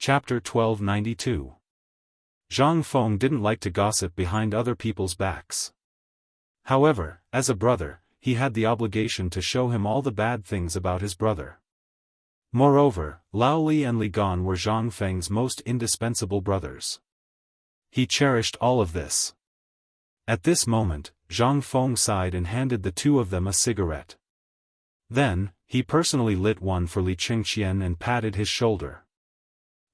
Chapter 1292. Zhang Feng didn't like to gossip behind other people's backs. However, as a brother, he had the obligation to show him all the bad things about his brother. Moreover, Lao Li and Li Gan were Zhang Feng's most indispensable brothers. He cherished all of this. At this moment, Zhang Feng sighed and handed the two of them a cigarette. Then, he personally lit one for Li Qingqian and patted his shoulder.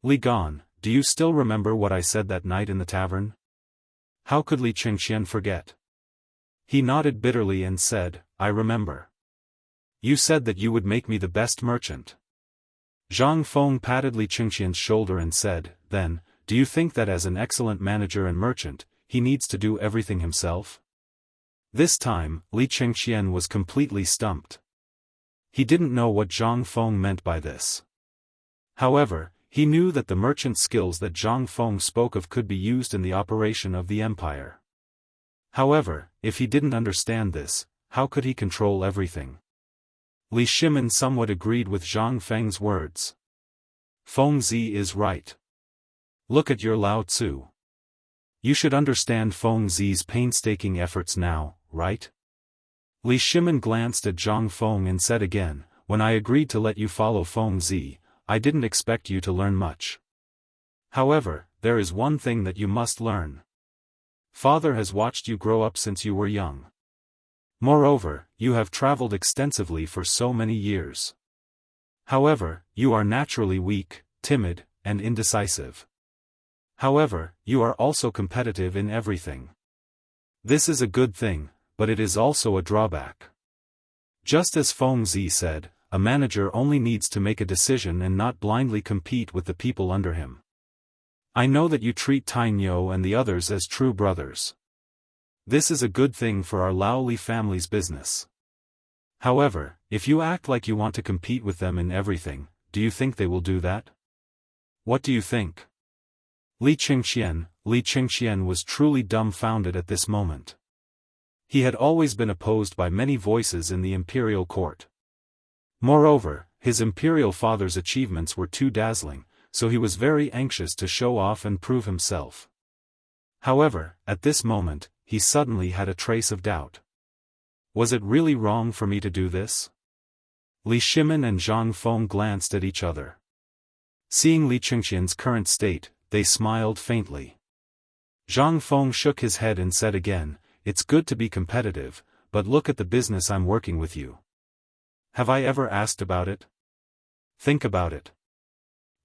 Li Gan, do you still remember what I said that night in the tavern? How could Li Qingqian forget? He nodded bitterly and said, I remember. You said that you would make me the best merchant. Zhang Feng patted Li Qingqian's shoulder and said, then, do you think that as an excellent manager and merchant, he needs to do everything himself? This time, Li Qingqian was completely stumped. He didn't know what Zhang Feng meant by this. However, he knew that the merchant skills that Zhang Feng spoke of could be used in the operation of the empire. However, if he didn't understand this, how could he control everything? Li Shimin somewhat agreed with Zhang Feng's words. Feng Zi is right. Look at your Lao Tzu. You should understand Feng Zi's painstaking efforts now, right? Li Shimin glanced at Zhang Feng and said again, when I agreed to let you follow Feng Zi, I didn't expect you to learn much. However, there is one thing that you must learn. Father has watched you grow up since you were young. Moreover, you have traveled extensively for so many years. However, you are naturally weak, timid, and indecisive. However, you are also competitive in everything. This is a good thing, but it is also a drawback. Just as Feng Zi said, a manager only needs to make a decision and not blindly compete with the people under him. I know that you treat Tainyo and the others as true brothers. This is a good thing for our Lao Li family's business. However, if you act like you want to compete with them in everything, do you think they will do that? What do you think? Li Qingqian was truly dumbfounded at this moment. He had always been opposed by many voices in the imperial court. Moreover, his imperial father's achievements were too dazzling, so he was very anxious to show off and prove himself. However, at this moment, he suddenly had a trace of doubt. Was it really wrong for me to do this? Li Shimin and Zhang Feng glanced at each other. Seeing Li Qingqian's current state, they smiled faintly. Zhang Feng shook his head and said again, it's good to be competitive, but look at the business I'm working with you. Have I ever asked about it? Think about it.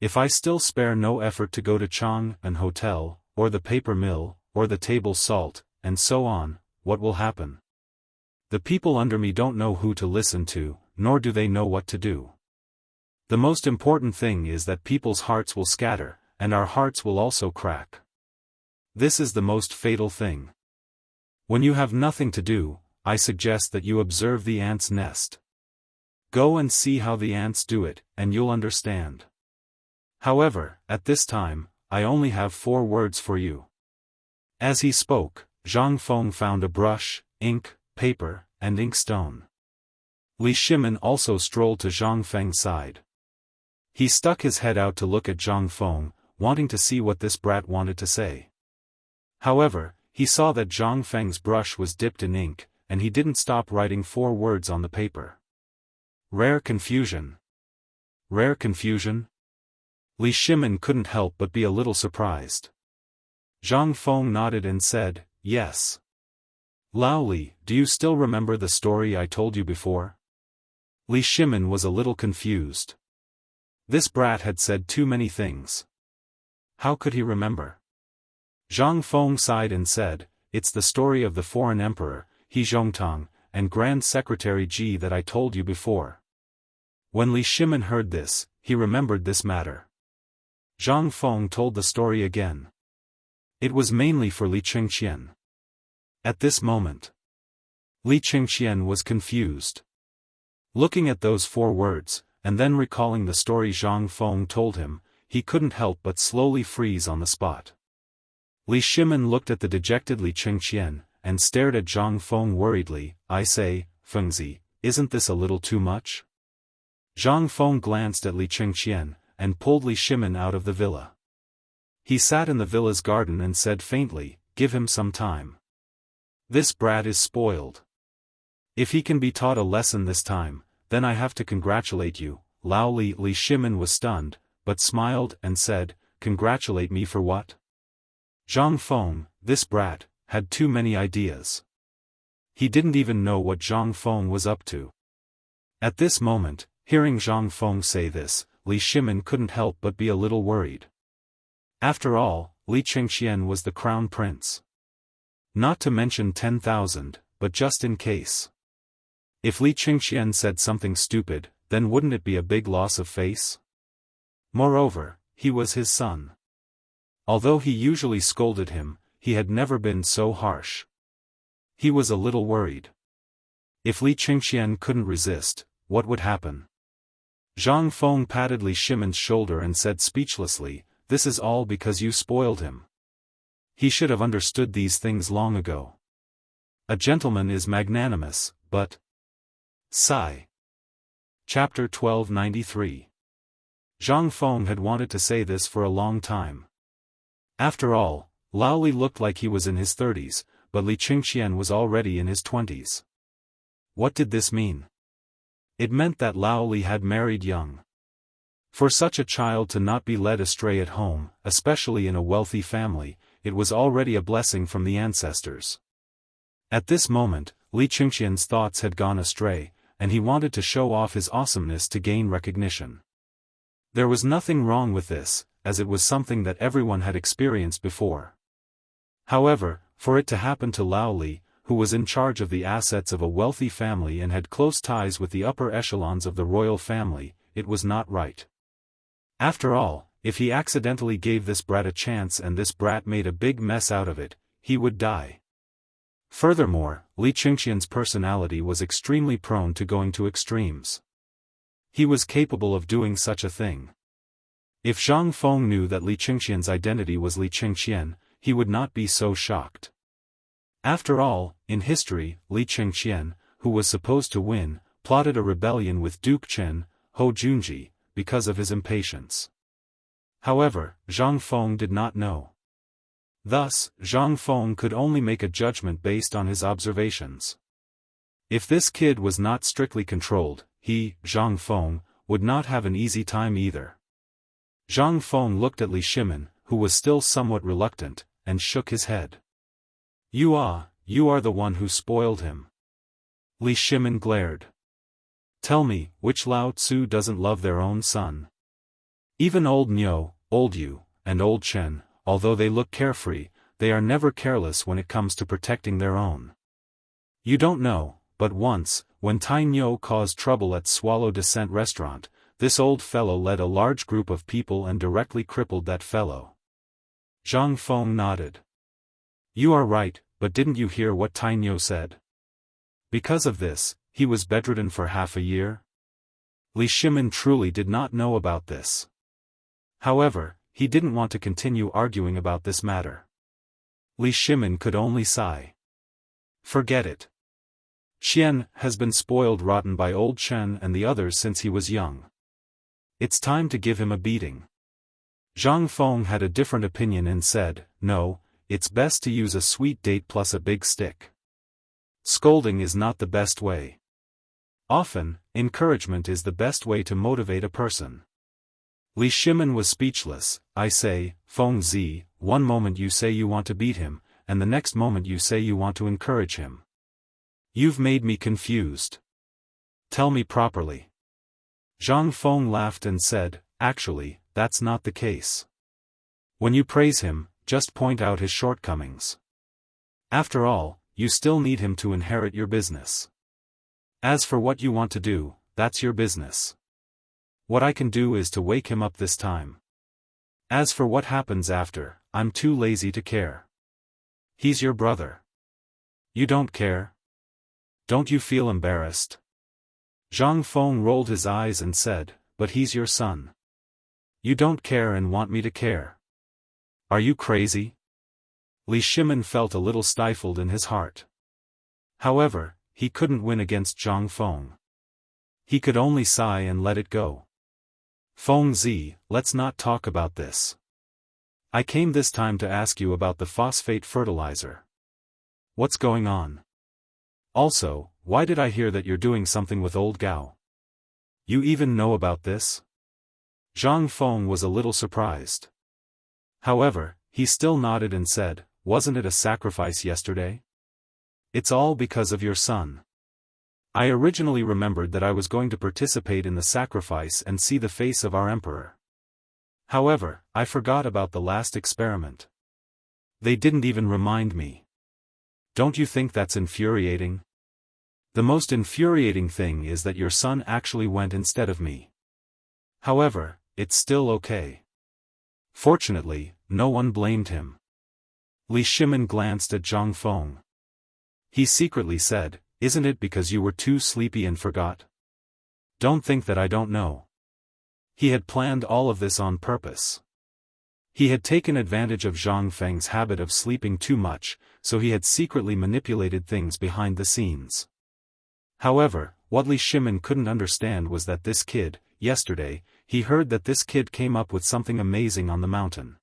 If I still spare no effort to go to Chang, an hotel, or the paper mill, or the table salt, and so on, what will happen? The people under me don't know who to listen to, nor do they know what to do. The most important thing is that people's hearts will scatter, and our hearts will also crack. This is the most fatal thing. When you have nothing to do, I suggest that you observe the ants' nest. Go and see how the ants do it, and you'll understand. However, at this time, I only have 4 words for you. As he spoke, Zhang Feng found a brush, ink, paper, and inkstone. Li Shimin also strolled to Zhang Feng's side. He stuck his head out to look at Zhang Feng, wanting to see what this brat wanted to say. However, he saw that Zhang Feng's brush was dipped in ink, and he didn't stop writing 4 words on the paper. Rare confusion. Rare confusion? Li Shimin couldn't help but be a little surprised. Zhang Feng nodded and said, yes. Lao Li, do you still remember the story I told you before? Li Shimin was a little confused. This brat had said too many things. How could he remember? Zhang Feng sighed and said, it's the story of the foreign emperor, He Zhongtang, and Grand Secretary Ji that I told you before. When Li Shimin heard this, he remembered this matter. Zhang Feng told the story again. It was mainly for Li Qingqian. At this moment, Li Qingqian was confused. Looking at those 4 words, and then recalling the story Zhang Feng told him, he couldn't help but slowly freeze on the spot. Li Shimin looked at the dejected Li Qingqian, and stared at Zhang Feng worriedly. I say, Feng Zi, isn't this a little too much? Zhang Feng glanced at Li Qingqian, and pulled Li Shimin out of the villa. He sat in the villa's garden and said faintly, "Give him some time. This brat is spoiled. If he can be taught a lesson this time, then I have to congratulate you." Li Shimin was stunned, but smiled and said, "Congratulate me for what?" Zhang Feng, this brat, had too many ideas. He didn't even know what Zhang Feng was up to. At this moment, hearing Zhang Feng say this, Li Shimin couldn't help but be a little worried. After all, Li Qingxian was the crown prince. Not to mention 10,000, but just in case. If Li Qingxian said something stupid, then wouldn't it be a big loss of face? Moreover, he was his son. Although he usually scolded him, he had never been so harsh. He was a little worried. If Li Qingxian couldn't resist, what would happen? Zhang Feng patted Li Shimin's shoulder and said speechlessly, "This is all because you spoiled him. He should have understood these things long ago. A gentleman is magnanimous, but..." Sigh. Chapter 1293. Zhang Feng had wanted to say this for a long time. After all, Lao Li looked like he was in his 30s, but Li Qingxian was already in his 20s. What did this mean? It meant that Lao Li had married young. For such a child to not be led astray at home, especially in a wealthy family, it was already a blessing from the ancestors. At this moment, Li Qingxian's thoughts had gone astray, and he wanted to show off his awesomeness to gain recognition. There was nothing wrong with this, as it was something that everyone had experienced before. However, for it to happen to Lao Li, who was in charge of the assets of a wealthy family and had close ties with the upper echelons of the royal family, it was not right. After all, if he accidentally gave this brat a chance and this brat made a big mess out of it, he would die. Furthermore, Li Qingxian's personality was extremely prone to going to extremes. He was capable of doing such a thing. If Zhang Feng knew that Li Qingxian's identity was Li Qingxian, he would not be so shocked. After all, in history, Li Qingxian, who was supposed to win, plotted a rebellion with Duke Chen, Ho Junji, because of his impatience. However, Zhang Feng did not know. Thus, Zhang Feng could only make a judgment based on his observations. If this kid was not strictly controlled, he, Zhang Feng, would not have an easy time either. Zhang Feng looked at Li Shimin, who was still somewhat reluctant, and shook his head. You are the one who spoiled him." Li Shimin glared. "Tell me, which Lao Tzu doesn't love their own son? Even old Niu, old Yu, and old Chen, although they look carefree, they are never careless when it comes to protecting their own. You don't know, but once, when Tai Niu caused trouble at Swallow Descent restaurant, this old fellow led a large group of people and directly crippled that fellow." Zhang Feng nodded. "You are right, but didn't you hear what Tai Niu said? Because of this, he was bedridden for half a year?" Li Shimin truly did not know about this. However, he didn't want to continue arguing about this matter. Li Shimin could only sigh. Forget it. Xian has been spoiled rotten by old Chen and the others since he was young. It's time to give him a beating. Zhang Feng had a different opinion and said, "No, it's best to use a sweet date plus a big stick. Scolding is not the best way. Often, encouragement is the best way to motivate a person." Li Shimin was speechless. "I say, Feng Zi, one moment you say you want to beat him, and the next moment you say you want to encourage him. You've made me confused. Tell me properly." Zhang Feng laughed and said, "Actually, that's not the case. When you praise him, just point out his shortcomings. After all, you still need him to inherit your business. As for what you want to do, that's your business. What I can do is to wake him up this time. As for what happens after, I'm too lazy to care. He's your brother. You don't care? Don't you feel embarrassed?" Zhang Feng rolled his eyes and said, "But he's your son. You don't care and want me to care. Are you crazy?" Li Shimin felt a little stifled in his heart. However, he couldn't win against Zhang Feng. He could only sigh and let it go. Feng Zi, let's not talk about this. I came this time to ask you about the phosphate fertilizer. What's going on? Also, why did I hear that you're doing something with old Gao? You even know about this? Zhang Feng was a little surprised. However, he still nodded and said, wasn't it a sacrifice yesterday? It's all because of your son. I originally remembered that I was going to participate in the sacrifice and see the face of our emperor. However, I forgot about the last experiment. They didn't even remind me. Don't you think that's infuriating? The most infuriating thing is that your son actually went instead of me. However, it's still okay. Fortunately, no one blamed him. Li Shimin glanced at Zhang Feng. He secretly said, isn't it because you were too sleepy and forgot? Don't think that I don't know. He had planned all of this on purpose. He had taken advantage of Zhang Feng's habit of sleeping too much, so he had secretly manipulated things behind the scenes. However, what Li Shimin couldn't understand was that this kid, yesterday, he heard that this kid came up with something amazing on the mountain.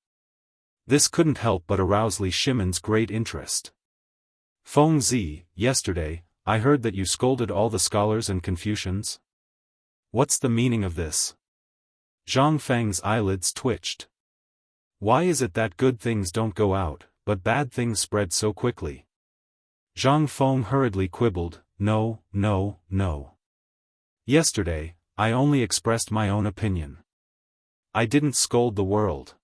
This couldn't help but arouse Li Shimin's great interest. Feng Zi, yesterday, I heard that you scolded all the scholars and Confucians. What's the meaning of this? Zhang Feng's eyelids twitched. Why is it that good things don't go out, but bad things spread so quickly? Zhang Feng hurriedly quibbled, no. Yesterday, I only expressed my own opinion. I didn't scold the world.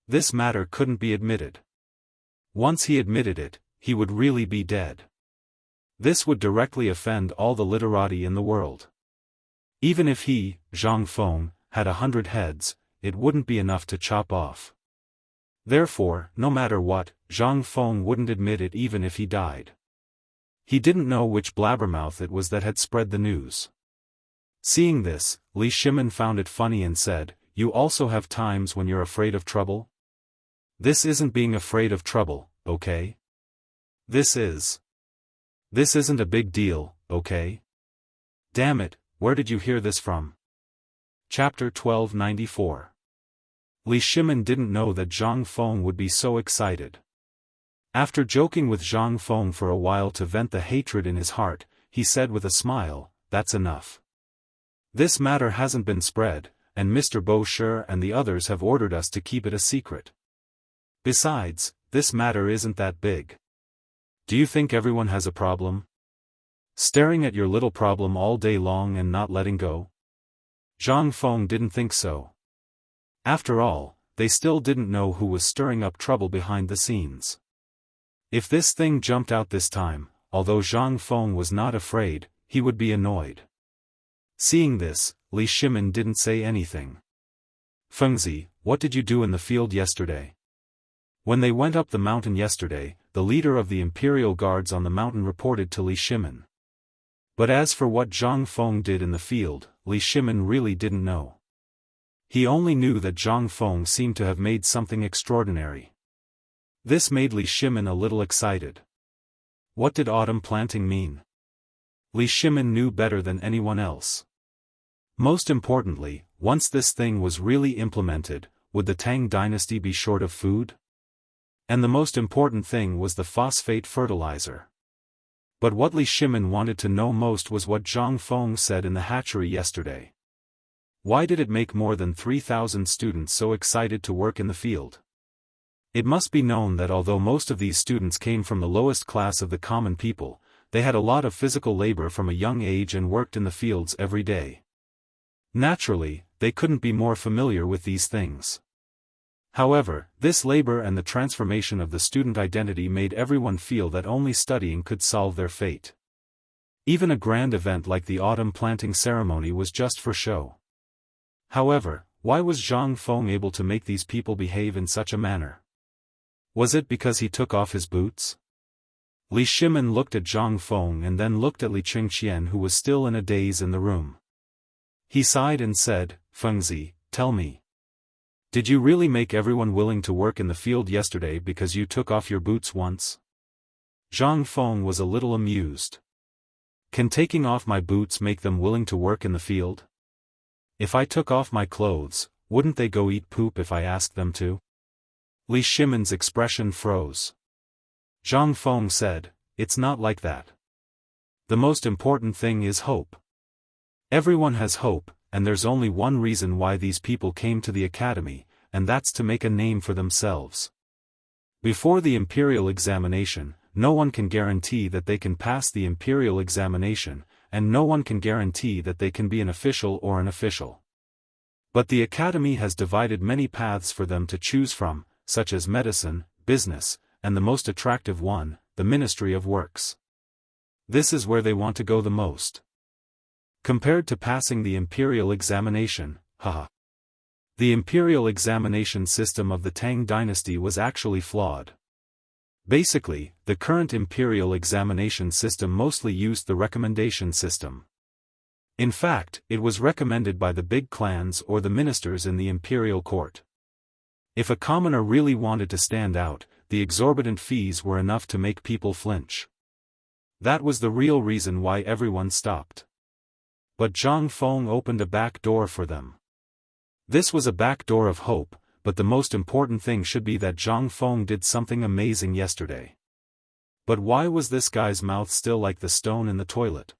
This matter couldn't be admitted. Once he admitted it, he would really be dead. This would directly offend all the literati in the world. Even if he, Zhang Feng, had 100 heads, it wouldn't be enough to chop off. Therefore, no matter what, Zhang Feng wouldn't admit it even if he died. He didn't know which blabbermouth it was that had spread the news. Seeing this, Li Shimin found it funny and said, you also have times when you're afraid of trouble? This isn't being afraid of trouble, okay? This isn't a big deal, okay? Damn it, where did you hear this from? Chapter 1294. Li Shimin didn't know that Zhang Feng would be so excited. After joking with Zhang Feng for a while to vent the hatred in his heart, he said with a smile, that's enough. This matter hasn't been spread, and Mr. Bo Shi and the others have ordered us to keep it a secret. Besides, this matter isn't that big. Do you think everyone has a problem? Staring at your little problem all day long and not letting go? Zhang Feng didn't think so. After all, they still didn't know who was stirring up trouble behind the scenes. If this thing jumped out this time, although Zhang Feng was not afraid, he would be annoyed. Seeing this, Li Shimin didn't say anything. Fengzi, what did you do in the field yesterday? When they went up the mountain yesterday, the leader of the Imperial Guards on the mountain reported to Li Shimin. But as for what Zhang Feng did in the field, Li Shimin really didn't know. He only knew that Zhang Feng seemed to have made something extraordinary. This made Li Shimin a little excited. What did autumn planting mean? Li Shimin knew better than anyone else. Most importantly, once this thing was really implemented, would the Tang dynasty be short of food? And the most important thing was the phosphate fertilizer. But what Li Shimin wanted to know most was what Zhang Feng said in the hatchery yesterday. Why did it make more than 3,000 students so excited to work in the field? It must be known that although most of these students came from the lowest class of the common people, they had a lot of physical labor from a young age and worked in the fields every day. Naturally, they couldn't be more familiar with these things. However, this labor and the transformation of the student identity made everyone feel that only studying could solve their fate. Even a grand event like the autumn planting ceremony was just for show. However, why was Zhang Feng able to make these people behave in such a manner? Was it because he took off his boots? Li Shimin looked at Zhang Feng and then looked at Li Qingqian, who was still in a daze in the room. He sighed and said, Fengzi, tell me. Did you really make everyone willing to work in the field yesterday because you took off your boots once? Zhang Feng was a little amused. Can taking off my boots make them willing to work in the field? If I took off my clothes, wouldn't they go eat poop if I asked them to? Li Shimon's expression froze. Zhang Feng said, "It's not like that. The most important thing is hope. Everyone has hope, and there's only one reason why these people came to the academy, and that's to make a name for themselves. Before the imperial examination, no one can guarantee that they can pass the imperial examination, and no one can guarantee that they can be an official or an official. But the academy has divided many paths for them to choose from, such as medicine, business, and the most attractive one, the Ministry of Works. This is where they want to go the most. Compared to passing the imperial examination, haha. The imperial examination system of the Tang dynasty was actually flawed. Basically, the current imperial examination system mostly used the recommendation system. In fact, it was recommended by the big clans or the ministers in the imperial court. If a commoner really wanted to stand out, the exorbitant fees were enough to make people flinch. That was the real reason why everyone stopped. But Zhang Feng opened a back door for them. This was a back door of hope, but the most important thing should be that Zhang Feng did something amazing yesterday. But why was this guy's mouth still like the stone in the toilet?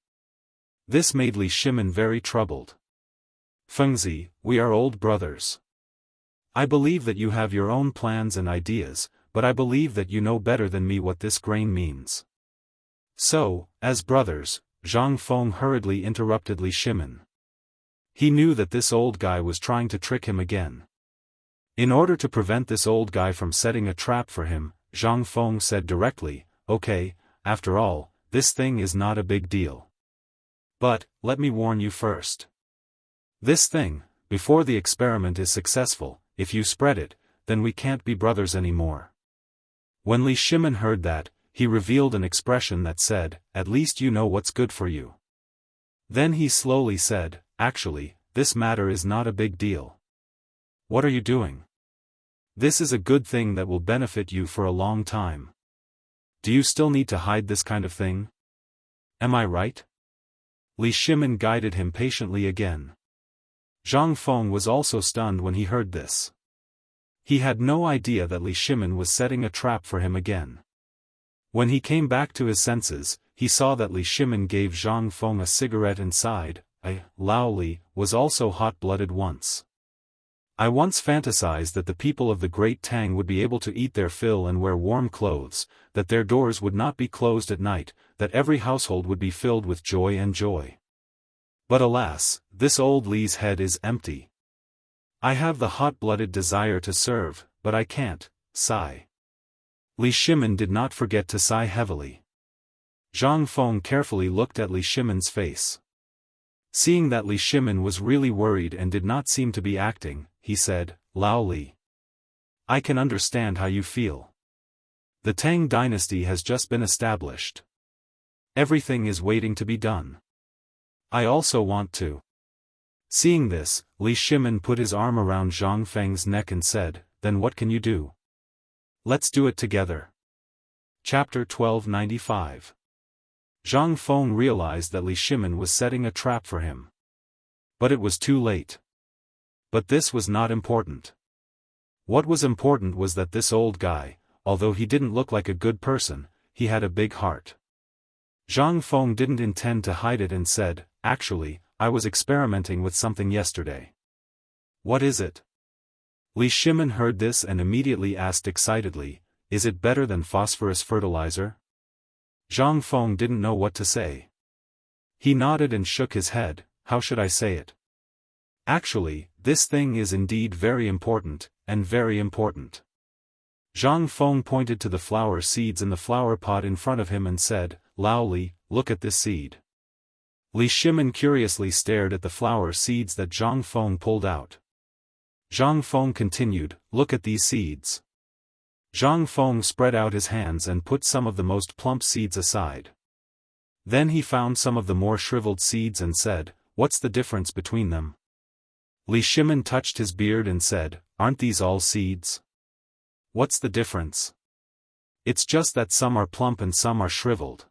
This made Li Shimon very troubled. Fengzi, we are old brothers. I believe that you have your own plans and ideas, but I believe that you know better than me what this grain means. So, as brothers, Zhang Feng hurriedly interrupted Li Shimon. He knew that this old guy was trying to trick him again. In order to prevent this old guy from setting a trap for him, Zhang Feng said directly, "Okay, after all, this thing is not a big deal. But, let me warn you first. This thing, before the experiment is successful, if you spread it, then we can't be brothers anymore." When Li Shimon heard that, he revealed an expression that said, "At least you know what's good for you." Then he slowly said, "Actually, this matter is not a big deal. What are you doing? This is a good thing that will benefit you for a long time. Do you still need to hide this kind of thing? Am I right?" Li Shimon guided him patiently again. Zhang Feng was also stunned when he heard this. He had no idea that Li Shimon was setting a trap for him again. When he came back to his senses, he saw that Li Shimon gave Zhang Feng a cigarette and sighed. Lao Li was also hot-blooded once. I once fantasized that the people of the Great Tang would be able to eat their fill and wear warm clothes, that their doors would not be closed at night, that every household would be filled with joy and joy. But alas, this old Li's head is empty. I have the hot-blooded desire to serve, but I can't, sigh. Li Shimon did not forget to sigh heavily. Zhang Feng carefully looked at Li Shimon's face. Seeing that Li Shimon was really worried and did not seem to be acting, he said, "Lao Li. I can understand how you feel. The Tang dynasty has just been established. Everything is waiting to be done. I also want to." Seeing this, Li Shimon put his arm around Zhang Feng's neck and said, "Then what can you do? Let's do it together." Chapter 1295. Zhang Feng realized that Li Shimon was setting a trap for him. But it was too late. But this was not important. What was important was that this old guy, although he didn't look like a good person, he had a big heart. Zhang Feng didn't intend to hide it and said, "Actually, I was experimenting with something yesterday." "What is it?" Li Shimon heard this and immediately asked excitedly, "Is it better than phosphorus fertilizer?" Zhang Feng didn't know what to say. He nodded and shook his head. "How should I say it? Actually, this thing is indeed very important, and very important." Zhang Feng pointed to the flower seeds in the flower pot in front of him and said, "Lao Li, look at this seed." Li Shimon curiously stared at the flower seeds that Zhang Feng pulled out. Zhang Feng continued, "Look at these seeds." Zhang Feng spread out his hands and put some of the most plump seeds aside. Then he found some of the more shriveled seeds and said, "What's the difference between them?" Li Shimon touched his beard and said, "Aren't these all seeds? What's the difference? It's just that some are plump and some are shriveled.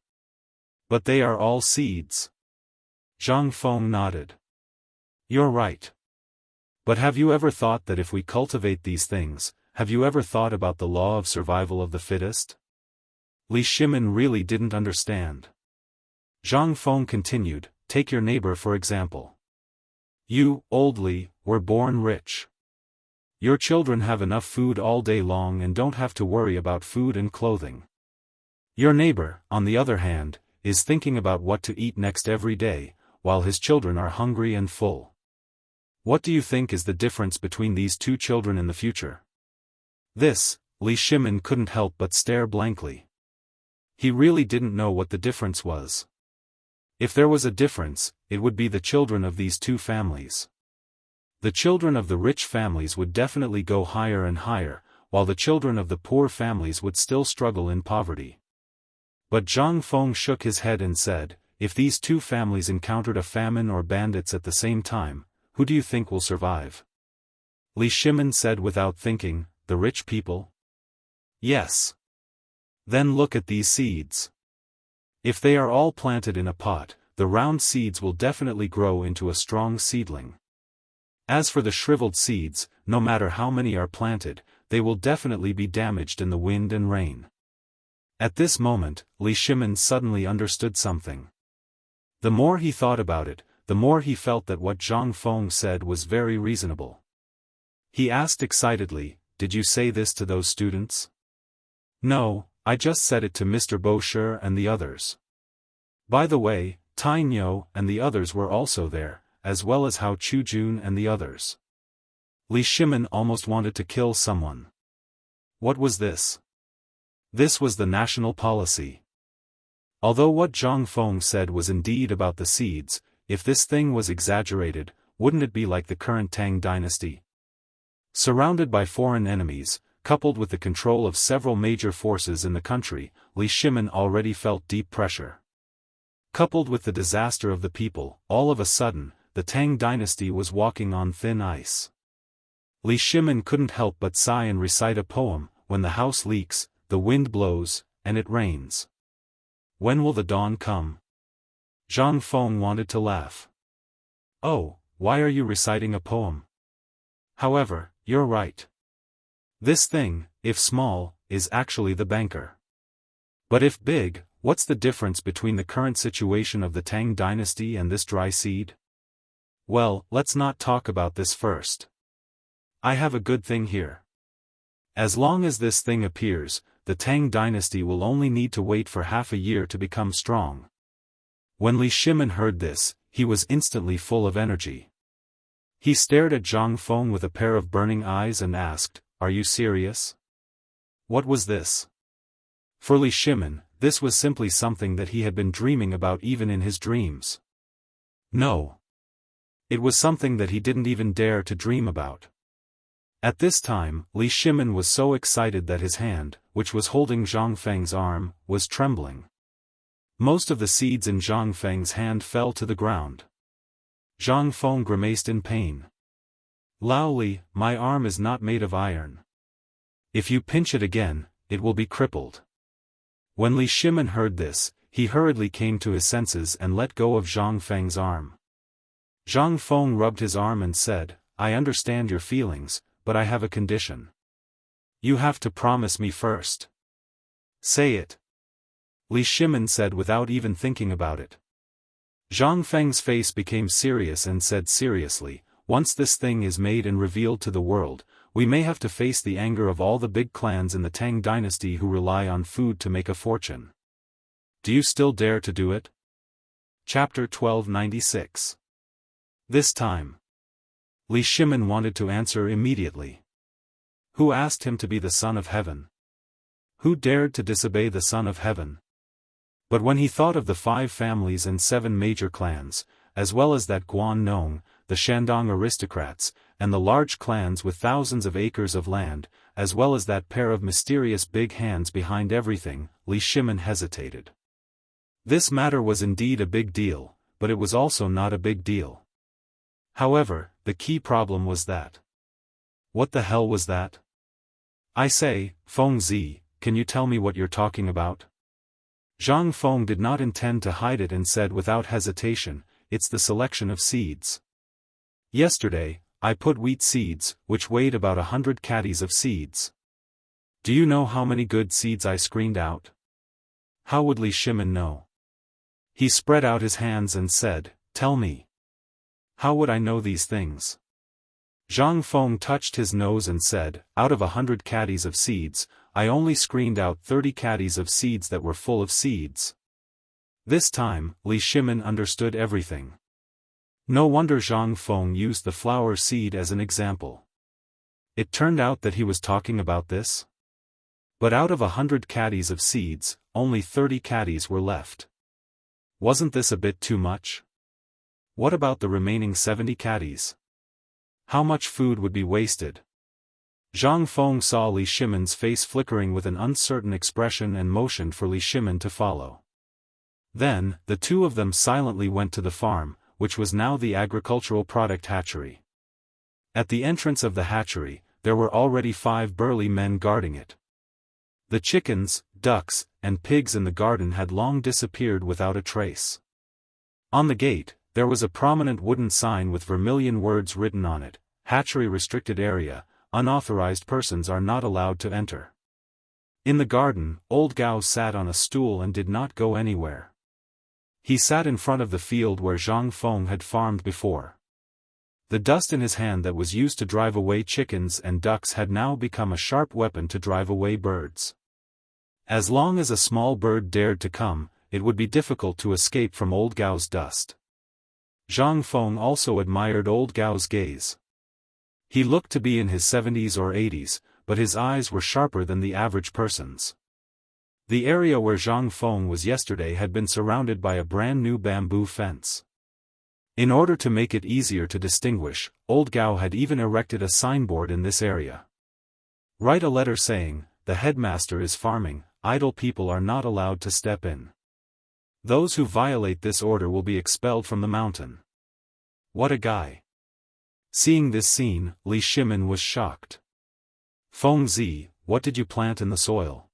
But they are all seeds." Zhang Feng nodded. "You're right. But have you ever thought that if we cultivate these things, have you ever thought about the law of survival of the fittest? Li Shimin really didn't understand. Zhang Feng continued, take your neighbor for example. You, old Li, were born rich. Your children have enough food all day long and don't have to worry about food and clothing. Your neighbor, on the other hand, is thinking about what to eat next every day, while his children are hungry and full. What do you think is the difference between these two children in the future? This, Li Shimin couldn't help but stare blankly. He really didn't know what the difference was. If there was a difference, it would be the children of these two families. The children of the rich families would definitely go higher and higher, while the children of the poor families would still struggle in poverty. But Zhang Feng shook his head and said, if these two families encountered a famine or bandits at the same time, who do you think will survive? Li Shimin said without thinking, the rich people? Yes. Then look at these seeds. If they are all planted in a pot, the round seeds will definitely grow into a strong seedling. As for the shriveled seeds, no matter how many are planted, they will definitely be damaged in the wind and rain. At this moment, Li Shimin suddenly understood something. The more he thought about it, the more he felt that what Zhang Feng said was very reasonable. He asked excitedly, did you say this to those students? No, I just said it to Mr. Bo Shi and the others. By the way, Tai Nyo and the others were also there, as well as Hao Chujun and the others. Li Shimin almost wanted to kill someone. What was this? This was the national policy. Although what Zhang Feng said was indeed about the seeds, if this thing was exaggerated, wouldn't it be like the current Tang dynasty? Surrounded by foreign enemies, coupled with the control of several major forces in the country, Li Shimin already felt deep pressure. Coupled with the disaster of the people, all of a sudden, the Tang dynasty was walking on thin ice. Li Shimin couldn't help but sigh and recite a poem, when the house leaks, the wind blows, and it rains. When will the dawn come? Zhang Feng wanted to laugh. Oh, why are you reciting a poem? However, you're right. This thing, if small, is actually the banker. But if big, what's the difference between the current situation of the Tang dynasty and this dry seed? Well, let's not talk about this first. I have a good thing here. As long as this thing appears, the Tang dynasty will only need to wait for half a year to become strong. When Li Shimin heard this, he was instantly full of energy. He stared at Zhang Feng with a pair of burning eyes and asked, are you serious? What was this? For Li Shimin, this was simply something that he had been dreaming about even in his dreams. No. It was something that he didn't even dare to dream about. At this time, Li Shimin was so excited that his hand, which was holding Zhang Feng's arm, was trembling. Most of the seeds in Zhang Feng's hand fell to the ground. Zhang Feng grimaced in pain. Lao Li, my arm is not made of iron. If you pinch it again, it will be crippled. When Li Shimin heard this, he hurriedly came to his senses and let go of Zhang Feng's arm. Zhang Feng rubbed his arm and said, I understand your feelings, but I have a condition. You have to promise me first. Say it. Li Shimin said without even thinking about it. Zhang Feng's face became serious and said seriously, once this thing is made and revealed to the world, we may have to face the anger of all the big clans in the Tang dynasty who rely on food to make a fortune. Do you still dare to do it? Chapter 1296. This time. Li Shimin wanted to answer immediately. Who asked him to be the son of heaven? Who dared to disobey the son of heaven? But when he thought of the 5 families and 7 major clans, as well as that Guan Nong, the Shandong aristocrats, and the large clans with thousands of acres of land, as well as that pair of mysterious big hands behind everything, Li Shimin hesitated. This matter was indeed a big deal, but it was also not a big deal. However, the key problem was that. What the hell was that? I say, Feng Zi, can you tell me what you're talking about? Zhang Feng did not intend to hide it and said without hesitation, it's the selection of seeds. Yesterday, I put wheat seeds, which weighed about 100 caddies of seeds. Do you know how many good seeds I screened out? How would Li Shimin know? He spread out his hands and said, tell me. How would I know these things? Zhang Feng touched his nose and said, out of 100 caddies of seeds, I only screened out 30 caddies of seeds that were full of seeds. This time, Li Shimin understood everything. No wonder Zhang Feng used the flower seed as an example. It turned out that he was talking about this. But out of 100 caddies of seeds, only 30 caddies were left. Wasn't this a bit too much? What about the remaining 70 caddies? How much food would be wasted? Zhang Feng saw Li Shimin's face flickering with an uncertain expression and motioned for Li Shimin to follow. Then, the two of them silently went to the farm, which was now the agricultural product hatchery. At the entrance of the hatchery, there were already 5 burly men guarding it. The chickens, ducks, and pigs in the garden had long disappeared without a trace. On the gate, there was a prominent wooden sign with vermilion words written on it, Hatchery Restricted Area, unauthorized persons are not allowed to enter. In the garden, old Gao sat on a stool and did not go anywhere. He sat in front of the field where Zhang Feng had farmed before. The dust in his hand that was used to drive away chickens and ducks had now become a sharp weapon to drive away birds. As long as a small bird dared to come, it would be difficult to escape from old Gao's dust. Zhang Feng also admired old Gao's gaze. He looked to be in his 70s or 80s, but his eyes were sharper than the average person's. The area where Zhang Feng was yesterday had been surrounded by a brand new bamboo fence. In order to make it easier to distinguish, old Gao had even erected a signboard in this area. Write a letter saying, the headmaster is farming, idle people are not allowed to step in. Those who violate this order will be expelled from the mountain. What a guy. Seeing this scene, Li Shimin was shocked. Feng Zi, what did you plant in the soil?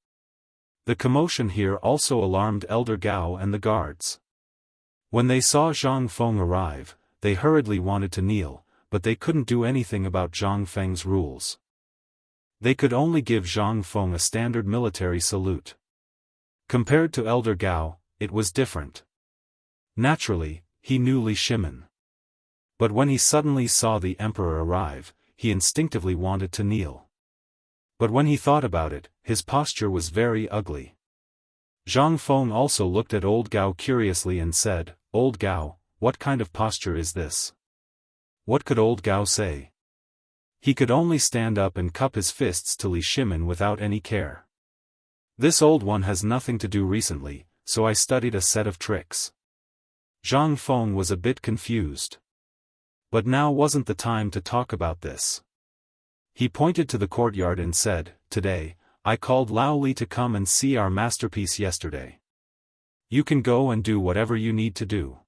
The commotion here also alarmed Elder Gao and the guards. When they saw Zhang Feng arrive, they hurriedly wanted to kneel, but they couldn't do anything about Zhang Feng's rules. They could only give Zhang Feng a standard military salute. Compared to Elder Gao, it was different. Naturally, he knew Li Shimin. But when he suddenly saw the emperor arrive, he instinctively wanted to kneel. But when he thought about it, his posture was very ugly. Zhang Feng also looked at old Gao curiously and said, Old Gao, what kind of posture is this? What could old Gao say? He could only stand up and cup his fists to Li Shimin without any care. This old one has nothing to do recently, so I studied a set of tricks. Zhang Feng was a bit confused. But now wasn't the time to talk about this. He pointed to the courtyard and said, Today, I called Lao Li to come and see our masterpiece yesterday. You can go and do whatever you need to do.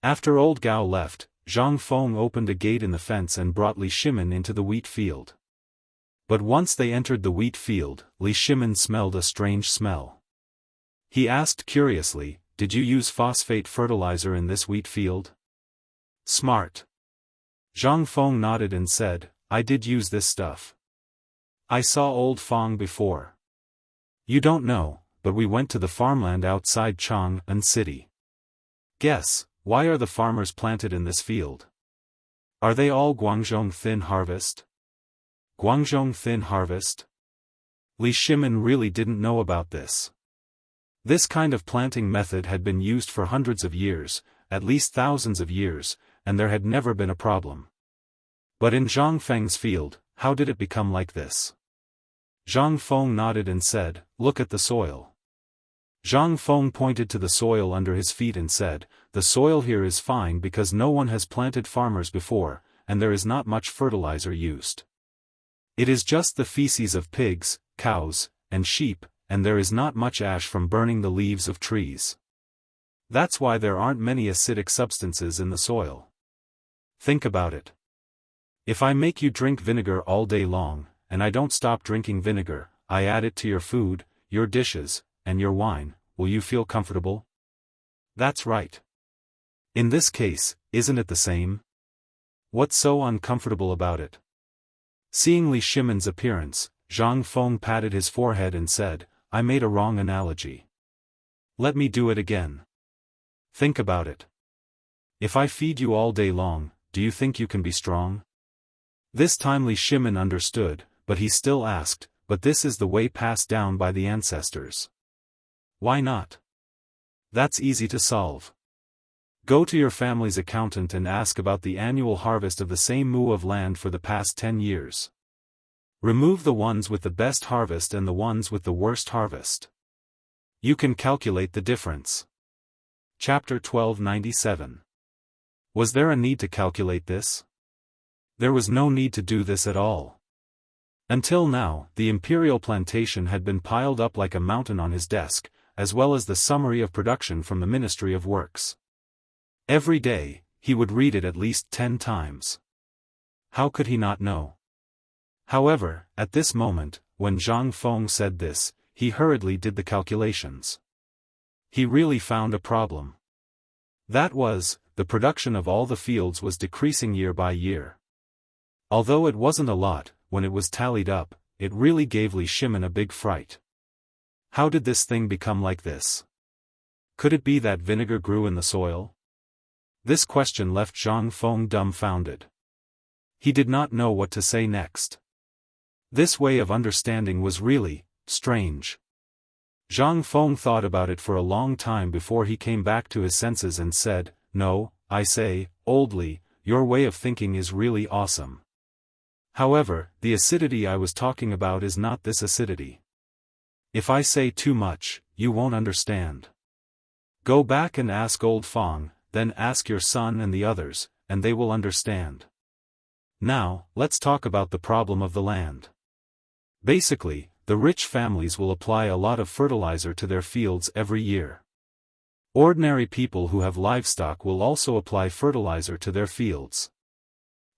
After old Gao left, Zhang Feng opened a gate in the fence and brought Li Shimin into the wheat field. But once they entered the wheat field, Li Shimin smelled a strange smell. He asked curiously, Did you use phosphate fertilizer in this wheat field? Smart. Zhang Feng nodded and said, I did use this stuff. I saw old Feng before. You don't know, but we went to the farmland outside Chang'an City. Guess, why are the farmers planted in this field? Are they all Guangzhong thin harvest? Guangzhong thin harvest? Li Shimin really didn't know about this. This kind of planting method had been used for hundreds of years, at least thousands of years, and there had never been a problem. But in Zhang Feng's field, how did it become like this? Zhang Feng nodded and said, Look at the soil. Zhang Feng pointed to the soil under his feet and said, The soil here is fine because no one has planted farmers before, and there is not much fertilizer used. It is just the feces of pigs, cows, and sheep, and there is not much ash from burning the leaves of trees. That's why there aren't many acidic substances in the soil. Think about it. If I make you drink vinegar all day long, and I don't stop drinking vinegar, I add it to your food, your dishes, and your wine, will you feel comfortable? That's right. In this case, isn't it the same? What's so uncomfortable about it? Seeing Li Shimon's appearance, Zhang Feng patted his forehead and said, I made a wrong analogy. Let me do it again. Think about it. If I feed you all day long, do you think you can be strong? This time Li Shimon understood, but he still asked, but this is the way passed down by the ancestors. Why not? That's easy to solve. Go to your family's accountant and ask about the annual harvest of the same mu of land for the past 10 years. Remove the ones with the best harvest and the ones with the worst harvest. You can calculate the difference. Chapter 1297. Was there a need to calculate this? There was no need to do this at all. Until now, the imperial plantation had been piled up like a mountain on his desk, as well as the summary of production from the Ministry of Works. Every day, he would read it at least 10 times. How could he not know? However, at this moment, when Zhang Feng said this, he hurriedly did the calculations. He really found a problem. That was, the production of all the fields was decreasing year by year. Although it wasn't a lot, when it was tallied up, it really gave Li Shimon a big fright. How did this thing become like this? Could it be that vinegar grew in the soil? This question left Zhang Feng dumbfounded. He did not know what to say next. This way of understanding was really strange. Zhang Feng thought about it for a long time before he came back to his senses and said, No, I say, Old Li, your way of thinking is really awesome. However, the acidity I was talking about is not this acidity. If I say too much, you won't understand. Go back and ask Old Feng, then ask your son and the others, and they will understand. Now, let's talk about the problem of the land. Basically, the rich families will apply a lot of fertilizer to their fields every year. Ordinary people who have livestock will also apply fertilizer to their fields.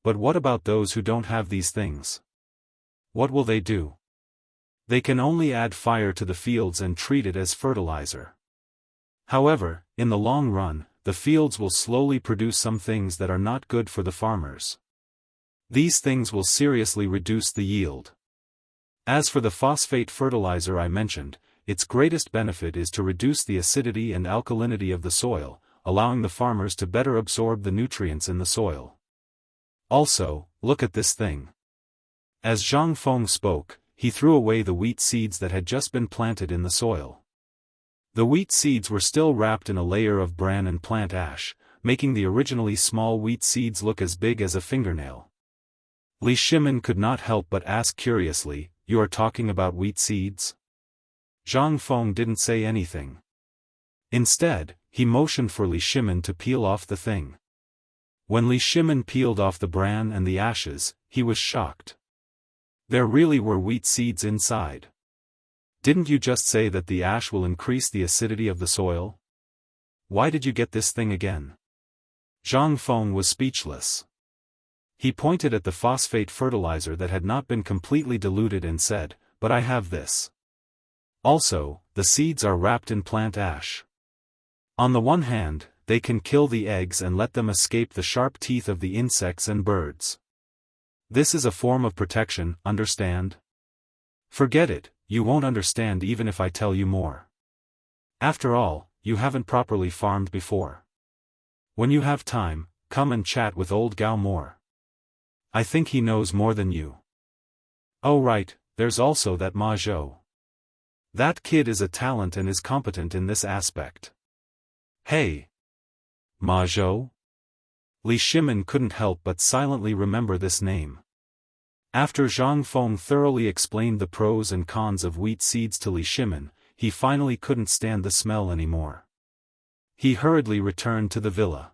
But what about those who don't have these things? What will they do? They can only add fire to the fields and treat it as fertilizer. However, in the long run, the fields will slowly produce some things that are not good for the farmers. These things will seriously reduce the yield. As for the phosphate fertilizer I mentioned, its greatest benefit is to reduce the acidity and alkalinity of the soil, allowing the farmers to better absorb the nutrients in the soil. Also, look at this thing. As Zhang Feng spoke, he threw away the wheat seeds that had just been planted in the soil. The wheat seeds were still wrapped in a layer of bran and plant ash, making the originally small wheat seeds look as big as a fingernail. Li Shimon could not help but ask curiously, You are talking about wheat seeds? Zhang Feng didn't say anything. Instead, he motioned for Li Shimon to peel off the thing. When Li Shimon peeled off the bran and the ashes, he was shocked. There really were wheat seeds inside. Didn't you just say that the ash will increase the acidity of the soil? Why did you get this thing again? Zhang Feng was speechless. He pointed at the phosphate fertilizer that had not been completely diluted and said, But I have this. Also, the seeds are wrapped in plant ash. On the one hand, they can kill the eggs and let them escape the sharp teeth of the insects and birds. This is a form of protection, understand? Forget it, you won't understand even if I tell you more. After all, you haven't properly farmed before. When you have time, come and chat with old Gao more. I think he knows more than you. Oh right, there's also that Ma Zhou. That kid is a talent and is competent in this aspect. Hey! Ma Zhou? Li Shimon couldn't help but silently remember this name. After Zhang Feng thoroughly explained the pros and cons of wheat seeds to Li Shimon, he finally couldn't stand the smell anymore. He hurriedly returned to the villa.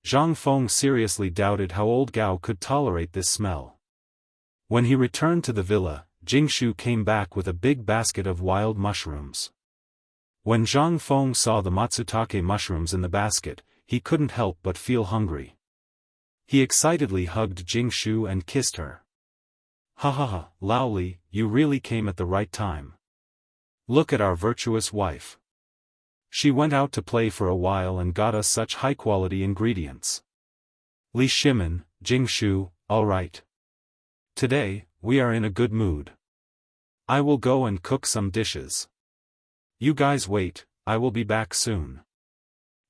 Zhang Feng seriously doubted how old Gao could tolerate this smell. When he returned to the villa, Jingshu came back with a big basket of wild mushrooms. When Zhang Feng saw the matsutake mushrooms in the basket, he couldn't help but feel hungry. He excitedly hugged Jingshu and kissed her. Ha ha ha, Lao Li, you really came at the right time. Look at our virtuous wife. She went out to play for a while and got us such high-quality ingredients. Li Shimon, Jingshu, all right. Today, we are in a good mood. I will go and cook some dishes. You guys wait, I will be back soon.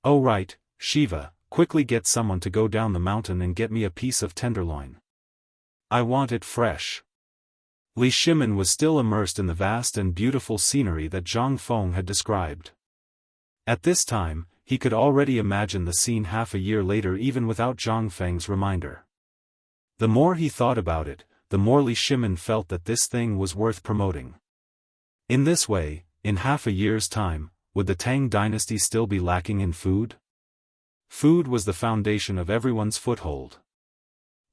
Oh right, Shiva, quickly get someone to go down the mountain and get me a piece of tenderloin. I want it fresh. Li Shimin was still immersed in the vast and beautiful scenery that Zhang Feng had described. At this time, he could already imagine the scene half a year later even without Zhang Feng's reminder. The more he thought about it, the more Li Shimin felt that this thing was worth promoting. In this way, in half a year's time, would the Tang dynasty still be lacking in food? Food was the foundation of everyone's foothold.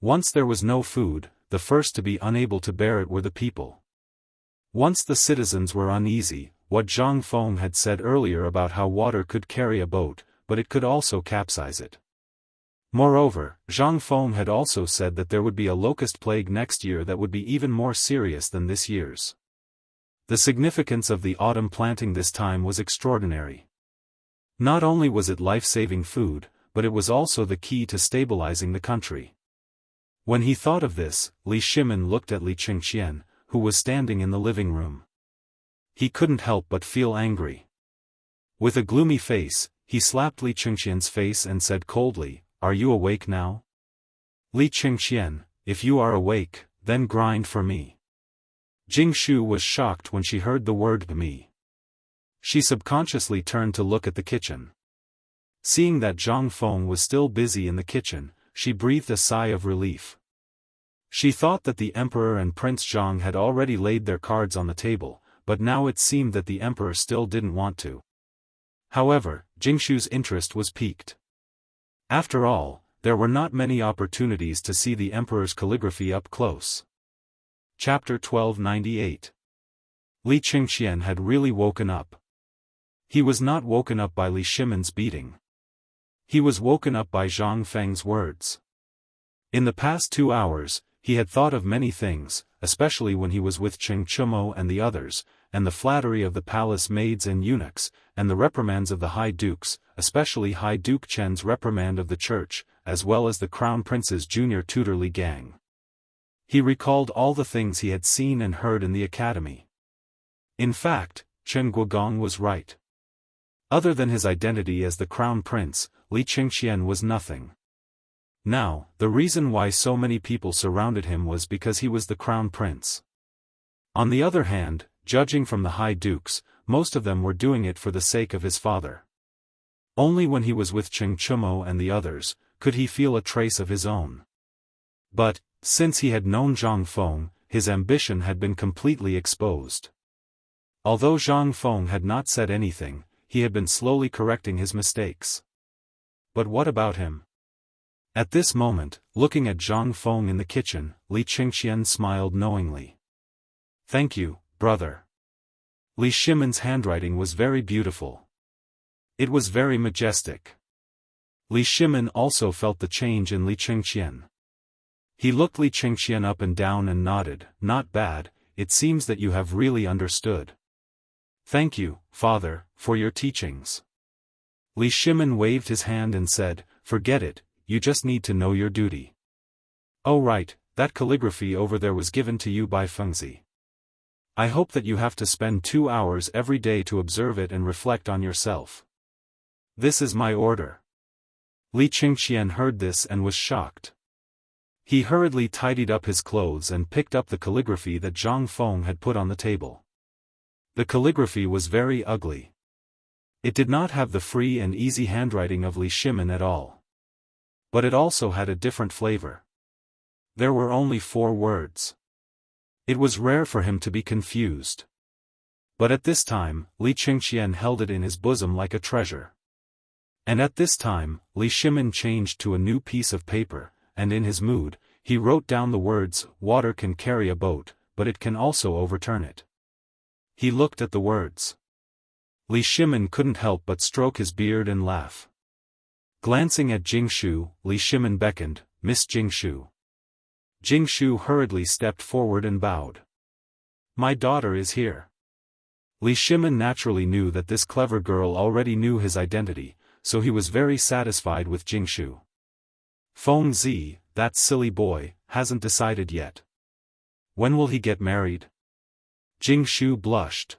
Once there was no food, the first to be unable to bear it were the people. Once the citizens were uneasy, what Zhang Feng had said earlier about how water could carry a boat, but it could also capsize it. Moreover, Zhang Feng had also said that there would be a locust plague next year that would be even more serious than this year's. The significance of the autumn planting this time was extraordinary. Not only was it life-saving food, but it was also the key to stabilizing the country. When he thought of this, Li Shimin looked at Li Qingqian, who was standing in the living room. He couldn't help but feel angry. With a gloomy face, he slapped Li Qingqian's face and said coldly, "Are you awake now? Li Qingqian, if you are awake, then grind for me." Jingshu was shocked when she heard the word me. She subconsciously turned to look at the kitchen. Seeing that Zhang Feng was still busy in the kitchen, she breathed a sigh of relief. She thought that the Emperor and Prince Zhang had already laid their cards on the table, but now it seemed that the Emperor still didn't want to. However, Jingshu's interest was piqued. After all, there were not many opportunities to see the Emperor's calligraphy up close. Chapter 1298. Li Qingqian had really woken up. He was not woken up by Li Shimin's beating. He was woken up by Zhang Feng's words. In the past 2 hours, he had thought of many things, especially when he was with Cheng Chumo and the others, and the flattery of the palace maids and eunuchs, and the reprimands of the High Dukes, especially High Duke Chen's reprimand of the church, as well as the Crown Prince's junior tutor Li Gang. He recalled all the things he had seen and heard in the academy. In fact, Chen Guogong was right. Other than his identity as the Crown Prince, Li Qingqian was nothing. Now, the reason why so many people surrounded him was because he was the Crown Prince. On the other hand, judging from the High Dukes, most of them were doing it for the sake of his father. Only when he was with Cheng Chumo and the others, could he feel a trace of his own. But, since he had known Zhang Feng, his ambition had been completely exposed. Although Zhang Feng had not said anything, he had been slowly correcting his mistakes. But what about him? At this moment, looking at Zhang Feng in the kitchen, Li Qingqian smiled knowingly. "Thank you, brother." Li Shimin's handwriting was very beautiful. It was very majestic. Li Shimin also felt the change in Li Qingqian. He looked Li Qingqian up and down and nodded, "Not bad, it seems that you have really understood." "Thank you, father, for your teachings." Li Shimin waved his hand and said, "Forget it, you just need to know your duty." "Oh right, that calligraphy over there was given to you by Fengzi. I hope that you have to spend 2 hours every day to observe it and reflect on yourself. This is my order." Li Qingqian heard this and was shocked. He hurriedly tidied up his clothes and picked up the calligraphy that Zhang Feng had put on the table. The calligraphy was very ugly. It did not have the free and easy handwriting of Li Shimin at all. But it also had a different flavor. There were only 4 words. It was rare for him to be confused. But at this time, Li Qingqian held it in his bosom like a treasure. And at this time, Li Shimin changed to a new piece of paper, and in his mood, he wrote down the words, "Water can carry a boat, but it can also overturn it." He looked at the words. Li Shimin couldn't help but stroke his beard and laugh. Glancing at Jingshu, Li Shimin beckoned, "Miss Jingshu." Jingshu hurriedly stepped forward and bowed. "My daughter is here." Li Shimin naturally knew that this clever girl already knew his identity, so he was very satisfied with Jingshu. "Feng Zi, that silly boy, hasn't decided yet. When will he get married? Jingshu blushed.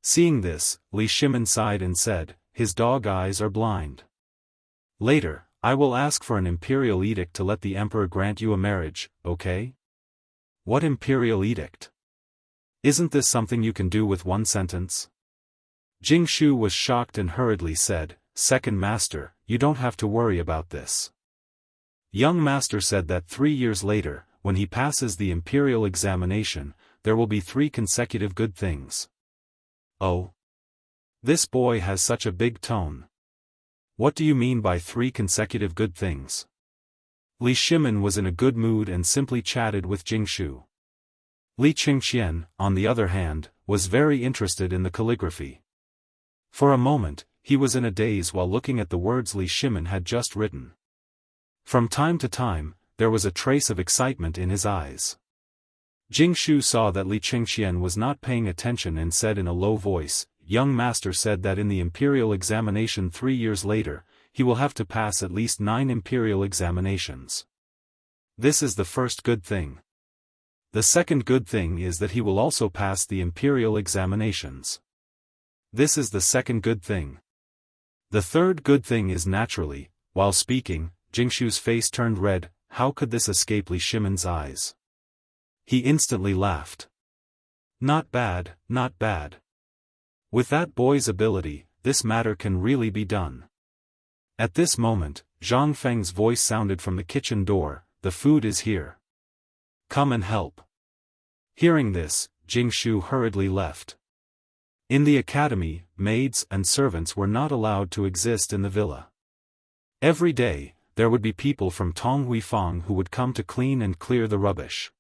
Seeing this, Li Shimin sighed and said, his dog eyes are blind. Later, I will ask for an imperial edict to let the emperor grant you a marriage, okay? What imperial edict? Isn't this something you can do with one sentence? Jingshu was shocked and hurriedly said, Second Master, you don't have to worry about this. Young Master said that 3 years later, when he passes the imperial examination, there will be 3 consecutive good things. Oh. This boy has such a big tone. What do you mean by 3 consecutive good things? Li Shimin was in a good mood and simply chatted with Jingshu. Li Qingqian, on the other hand, was very interested in the calligraphy. For a moment, he was in a daze while looking at the words Li Shimin had just written. From time to time, there was a trace of excitement in his eyes. Jingshu saw that Li Qingqian was not paying attention and said in a low voice, Young Master said that in the imperial examination 3 years later, he will have to pass at least 9 imperial examinations. This is the first good thing. The second good thing is that he will also pass the imperial examinations. This is the second good thing. The third good thing is naturally, while speaking, Jingshu's face turned red. How could this escape Li Shimin's eyes? He instantly laughed. Not bad, not bad. With that boy's ability, this matter can really be done. At this moment, Zhang Feng's voice sounded from the kitchen door, the food is here. Come and help. Hearing this, Jingshu hurriedly left. In the academy, maids and servants were not allowed to exist in the villa. Every day, there would be people from Tonghuifang who would come to clean and clear the rubbish.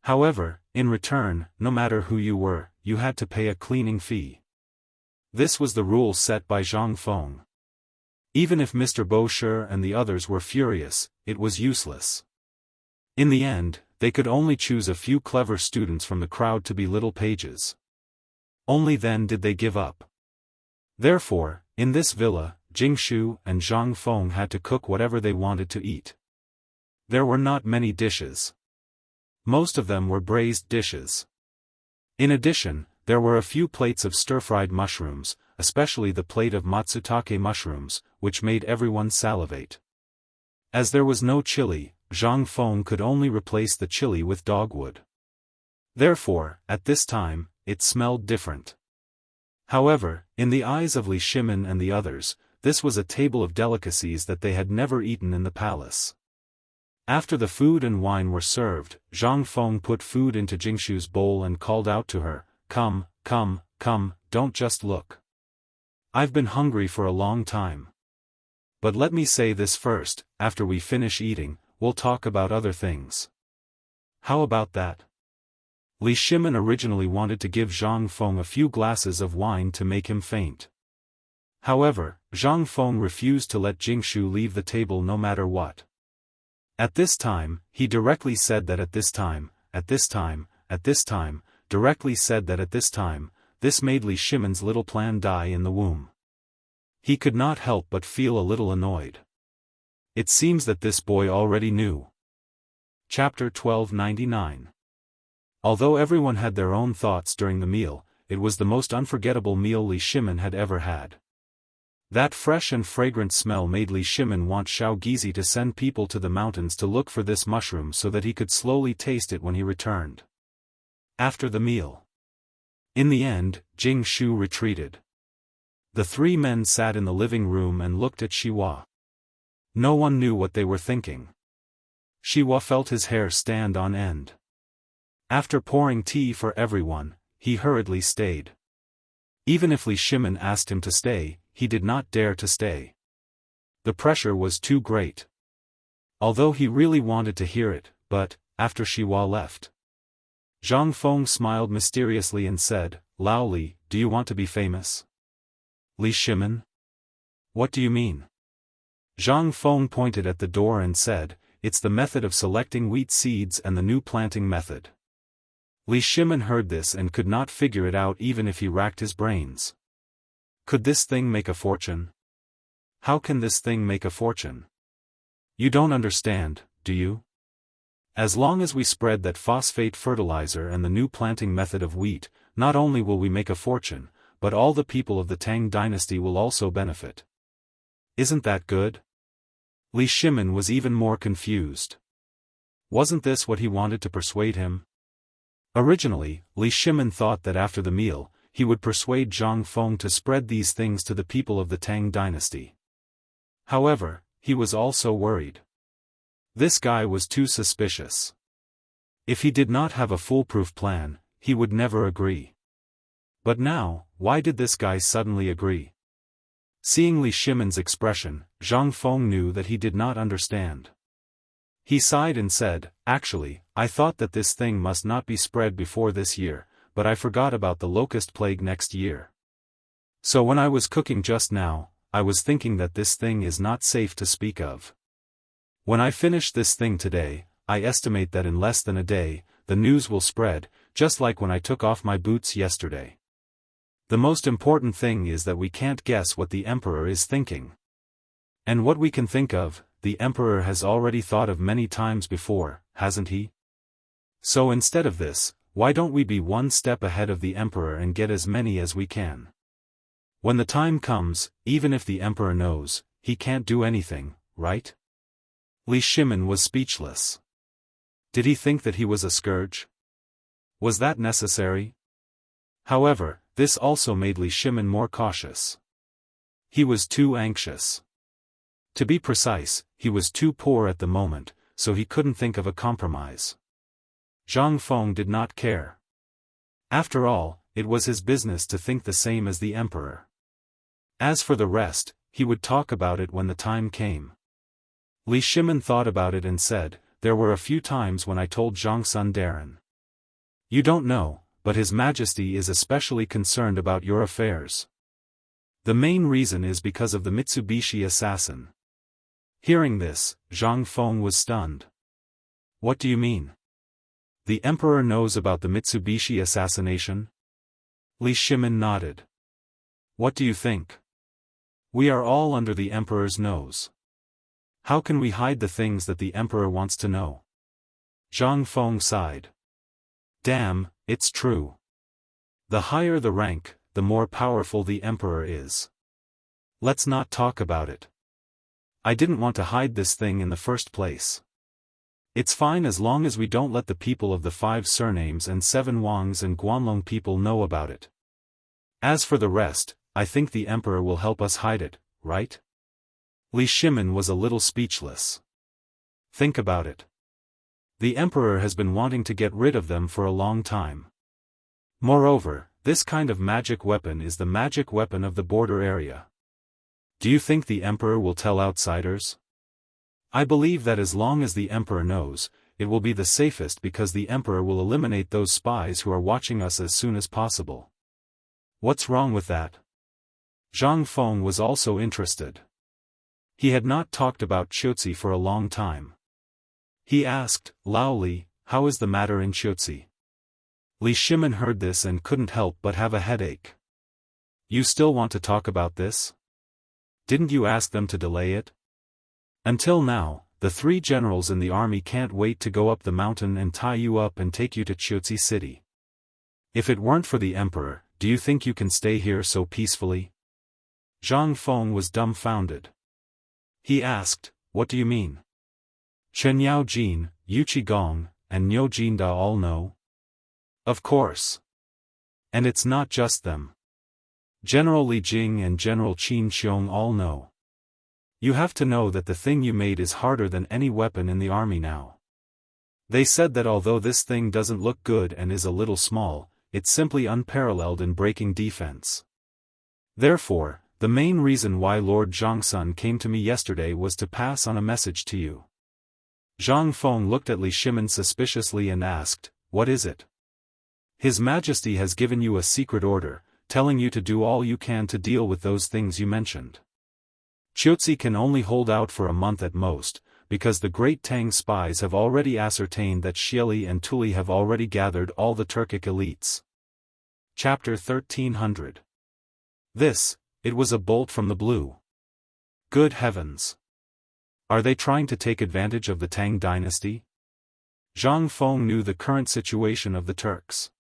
However, in return, no matter who you were, you had to pay a cleaning fee. This was the rule set by Zhang Feng. Even if Mr. Bosher and the others were furious, it was useless. In the end, they could only choose a few clever students from the crowd to be little pages. Only then did they give up. Therefore, in this villa, Jingshu and Zhang Feng had to cook whatever they wanted to eat. There were not many dishes. Most of them were braised dishes. In addition, there were a few plates of stir-fried mushrooms, especially the plate of matsutake mushrooms, which made everyone salivate. As there was no chili, Zhang Feng could only replace the chili with dogwood. Therefore, at this time, it smelled different. However, in the eyes of Li Shimin and the others, this was a table of delicacies that they had never eaten in the palace. After the food and wine were served, Zhang Feng put food into Jingshu's bowl and called out to her, Come, come, come, don't just look. I've been hungry for a long time. But let me say this first, after we finish eating, we'll talk about other things. How about that? Li Shimin originally wanted to give Zhang Feng a few glasses of wine to make him faint. However, Zhang Feng refused to let Jingshu leave the table no matter what. At this time, he directly said that at this time, directly said that at this time, this made Li Shimin's little plan die in the womb. He could not help but feel a little annoyed. It seems that this boy already knew. Chapter 1299. Although everyone had their own thoughts during the meal, it was the most unforgettable meal Li Shimin had ever had. That fresh and fragrant smell made Li Shimin want Xiao Gizi to send people to the mountains to look for this mushroom so that he could slowly taste it when he returned. After the meal. In the end, Jingshu retreated. The 3 men sat in the living room and looked at Shiwa. No one knew what they were thinking. Shiwa felt his hair stand on end. After pouring tea for everyone, he hurriedly stayed. Even if Li Shimin asked him to stay, he did not dare to stay. The pressure was too great. Although he really wanted to hear it, but, after Shiwa left, Zhang Feng smiled mysteriously and said, Lao Li, do you want to be famous? Li Shimin? What do you mean? Zhang Feng pointed at the door and said, It's the method of selecting wheat seeds and the new planting method. Li Shimin heard this and could not figure it out even if he racked his brains. Could this thing make a fortune? How can this thing make a fortune? You don't understand, do you? As long as we spread that phosphate fertilizer and the new planting method of wheat, not only will we make a fortune, but all the people of the Tang dynasty will also benefit. Isn't that good? Li Shimin was even more confused. Wasn't this what he wanted to persuade him? Originally, Li Shimin thought that after the meal, he would persuade Zhang Feng to spread these things to the people of the Tang dynasty. However, he was also worried. This guy was too suspicious. If he did not have a foolproof plan, he would never agree. But now, why did this guy suddenly agree? Seeing Li Shimin's expression, Zhang Feng knew that he did not understand. He sighed and said, "Actually, I thought that this thing must not be spread before this year, but I forgot about the locust plague next year. So when I was cooking just now, I was thinking that this thing is not safe to speak of. When I finish this thing today, I estimate that in less than a day, the news will spread, just like when I took off my boots yesterday. The most important thing is that we can't guess what the emperor is thinking. And what we can think of, the emperor has already thought of many times before, hasn't he? So instead of this, why don't we be one step ahead of the emperor and get as many as we can? When the time comes, even if the emperor knows, he can't do anything, right?" Li Shimin was speechless. Did he think that he was a scourge? Was that necessary? However, this also made Li Shimin more cautious. He was too anxious. To be precise, he was too poor at the moment, so he couldn't think of a compromise. Zhang Feng did not care. After all, it was his business to think the same as the emperor. As for the rest, he would talk about it when the time came. Li Shimin thought about it and said, "There were a few times when I told Zhang Sundarin. You don't know, but His Majesty is especially concerned about your affairs. The main reason is because of the Mitsubishi assassin." Hearing this, Zhang Feng was stunned. "What do you mean? The emperor knows about the Mitsubishi assassination?" Li Shimin nodded. "What do you think? We are all under the emperor's nose. How can we hide the things that the emperor wants to know?" Zhang Feng sighed. "Damn, it's true. The higher the rank, the more powerful the emperor is. Let's not talk about it. I didn't want to hide this thing in the first place. It's fine as long as we don't let the people of the 5 surnames and 7 Wangs and Guanlong people know about it. As for the rest, I think the emperor will help us hide it, right?" Li Shimin was a little speechless. Think about it. The emperor has been wanting to get rid of them for a long time. Moreover, this kind of magic weapon is the magic weapon of the border area. Do you think the emperor will tell outsiders? I believe that as long as the emperor knows, it will be the safest because the emperor will eliminate those spies who are watching us as soon as possible. What's wrong with that? Zhang Feng was also interested. He had not talked about Qiuzi for a long time. He asked, "Lao Li, how is the matter in Qiuzi?" Li Shimin heard this and couldn't help but have a headache. "You still want to talk about this? Didn't you ask them to delay it? Until now, the 3 generals in the army can't wait to go up the mountain and tie you up and take you to Qiuzi city. If it weren't for the emperor, do you think you can stay here so peacefully?" Zhang Feng was dumbfounded. He asked, "What do you mean? Chen Yao Jin, Yu Qigong, and Niu Jinda all know?" "Of course. And it's not just them. General Li Jing and General Qin Xiong all know. You have to know that the thing you made is harder than any weapon in the army now. They said that although this thing doesn't look good and is a little small, it's simply unparalleled in breaking defense. Therefore, the main reason why Lord Zhangsun came to me yesterday was to pass on a message to you." Zhang Feng looked at Li Shimin suspiciously and asked, "What is it?" "His Majesty has given you a secret order, telling you to do all you can to deal with those things you mentioned. Qiuzi can only hold out for a month at most, because the great Tang spies have already ascertained that Xieli and Tuli have already gathered all the Turkic elites." Chapter 1300. It was a bolt from the blue. Good heavens! Are they trying to take advantage of the Tang dynasty? Zhang Feng knew the current situation of the Turks.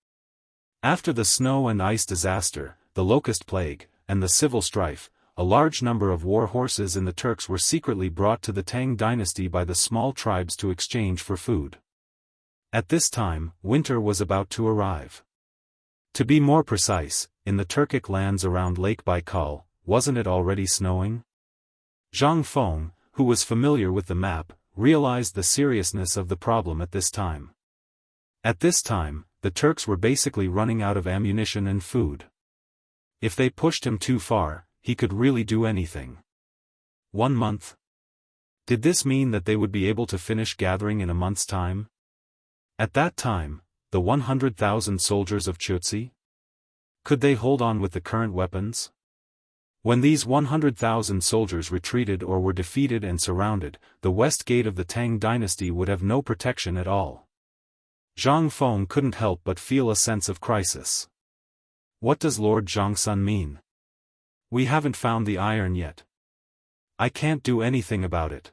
After the snow and ice disaster, the locust plague, and the civil strife, a large number of war horses in the Turks were secretly brought to the Tang dynasty by the small tribes to exchange for food. At this time, winter was about to arrive. To be more precise, in the Turkic lands around Lake Baikal, wasn't it already snowing? Zhang Feng, who was familiar with the map, realized the seriousness of the problem at this time. At this time, the Turks were basically running out of ammunition and food. If they pushed him too far, he could really do anything. 1 month? Did this mean that they would be able to finish gathering in a month's time? At that time, the 100,000 soldiers of Chutsi? Could they hold on with the current weapons? When these 100,000 soldiers retreated or were defeated and surrounded, the west gate of the Tang dynasty would have no protection at all. Zhang Feng couldn't help but feel a sense of crisis. What does Lord Zhangsun mean? We haven't found the iron yet. I can't do anything about it.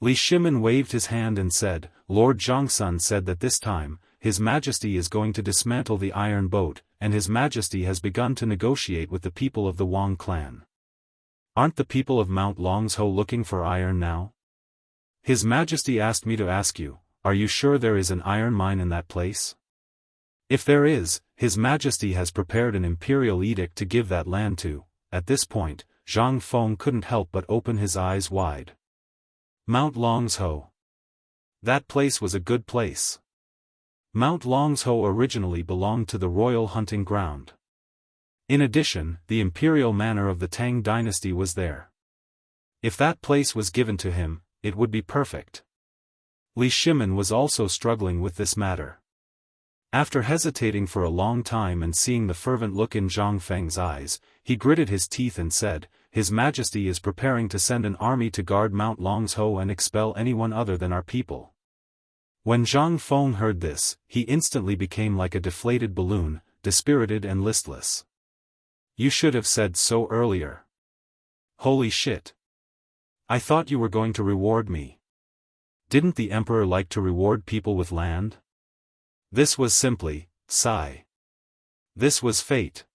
Li Shimin waved his hand and said, Lord Zhangsun said that this time, His Majesty is going to dismantle the iron boat, and His Majesty has begun to negotiate with the people of the Wang clan. Aren't the people of Mount Longsho looking for iron now? His Majesty asked me to ask you, are you sure there is an iron mine in that place? If there is, His Majesty has prepared an imperial edict to give that land to. At this point, Zhang Feng couldn't help but open his eyes wide. Mount Longsho. That place was a good place. Mount Longsho originally belonged to the royal hunting ground. In addition, the imperial manor of the Tang dynasty was there. If that place was given to him, it would be perfect. Li Shimin was also struggling with this matter. After hesitating for a long time and seeing the fervent look in Zhang Feng's eyes, he gritted his teeth and said, His Majesty is preparing to send an army to guard Mount Longsho and expel anyone other than our people. When Zhang Feng heard this, he instantly became like a deflated balloon, dispirited and listless. You should have said so earlier. Holy shit. I thought you were going to reward me. Didn't the emperor like to reward people with land? This was simply, sigh. This was fate.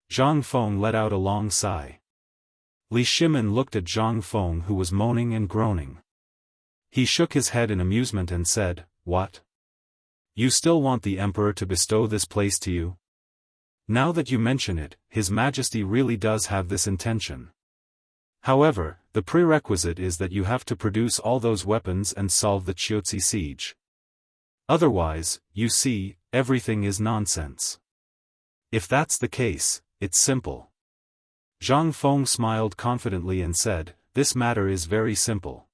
Zhang Feng let out a long sigh. Li Shimin looked at Zhang Feng, who was moaning and groaning. He shook his head in amusement and said, What? You still want the emperor to bestow this place to you? Now that you mention it, His Majesty really does have this intention. However, the prerequisite is that you have to produce all those weapons and solve the Chutsi siege. Otherwise, you see, everything is nonsense. If that's the case, it's simple. Zhang Feng smiled confidently and said, This matter is very simple.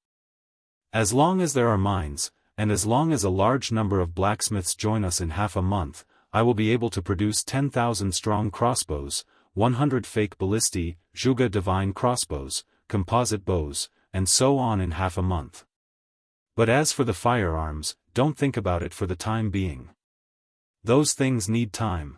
As long as there are mines, and as long as a large number of blacksmiths join us in half a month, I will be able to produce 10,000 strong crossbows, 100 fake ballistae, Zhuge divine crossbows, composite bows, and so on in half a month. But as for the firearms, don't think about it for the time being. Those things need time.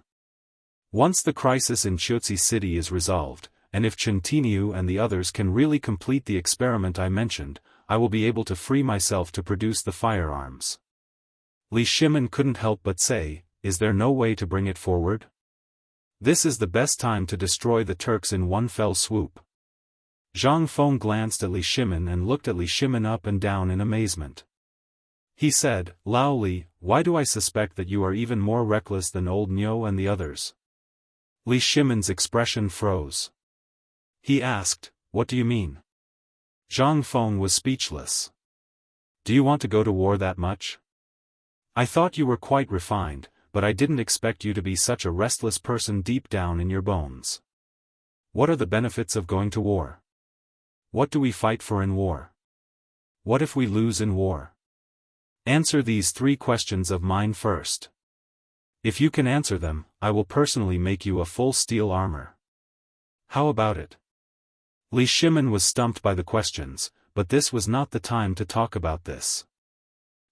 Once the crisis in Chutsi City is resolved, and if Chen Tiniu and the others can really complete the experiment I mentioned, I will be able to free myself to produce the firearms. Li Shimin couldn't help but say, Is there no way to bring it forward? This is the best time to destroy the Turks in one fell swoop. Zhang Feng glanced at Li Shimin and looked at Li Shimin up and down in amazement. He said, Lao Li, why do I suspect that you are even more reckless than old Niu and the others? Li Shimin's expression froze. He asked, What do you mean? Zhang Feng was speechless. Do you want to go to war that much? I thought you were quite refined, but I didn't expect you to be such a restless person deep down in your bones. What are the benefits of going to war? What do we fight for in war? What if we lose in war? Answer these 3 questions of mine first. If you can answer them, I will personally make you a full steel armor. How about it? Li Shimin was stumped by the questions, but this was not the time to talk about this.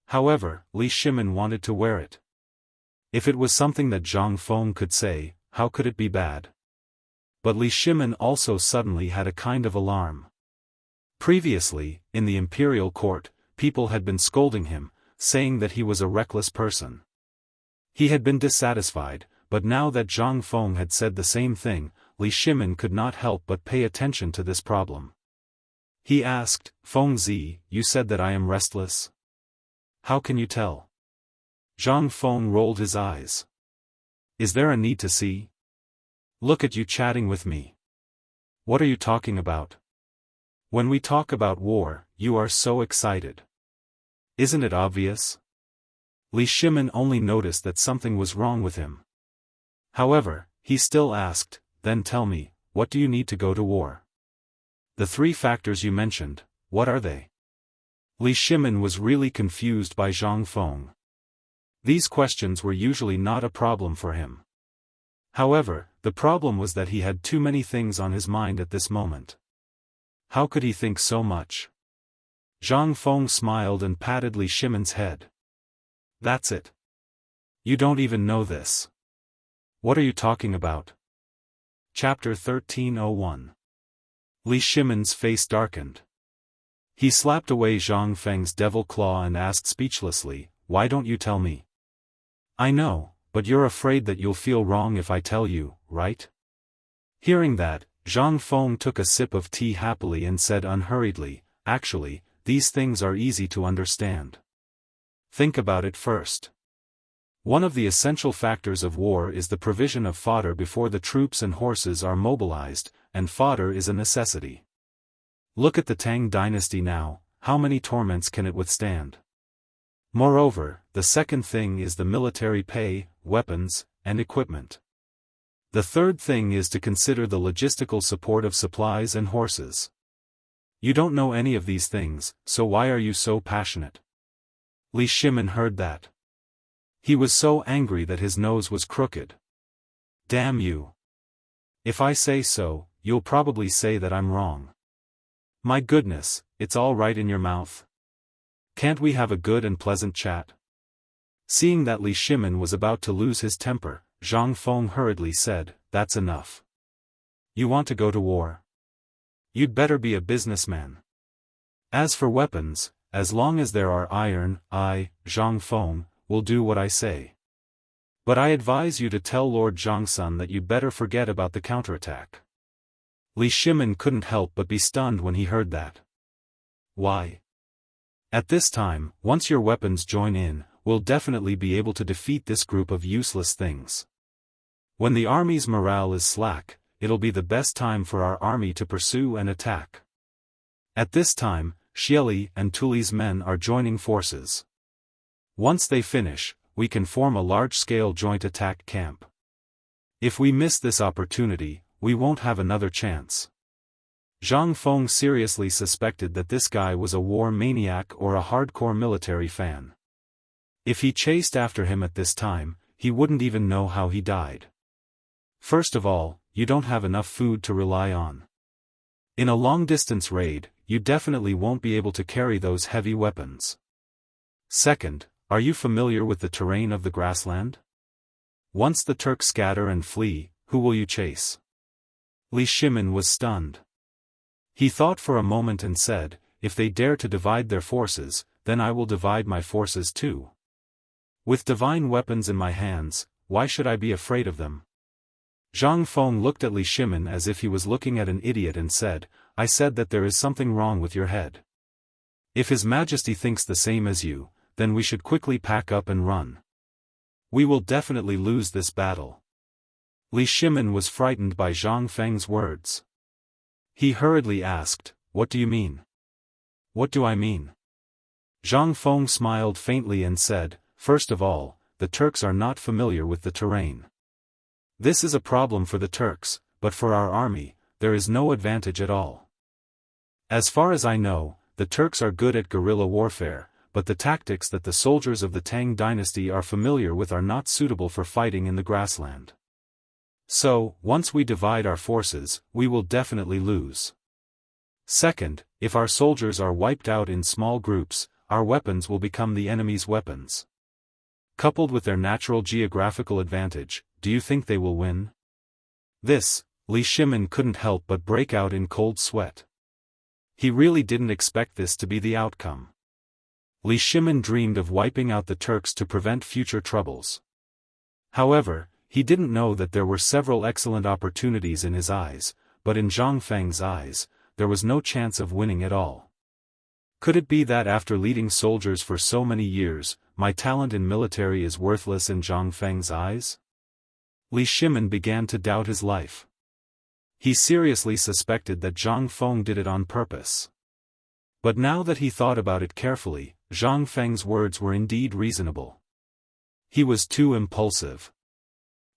However, Li Shimin wanted to wear it. If it was something that Zhang Feng could say, how could it be bad? But Li Shimin also suddenly had a kind of alarm. Previously, in the imperial court, people had been scolding him, saying that he was a reckless person. He had been dissatisfied, but now that Zhang Feng had said the same thing, Li Shimin could not help but pay attention to this problem. He asked, "Feng Zi, you said that I am restless? How can you tell?" Zhang Feng rolled his eyes. "Is there a need to see? Look at you chatting with me. What are you talking about? When we talk about war, you are so excited. Isn't it obvious?" Li Shimin only noticed that something was wrong with him. However, he still asked, "Then tell me, what do you need to go to war? The 3 factors you mentioned, what are they?" Li Shimin was really confused by Zhang Feng. These questions were usually not a problem for him. However, the problem was that he had too many things on his mind at this moment. How could he think so much? Zhang Feng smiled and patted Li Shimin's head. "That's it. You don't even know this. What are you talking about?" Chapter 1301. Li Shimin's face darkened. He slapped away Zhang Feng's devil claw and asked speechlessly, "Why don't you tell me?" "I know, but you're afraid that you'll feel wrong if I tell you, right?" Hearing that, Zhang Feng took a sip of tea happily and said unhurriedly, "Actually, these things are easy to understand. Think about it first. One of the essential factors of war is the provision of fodder before the troops and horses are mobilized, and fodder is a necessity. Look at the Tang dynasty now, how many torments can it withstand? Moreover, the second thing is the military pay, weapons, and equipment. The third thing is to consider the logistical support of supplies and horses. You don't know any of these things, so why are you so passionate?" Li Shimin heard that. He was so angry that his nose was crooked. "Damn you. If I say so, you'll probably say that I'm wrong. My goodness, it's all right in your mouth. Can't we have a good and pleasant chat?" Seeing that Li Shimin was about to lose his temper, Zhang Feng hurriedly said, "That's enough. You want to go to war? You'd better be a businessman. As for weapons, as long as there are iron, I, Zhang Feng, will do what I say. But I advise you to tell Lord Zhangsun that you'd better forget about the counterattack." Li Shimin couldn't help but be stunned when he heard that. "Why? At this time, once your weapons join in, we'll definitely be able to defeat this group of useless things. When the army's morale is slack, it'll be the best time for our army to pursue and attack. At this time, Xieli and Tuli's men are joining forces. Once they finish, we can form a large-scale joint attack camp. If we miss this opportunity, we won't have another chance." Zhang Feng seriously suspected that this guy was a war maniac or a hardcore military fan. If he chased after him at this time, he wouldn't even know how he died. First of all, you don't have enough food to rely on. In a long-distance raid, you definitely won't be able to carry those heavy weapons. Second, are you familiar with the terrain of the grassland? Once the Turks scatter and flee, who will you chase? Li Shimin was stunned. He thought for a moment and said, "If they dare to divide their forces, then I will divide my forces too. With divine weapons in my hands, why should I be afraid of them?" Zhang Feng looked at Li Shimin as if he was looking at an idiot and said, "I said that there is something wrong with your head. If His Majesty thinks the same as you, then we should quickly pack up and run. We will definitely lose this battle." Li Shimin was frightened by Zhang Feng's words. He hurriedly asked, "What do you mean?" "What do I mean?" Zhang Feng smiled faintly and said, "First of all, the Turks are not familiar with the terrain. This is a problem for the Turks, but for our army, there is no advantage at all. As far as I know, the Turks are good at guerrilla warfare, but the tactics that the soldiers of the Tang dynasty are familiar with are not suitable for fighting in the grassland. So, once we divide our forces, we will definitely lose. Second, if our soldiers are wiped out in small groups, our weapons will become the enemy's weapons. Coupled with their natural geographical advantage, do you think they will win?" This, Li Shimin couldn't help but break out in cold sweat. He really didn't expect this to be the outcome. Li Shimin dreamed of wiping out the Turks to prevent future troubles. However, he didn't know that there were several excellent opportunities in his eyes, but in Zhang Feng's eyes, there was no chance of winning at all. Could it be that after leading soldiers for so many years, my talent in military is worthless in Zhang Feng's eyes? Li Shimin began to doubt his life. He seriously suspected that Zhang Feng did it on purpose. But now that he thought about it carefully, Zhang Feng's words were indeed reasonable. He was too impulsive.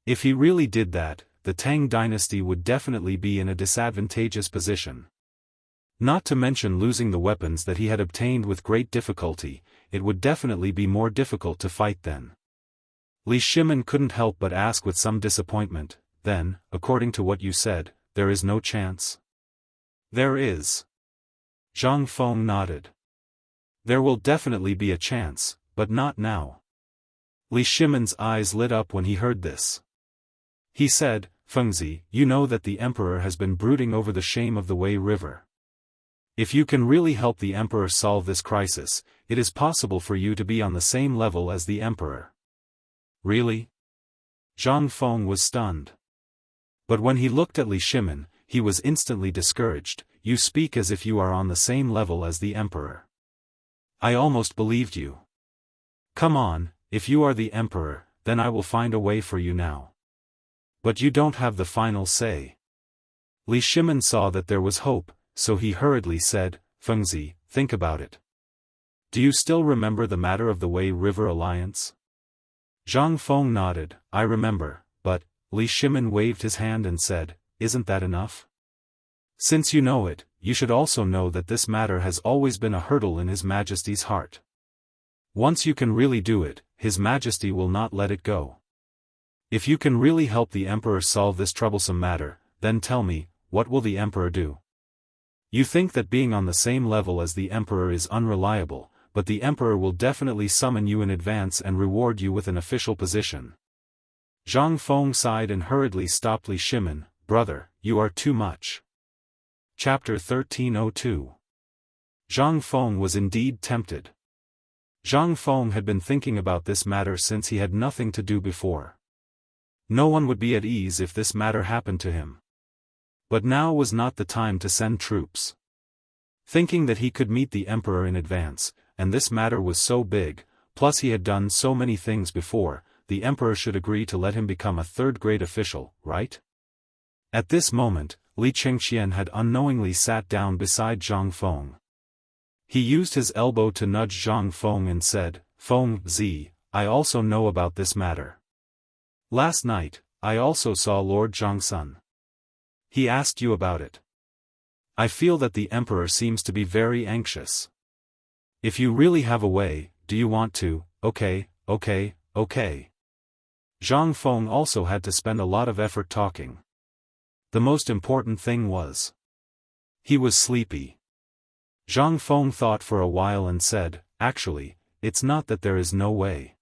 If he really did that, the Tang dynasty would definitely be in a disadvantageous position. Not to mention losing the weapons that he had obtained with great difficulty, it would definitely be more difficult to fight then. Li Shimin couldn't help but ask with some disappointment, then, according to what you said, there is no chance? There is. Zhang Feng nodded. There will definitely be a chance, but not now. Li Shimin's eyes lit up when he heard this. He said, Fengzi, you know that the emperor has been brooding over the shame of the Wei River. If you can really help the emperor solve this crisis, it is possible for you to be on the same level as the emperor. Really? Zhang Feng was stunned. But when he looked at Li Shimin, he was instantly discouraged. You speak as if you are on the same level as the emperor. I almost believed you. Come on, if you are the emperor, then I will find a way for you now. But you don't have the final say. Li Shimin saw that there was hope, so he hurriedly said, Fengzi, think about it. Do you still remember the matter of the Wei River Alliance? Zhang Feng nodded, I remember, but, Li Shimin waved his hand and said, isn't that enough? Since you know it, you should also know that this matter has always been a hurdle in His Majesty's heart. Once you can really do it, His Majesty will not let it go. If you can really help the Emperor solve this troublesome matter, then tell me, what will the Emperor do? You think that being on the same level as the Emperor is unreliable, but the Emperor will definitely summon you in advance and reward you with an official position. Zhang Feng sighed and hurriedly stopped Li Shimin, brother, you are too much. Chapter 1302. Zhang Feng was indeed tempted. Zhang Feng had been thinking about this matter since he had nothing to do before. No one would be at ease if this matter happened to him. But now was not the time to send troops. Thinking that he could meet the Emperor in advance, and this matter was so big, plus he had done so many things before, the Emperor should agree to let him become a third-grade official, right? At this moment, Li Chengqian had unknowingly sat down beside Zhang Feng. He used his elbow to nudge Zhang Feng and said, Feng Zi, I also know about this matter. Last night, I also saw Lord Zhangsun. He asked you about it. I feel that the Emperor seems to be very anxious. If you really have a way, do you want to? Okay. Zhang Feng also had to spend a lot of effort talking. The most important thing was, he was sleepy. Zhang Feng thought for a while and said, actually, it's not that there is no way.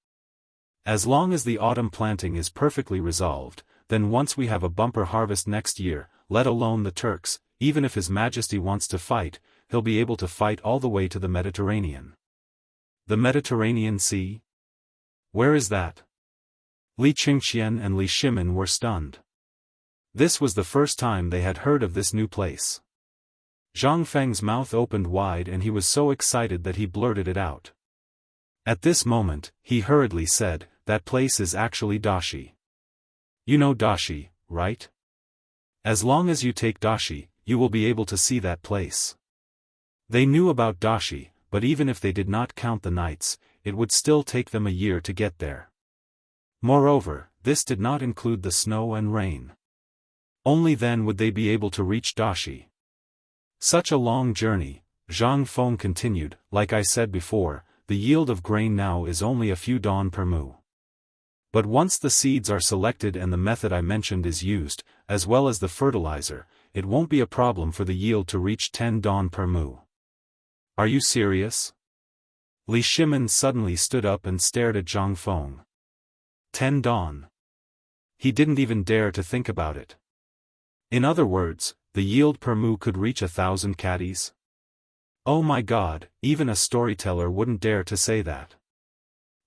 As long as the autumn planting is perfectly resolved, then once we have a bumper harvest next year, let alone the Turks, even if His Majesty wants to fight, he'll be able to fight all the way to the Mediterranean. The Mediterranean Sea? Where is that? Li Chengqian and Li Shimin were stunned. This was the first time they had heard of this new place. Zhang Feng's mouth opened wide and he was so excited that he blurted it out. At this moment, he hurriedly said, that place is actually Dashi. You know Dashi, right? As long as you take Dashi, you will be able to see that place. They knew about Dashi, but even if they did not count the nights, it would still take them a year to get there. Moreover, this did not include the snow and rain. Only then would they be able to reach Dashi. Such a long journey, Zhang Feng continued, like I said before, the yield of grain now is only a few dawn per mu. But once the seeds are selected and the method I mentioned is used, as well as the fertilizer, it won't be a problem for the yield to reach 10 dawn per mu. Are you serious? Li Shimin suddenly stood up and stared at Zhang Feng. 10 dawn. He didn't even dare to think about it. In other words, the yield per mu could reach 1,000 caddies. Oh my God, even a storyteller wouldn't dare to say that.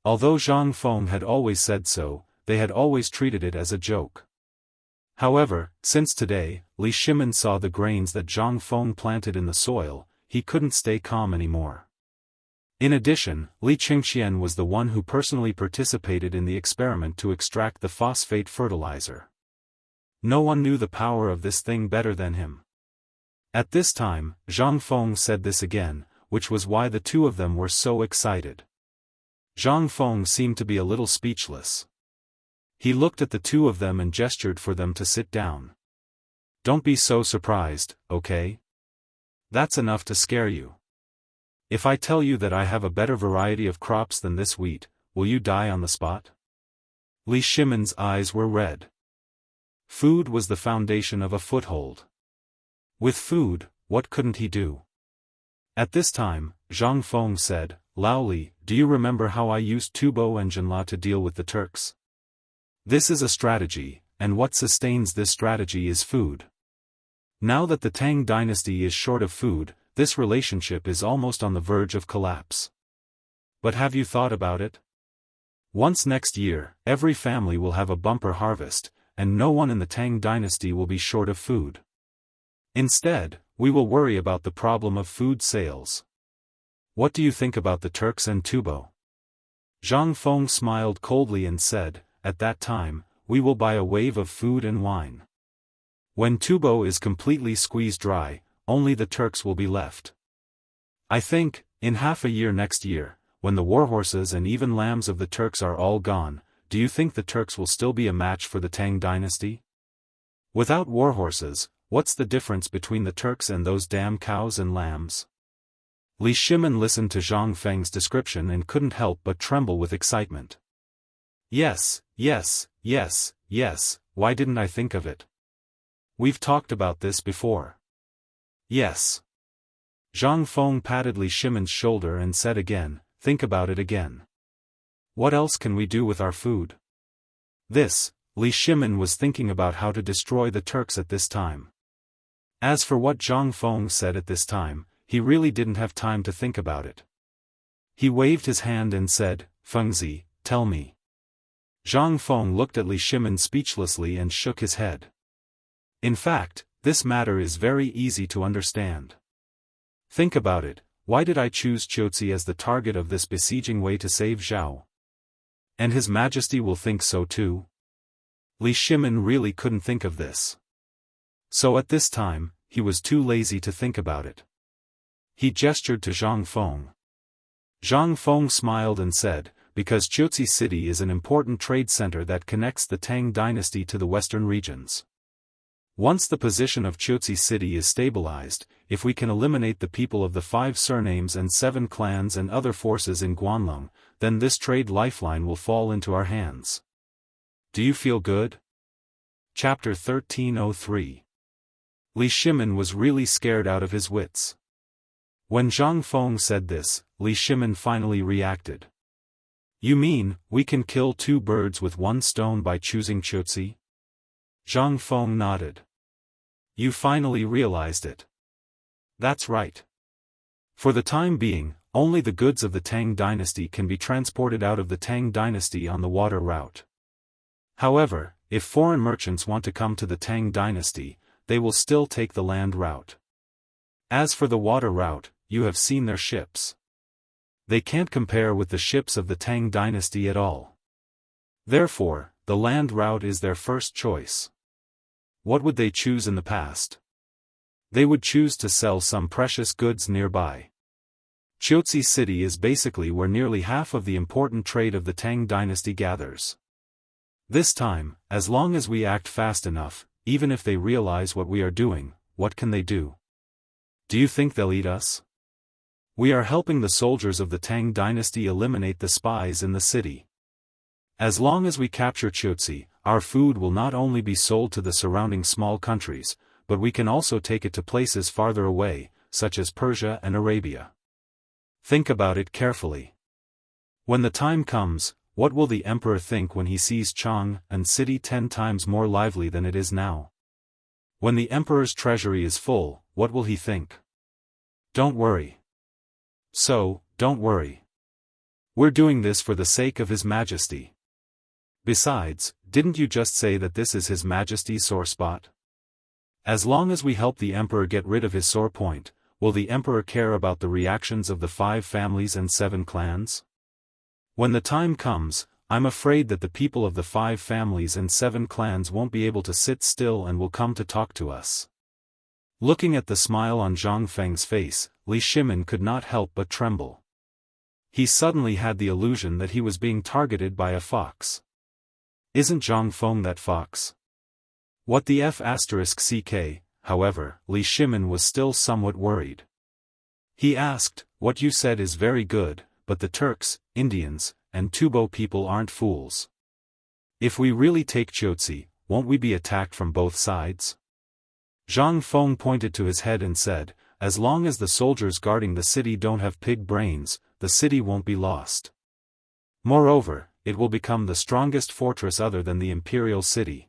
Although Zhang Feng had always said so, they had always treated it as a joke. However, since today, Li Shimin saw the grains that Zhang Feng planted in the soil, he couldn't stay calm anymore. In addition, Li Qingxian was the one who personally participated in the experiment to extract the phosphate fertilizer. No one knew the power of this thing better than him. At this time, Zhang Feng said this again, which was why the two of them were so excited. Zhang Feng seemed to be a little speechless. He looked at the two of them and gestured for them to sit down. Don't be so surprised, okay? That's enough to scare you. If I tell you that I have a better variety of crops than this wheat, will you die on the spot? Li Shimin's eyes were red. Food was the foundation of a foothold. With food, what couldn't he do? At this time, Zhang Feng said, Lao Li, do you remember how I used Tubo and Jinla to deal with the Turks? This is a strategy, and what sustains this strategy is food. Now that the Tang dynasty is short of food, this relationship is almost on the verge of collapse. But have you thought about it? Once next year, every family will have a bumper harvest, and no one in the Tang dynasty will be short of food. Instead, we will worry about the problem of food sales. What do you think about the Turks and Tubo? Zhang Feng smiled coldly and said, at that time, we will buy a wave of food and wine. When Tubo is completely squeezed dry, only the Turks will be left. I think, in half a year next year, when the warhorses and even lambs of the Turks are all gone, do you think the Turks will still be a match for the Tang dynasty? Without warhorses, what's the difference between the Turks and those damn cows and lambs? Li Shimin listened to Zhang Feng's description and couldn't help but tremble with excitement. Yes, yes, yes, yes, why didn't I think of it? We've talked about this before. Yes. Zhang Feng patted Li Shimin's shoulder and said again, think about it again. What else can we do with our food? This, Li Shimin was thinking about how to destroy the Turks at this time. As for what Zhang Feng said at this time, he really didn't have time to think about it. He waved his hand and said, Fengzi, tell me. Zhang Feng looked at Li Shimin speechlessly and shook his head. In fact, this matter is very easy to understand. Think about it, why did I choose Qiuzi as the target of this besieging way to save Zhao? And His Majesty will think so too? Li Shimin really couldn't think of this. So at this time, he was too lazy to think about it. He gestured to Zhang Feng. Zhang Feng smiled and said, because Qiuzi city is an important trade center that connects the Tang dynasty to the western regions. Once the position of Qiuzi city is stabilized, if we can eliminate the people of the 5 surnames and 7 clans and other forces in Guanlong, then this trade lifeline will fall into our hands. Do you feel good? Chapter 1303. Li Shimin was really scared out of his wits. When Zhang Feng said this, Li Shimin finally reacted. You mean, we can kill 2 birds with 1 stone by choosing Qiuzi? Zhang Feng nodded. You finally realized it. That's right. For the time being, only the goods of the Tang dynasty can be transported out of the Tang dynasty on the water route. However, if foreign merchants want to come to the Tang dynasty, they will still take the land route. As for the water route, you have seen their ships. They can't compare with the ships of the Tang dynasty at all. Therefore, the land route is their first choice. What would they choose in the past? They would choose to sell some precious goods nearby. Qiuzi city is basically where nearly half of the important trade of the Tang dynasty gathers. This time, as long as we act fast enough, even if they realize what we are doing, what can they do? Do you think they'll eat us? We are helping the soldiers of the Tang dynasty eliminate the spies in the city. As long as we capture Qiuzi, our food will not only be sold to the surrounding small countries, but we can also take it to places farther away, such as Persia and Arabia. Think about it carefully. When the time comes, what will the emperor think when he sees Chang'an city 10 times more lively than it is now? When the emperor's treasury is full, what will he think? Don't worry. So, don't worry. We're doing this for the sake of His Majesty. Besides, didn't you just say that this is His Majesty's sore spot? As long as we help the Emperor get rid of his sore point, will the Emperor care about the reactions of the 5 families and 7 clans? When the time comes, I'm afraid that the people of the 5 families and 7 clans won't be able to sit still and will come to talk to us. Looking at the smile on Zhang Feng's face, Li Shimin could not help but tremble. He suddenly had the illusion that he was being targeted by a fox. Isn't Zhang Feng that fox? What the F***ck, however, Li Shimin was still somewhat worried. He asked, "What you said is very good, but the Turks, Indians, and Tubo people aren't fools. If we really take Chiotsi, won't we be attacked from both sides?" Zhang Feng pointed to his head and said, "As long as the soldiers guarding the city don't have pig brains, the city won't be lost. Moreover, it will become the strongest fortress other than the imperial city.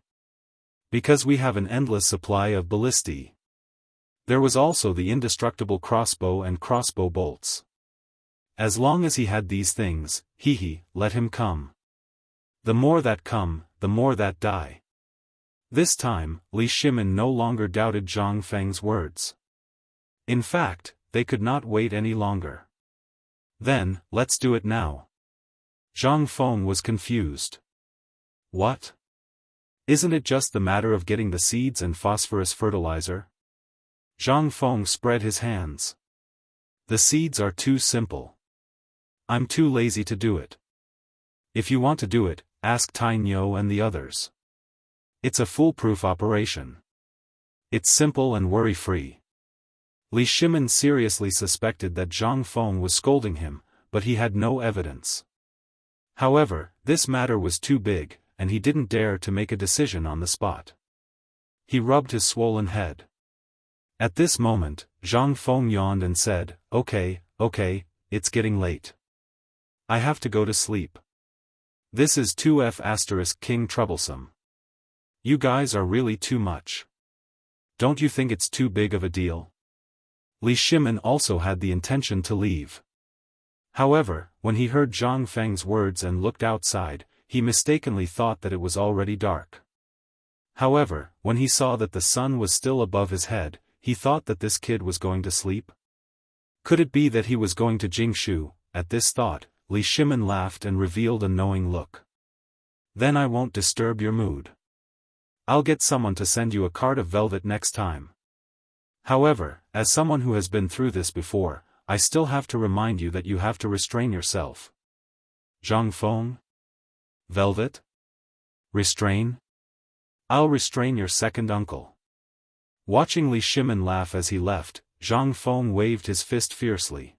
Because we have an endless supply of ballistae. There was also the indestructible crossbow and crossbow bolts. As long as he had these things, let him come. The more that come, the more that die." This time, Li Shimin no longer doubted Zhang Feng's words. In fact, they could not wait any longer. "Then, let's do it now." Zhang Feng was confused. "What? Isn't it just the matter of getting the seeds and phosphorus fertilizer?" Zhang Feng spread his hands. "The seeds are too simple. I'm too lazy to do it. If you want to do it, ask Tai Nyo and the others. It's a foolproof operation. It's simple and worry-free." Li Shimin seriously suspected that Zhang Feng was scolding him, but he had no evidence. However, this matter was too big, and he didn't dare to make a decision on the spot. He rubbed his swollen head. At this moment, Zhang Feng yawned and said, Okay, it's getting late. I have to go to sleep. This is 2F***king troublesome. You guys are really too much. Don't you think it's too big of a deal?" Li Shimin also had the intention to leave. However, when he heard Zhang Feng's words and looked outside, he mistakenly thought that it was already dark. However, when he saw that the sun was still above his head, he thought that this kid was going to sleep. Could it be that he was going to Jingshu? At this thought, Li Shimin laughed and revealed a knowing look. "Then I won't disturb your mood. I'll get someone to send you a card of velvet next time. However, as someone who has been through this before, I still have to remind you that you have to restrain yourself." "Zhang Feng? Velvet? Restrain? I'll restrain your second uncle." Watching Li Shimin laugh as he left, Zhang Feng waved his fist fiercely.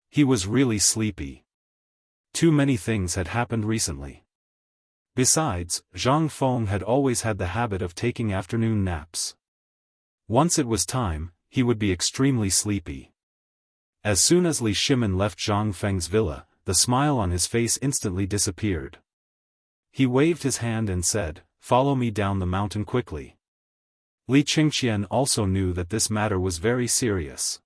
He was really sleepy. Too many things had happened recently. Besides, Zhang Feng had always had the habit of taking afternoon naps. Once it was time, he would be extremely sleepy. As soon as Li Shimin left Zhang Feng's villa, the smile on his face instantly disappeared. He waved his hand and said, "Follow me down the mountain quickly." Li Qingqian also knew that this matter was very serious.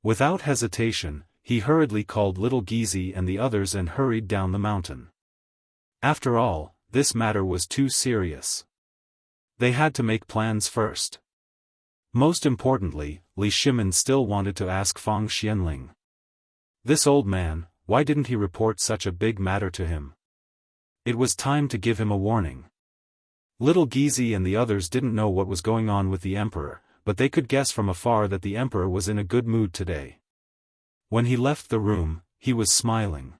Without hesitation, he hurriedly called Little Gizi and the others and hurried down the mountain. After all, this matter was too serious. They had to make plans first. Most importantly, Li Shimin still wanted to ask Fang Xianling. This old man, why didn't he report such a big matter to him? It was time to give him a warning. Little Gizi and the others didn't know what was going on with the Emperor, but they could guess from afar that the Emperor was in a good mood today. When he left the room, he was smiling.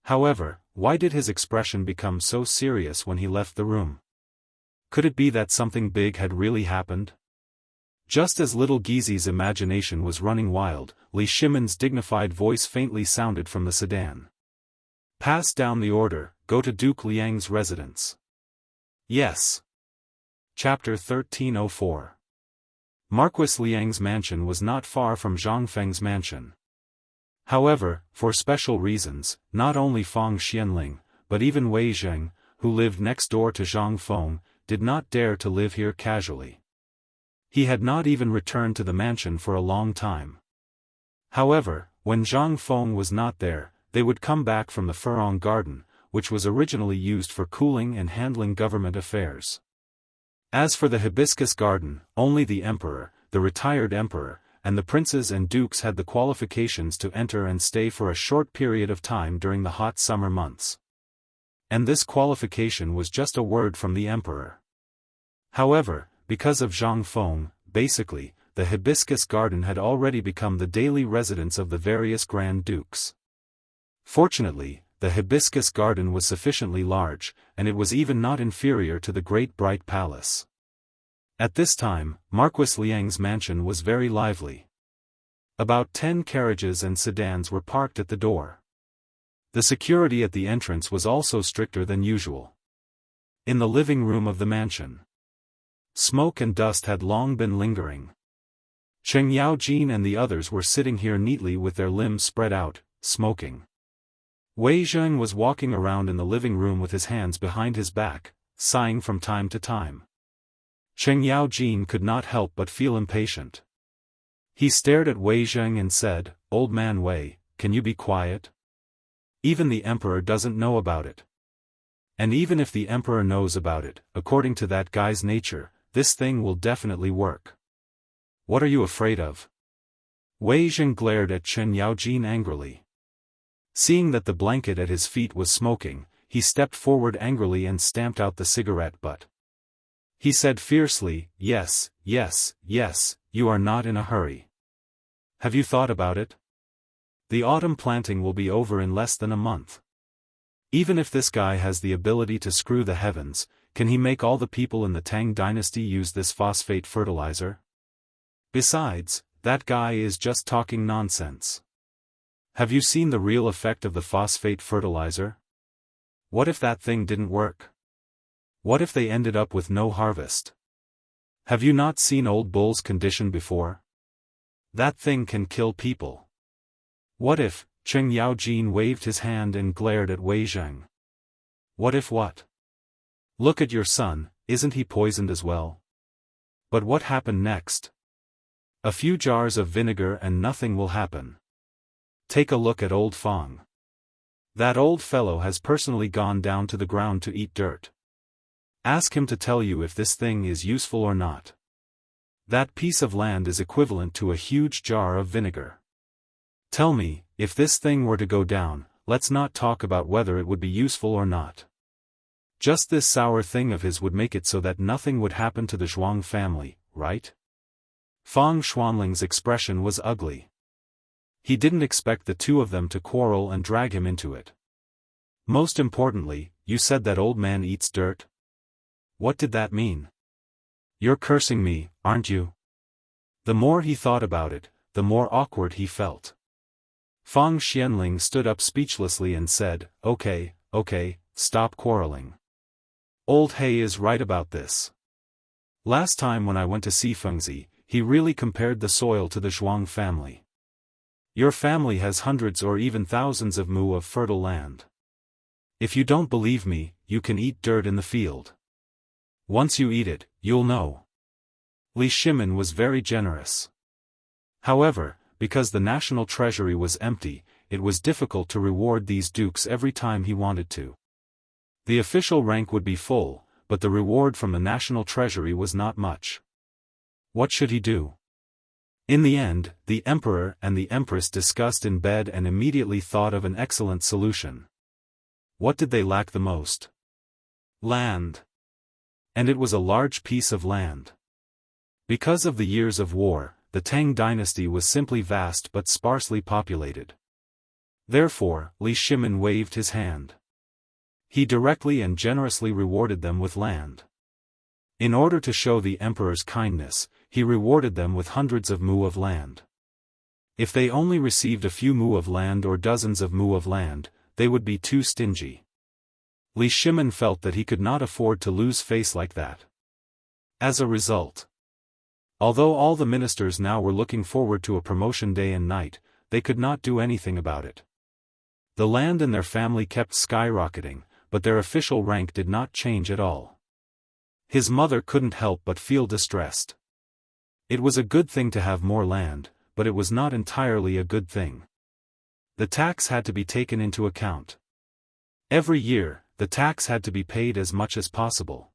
However, why did his expression become so serious when he left the room? Could it be that something big had really happened? Just as Little Gizi's imagination was running wild, Li Shimin's dignified voice faintly sounded from the sedan. "Pass down the order, go to Duke Liang's residence." "Yes." Chapter 1304. Marquis Liang's mansion was not far from Zhang Feng's mansion. However, for special reasons, not only Fang Xianling, but even Wei Zheng, who lived next door to Zhang Feng, did not dare to live here casually. He had not even returned to the mansion for a long time. However, When Zhang Feng was not there, they would come back from the Furong Garden, which was originally used for cooling and handling government affairs. As for the Hibiscus Garden, only the emperor, the retired emperor, and the princes and dukes had the qualifications to enter and stay for a short period of time during the hot summer months. And this qualification was just a word from the emperor. However, because of Zhang Feng, basically, the Hibiscus Garden had already become the daily residence of the various Grand Dukes. Fortunately, the Hibiscus Garden was sufficiently large, and it was even not inferior to the Great Bright Palace. At this time, Marquis Liang's mansion was very lively. About 10 carriages and sedans were parked at the door. The security at the entrance was also stricter than usual. In the living room of the mansion, smoke and dust had long been lingering. Cheng Yaojin and the others were sitting here neatly with their limbs spread out, smoking. Wei Zheng was walking around in the living room with his hands behind his back, sighing from time to time. Cheng Yaojin could not help but feel impatient. He stared at Wei Zheng and said, "Old man Wei, can you be quiet? Even the emperor doesn't know about it. And even if the emperor knows about it, according to that guy's nature, this thing will definitely work. What are you afraid of?" Wei Zheng glared at Chen Yaojin angrily. Seeing that the blanket at his feet was smoking, he stepped forward angrily and stamped out the cigarette butt. He said fiercely, "Yes, yes, yes, you are not in a hurry. Have you thought about it? The autumn planting will be over in less than a month. Even if this guy has the ability to screw the heavens, can he make all the people in the Tang dynasty use this phosphate fertilizer? Besides, that guy is just talking nonsense. Have you seen the real effect of the phosphate fertilizer? What if that thing didn't work? What if they ended up with no harvest? Have you not seen old bulls condition before? That thing can kill people. What if?" Cheng Yaojin waved his hand and glared at Wei Zheng. "What if what? Look at your son, isn't he poisoned as well?" "But what happened next? A few jars of vinegar and nothing will happen. Take a look at old Fang. That old fellow has personally gone down to the ground to eat dirt. Ask him to tell you if this thing is useful or not. That piece of land is equivalent to a huge jar of vinegar. Tell me, if this thing were to go down, let's not talk about whether it would be useful or not. Just this sour thing of his would make it so that nothing would happen to the Zhuang family, right?" Fang Xuanling's expression was ugly. He didn't expect the two of them to quarrel and drag him into it. "Most importantly, you said that old man eats dirt? What did that mean? You're cursing me, aren't you?" The more he thought about it, the more awkward he felt. Fang Xianling stood up speechlessly and said, Okay, stop quarreling. Old He is right about this. Last time when I went to see Fengzi, he really compared the soil to the Zhuang family. Your family has hundreds or even thousands of mu of fertile land. If you don't believe me, you can eat dirt in the field. Once you eat it, you'll know. Li Shimin was very generous. However, because the national treasury was empty, it was difficult to reward these dukes every time he wanted to. The official rank would be full, but the reward from the national treasury was not much. What should he do? In the end, the emperor and the empress discussed in bed and immediately thought of an excellent solution. What did they lack the most? Land. And it was a large piece of land. Because of the years of war, the Tang dynasty was simply vast but sparsely populated. Therefore, Li Shimin waved his hand. He directly and generously rewarded them with land. In order to show the emperor's kindness, he rewarded them with hundreds of mu of land. If they only received a few mu of land or dozens of mu of land, they would be too stingy. Li Shimin felt that he could not afford to lose face like that. As a result, although all the ministers now were looking forward to a promotion day and night, they could not do anything about it. The land in their family kept skyrocketing, but their official rank did not change at all. His mother couldn't help but feel distressed. It was a good thing to have more land, but it was not entirely a good thing. The tax had to be taken into account. Every year, the tax had to be paid as much as possible.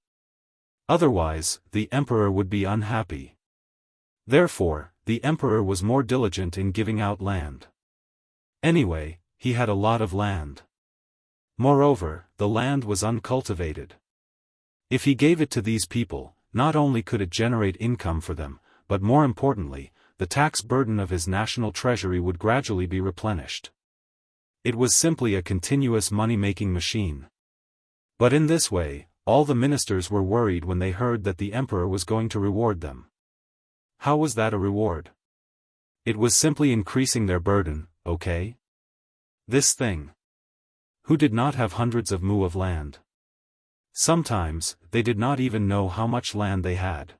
Otherwise, the emperor would be unhappy. Therefore, the emperor was more diligent in giving out land. Anyway, he had a lot of land. Moreover, the land was uncultivated. If he gave it to these people, not only could it generate income for them, but more importantly, the tax burden of his national treasury would gradually be replenished. It was simply a continuous money-making machine. But in this way, all the ministers were worried when they heard that the emperor was going to reward them. How was that a reward? It was simply increasing their burden, okay? This thing. Who did not have hundreds of mu of land? Sometimes, they did not even know how much land they had.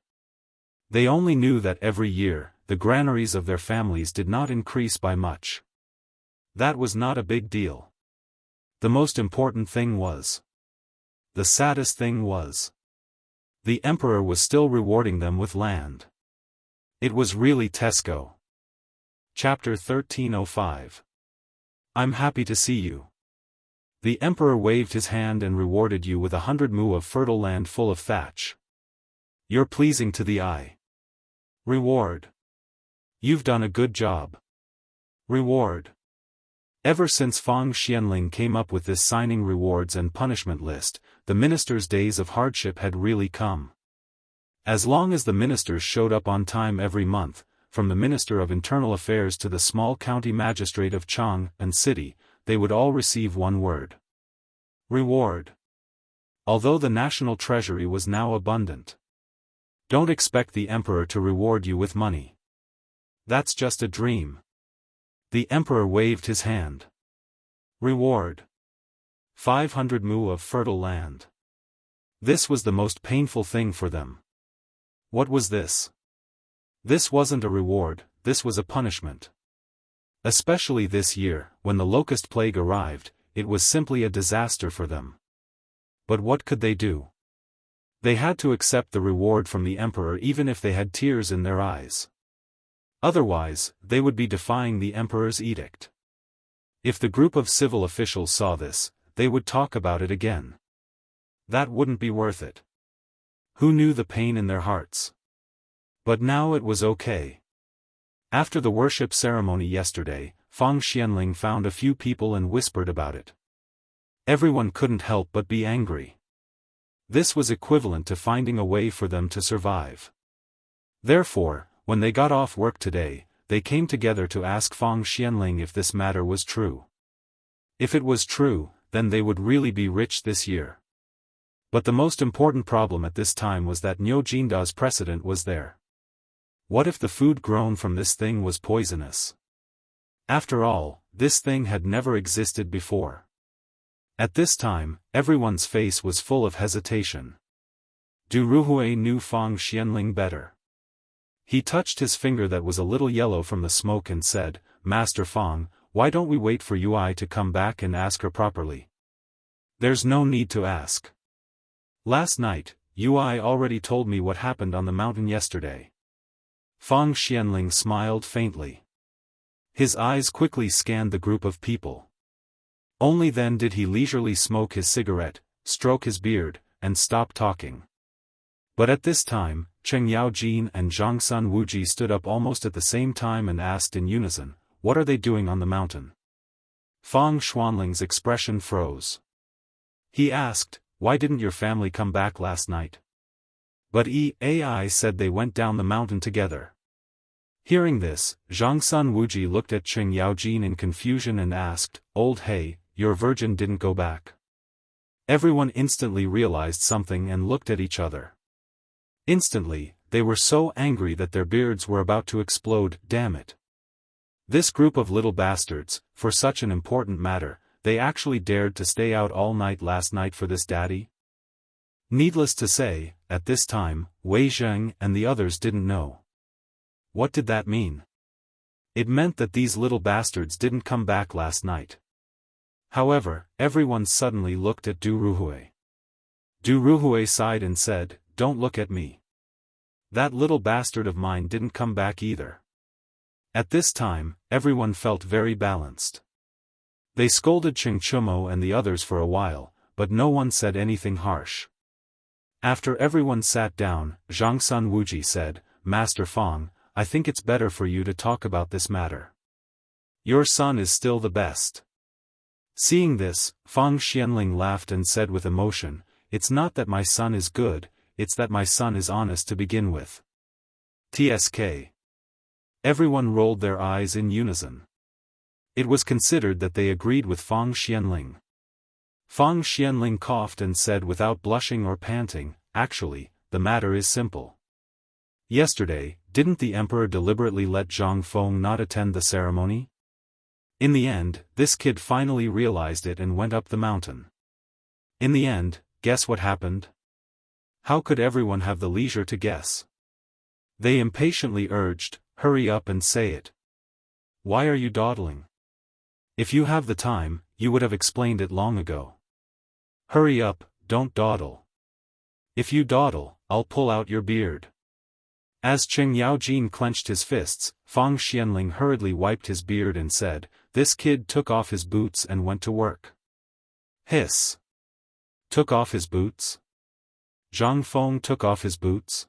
They only knew that every year, the granaries of their families did not increase by much. That was not a big deal. The most important thing was. The saddest thing was. The emperor was still rewarding them with land. It was really Tesco. Chapter 1305. I'm happy to see you. The emperor waved his hand and rewarded you with 100 mu of fertile land full of thatch. You're pleasing to the eye. Reward. You've done a good job. Reward. Ever since Fang Xianling came up with this signing rewards and punishment list, the minister's days of hardship had really come. As long as the ministers showed up on time every month, from the Minister of Internal Affairs to the small county magistrate of Chang and City, they would all receive one word. Reward. Although the national treasury was now abundant. Don't expect the emperor to reward you with money. That's just a dream. The emperor waved his hand. Reward. 500 mu of fertile land. This was the most painful thing for them. What was this? This wasn't a reward, this was a punishment. Especially this year, when the locust plague arrived, it was simply a disaster for them. But what could they do? They had to accept the reward from the emperor even if they had tears in their eyes. Otherwise, they would be defying the emperor's edict. If the group of civil officials saw this, they would talk about it again. That wouldn't be worth it. Who knew the pain in their hearts? But now it was okay. After the worship ceremony yesterday, Fang Xianling found a few people and whispered about it. Everyone couldn't help but be angry. This was equivalent to finding a way for them to survive. Therefore, when they got off work today, they came together to ask Fang Xianling if this matter was true. If it was true, then they would really be rich this year. But the most important problem at this time was that Niu Jinda's precedent was there. What if the food grown from this thing was poisonous? After all, this thing had never existed before. At this time, everyone's face was full of hesitation. Du Ruhui knew Fang Xianling better. He touched his finger that was a little yellow from the smoke and said, Master Fang, why don't we wait for Ui to come back and ask her properly? There's no need to ask. Last night, Ui already told me what happened on the mountain yesterday. Fang Xianling smiled faintly. His eyes quickly scanned the group of people. Only then did he leisurely smoke his cigarette, stroke his beard, and stop talking. But at this time, Cheng Yaojin and Zhangsun Wuji stood up almost at the same time and asked in unison, what are they doing on the mountain? Fang Xuanling's expression froze. He asked, why didn't your family come back last night? But Ai said they went down the mountain together. Hearing this, Zhangsun Wuji looked at Cheng Yaojin in confusion and asked, Old Hey, your virgin didn't go back. Everyone instantly realized something and looked at each other. Instantly, they were so angry that their beards were about to explode, damn it. This group of little bastards, for such an important matter, they actually dared to stay out all night last night for this daddy? Needless to say, at this time, Wei Zheng and the others didn't know. What did that mean? It meant that these little bastards didn't come back last night. However, everyone suddenly looked at Du Ruhui. Du Ruhui sighed and said, Don't look at me. That little bastard of mine didn't come back either. At this time, everyone felt very balanced. They scolded Cheng Chumo and the others for a while, but no one said anything harsh. After everyone sat down, Zhang Sun Wuji said, "Master Fang, I think it's better for you to talk about this matter. Your son is still the best." Seeing this, Fang Xianling laughed and said with emotion, "It's not that my son is good, it's that my son is honest to begin with." TSK. Everyone rolled their eyes in unison. It was considered that they agreed with Fang Xianling. Fang Xianling coughed and said without blushing or panting, "Actually, the matter is simple. Yesterday, didn't the emperor deliberately let Zhang Feng not attend the ceremony? In the end, this kid finally realized it and went up the mountain. In the end, guess what happened? How could everyone have the leisure to guess? They impatiently urged, hurry up and say it. Why are you dawdling? If you have the time, you would have explained it long ago. Hurry up, don't dawdle. If you dawdle, I'll pull out your beard." As Cheng Yaojin clenched his fists, Fang Xianling hurriedly wiped his beard and said, "This kid took off his boots and went to work." Hiss. Took off his boots? Zhang Feng took off his boots?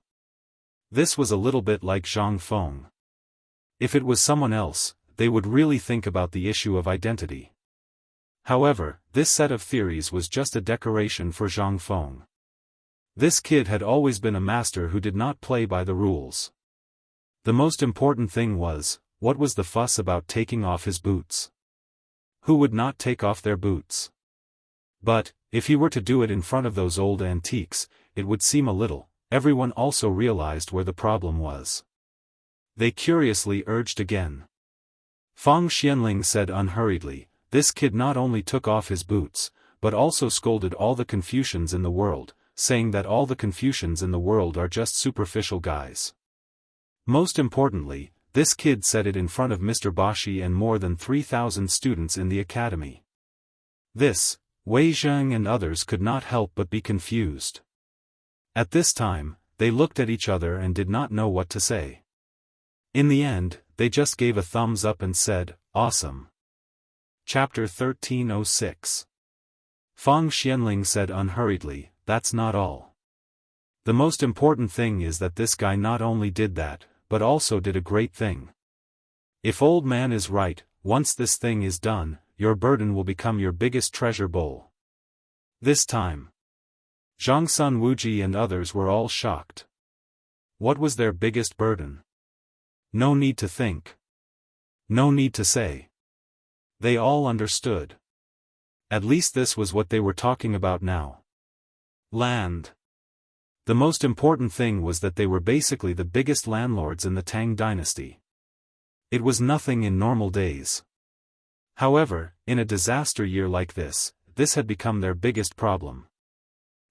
This was a little bit like Zhang Feng. If it was someone else, they would really think about the issue of identity. However, this set of theories was just a decoration for Zhang Feng. This kid had always been a master who did not play by the rules. The most important thing was, what was the fuss about taking off his boots? Who would not take off their boots? But, if he were to do it in front of those old antiques, it would seem a little. Everyone also realized where the problem was. They curiously urged again. Fang Xianling said unhurriedly, "This kid not only took off his boots, but also scolded all the Confucians in the world, saying that all the Confucians in the world are just superficial guys. Most importantly, this kid said it in front of Mr. Bashi and more than 3,000 students in the academy." This, Wei Zheng and others could not help but be confused. At this time, they looked at each other and did not know what to say. In the end, they just gave a thumbs up and said, "Awesome." Chapter 1306. Fang Xianling said unhurriedly, "That's not all. The most important thing is that this guy not only did that, but also did a great thing. If old man is right, once this thing is done, your burden will become your biggest treasure bowl." This time, Zhang Sun Wuji and others were all shocked. What was their biggest burden? No need to think. No need to say. They all understood. At least this was what they were talking about now. Land. The most important thing was that they were basically the biggest landlords in the Tang dynasty. It was nothing in normal days. However, in a disaster year like this had become their biggest problem.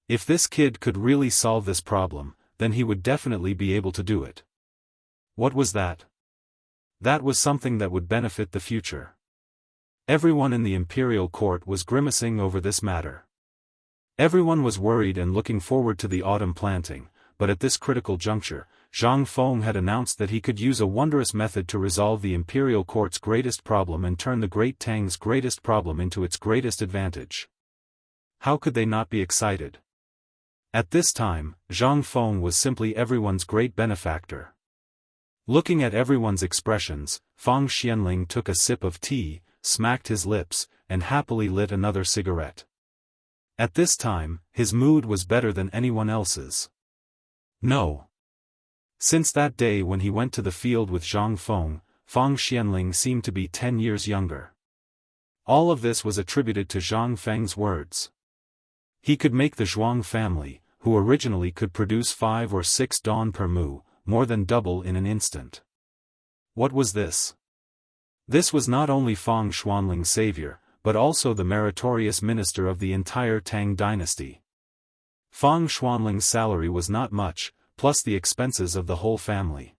If this kid could really solve this problem, then he would definitely be able to do it. What was that? That was something that would benefit the future. Everyone in the imperial court was grimacing over this matter. Everyone was worried and looking forward to the autumn planting, but at this critical juncture, Zhang Feng had announced that he could use a wondrous method to resolve the imperial court's greatest problem and turn the Great Tang's greatest problem into its greatest advantage. How could they not be excited? At this time, Zhang Feng was simply everyone's great benefactor. Looking at everyone's expressions, Fang Xianling took a sip of tea, smacked his lips, and happily lit another cigarette. At this time, his mood was better than anyone else's. No. Since that day when he went to the field with Zhang Feng, Fang Xianling seemed to be 10 years younger. All of this was attributed to Zhang Feng's words. He could make the Zhuang family, who originally could produce 5 or 6 dawn per mu, more than double in an instant. What was this? This was not only Fang Xuanling's savior, but also the meritorious minister of the entire Tang dynasty. Fang Xuanling's salary was not much, plus the expenses of the whole family.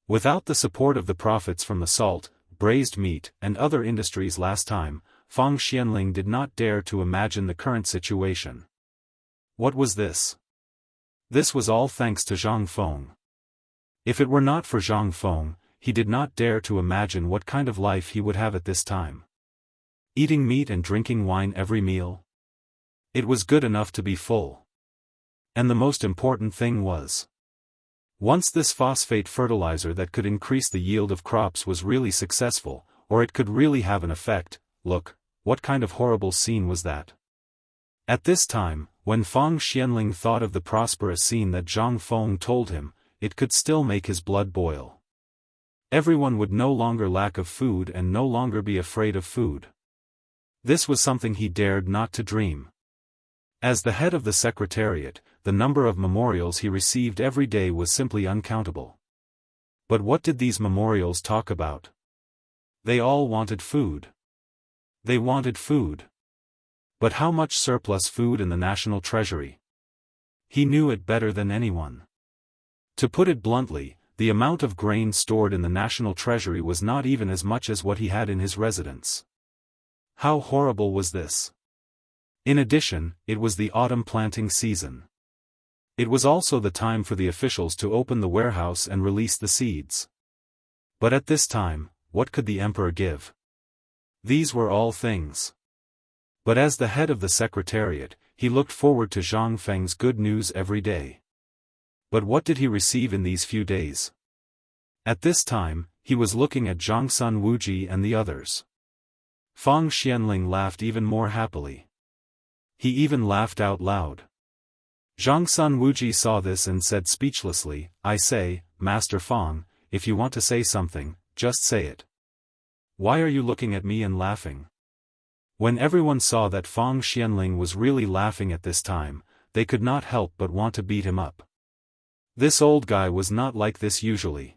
Without the support of the profits from the salt, braised meat, and other industries last time, Fang Xianling did not dare to imagine the current situation. What was this? This was all thanks to Zhang Feng. If it were not for Zhang Feng, he did not dare to imagine what kind of life he would have at this time. Eating meat and drinking wine every meal? It was good enough to be full. And the most important thing was, once this phosphate fertilizer that could increase the yield of crops was really successful, or it could really have an effect, look, what kind of horrible scene was that? At this time, when Feng Xianling thought of the prosperous scene that Zhang Feng told him, it could still make his blood boil. Everyone would no longer lack of food and no longer be afraid of food. This was something he dared not to dream. As the head of the secretariat, the number of memorials he received every day was simply uncountable. But what did these memorials talk about? They all wanted food. They wanted food. But how much surplus food in the national treasury? He knew it better than anyone. To put it bluntly, the amount of grain stored in the national treasury was not even as much as what he had in his residence. How horrible was this? In addition, it was the autumn planting season. It was also the time for the officials to open the warehouse and release the seeds. But at this time, what could the emperor give? These were all things. But as the head of the secretariat, he looked forward to Zhang Feng's good news every day. But what did he receive in these few days? At this time, he was looking at Zhang Sun Wuji and the others. Feng Xianling laughed even more happily. He even laughed out loud. Zhang Sun Wuji saw this and said speechlessly, "I say, Master Feng, if you want to say something, just say it. Why are you looking at me and laughing?" When everyone saw that Feng Xianling was really laughing at this time, they could not help but want to beat him up. This old guy was not like this usually.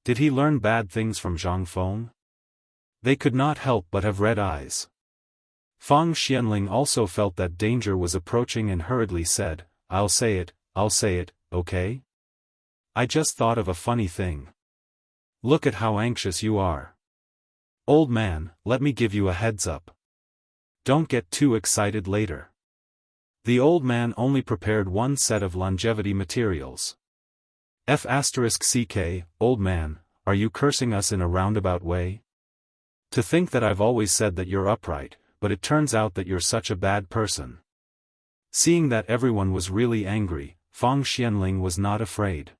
Did he learn bad things from Zhang Feng? They could not help but have red eyes. Feng Xianling also felt that danger was approaching and hurriedly said, I'll say it, okay? I just thought of a funny thing. Look at how anxious you are. Old man, let me give you a heads up. Don't get too excited later. The old man only prepared one set of longevity materials. F***ck, old man, are you cursing us in a roundabout way? To think that I've always said that you're upright, but it turns out that you're such a bad person. Seeing that everyone was really angry, Feng Xianling was not afraid.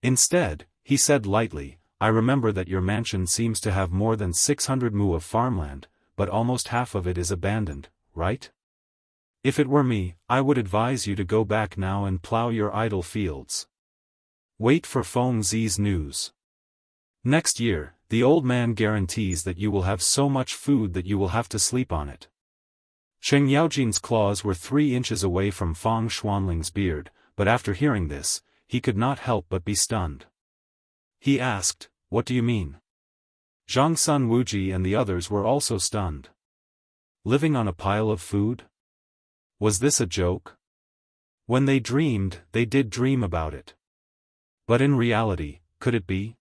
Instead, he said lightly, I remember that your mansion seems to have more than 600 mu of farmland, but almost half of it is abandoned, right? If it were me, I would advise you to go back now and plow your idle fields. Wait for Feng Zi's news. Next year, the old man guarantees that you will have so much food that you will have to sleep on it. Cheng Yaojin's claws were 3 inches away from Feng Xianling's beard, but after hearing this, he could not help but be stunned. He asked, what do you mean? Zhang Sun Wuji and the others were also stunned. Living on a pile of food? Was this a joke? When they dreamed, they did dream about it. But in reality, could it be?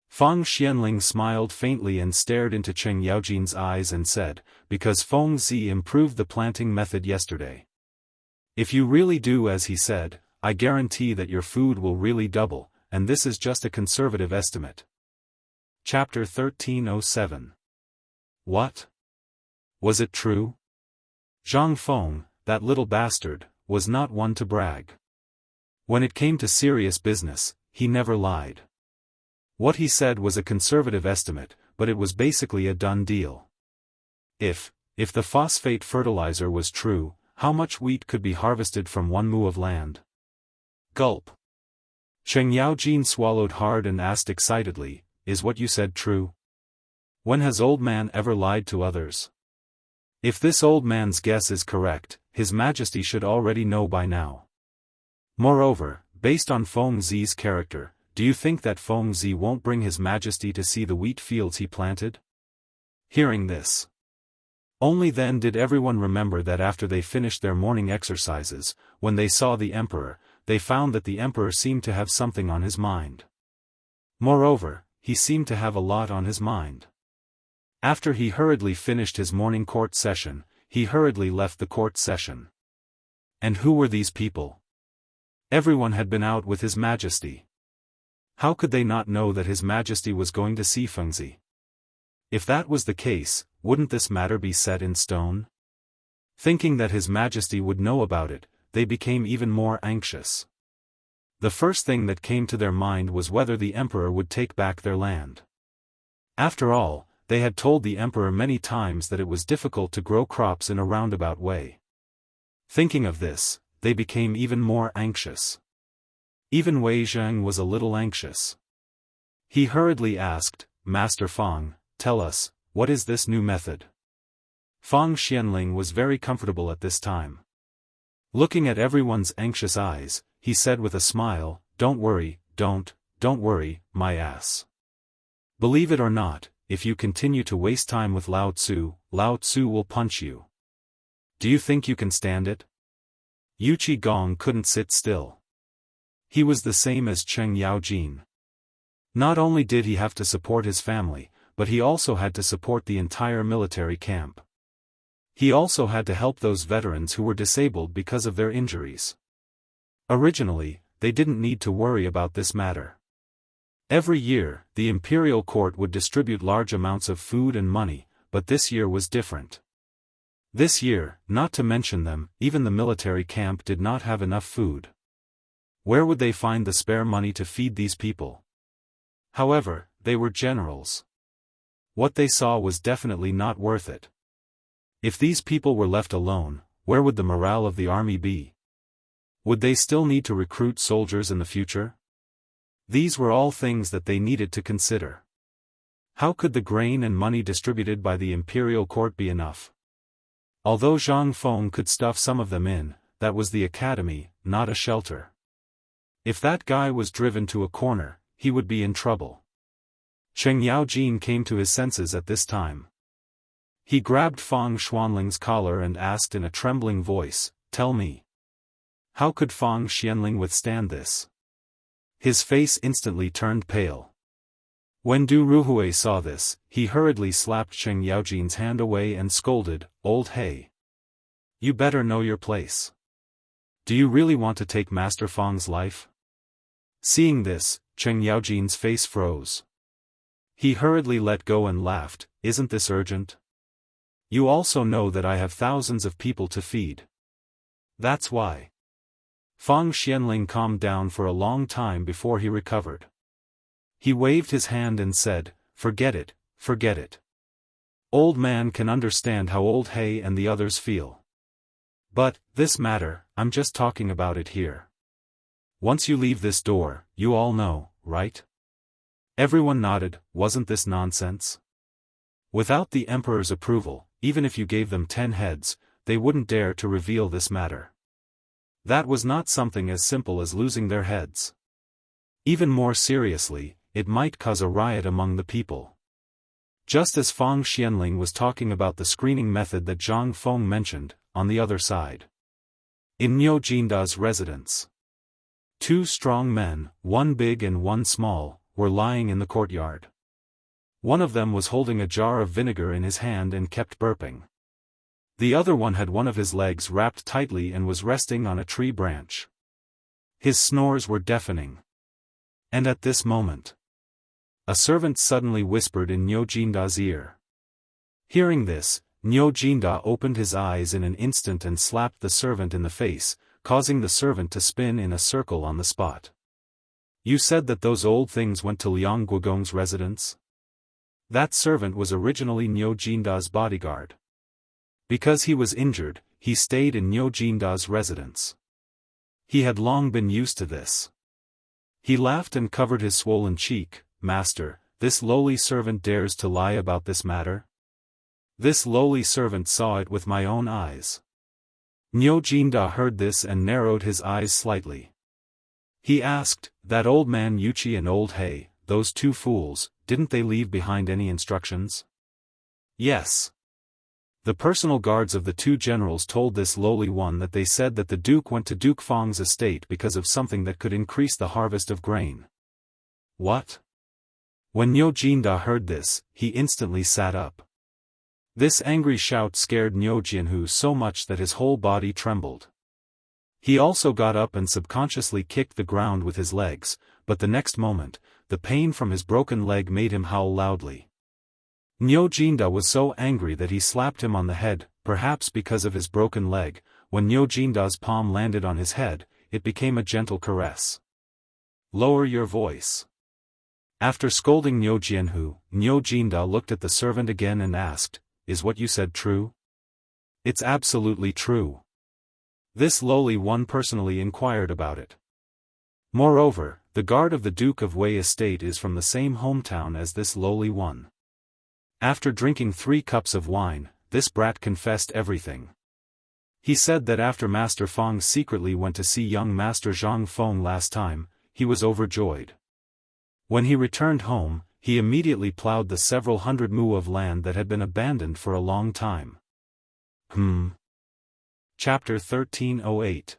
Feng Xianling smiled faintly and stared into Cheng Yaojin's eyes and said, because Feng Zi improved the planting method yesterday. If you really do as he said, I guarantee that your food will really double, and this is just a conservative estimate. Chapter 1307. What? Was it true? Zhang Feng, that little bastard, was not one to brag. When it came to serious business, he never lied. What he said was a conservative estimate, but it was basically a done deal. If the phosphate fertilizer was true, how much wheat could be harvested from 1 mu of land? Gulp. Cheng Yaojin swallowed hard and asked excitedly, is what you said true? When has old man ever lied to others? If this old man's guess is correct, His Majesty should already know by now. Moreover, based on Feng Zi's character, do you think that Feng Zi won't bring His Majesty to see the wheat fields he planted? Hearing this, only then did everyone remember that after they finished their morning exercises, when they saw the emperor, they found that the emperor seemed to have something on his mind. Moreover, he seemed to have a lot on his mind. After he hurriedly finished his morning court session, he hurriedly left the court session. And who were these people? Everyone had been out with His Majesty. How could they not know that His Majesty was going to see Feng Zi? If that was the case, wouldn't this matter be set in stone? Thinking that His Majesty would know about it, they became even more anxious. The first thing that came to their mind was whether the emperor would take back their land. After all, they had told the emperor many times that it was difficult to grow crops in a roundabout way. Thinking of this, they became even more anxious. Even Wei Zheng was a little anxious. He hurriedly asked, "Master Fang, tell us, what is this new method?" Fang Xianling was very comfortable at this time. Looking at everyone's anxious eyes, he said with a smile, "Don't worry, don't worry, my ass. Believe it or not, if you continue to waste time with Lao Tzu will punch you. Do you think you can stand it?" Yu Qigong couldn't sit still. He was the same as Cheng Yaojin. Not only did he have to support his family, but he also had to support the entire military camp. He also had to help those veterans who were disabled because of their injuries. Originally, they didn't need to worry about this matter. Every year, the imperial court would distribute large amounts of food and money, but this year was different. This year, not to mention them, even the military camp did not have enough food. Where would they find the spare money to feed these people? However, they were generals. What they saw was definitely not worth it. If these people were left alone, where would the morale of the army be? Would they still need to recruit soldiers in the future? These were all things that they needed to consider. How could the grain and money distributed by the imperial court be enough? Although Zhang Feng could stuff some of them in, that was the academy, not a shelter. If that guy was driven to a corner, he would be in trouble. Cheng Yaojin came to his senses at this time. He grabbed Fang Xuanling's collar and asked in a trembling voice, "Tell me. How could Fang Xianling withstand this?" His face instantly turned pale. When Du Ruhui saw this, he hurriedly slapped Cheng Yaojin's hand away and scolded, "Old He. You better know your place. Do you really want to take Master Fang's life?" Seeing this, Cheng Yaojin's face froze. He hurriedly let go and laughed, "Isn't this urgent? You also know that I have thousands of people to feed. That's why." Fang Xianling calmed down for a long time before he recovered. He waved his hand and said, Forget it. Old man can understand how Old He and the others feel. But, this matter, I'm just talking about it here. Once you leave this door, you all know, right?" Everyone nodded. Wasn't this nonsense? Without the emperor's approval, even if you gave them 10 heads, they wouldn't dare to reveal this matter. That was not something as simple as losing their heads. Even more seriously, it might cause a riot among the people. Just as Fang Xianling was talking about the screening method that Zhang Feng mentioned, on the other side. In Niu Jinda's residence. 2 strong men, one big and one small, were lying in the courtyard. One of them was holding a jar of vinegar in his hand and kept burping. The other one had one of his legs wrapped tightly and was resting on a tree branch. His snores were deafening. And at this moment, a servant suddenly whispered in Niu Jinda's ear. Hearing this, Niu Jinda opened his eyes in an instant and slapped the servant in the face, causing the servant to spin in a circle on the spot. "You said that those old things went to Liang Guogong's residence?" That servant was originally Niu Jinda's bodyguard. Because he was injured, he stayed in Niu Jinda's residence. He had long been used to this. He laughed and covered his swollen cheek. "Master, this lowly servant dares to lie about this matter? This lowly servant saw it with my own eyes." Niu Jinda heard this and narrowed his eyes slightly. He asked, "That old man Yuchi and Old He, those 2 fools, didn't they leave behind any instructions?" "Yes." The personal guards of the 2 generals told this lowly one that they said that the Duke went to Duke Fang's estate because of something that could increase the harvest of grain. What? When Niu Jinda heard this, he instantly sat up. This angry shout scared Niu Jianhu so much that his whole body trembled. He also got up and subconsciously kicked the ground with his legs, but the next moment, the pain from his broken leg made him howl loudly. Niu Jinda was so angry that he slapped him on the head, perhaps because of his broken leg. When Niu Jinda's palm landed on his head, it became a gentle caress. Lower your voice. After scolding Niu Jianhu, Niu Jinda looked at the servant again and asked, "Is what you said true?" "It's absolutely true." This lowly one personally inquired about it. Moreover, the guard of the Duke of Wei estate is from the same hometown as this lowly one. After drinking 3 cups of wine, this brat confessed everything. He said that after Master Feng secretly went to see young Master Zhang Feng last time, he was overjoyed. When he returned home, he immediately plowed the several hundred mu of land that had been abandoned for a long time. Chapter 1308.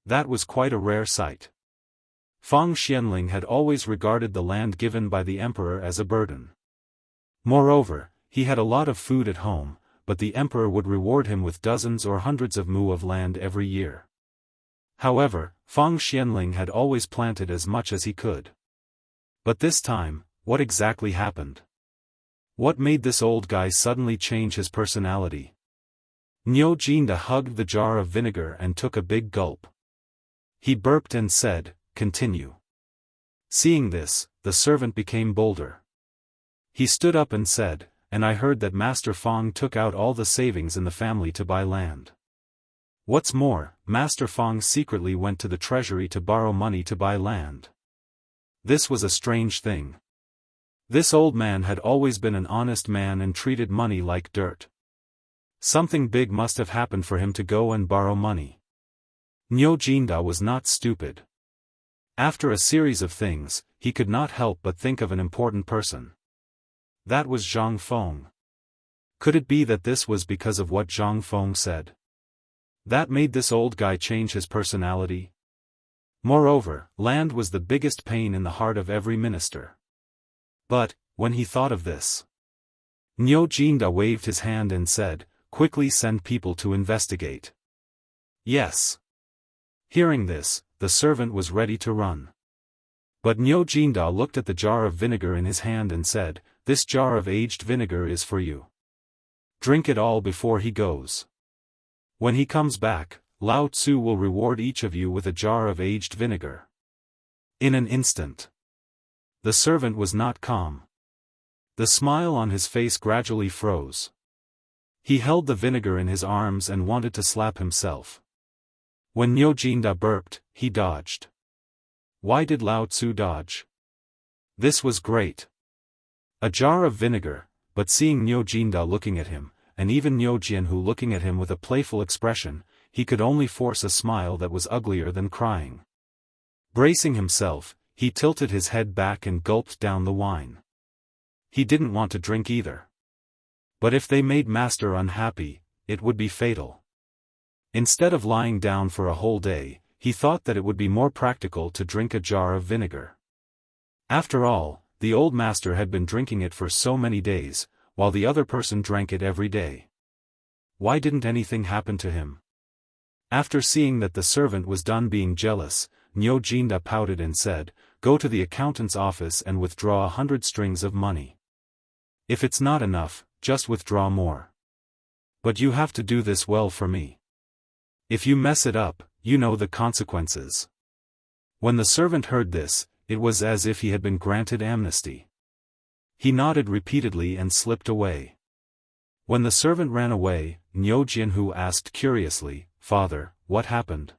That was quite a rare sight. Feng Xianling had always regarded the land given by the emperor as a burden. Moreover, he had a lot of food at home, but the emperor would reward him with dozens or hundreds of mu of land every year. However, Feng Xianling had always planted as much as he could. But this time, what exactly happened? What made this old guy suddenly change his personality? Niu Jinda hugged the jar of vinegar and took a big gulp. He burped and said, "Continue." Seeing this, the servant became bolder. He stood up and said, "And I heard that Master Feng took out all the savings in the family to buy land. What's more, Master Feng secretly went to the treasury to borrow money to buy land." This was a strange thing. This old man had always been an honest man and treated money like dirt. Something big must have happened for him to go and borrow money. Niu Jinda was not stupid. After a series of things, he could not help but think of an important person. That was Zhang Feng. Could it be that this was because of what Zhang Feng said? That made this old guy change his personality? Moreover, land was the biggest pain in the heart of every minister. But, when he thought of this, Niu Jinda waved his hand and said, "Quickly send people to investigate." Yes. Hearing this, the servant was ready to run. But Niu Jinda looked at the jar of vinegar in his hand and said, "This jar of aged vinegar is for you. Drink it all before he goes. When he comes back, Lao Tzu will reward each of you with a jar of aged vinegar." In an instant, the servant was not calm. The smile on his face gradually froze. He held the vinegar in his arms and wanted to slap himself. When Niu Jinda burped, he dodged. Why did Lao Tzu dodge? This was great. A jar of vinegar, but seeing Niu Jinda looking at him, and even Niu Jianhu looking at him with a playful expression, he could only force a smile that was uglier than crying. Bracing himself, he tilted his head back and gulped down the wine. He didn't want to drink either. But if they made Master unhappy, it would be fatal. Instead of lying down for a whole day, he thought that it would be more practical to drink a jar of vinegar. After all, the old master had been drinking it for so many days, while the other person drank it every day. Why didn't anything happen to him? After seeing that the servant was done being jealous, Niu Jinda pouted and said, "Go to the accountant's office and withdraw 100 strings of money. If it's not enough, just withdraw more. But you have to do this well for me. If you mess it up, you know the consequences." When the servant heard this, it was as if he had been granted amnesty. He nodded repeatedly and slipped away. When the servant ran away, Niu Jianhu asked curiously, "Father, what happened?"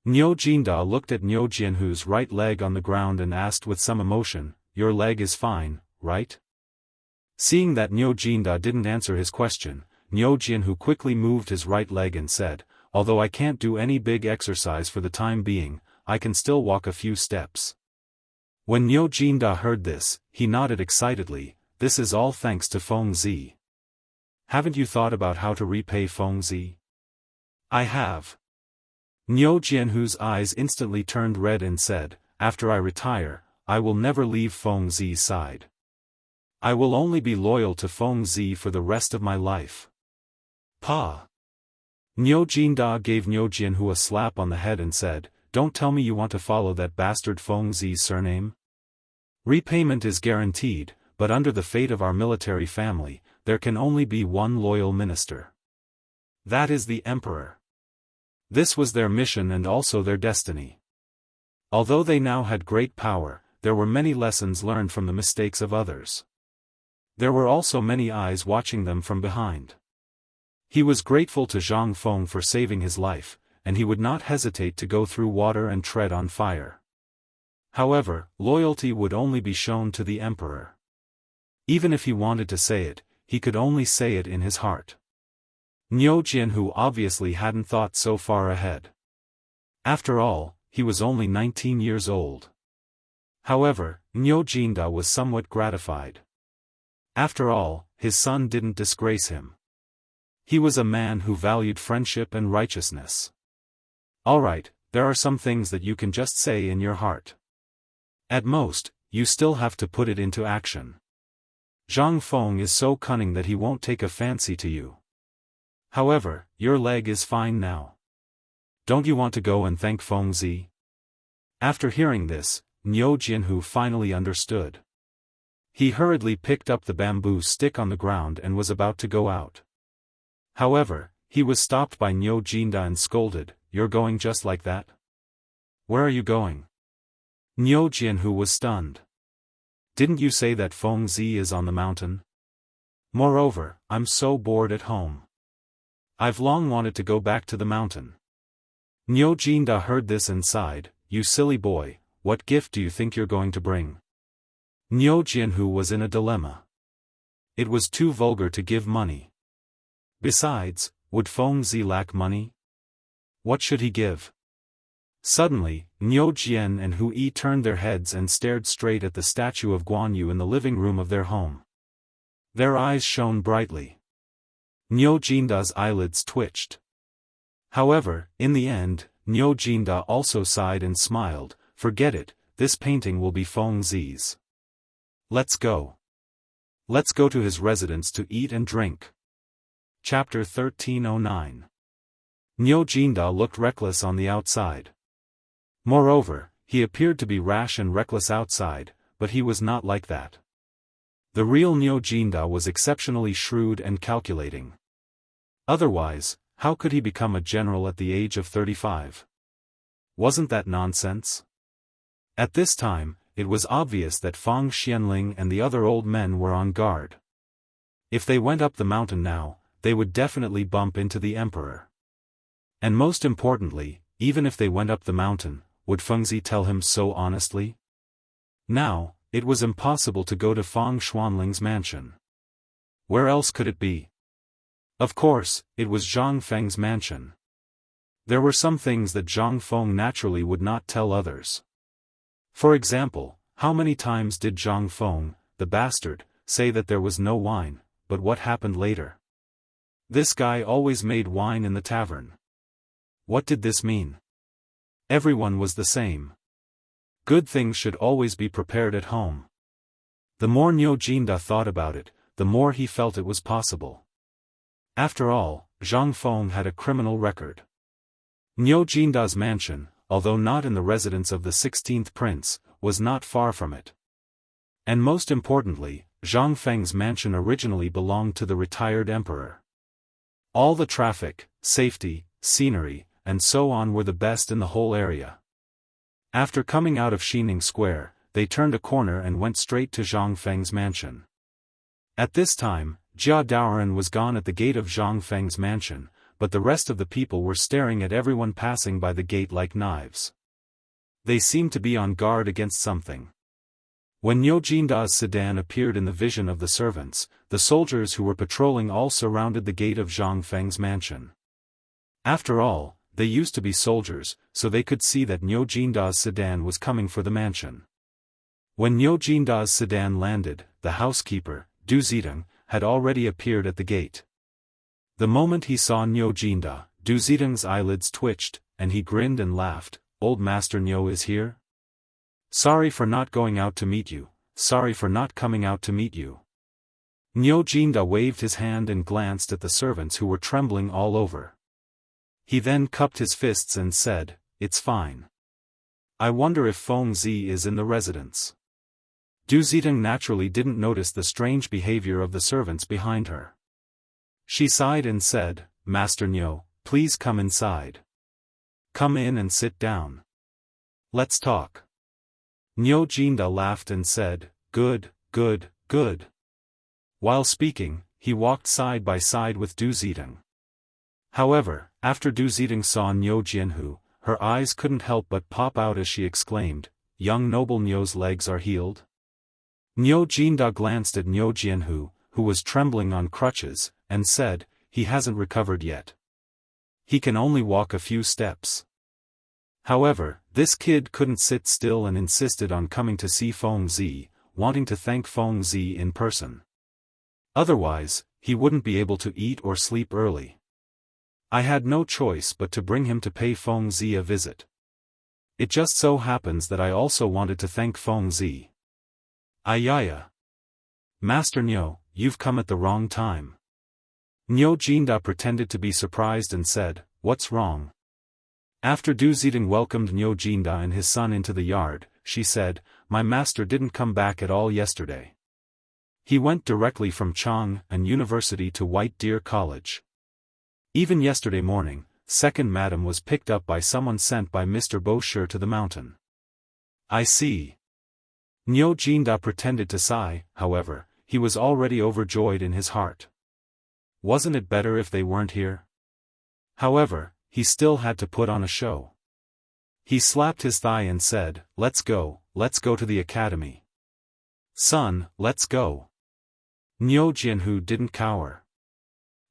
Niu Jinda looked at Niu Jianhu's right leg on the ground and asked with some emotion, "Your leg is fine, right?" Seeing that Niu Jinda didn't answer his question, Niu Jianhu quickly moved his right leg and said, "Although I can't do any big exercise for the time being, I can still walk a few steps." When Niu Jinda heard this, he nodded excitedly, "This is all thanks to Feng Zi. Haven't you thought about how to repay Feng Zi?" "I have." Niu Jianhu's eyes instantly turned red and said, "After I retire, I will never leave Feng Zi's side. I will only be loyal to Feng Zi for the rest of my life." "Pa!" Niu Jinda gave Niu Jianhu a slap on the head and said, "Don't tell me you want to follow that bastard Feng Zi's surname. Repayment is guaranteed, but under the fate of our military family, there can only be one loyal minister. That is the emperor. This was their mission and also their destiny. Although they now had great power, there were many lessons learned from the mistakes of others. There were also many eyes watching them from behind. He was grateful to Zhang Feng for saving his life, and he would not hesitate to go through water and tread on fire. However, loyalty would only be shown to the emperor. Even if he wanted to say it, he could only say it in his heart. Jianghu obviously hadn't thought so far ahead. After all, he was only 19 years old. However, Jinda was somewhat gratified. After all, his son didn't disgrace him. He was a man who valued friendship and righteousness. Alright, there are some things that you can just say in your heart. At most, you still have to put it into action. Zhang Feng is so cunning that he won't take a fancy to you. However, your leg is fine now. Don't you want to go and thank Feng Zi? After hearing this, Jianhu finally understood. He hurriedly picked up the bamboo stick on the ground and was about to go out. However, he was stopped by Jinda and scolded, "You're going just like that? Where are you going?" Jianhu was stunned. "Didn't you say that Feng Zi is on the mountain? Moreover, I'm so bored at home. I've long wanted to go back to the mountain." Jinda heard this and sighed, "You silly boy, what gift do you think you're going to bring?" Jianhu was in a dilemma. It was too vulgar to give money. Besides, would Feng Zi lack money? What should he give? Suddenly, Jian and Hu Yi turned their heads and stared straight at the statue of Guan Yu in the living room of their home. Their eyes shone brightly. Jinda's eyelids twitched. However, in the end, Jinda also sighed and smiled, "Forget it, this painting will be Feng Zi's. Let's go. Let's go to his residence to eat and drink." Chapter 1309. Jinda looked reckless on the outside. Moreover, he appeared to be rash and reckless outside, but he was not like that. The real Jinda was exceptionally shrewd and calculating. Otherwise, how could he become a general at the age of 35? Wasn't that nonsense? At this time, it was obvious that Fang Xianling and the other old men were on guard. If they went up the mountain now, they would definitely bump into the emperor. And most importantly, even if they went up the mountain, would Feng Zi tell him so honestly? Now, it was impossible to go to Fang Xuanling's mansion. Where else could it be? Of course, it was Zhang Feng's mansion. There were some things that Zhang Feng naturally would not tell others. For example, how many times did Zhang Feng, the bastard, say that there was no wine, but what happened later? This guy always made wine in the tavern. What did this mean? Everyone was the same. Good things should always be prepared at home. The more Jinda thought about it, the more he felt it was possible. After all, Zhang Feng had a criminal record. Jinda's mansion, although not in the residence of the 16th prince, was not far from it. And most importantly, Zhang Feng's mansion originally belonged to the retired emperor. All the traffic, safety, scenery, and so on were the best in the whole area. After coming out of Xining Square, they turned a corner and went straight to Zhang Feng's mansion. At this time, Jia Daoren was gone at the gate of Zhang Feng's mansion, but the rest of the people were staring at everyone passing by the gate like knives. They seemed to be on guard against something. When Jinda's sedan appeared in the vision of the servants, the soldiers who were patrolling all surrounded the gate of Zhang Feng's mansion. After all, they used to be soldiers, so they could see that Jinda's sedan was coming for the mansion. When Jinda's sedan landed, the housekeeper, Du Zidong, had already appeared at the gate. The moment he saw Jinda, Du Zidong's eyelids twitched, and he grinned and laughed. "Old Master Nyo is here? Sorry for not going out to meet you, sorry for not coming out to meet you." Jinda waved his hand and glanced at the servants who were trembling all over. He then cupped his fists and said, "It's fine. I wonder if Feng Zi is in the residence." Du Ziteng naturally didn't notice the strange behavior of the servants behind her. She sighed and said, Master Niu, please come inside. Come in and sit down. Let's talk. Niu Jinda laughed and said, good, good, good. While speaking, he walked side by side with Du Ziteng. However, after Du Ziteng saw Niu Jianghu, her eyes couldn't help but pop out as she exclaimed, young noble Niu's legs are healed? Niu Jinda glanced at Niu Jianghu, who was trembling on crutches, and said, he hasn't recovered yet. He can only walk a few steps. However, this kid couldn't sit still and insisted on coming to see Feng Zi, wanting to thank Feng Zi in person. Otherwise, he wouldn't be able to eat or sleep early. I had no choice but to bring him to pay Feng Zi a visit. It just so happens that I also wanted to thank Feng Zi. Ayaya. Master Niu, you've come at the wrong time. Niu Jinda pretended to be surprised and said, what's wrong? After Du Ziteng welcomed Niu Jinda and his son into the yard, she said, my master didn't come back at all yesterday. He went directly from Chang'an University to White Deer College. Even yesterday morning, second madam was picked up by someone sent by Mr. Bosher to the mountain. I see. Niu Jinda pretended to sigh, however, he was already overjoyed in his heart. Wasn't it better if they weren't here? However, he still had to put on a show. He slapped his thigh and said, let's go to the academy. Son, let's go. Niu Jianghu didn't cower.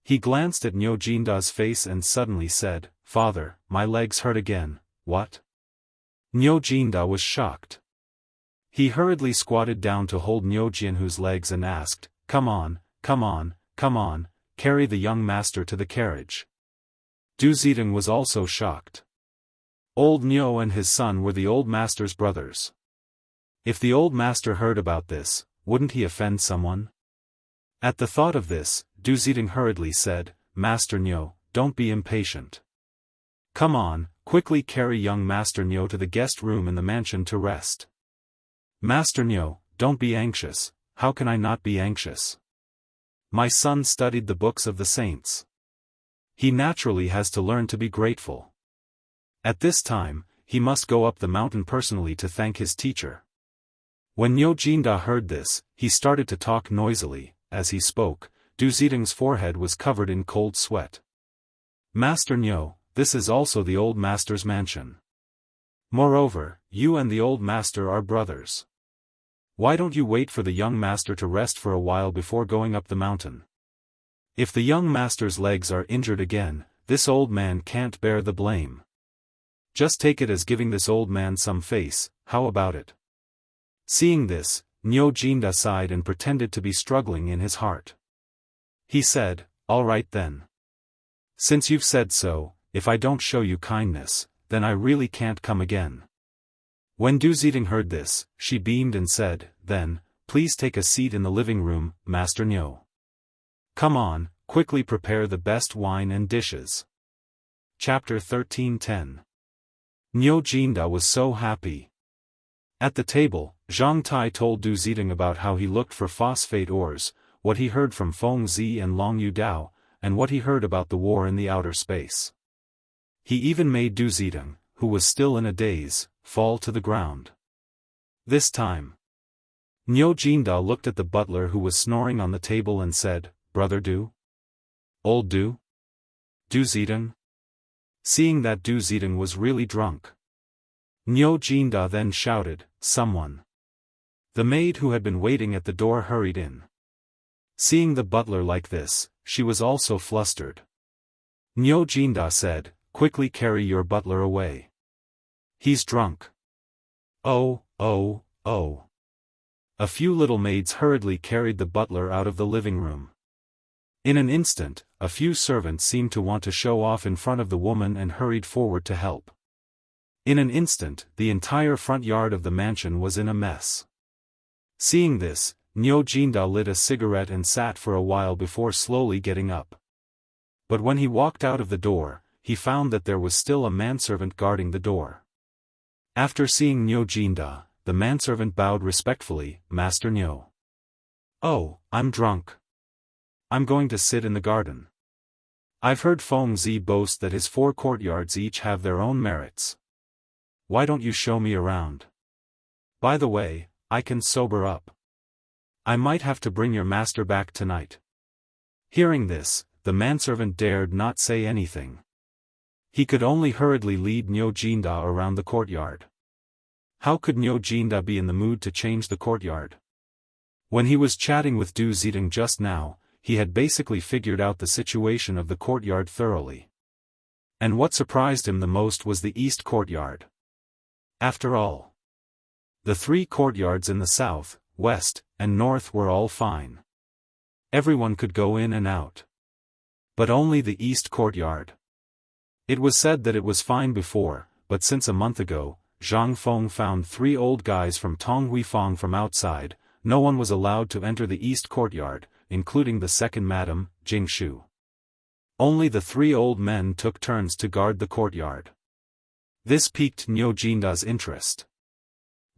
He glanced at Niu Jinda's face and suddenly said, Father, my legs hurt again, what? Niu Jinda was shocked. He hurriedly squatted down to hold Niu Jianhu's legs and asked, come on, carry the young master to the carriage. Du Ziteng was also shocked. Old Niu and his son were the old master's brothers. If the old master heard about this, wouldn't he offend someone? At the thought of this, Du Ziteng hurriedly said, Master Niu, don't be impatient. Come on, quickly carry young Master Niu to the guest room in the mansion to rest. Master Niu, don't be anxious, how can I not be anxious? My son studied the books of the saints. He naturally has to learn to be grateful. At this time, he must go up the mountain personally to thank his teacher. When Niu Jinda heard this, he started to talk noisily. As he spoke, Du Ziteng's forehead was covered in cold sweat. Master Niu, this is also the old master's mansion. Moreover, you and the old master are brothers. Why don't you wait for the young master to rest for a while before going up the mountain? If the young master's legs are injured again, this old man can't bear the blame. Just take it as giving this old man some face, how about it? Seeing this, Niu Jinda sighed and pretended to be struggling in his heart. He said, all right then. Since you've said so, if I don't show you kindness, then I really can't come again. When Du Ziteng heard this, she beamed and said, then, please take a seat in the living room, Master Niu. Come on, quickly prepare the best wine and dishes. Chapter 1310. Niu Jinda was so happy. At the table, Zhang Tai told Du Ziteng about how he looked for phosphate ores, what he heard from Feng Zi and Long Yu Dao, and what he heard about the war in the outer space. He even made Du Ziteng, who was still in a daze, fall to the ground. This time, Niu Jinda looked at the butler who was snoring on the table and said, Brother Du? Old Du? Du Ziteng? Seeing that Du Ziteng was really drunk, Niu Jinda then shouted, someone. The maid who had been waiting at the door hurried in. Seeing the butler like this, she was also flustered. Niu Jinda said, quickly carry your butler away. He's drunk. Oh. A few little maids hurriedly carried the butler out of the living room. In an instant, a few servants seemed to want to show off in front of the woman and hurried forward to help. In an instant, the entire front yard of the mansion was in a mess. Seeing this, Niu Jinda lit a cigarette and sat for a while before slowly getting up. But when he walked out of the door, he found that there was still a manservant guarding the door. After seeing Niu Jinda, the manservant bowed respectfully, Master Nyo. Oh, I'm drunk. I'm going to sit in the garden. I've heard Feng Zi boast that his 4 courtyards each have their own merits. Why don't you show me around? By the way, I can sober up. I might have to bring your master back tonight. Hearing this, the manservant dared not say anything. He could only hurriedly lead Nyo Jinda around the courtyard. How could Nyo Jinda be in the mood to change the courtyard? When he was chatting with Du Zidong just now, he had basically figured out the situation of the courtyard thoroughly. And what surprised him the most was the east courtyard. After all, the 3 courtyards in the south, west, and north were all fine. Everyone could go in and out. But only the east courtyard. It was said that it was fine before, but since a month ago, Zhang Feng found 3 old guys from Tonghuifang from outside, no one was allowed to enter the east courtyard, including the second madam, Jingshu. Only the 3 old men took turns to guard the courtyard. This piqued Nyo Jinda's interest.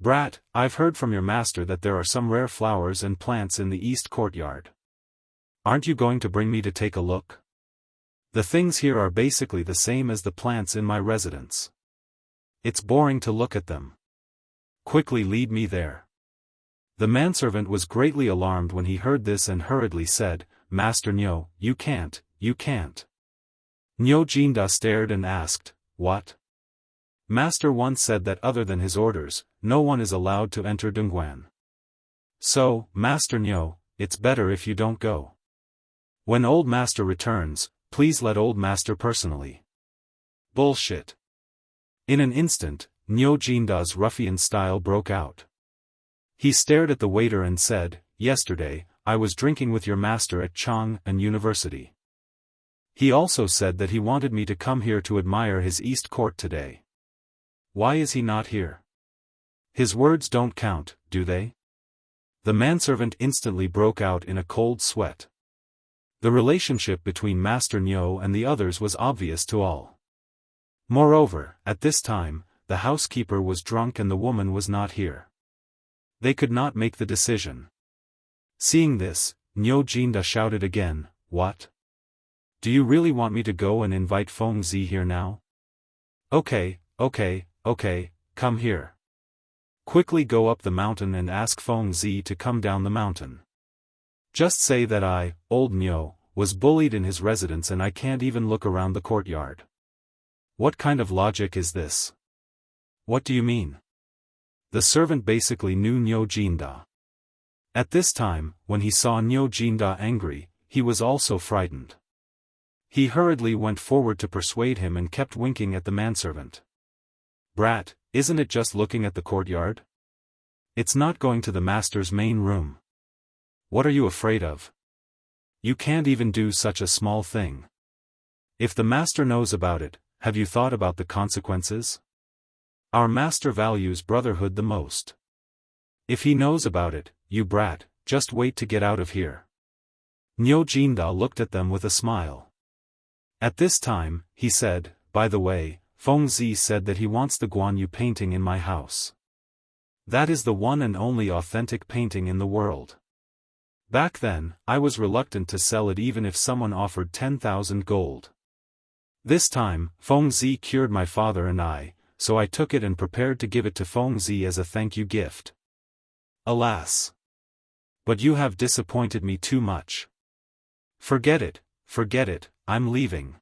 Brat, I've heard from your master that there are some rare flowers and plants in the east courtyard. Aren't you going to bring me to take a look? The things here are basically the same as the plants in my residence. It's boring to look at them. Quickly lead me there. The manservant was greatly alarmed when he heard this and hurriedly said, Master Nyo, you can't. Nyo Jinda stared and asked, what? Master once said that other than his orders, no one is allowed to enter Dongguan. So, Master Nyo, it's better if you don't go. When old master returns, please let old master personally. Bullshit. In an instant, Nyo Jinda's ruffian style broke out. He stared at the waiter and said, yesterday, I was drinking with your master at Chang'an University. He also said that he wanted me to come here to admire his East Court today. Why is he not here? His words don't count, do they? The manservant instantly broke out in a cold sweat. The relationship between Master Nyo and the others was obvious to all. Moreover, at this time, the housekeeper was drunk and the woman was not here. They could not make the decision. Seeing this, Nyo Jinda shouted again, what? Do you really want me to go and invite Feng Zi here now? Okay, come here. Quickly go up the mountain and ask Feng Zi to come down the mountain. Just say that I, old Nyo, was bullied in his residence and I can't even look around the courtyard. What kind of logic is this? What do you mean? The servant basically knew Nyo Jinda. At this time, when he saw Nyo Jinda angry, he was also frightened. He hurriedly went forward to persuade him and kept winking at the manservant. Brat, isn't it just looking at the courtyard? It's not going to the master's main room. What are you afraid of? You can't even do such a small thing. If the master knows about it, have you thought about the consequences? Our master values brotherhood the most. If he knows about it, you brat, just wait to get out of here. Nyo Jinda looked at them with a smile. At this time, he said, by the way, Feng Zi said that he wants the Guan Yu painting in my house. That is the one and only authentic painting in the world. Back then, I was reluctant to sell it even if someone offered 10,000 gold. This time, Feng Zi cured my father and I, so I took it and prepared to give it to Feng Zi as a thank you gift. Alas! But you have disappointed me too much. Forget it, I'm leaving.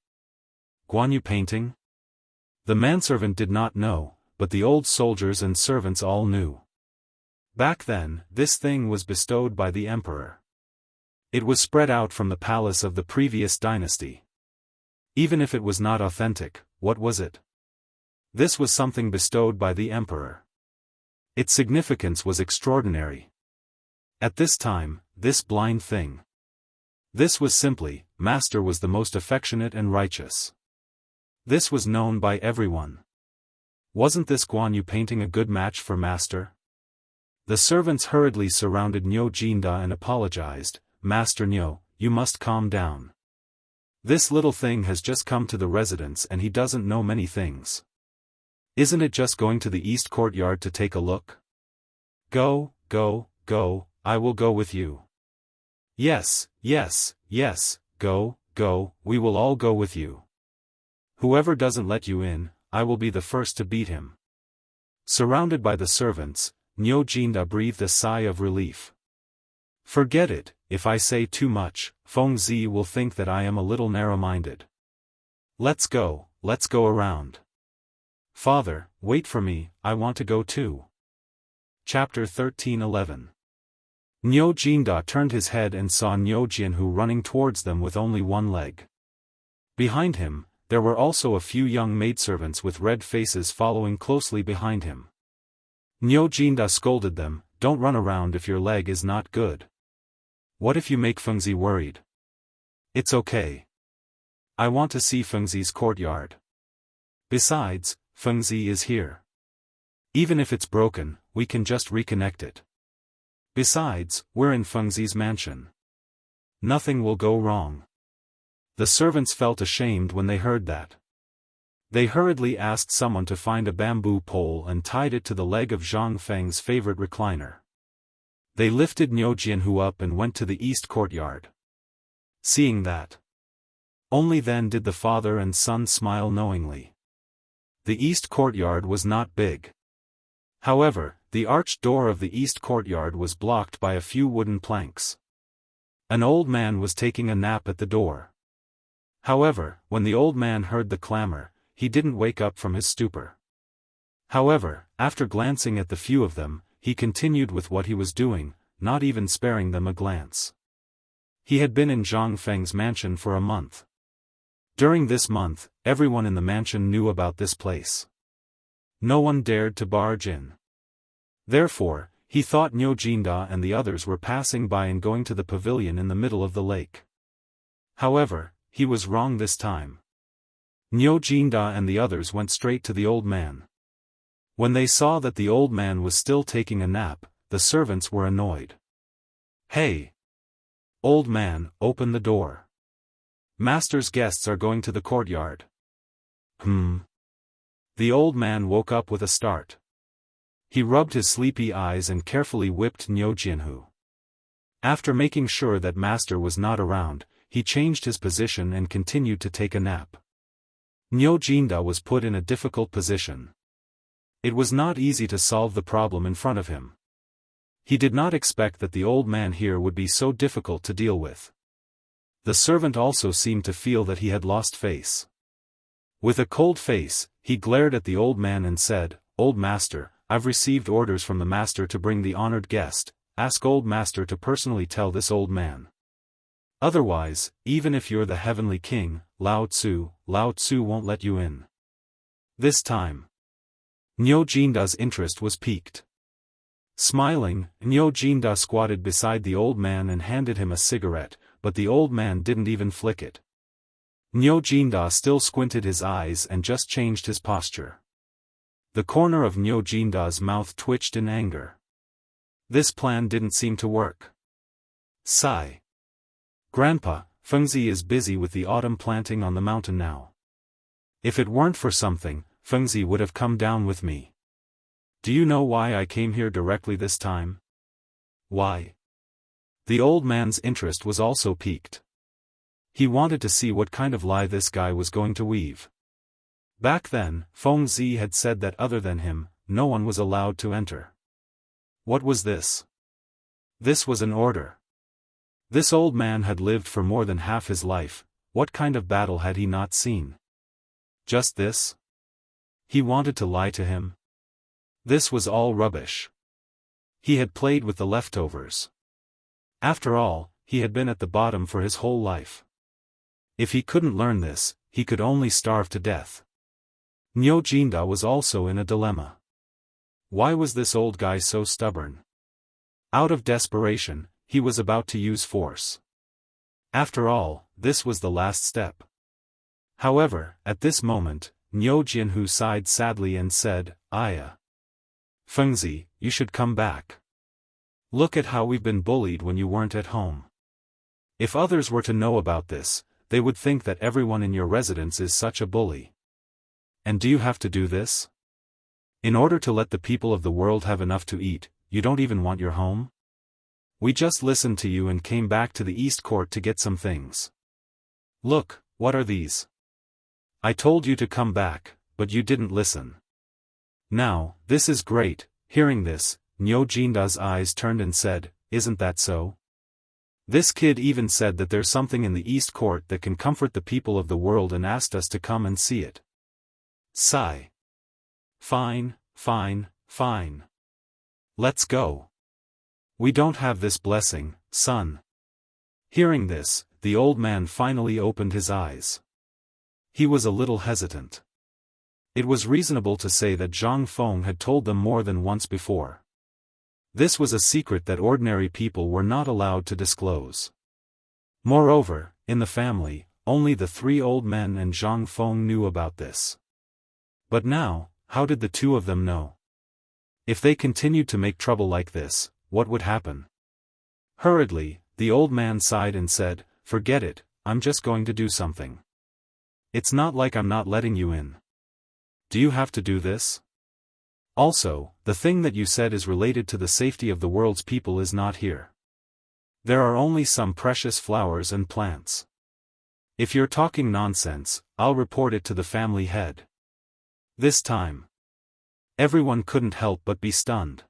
Guan Yu painting? The manservant did not know, but the old soldiers and servants all knew. Back then, this thing was bestowed by the emperor. It was spread out from the palace of the previous dynasty. Even if it was not authentic, what was it? This was something bestowed by the emperor. Its significance was extraordinary. At this time, this blind thing. This was simply, Master was the most affectionate and righteous. This was known by everyone. Wasn't this Guan Yu painting a good match for Master? The servants hurriedly surrounded Nyo Jinda and apologized, Master Nyo, you must calm down. This little thing has just come to the residence and he doesn't know many things. Isn't it just going to the east courtyard to take a look? Go, go, go, I will go with you. Yes, yes, yes, go, go, we will all go with you. Whoever doesn't let you in, I will be the first to beat him. Surrounded by the servants, Niu Jinda breathed a sigh of relief. Forget it, if I say too much, Feng Zi will think that I am a little narrow-minded. Let's go around. Father, wait for me, I want to go too. Chapter 13:11. Niu Jinda turned his head and saw Niu Jianhu running towards them with only one leg. Behind him, there were also a few young maidservants with red faces following closely behind him. Niu Jinda scolded them, don't run around if your leg is not good. What if you make Fengzi worried? It's okay. I want to see Fengzi's courtyard. Besides, Fengzi is here. Even if it's broken, we can just reconnect it. Besides, we're in Fengzi's mansion. Nothing will go wrong. The servants felt ashamed when they heard that. They hurriedly asked someone to find a bamboo pole and tied it to the leg of Zhang Feng's favorite recliner. They lifted Niu Jianhu up and went to the east courtyard. Seeing that, only then did the father and son smile knowingly. The east courtyard was not big. However, the arched door of the east courtyard was blocked by a few wooden planks. An old man was taking a nap at the door. However, when the old man heard the clamor, he didn't wake up from his stupor. However, after glancing at the few of them, he continued with what he was doing, not even sparing them a glance. He had been in Zhang Feng's mansion for a month. During this month, everyone in the mansion knew about this place. No one dared to barge in. Therefore, he thought Niu Jinda and the others were passing by and going to the pavilion in the middle of the lake. However, he was wrong this time. Niu Jinda and the others went straight to the old man. When they saw that the old man was still taking a nap, the servants were annoyed. Hey! Old man, open the door. Master's guests are going to the courtyard. The old man woke up with a start. He rubbed his sleepy eyes and carefully whipped Niu Jianhu. After making sure that master was not around, he changed his position and continued to take a nap. Niu Jinda was put in a difficult position. It was not easy to solve the problem in front of him. He did not expect that the old man here would be so difficult to deal with. The servant also seemed to feel that he had lost face. With a cold face, he glared at the old man and said, "Old master, I've received orders from the master to bring the honored guest. Ask old master to personally tell this old man. Otherwise, even if you're the heavenly king, Lao Tzu won't let you in." This time, Niu Jinda's interest was piqued. Smiling, Niu Jinda squatted beside the old man and handed him a cigarette, but the old man didn't even flick it. Niu Jinda still squinted his eyes and just changed his posture. The corner of Niu Jinda's mouth twitched in anger. This plan didn't seem to work. Sigh. Grandpa, Fengzi is busy with the autumn planting on the mountain now. If it weren't for something, Fengzi would have come down with me. Do you know why I came here directly this time? Why? The old man's interest was also piqued. He wanted to see what kind of lie this guy was going to weave. Back then, Feng Zi had said that other than him, no one was allowed to enter. What was this? This was an order. This old man had lived for more than half his life. What kind of battle had he not seen? Just this? He wanted to lie to him? This was all rubbish. He had played with the leftovers. After all, he had been at the bottom for his whole life. If he couldn't learn this, he could only starve to death. Niu Jinda was also in a dilemma. Why was this old guy so stubborn? Out of desperation, he was about to use force. After all, this was the last step. However, at this moment, Niu Jianhu sighed sadly and said, "Aya. Fengzi, you should come back. Look at how we've been bullied when you weren't at home. If others were to know about this, they would think that everyone in your residence is such a bully. And do you have to do this? In order to let the people of the world have enough to eat, you don't even want your home? We just listened to you and came back to the East Court to get some things. Look, what are these? I told you to come back, but you didn't listen. Now, this is great." Hearing this, Niu Jinda's eyes turned and said, "Isn't that so? This kid even said that there's something in the East Court that can comfort the people of the world and asked us to come and see it." Sigh. Fine, fine, fine. Let's go. We don't have this blessing, son." Hearing this, the old man finally opened his eyes. He was a little hesitant. It was reasonable to say that Zhang Feng had told them more than once before. This was a secret that ordinary people were not allowed to disclose. Moreover, in the family, only the three old men and Zhang Feng knew about this. But now, how did the two of them know? If they continued to make trouble like this, what would happen? Hurriedly, the old man sighed and said, "Forget it, I'm just going to do something. It's not like I'm not letting you in. Do you have to do this? Also, the thing that you said is related to the safety of the world's people is not here. There are only some precious flowers and plants. If you're talking nonsense, I'll report it to the family head." This time, everyone couldn't help but be stunned.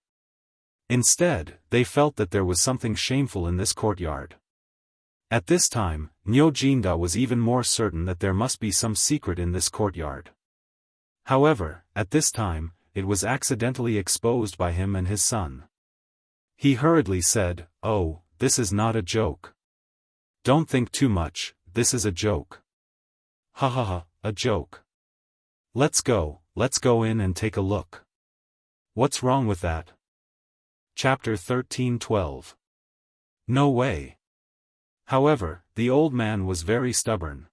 Instead, they felt that there was something shameful in this courtyard. At this time, Niu Jinda was even more certain that there must be some secret in this courtyard. However, at this time, it was accidentally exposed by him and his son. He hurriedly said, "Oh, this is not a joke. Don't think too much, this is a joke. Ha ha ha, a joke. Let's go in and take a look. What's wrong with that?" Chapter 13:12. No way. However, the old man was very stubborn.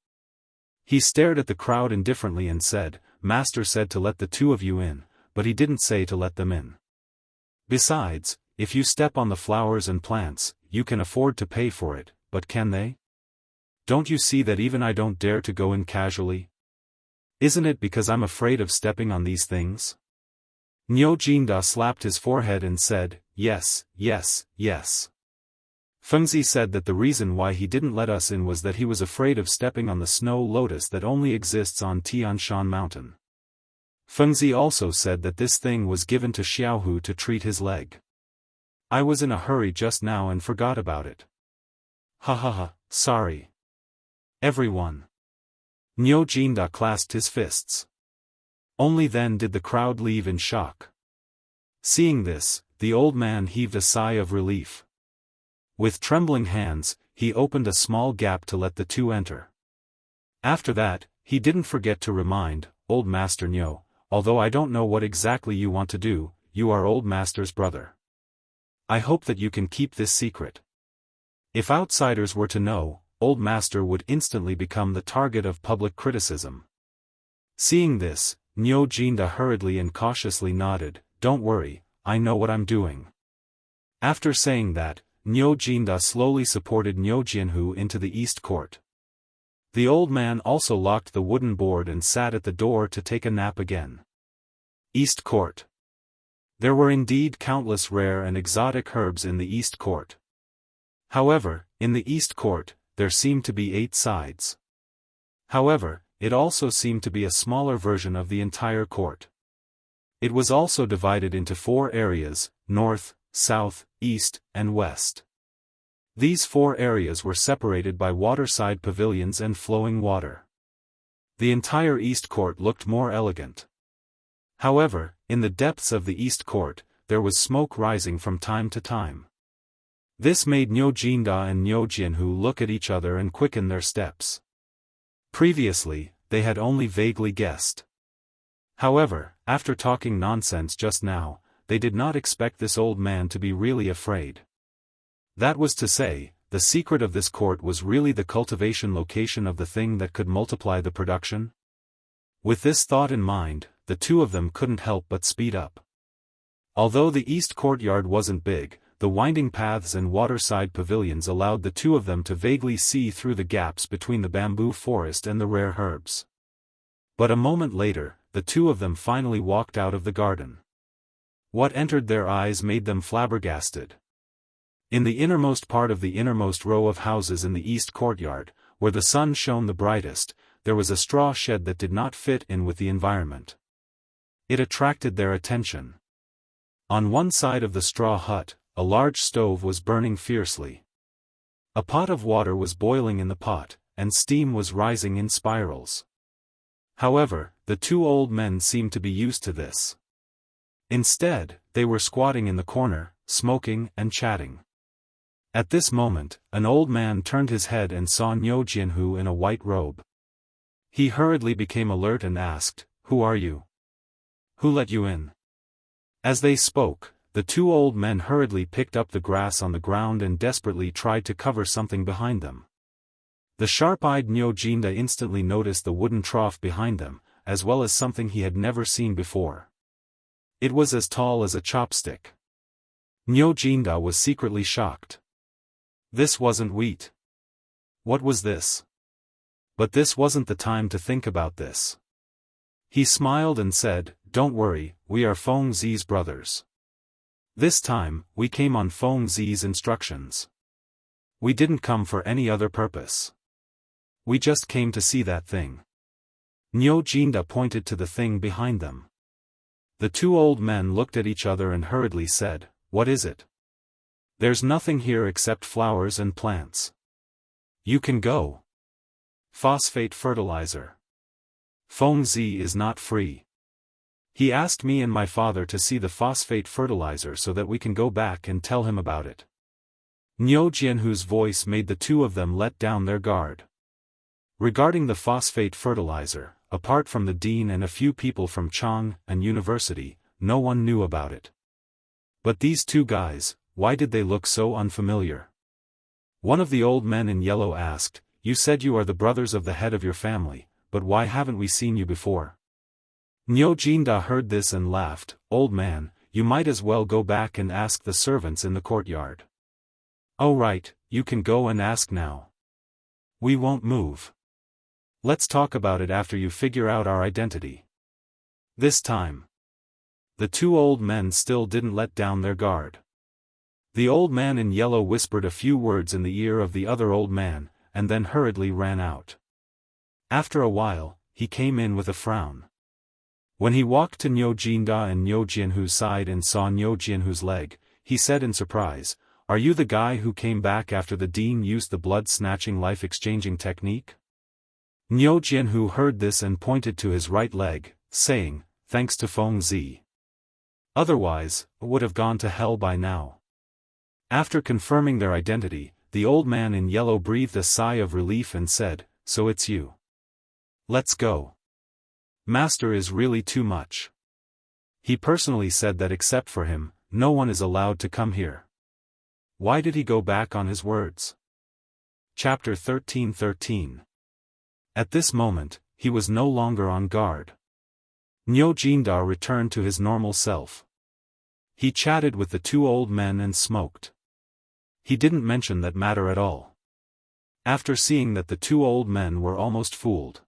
He stared at the crowd indifferently and said, "Master said to let the two of you in, but he didn't say to let them in. Besides, if you step on the flowers and plants, you can afford to pay for it, but can they? Don't you see that even I don't dare to go in casually? Isn't it because I'm afraid of stepping on these things?" Niu Jinda slapped his forehead and said, "Yes, yes, yes." Fengzi said that the reason why he didn't let us in was that he was afraid of stepping on the snow lotus that only exists on Tianshan Mountain. Fengzi also said that this thing was given to Xiaohu to treat his leg. I was in a hurry just now and forgot about it. Ha ha ha, sorry. Everyone. Niu Jinda clasped his fists. Only then did the crowd leave in shock. Seeing this, the old man heaved a sigh of relief. With trembling hands, he opened a small gap to let the two enter. After that, he didn't forget to remind, "Old Master Niu, although I don't know what exactly you want to do, you are Old Master's brother. I hope that you can keep this secret. If outsiders were to know, Old Master would instantly become the target of public criticism." Seeing this, Niu Jinda hurriedly and cautiously nodded, "Don't worry, I know what I'm doing." After saying that, Niu Jinda slowly supported Niu Jianhu into the East Court. The old man also locked the wooden board and sat at the door to take a nap again. East Court. There were indeed countless rare and exotic herbs in the East Court. However, in the East Court, there seemed to be 8 sides. However, it also seemed to be a smaller version of the entire court. It was also divided into 4 areas, north, south, east, and west. These 4 areas were separated by waterside pavilions and flowing water. The entire East Court looked more elegant. However, in the depths of the East Court, there was smoke rising from time to time. This made Niu Jinda and Niu Jianhu look at each other and quicken their steps. Previously, they had only vaguely guessed. However, after talking nonsense just now, they did not expect this old man to be really afraid. That was to say, the secret of this court was really the cultivation location of the thing that could multiply the production? With this thought in mind, the two of them couldn't help but speed up. Although the east courtyard wasn't big, the winding paths and waterside pavilions allowed the two of them to vaguely see through the gaps between the bamboo forest and the rare herbs. But a moment later, the two of them finally walked out of the garden. What entered their eyes made them flabbergasted. In the innermost part of the innermost row of houses in the east courtyard, where the sun shone the brightest, there was a straw shed that did not fit in with the environment. It attracted their attention. On one side of the straw hut, a large stove was burning fiercely. A pot of water was boiling in the pot, and steam was rising in spirals. However, the two old men seemed to be used to this. Instead, they were squatting in the corner, smoking and chatting. At this moment, an old man turned his head and saw Jianghu in a white robe. He hurriedly became alert and asked, "Who are you? Who let you in?" As they spoke, the two old men hurriedly picked up the grass on the ground and desperately tried to cover something behind them. The sharp-eyed Jinda instantly noticed the wooden trough behind them, as well as something he had never seen before. It was as tall as a chopstick. Jinda was secretly shocked. This wasn't wheat. What was this? But this wasn't the time to think about this. He smiled and said, "Don't worry, we are Feng Zi's brothers. This time, we came on Feng Zi's instructions. We didn't come for any other purpose. We just came to see that thing." Jinda pointed to the thing behind them. The two old men looked at each other and hurriedly said, "What is it?" "There's nothing here except flowers and plants. You can go." "Phosphate fertilizer. Feng Zi is not free. He asked me and my father to see the phosphate fertilizer so that we can go back and tell him about it." Jianghu's voice made the two of them let down their guard. Regarding the phosphate fertilizer, apart from the dean and a few people from Chang and University, no one knew about it. But these two guys, why did they look so unfamiliar? One of the old men in yellow asked, "You said you are the brothers of the head of your family, but why haven't we seen you before?" Jinda heard this and laughed, "Old man, you might as well go back and ask the servants in the courtyard." "Oh right, you can go and ask now. We won't move. Let's talk about it after you figure out our identity." This time, the two old men still didn't let down their guard. The old man in yellow whispered a few words in the ear of the other old man, and then hurriedly ran out. After a while, he came in with a frown. When he walked to Jinda and Jianghu's side and saw Jianghu's leg, he said in surprise, "Are you the guy who came back after the dean used the blood-snatching life-exchanging technique?" Jianghu heard this and pointed to his right leg, saying, "Thanks to Feng Zi. Otherwise, I would have gone to hell by now." After confirming their identity, the old man in yellow breathed a sigh of relief and said, "So it's you. Let's go. Master is really too much. He personally said that except for him, no one is allowed to come here." Why did he go back on his words? Chapter 13:13. At this moment, he was no longer on guard. Jinda returned to his normal self. He chatted with the two old men and smoked. He didn't mention that matter at all. After seeing that the two old men were almost fooled,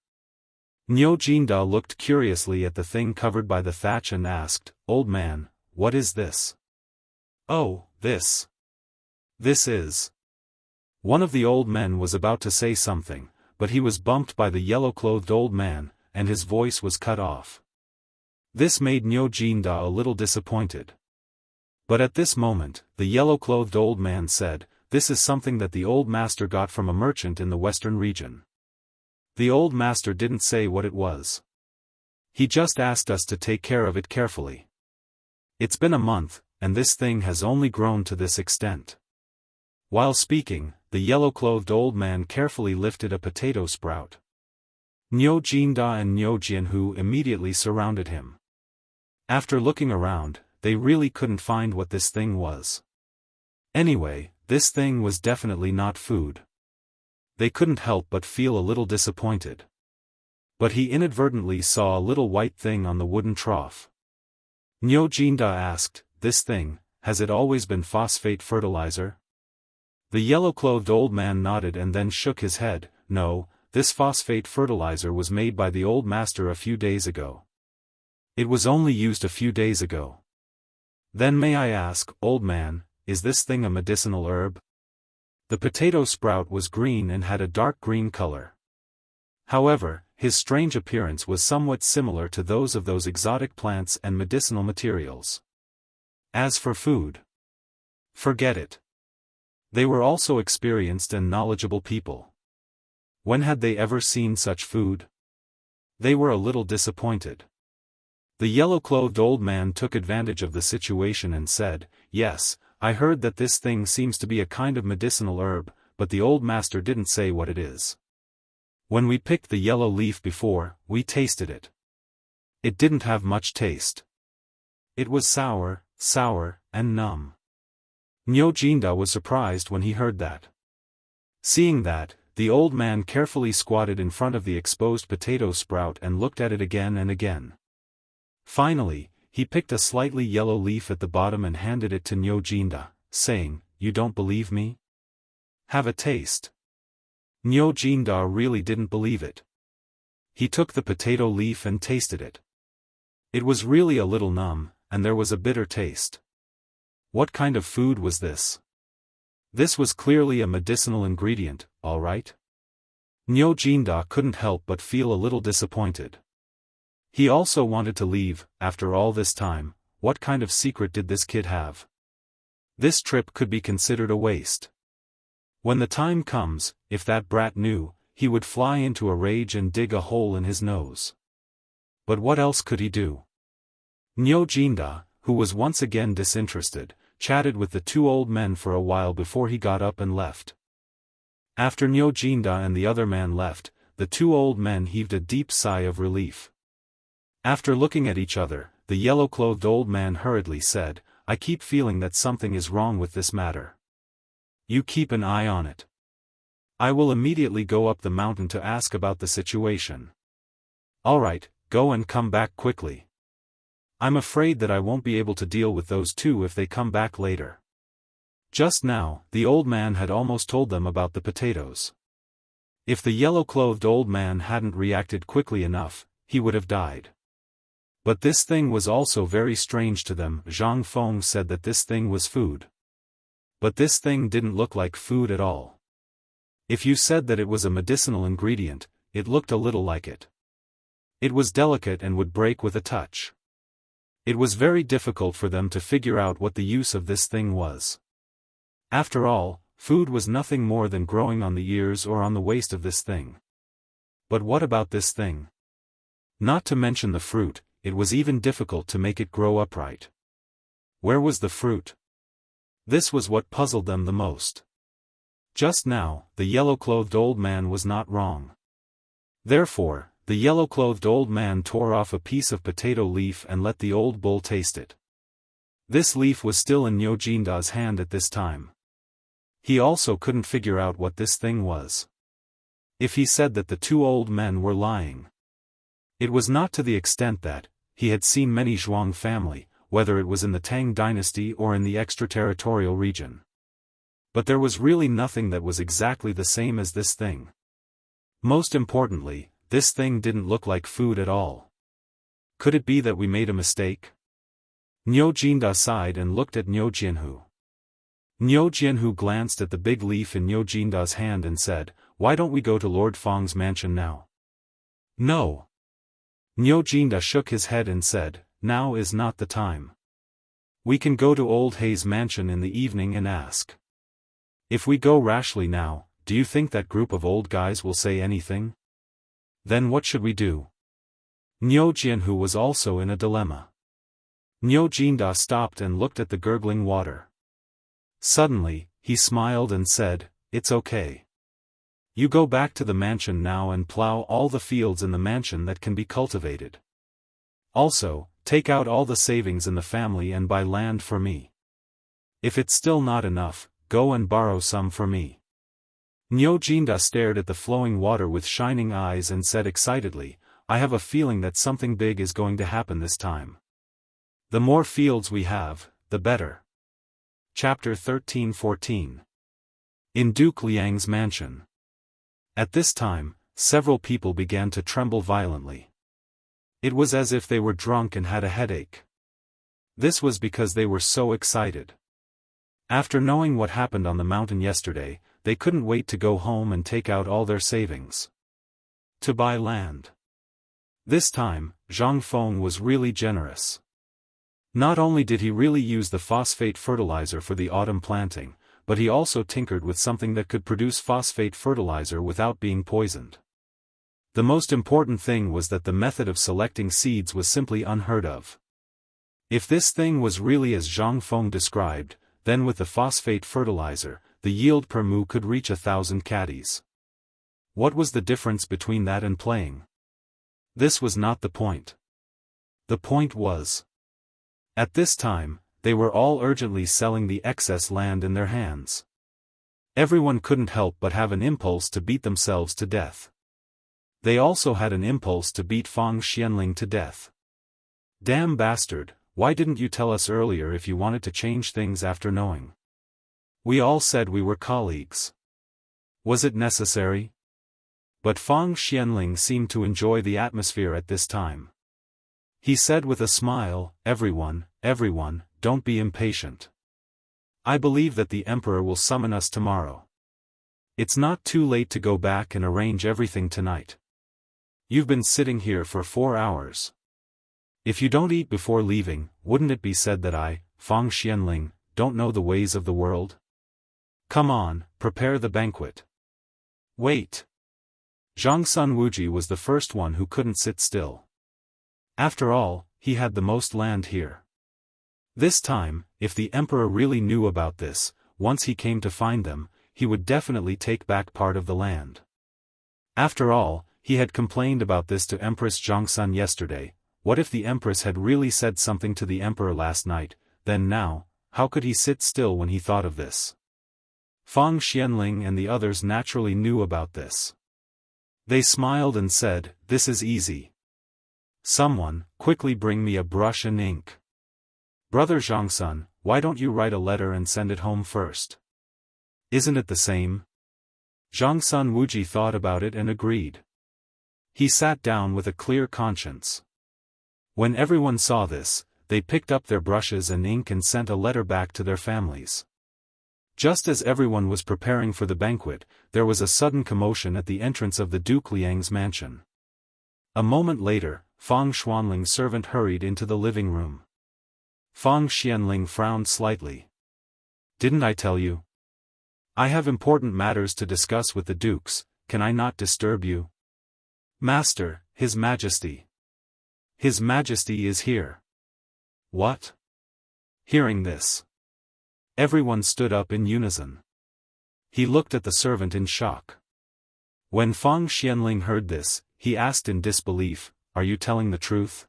Jinda looked curiously at the thing covered by the thatch and asked, "Old man, what is this?" "Oh, this is..." One of the old men was about to say something, but he was bumped by the yellow-clothed old man, and his voice was cut off. This made Jinda a little disappointed. But at this moment, the yellow-clothed old man said, "This is something that the old master got from a merchant in the western region. The old master didn't say what it was. He just asked us to take care of it carefully. It's been a month, and this thing has only grown to this extent." While speaking, the yellow-clothed old man carefully lifted a potato sprout. Jinda and Jianghu immediately surrounded him. After looking around, they really couldn't find what this thing was. Anyway, this thing was definitely not food. They couldn't help but feel a little disappointed. But he inadvertently saw a little white thing on the wooden trough. Jinda asked, "This thing, has it always been phosphate fertilizer?" The yellow-clothed old man nodded and then shook his head, "No, this phosphate fertilizer was made by the old master a few days ago. It was only used a few days ago. Then may I ask, old man, is this thing a medicinal herb? The potato sprout was green and had a dark green color. However, his strange appearance was somewhat similar to those of those exotic plants and medicinal materials. As for food, forget it. They were also experienced and knowledgeable people. When had they ever seen such food? They were a little disappointed. The yellow-clothed old man took advantage of the situation and said, "Yes, I heard that this thing seems to be a kind of medicinal herb, but the old master didn't say what it is. When we picked the yellow leaf before, we tasted it. It didn't have much taste. It was sour, and numb." Niu Jinda was surprised when he heard that. Seeing that, the old man carefully squatted in front of the exposed potato sprout and looked at it again and again. Finally, he picked a slightly yellow leaf at the bottom and handed it to Niu Jinda, saying, "You don't believe me? Have a taste." Niu Jinda really didn't believe it. He took the potato leaf and tasted it. It was really a little numb, and there was a bitter taste. What kind of food was this? This was clearly a medicinal ingredient, all right? Niu Jinda couldn't help but feel a little disappointed. He also wanted to leave. After all this time, what kind of secret did this kid have? This trip could be considered a waste. When the time comes, if that brat knew, he would fly into a rage and dig a hole in his nose. But what else could he do? Niu Jinda, who was once again disinterested, chatted with the two old men for a while before he got up and left. After Niu Jinda and the other man left, the two old men heaved a deep sigh of relief. After looking at each other, the yellow-clothed old man hurriedly said, "I keep feeling that something is wrong with this matter. You keep an eye on it. I will immediately go up the mountain to ask about the situation." "All right, go and come back quickly. I'm afraid that I won't be able to deal with those two if they come back later." Just now, the old man had almost told them about the potatoes. If the yellow-clothed old man hadn't reacted quickly enough, he would have died. But this thing was also very strange to them. Zhang Feng said that this thing was food. But this thing didn't look like food at all. If you said that it was a medicinal ingredient, it looked a little like it. It was delicate and would break with a touch. It was very difficult for them to figure out what the use of this thing was. After all, food was nothing more than growing on the ears or on the waist of this thing. But what about this thing? Not to mention the fruit, it was even difficult to make it grow upright. Where was the fruit? This was what puzzled them the most. Just now, the yellow-clothed old man was not wrong. Therefore, the yellow-clothed old man tore off a piece of potato leaf and let the old bull taste it. This leaf was still in Niu Jinda's hand at this time. He also couldn't figure out what this thing was. If he said that the two old men were lying, it was not to the extent that he had seen many Zhuang family, whether it was in the Tang dynasty or in the extraterritorial region. But there was really nothing that was exactly the same as this thing. Most importantly, this thing didn't look like food at all. Could it be that we made a mistake? Niu Jinda sighed and looked at Niu Jianhu. Niu Jianhu glanced at the big leaf in Niu Jinda's hand and said, "Why don't we go to Lord Feng's mansion now?" "No." Niu Jinda shook his head and said, "Now is not the time. We can go to Old Hei's mansion in the evening and ask. If we go rashly now, do you think that group of old guys will say anything? Then what should we do?" Niu Jianhu was also in a dilemma. Niu Jinda stopped and looked at the gurgling water. Suddenly, he smiled and said, "It's okay. You go back to the mansion now and plow all the fields in the mansion that can be cultivated. Also, take out all the savings in the family and buy land for me. If it's still not enough, go and borrow some for me." Niu Jinda stared at the flowing water with shining eyes and said excitedly, "I have a feeling that something big is going to happen this time. The more fields we have, the better." Chapter 13-14. In Duke Liang's mansion. At this time, several people began to tremble violently. It was as if they were drunk and had a headache. This was because they were so excited. After knowing what happened on the mountain yesterday, they couldn't wait to go home and take out all their savings to buy land. This time, Zhang Feng was really generous. Not only did he really use the phosphate fertilizer for the autumn planting, but he also tinkered with something that could produce phosphate fertilizer without being poisoned. The most important thing was that the method of selecting seeds was simply unheard of. If this thing was really as Zhang Feng described, then with the phosphate fertilizer, the yield per mu could reach 1,000 caddies. What was the difference between that and playing? This was not the point. The point was, at this time, they were all urgently selling the excess land in their hands. Everyone couldn't help but have an impulse to beat themselves to death. They also had an impulse to beat Fang Xianling to death. Damn bastard, why didn't you tell us earlier if you wanted to change things after knowing? We all said we were colleagues. Was it necessary? But Fang Xianling seemed to enjoy the atmosphere at this time. He said with a smile, everyone, don't be impatient. I believe that the Emperor will summon us tomorrow. It's not too late to go back and arrange everything tonight. You've been sitting here for 4 hours. If you don't eat before leaving, wouldn't it be said that I, Fang Xianling, don't know the ways of the world? Come on, prepare the banquet. Wait. Zhang Sun Wuji was the first one who couldn't sit still. After all, he had the most land here. This time, if the Emperor really knew about this, once he came to find them, he would definitely take back part of the land. After all, he had complained about this to Empress Zhangsun yesterday. What if the Empress had really said something to the Emperor last night? Then now, how could he sit still when he thought of this? Fang Xianling and the others naturally knew about this. They smiled and said, "This is easy. Someone, quickly bring me a brush and ink. Brother Zhangsun, why don't you write a letter and send it home first? Isn't it the same?" Zhangsun Wuji thought about it and agreed. He sat down with a clear conscience. When everyone saw this, they picked up their brushes and ink and sent a letter back to their families. Just as everyone was preparing for the banquet, there was a sudden commotion at the entrance of the Duke Liang's mansion. A moment later, Fang Xuanling's servant hurried into the living room. Fang Xianling frowned slightly. "Didn't I tell you? I have important matters to discuss with the dukes, can I not disturb you?" "Master, His Majesty. His Majesty is here." "What?" Hearing this, everyone stood up in unison. He looked at the servant in shock. When Fang Xianling heard this, he asked in disbelief, "Are you telling the truth?"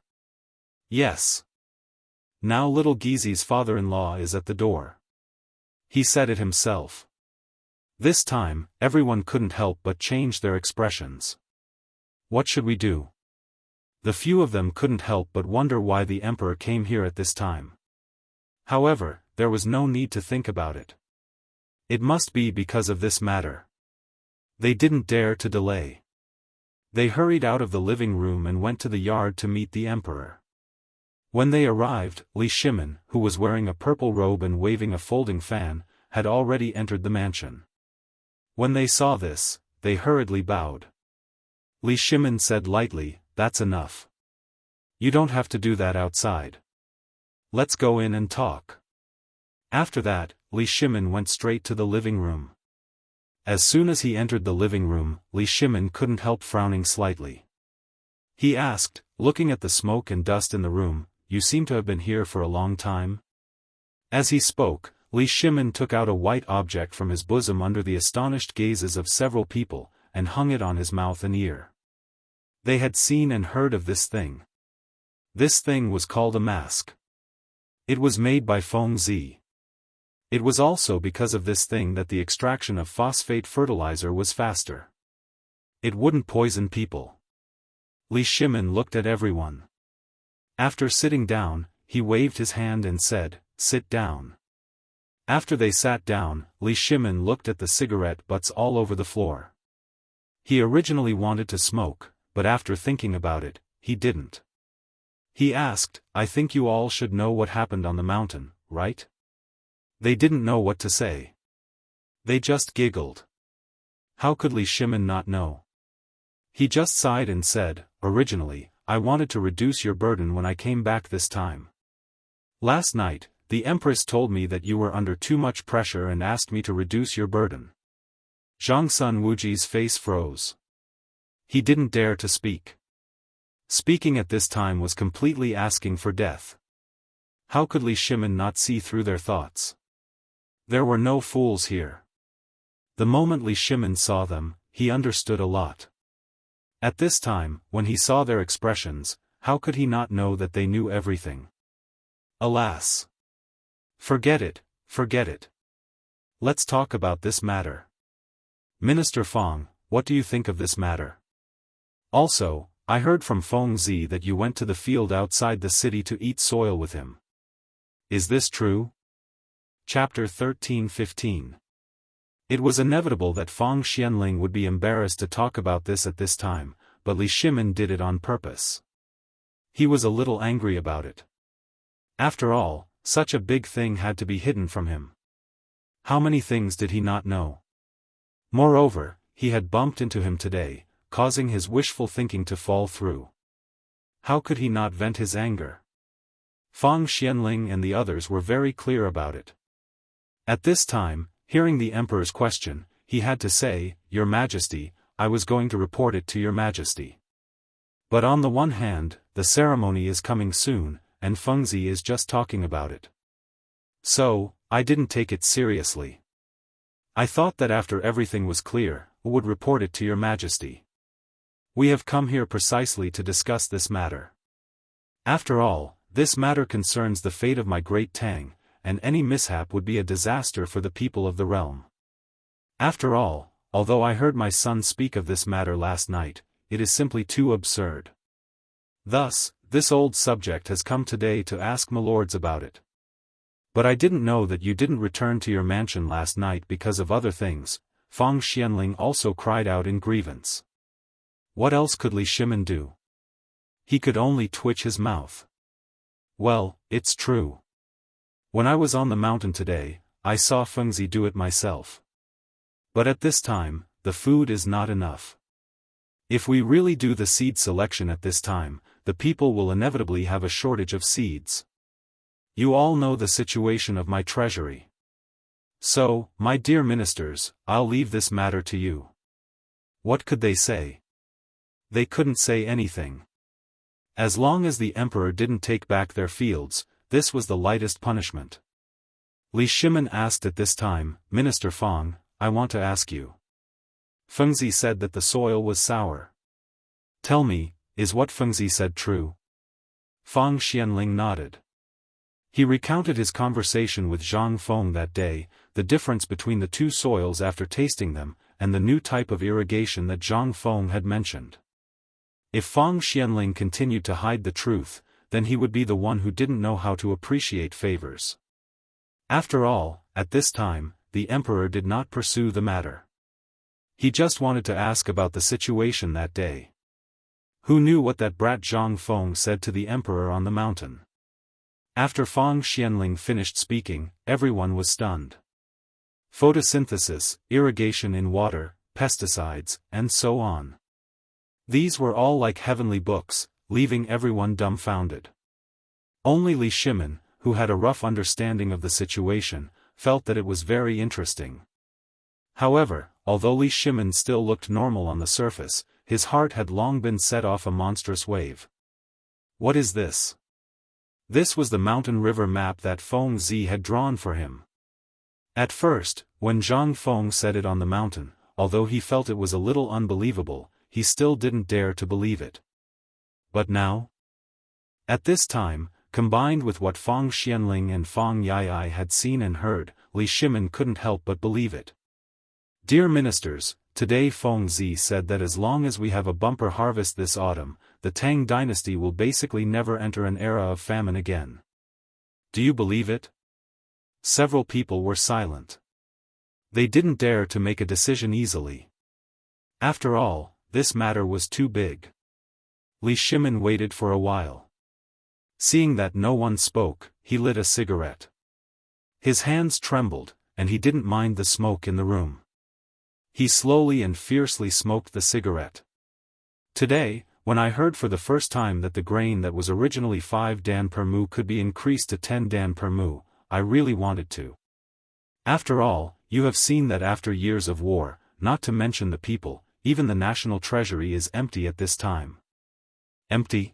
"Yes. Now little Gizi's father-in-law is at the door. He said it himself." This time, everyone couldn't help but change their expressions. What should we do? The few of them couldn't help but wonder why the Emperor came here at this time. However, there was no need to think about it. It must be because of this matter. They didn't dare to delay. They hurried out of the living room and went to the yard to meet the Emperor. When they arrived, Li Shimin, who was wearing a purple robe and waving a folding fan, had already entered the mansion. When they saw this, they hurriedly bowed. Li Shimin said lightly, "That's enough. You don't have to do that outside. Let's go in and talk." After that, Li Shimin went straight to the living room. As soon as he entered the living room, Li Shimin couldn't help frowning slightly. He asked, looking at the smoke and dust in the room, "You seem to have been here for a long time?" As he spoke, Li Shimin took out a white object from his bosom under the astonished gazes of several people, and hung it on his mouth and ear. They had seen and heard of this thing. This thing was called a mask. It was made by Feng Zi. It was also because of this thing that the extraction of phosphate fertilizer was faster. It wouldn't poison people. Li Shimin looked at everyone. After sitting down, he waved his hand and said, "Sit down." After they sat down, Li Shimin looked at the cigarette butts all over the floor. He originally wanted to smoke, but after thinking about it, he didn't. He asked, I think you all should know what happened on the mountain, right? They didn't know what to say. They just giggled. How could Li Shimin not know? He just sighed and said, originally, I wanted to reduce your burden when I came back this time. Last night, the Empress told me that you were under too much pressure and asked me to reduce your burden. Zhang Sun Wuji's face froze. He didn't dare to speak. Speaking at this time was completely asking for death. How could Li Shimin not see through their thoughts? There were no fools here. The moment Li Shimin saw them, he understood a lot. At this time, when he saw their expressions, how could he not know that they knew everything? Alas! Forget it, forget it. Let's talk about this matter. Minister Fong, what do you think of this matter? Also, I heard from Feng Zi that you went to the field outside the city to eat soil with him. Is this true? Chapter 13-15. It was inevitable that Feng Xianling would be embarrassed to talk about this at this time, but Li Shimin did it on purpose. He was a little angry about it. After all, such a big thing had to be hidden from him. How many things did he not know? Moreover, he had bumped into him today, causing his wishful thinking to fall through. How could he not vent his anger? Feng Xianling and the others were very clear about it. At this time, hearing the Emperor's question, he had to say, Your Majesty, I was going to report it to Your Majesty. But on the one hand, the ceremony is coming soon, and Feng Zi is just talking about it. So, I didn't take it seriously. I thought that after everything was clear, I would report it to Your Majesty. We have come here precisely to discuss this matter. After all, this matter concerns the fate of my great Tang, and any mishap would be a disaster for the people of the realm. After all, although I heard my son speak of this matter last night, it is simply too absurd. Thus, this old subject has come today to ask my lords about it. But I didn't know that you didn't return to your mansion last night because of other things. Feng Xianling also cried out in grievance. What else could Li Shimin do? He could only twitch his mouth. Well, it's true. When I was on the mountain today, I saw Feng Zi do it myself. But at this time, the food is not enough. If we really do the seed selection at this time, the people will inevitably have a shortage of seeds. You all know the situation of my treasury. So, my dear ministers, I'll leave this matter to you. What could they say? They couldn't say anything. As long as the emperor didn't take back their fields, this was the lightest punishment. Li Shimin asked at this time, Minister Feng, I want to ask you. Feng Zi said that the soil was sour. Tell me, is what Feng Zi said true? Feng Xianling nodded. He recounted his conversation with Zhang Feng that day, the difference between the two soils after tasting them, and the new type of irrigation that Zhang Feng had mentioned. If Feng Xianling continued to hide the truth, then he would be the one who didn't know how to appreciate favors. After all, at this time, the emperor did not pursue the matter. He just wanted to ask about the situation that day. Who knew what that brat Zhang Feng said to the emperor on the mountain? After Feng Xianling finished speaking, everyone was stunned. Photosynthesis, irrigation in water, pesticides, and so on. These were all like heavenly books, leaving everyone dumbfounded. Only Li Shimin, who had a rough understanding of the situation, felt that it was very interesting. However, although Li Shimin still looked normal on the surface, his heart had long been set off a monstrous wave. What is this? This was the mountain river map that Feng Zi had drawn for him. At first, when Zhang Feng said it on the mountain, although he felt it was a little unbelievable, he still didn't dare to believe it. But now? At this time, combined with what Feng Xianling and Feng Yai had seen and heard, Li Shimin couldn't help but believe it. Dear ministers, today Feng Zi said that as long as we have a bumper harvest this autumn, the Tang dynasty will basically never enter an era of famine again. Do you believe it? Several people were silent. They didn't dare to make a decision easily. After all, this matter was too big. Li Shimin waited for a while. Seeing that no one spoke, he lit a cigarette. His hands trembled, and he didn't mind the smoke in the room. He slowly and fiercely smoked the cigarette. Today, when I heard for the first time that the grain that was originally 5 dan per mu could be increased to 10 dan per mu, I really wanted to. After all, you have seen that after years of war, not to mention the people, even the national treasury is empty at this time. Empty?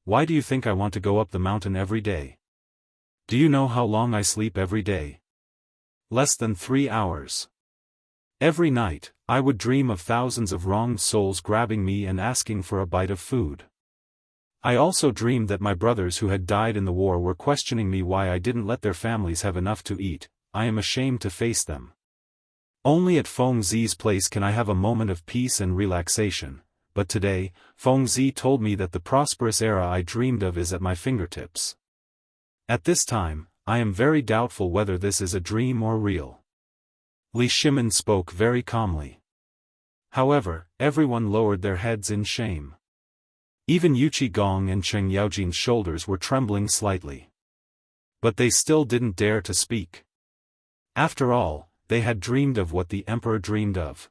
Why do you think I want to go up the mountain every day? Do you know how long I sleep every day? Less than 3 hours. Every night, I would dream of thousands of wronged souls grabbing me and asking for a bite of food. I also dreamed that my brothers who had died in the war were questioning me why I didn't let their families have enough to eat. I am ashamed to face them. Only at Feng Zi's place can I have a moment of peace and relaxation, but today, Feng Zi told me that the prosperous era I dreamed of is at my fingertips. At this time, I am very doubtful whether this is a dream or real. Li Shimin spoke very calmly. However, everyone lowered their heads in shame. Even Yuqi Gong and Cheng Yaojin's shoulders were trembling slightly. But they still didn't dare to speak. After all, they had dreamed of what the emperor dreamed of.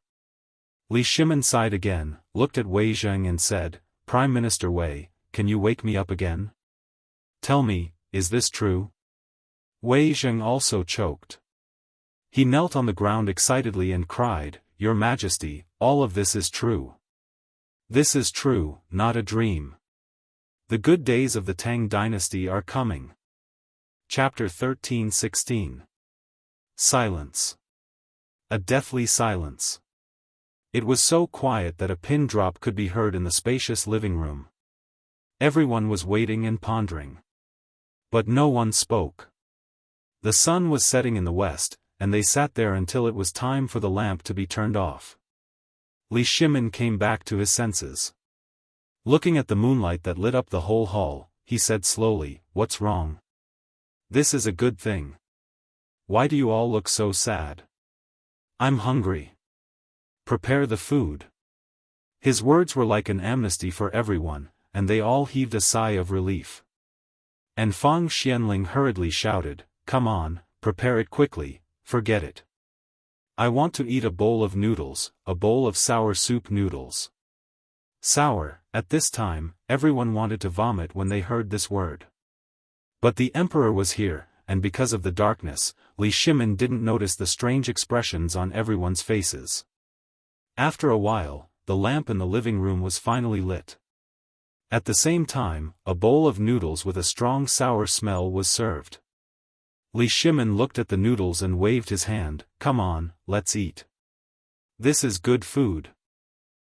Li Shimin sighed again, looked at Wei Zheng and said, "Prime Minister Wei, can you wake me up again? Tell me, is this true?" Wei Zheng also choked. He knelt on the ground excitedly and cried, "Your Majesty, all of this is true. This is true, not a dream. The good days of the Tang dynasty are coming." Chapter 13:16. Silence. A deathly silence. It was so quiet that a pin drop could be heard in the spacious living room. Everyone was waiting and pondering. But no one spoke. The sun was setting in the west, and they sat there until it was time for the lamp to be turned off. Li Shimin came back to his senses. Looking at the moonlight that lit up the whole hall, he said slowly, "What's wrong? This is a good thing. Why do you all look so sad?" "I'm hungry. Prepare the food." His words were like an amnesty for everyone, and they all heaved a sigh of relief. And Fang Xianling hurriedly shouted, "Come on, prepare it quickly, forget it. I want to eat a bowl of noodles, a bowl of sour soup noodles." Sour, at this time, everyone wanted to vomit when they heard this word. But the emperor was here, and because of the darkness, Li Shimin didn't notice the strange expressions on everyone's faces. After a while, the lamp in the living room was finally lit. At the same time, a bowl of noodles with a strong sour smell was served. Li Shimin looked at the noodles and waved his hand, "Come on, let's eat. This is good food."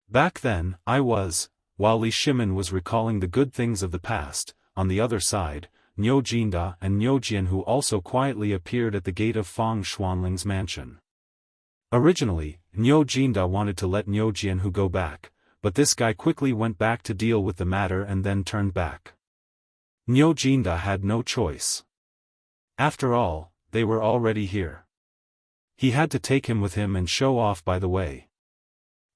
Back then, while Li Shimin was recalling the good things of the past, on the other side, Niu Jinda and Niu Jianhu also quietly appeared at the gate of Fang Xuanling's mansion. Originally, Niu Jinda wanted to let Niu Jianhu go back, but this guy quickly went back to deal with the matter and then turned back. Niu Jinda had no choice. After all, they were already here. He had to take him with him and show off by the way.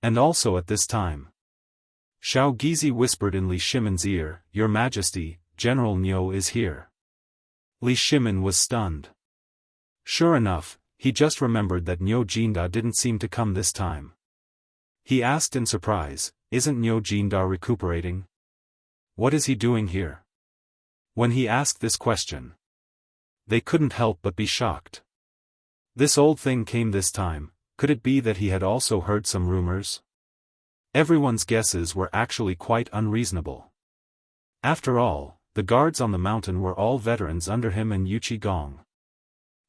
And also at this time, Xiao Gizi whispered in Li Shimin's ear, "Your Majesty, General Niu is here." Li Shimin was stunned. Sure enough, he just remembered that Niu Jinda didn't seem to come this time. He asked in surprise, "Isn't Niu Jinda recuperating? What is he doing here?" When he asked this question, they couldn't help but be shocked. This old thing came this time. Could it be that he had also heard some rumors? Everyone's guesses were actually quite unreasonable. After all, the guards on the mountain were all veterans under him and Yuqi Gong.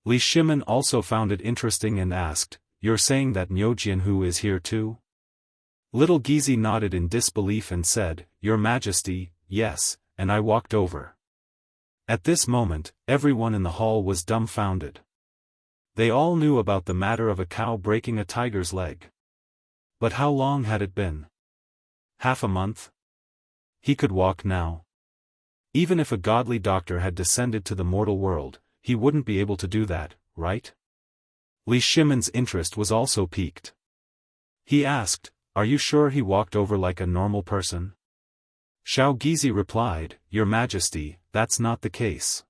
Li Shimin also found it interesting and asked, "You're saying that Niu Jianhu is here too?" Little Gizi nodded in disbelief and said, "Your Majesty, yes," and I walked over. At this moment, everyone in the hall was dumbfounded. They all knew about the matter of a cow breaking a tiger's leg. But how long had it been? Half a month? He could walk now. Even if a godly doctor had descended to the mortal world, he wouldn't be able to do that, right? Li Shimin's interest was also piqued. He asked, "Are you sure he walked over like a normal person?" Xiao replied, Your Majesty, that's not the case.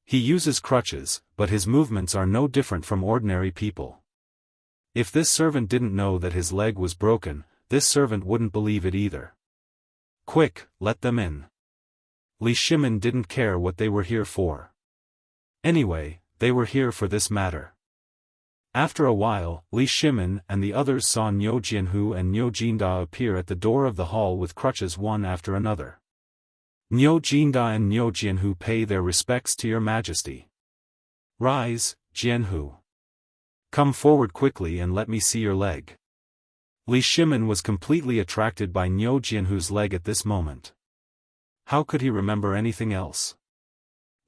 He uses crutches, but his movements are no different from ordinary people. If this servant didn't know that his leg was broken, this servant wouldn't believe it either. Quick, let them in. Li Shimin didn't care what they were here for. Anyway, they were here for this matter. After a while, Li Shimin and the others saw Niu Jianhu and Niu Jinda appear at the door of the hall with crutches one after another. Niu Jinda and Niu Jianhu pay their respects to your majesty. Rise, Jianhu. Come forward quickly and let me see your leg. Li Shimin was completely attracted by Niu Jianhu's leg at this moment. How could he remember anything else?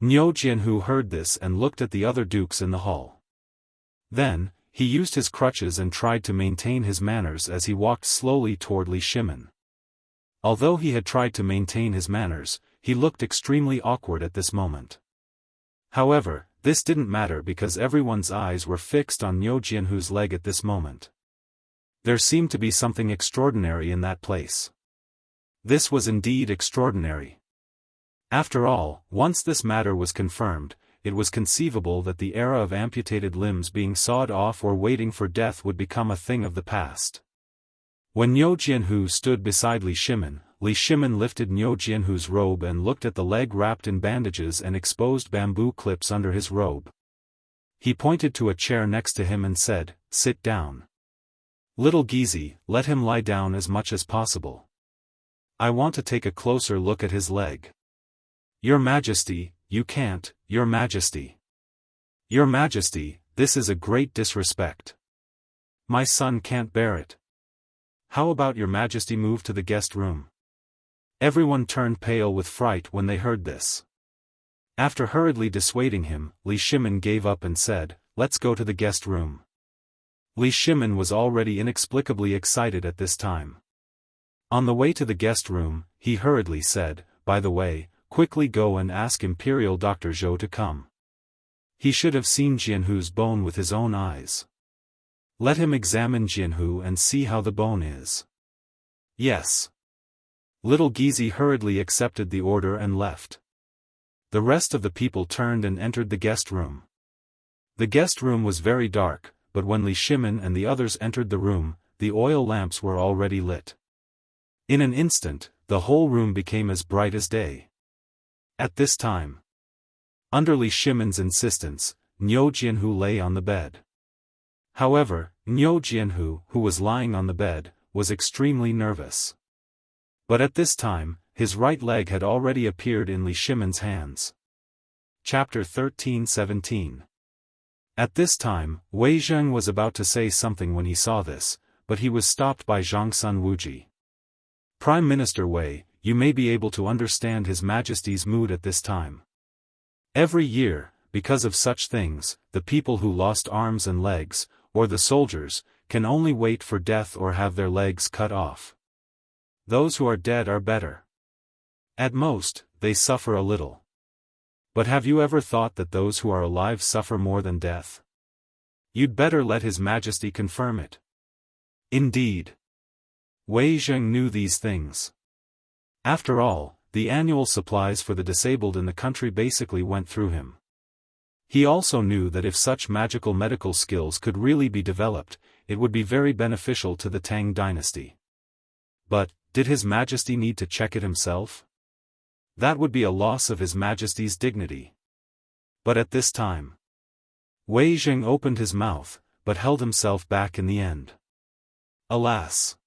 Niu Jianhu heard this and looked at the other dukes in the hall. Then, he used his crutches and tried to maintain his manners as he walked slowly toward Li Shimin. Although he had tried to maintain his manners, he looked extremely awkward at this moment. However, this didn't matter because everyone's eyes were fixed on Niu Jianhu's leg at this moment. There seemed to be something extraordinary in that place. This was indeed extraordinary. After all, once this matter was confirmed, it was conceivable that the era of amputated limbs being sawed off or waiting for death would become a thing of the past. When Niu Jianhu stood beside Li Shimin lifted Niu Jianhu's robe and looked at the leg wrapped in bandages and exposed bamboo clips under his robe. He pointed to a chair next to him and said, Sit down. Little Gizi, let him lie down as much as possible. I want to take a closer look at his leg. Your Majesty, you can't, Your Majesty. Your Majesty, this is a great disrespect. My son can't bear it. How about Your Majesty move to the guest room? Everyone turned pale with fright when they heard this. After hurriedly dissuading him, Li Shimin gave up and said, Let's go to the guest room. Li Shimin was already inexplicably excited at this time. On the way to the guest room, he hurriedly said, By the way, quickly go and ask Imperial Dr. Zhou to come. He should have seen Jianhu's bone with his own eyes. Let him examine Jianhu and see how the bone is. Yes. Little Gizi hurriedly accepted the order and left. The rest of the people turned and entered the guest room. The guest room was very dark, but when Li Shimin and the others entered the room, the oil lamps were already lit. In an instant, the whole room became as bright as day. At this time, under Li Shimin's insistence, Niu Jianhu lay on the bed. However, Niu Jianhu, who was lying on the bed, was extremely nervous. But at this time, his right leg had already appeared in Li Shimin's hands. Chapter 13-17. At this time, Wei Zheng was about to say something when he saw this, but he was stopped by Zhangsun Wuji. Prime Minister Wei, you may be able to understand His Majesty's mood at this time. Every year, because of such things, the people who lost arms and legs, or the soldiers, can only wait for death or have their legs cut off. Those who are dead are better. At most, they suffer a little. But have you ever thought that those who are alive suffer more than death? You'd better let His Majesty confirm it. Indeed. Wei Zheng knew these things. After all, the annual supplies for the disabled in the country basically went through him. He also knew that if such magical medical skills could really be developed, it would be very beneficial to the Tang dynasty. But, did His Majesty need to check it himself? That would be a loss of His Majesty's dignity. But at this time, Wei Zheng opened his mouth, but held himself back in the end. Alas!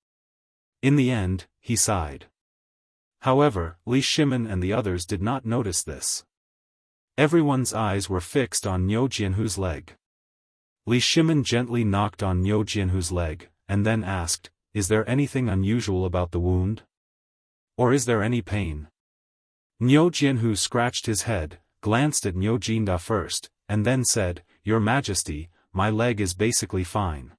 In the end, he sighed. However, Li Shimin and the others did not notice this. Everyone's eyes were fixed on Niu Jianhu's leg. Li Shimin gently knocked on Niu Jianhu's leg, and then asked, Is there anything unusual about the wound? Or is there any pain? Niu Jianhu scratched his head, glanced at Niu Jinda first, and then said, Your Majesty, my leg is basically fine.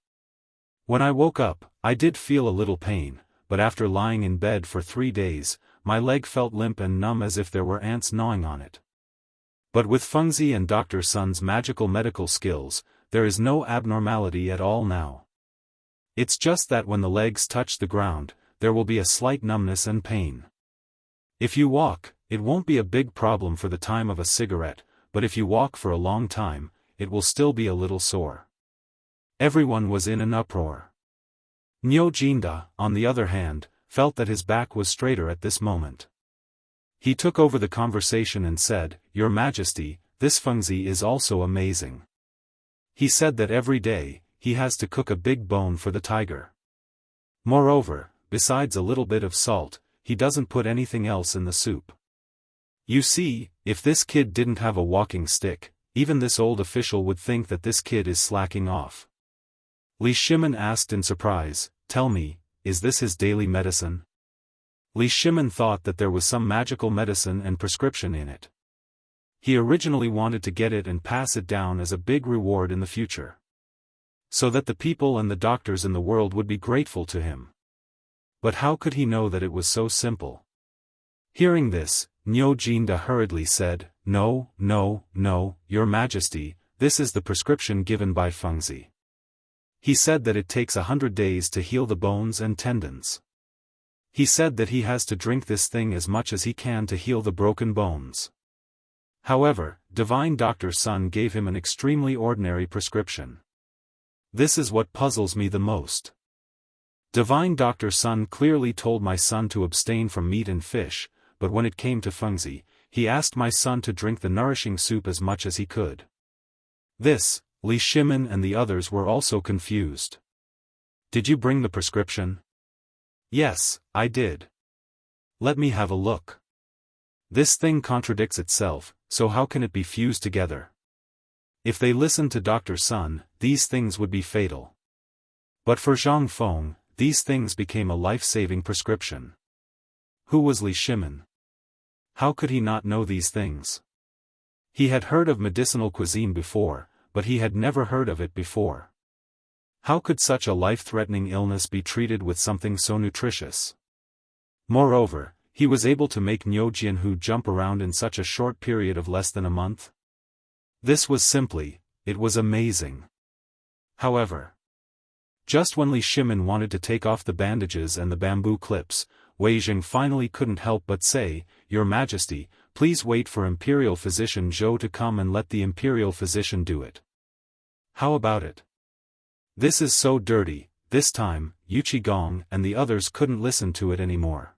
When I woke up, I did feel a little pain, but after lying in bed for 3 days, my leg felt limp and numb as if there were ants gnawing on it. But with Fengzi and Dr. Sun's magical medical skills, there is no abnormality at all now. It's just that when the legs touch the ground, there will be a slight numbness and pain. If you walk, it won't be a big problem for the time of a cigarette, but if you walk for a long time, it will still be a little sore. Everyone was in an uproar. Niu Jinda, on the other hand, felt that his back was straighter at this moment. He took over the conversation and said, "Your Majesty, this Fengzi is also amazing. He said that every day, he has to cook a big bone for the tiger. Moreover, besides a little bit of salt, he doesn't put anything else in the soup. You see, if this kid didn't have a walking stick, even this old official would think that this kid is slacking off." Li Shimin asked in surprise, "Tell me, is this his daily medicine?" Li Shimin thought that there was some magical medicine and prescription in it. He originally wanted to get it and pass it down as a big reward in the future, so that the people and the doctors in the world would be grateful to him. But how could he know that it was so simple? Hearing this, Niu Jinda hurriedly said, "No, no, no, Your Majesty, this is the prescription given by Fengzi. He said that it takes 100 days to heal the bones and tendons. He said that he has to drink this thing as much as he can to heal the broken bones. However, Divine Doctor Sun gave him an extremely ordinary prescription. This is what puzzles me the most. Divine Doctor Sun clearly told my son to abstain from meat and fish, but when it came to Fengzi, he asked my son to drink the nourishing soup as much as he could." This, Li Shimin and the others were also confused. "Did you bring the prescription?" "Yes, I did." "Let me have a look." This thing contradicts itself, so how can it be fused together? If they listened to Dr. Sun, these things would be fatal. But for Zhang Feng, these things became a life-saving prescription. Who was Li Shimin? How could he not know these things? He had heard of medicinal cuisine before, but he had never heard of it before. How could such a life-threatening illness be treated with something so nutritious? Moreover, he was able to make Niu Jianhu jump around in such a short period of less than a month. This was simply, it was amazing. However, just when Li Shimin wanted to take off the bandages and the bamboo clips, Wei Jing finally couldn't help but say, "Your Majesty, please wait for Imperial Physician Zhou to come and let the Imperial Physician do it." "How about it? This is so dirty." This time, Yu Qigong and the others couldn't listen to it anymore.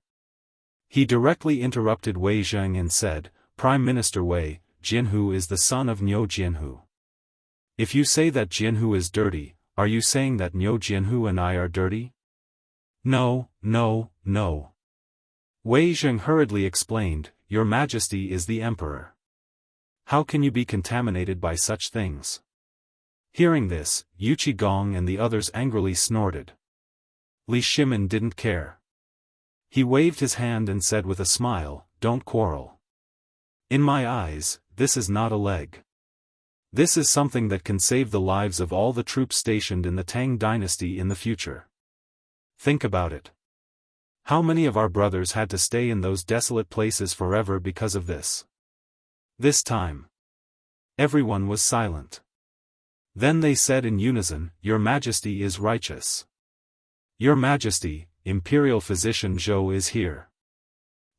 He directly interrupted Wei Zheng and said, "Prime Minister Wei, Jianhu is the son of Niu Jianhu. If you say that Jianhu is dirty, are you saying that Niu Jianhu and I are dirty?" "No, no, no." Wei Zheng hurriedly explained, "Your Majesty is the Emperor. How can you be contaminated by such things?" Hearing this, Yu Qigong and the others angrily snorted. Li Shimin didn't care. He waved his hand and said with a smile, "Don't quarrel. In my eyes, this is not a leg. This is something that can save the lives of all the troops stationed in the Tang dynasty in the future. Think about it. How many of our brothers had to stay in those desolate places forever because of this?" This time, everyone was silent. Then they said in unison, "Your Majesty is righteous. Your Majesty, Imperial Physician Zhou is here."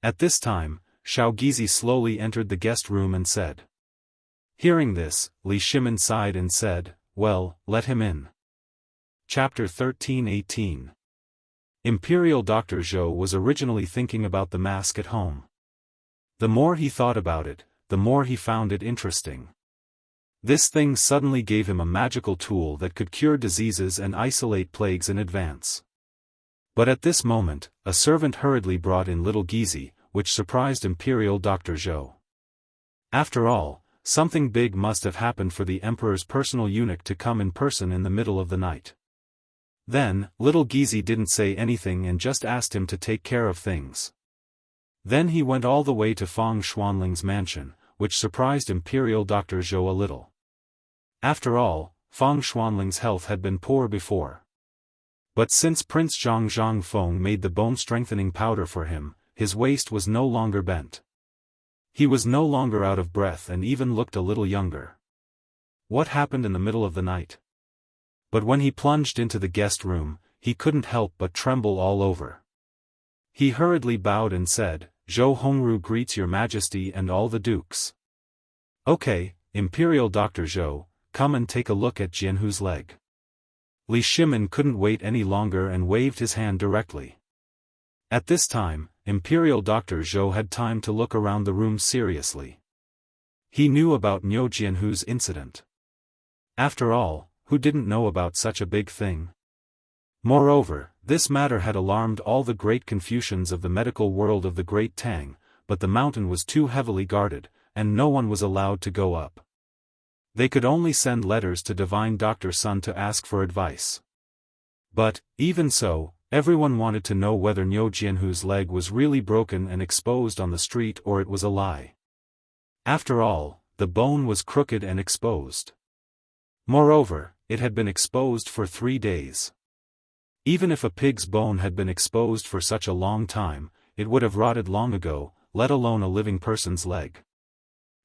At this time, Shao Gizi slowly entered the guest room and said. Hearing this, Li Shimin sighed and said, "Well, let him in." Chapter 13:18. Imperial Dr. Zhou was originally thinking about the mask at home. The more he thought about it, the more he found it interesting. This thing suddenly gave him a magical tool that could cure diseases and isolate plagues in advance. But at this moment, a servant hurriedly brought in little Gizi, which surprised Imperial Dr. Zhou. After all, something big must have happened for the Emperor's personal eunuch to come in person in the middle of the night. Then, little Gizi didn't say anything and just asked him to take care of things. Then he went all the way to Fang Xuanling's mansion, which surprised Imperial Dr. Zhou a little. After all, Fang Xuanling's health had been poor before. But since Prince Zhang Feng made the bone-strengthening powder for him, his waist was no longer bent. He was no longer out of breath and even looked a little younger. What happened in the middle of the night? But when he plunged into the guest room, he couldn't help but tremble all over. He hurriedly bowed and said, Zhou Hongru greets your majesty and all the dukes. Okay, Imperial Dr. Zhou, come and take a look at Jianghu's leg. Li Shimin couldn't wait any longer and waved his hand directly. At this time, Imperial Dr. Zhou had time to look around the room seriously. He knew about Niu Jianhu's incident. After all, who didn't know about such a big thing? Moreover, this matter had alarmed all the great Confucians of the medical world of the Great Tang, but the mountain was too heavily guarded, and no one was allowed to go up. They could only send letters to Divine Dr. Sun to ask for advice. But, even so, everyone wanted to know whether Niu Jianhu's leg was really broken and exposed on the street or it was a lie. After all, the bone was crooked and exposed. Moreover, it had been exposed for 3 days. Even if a pig's bone had been exposed for such a long time, it would have rotted long ago, let alone a living person's leg.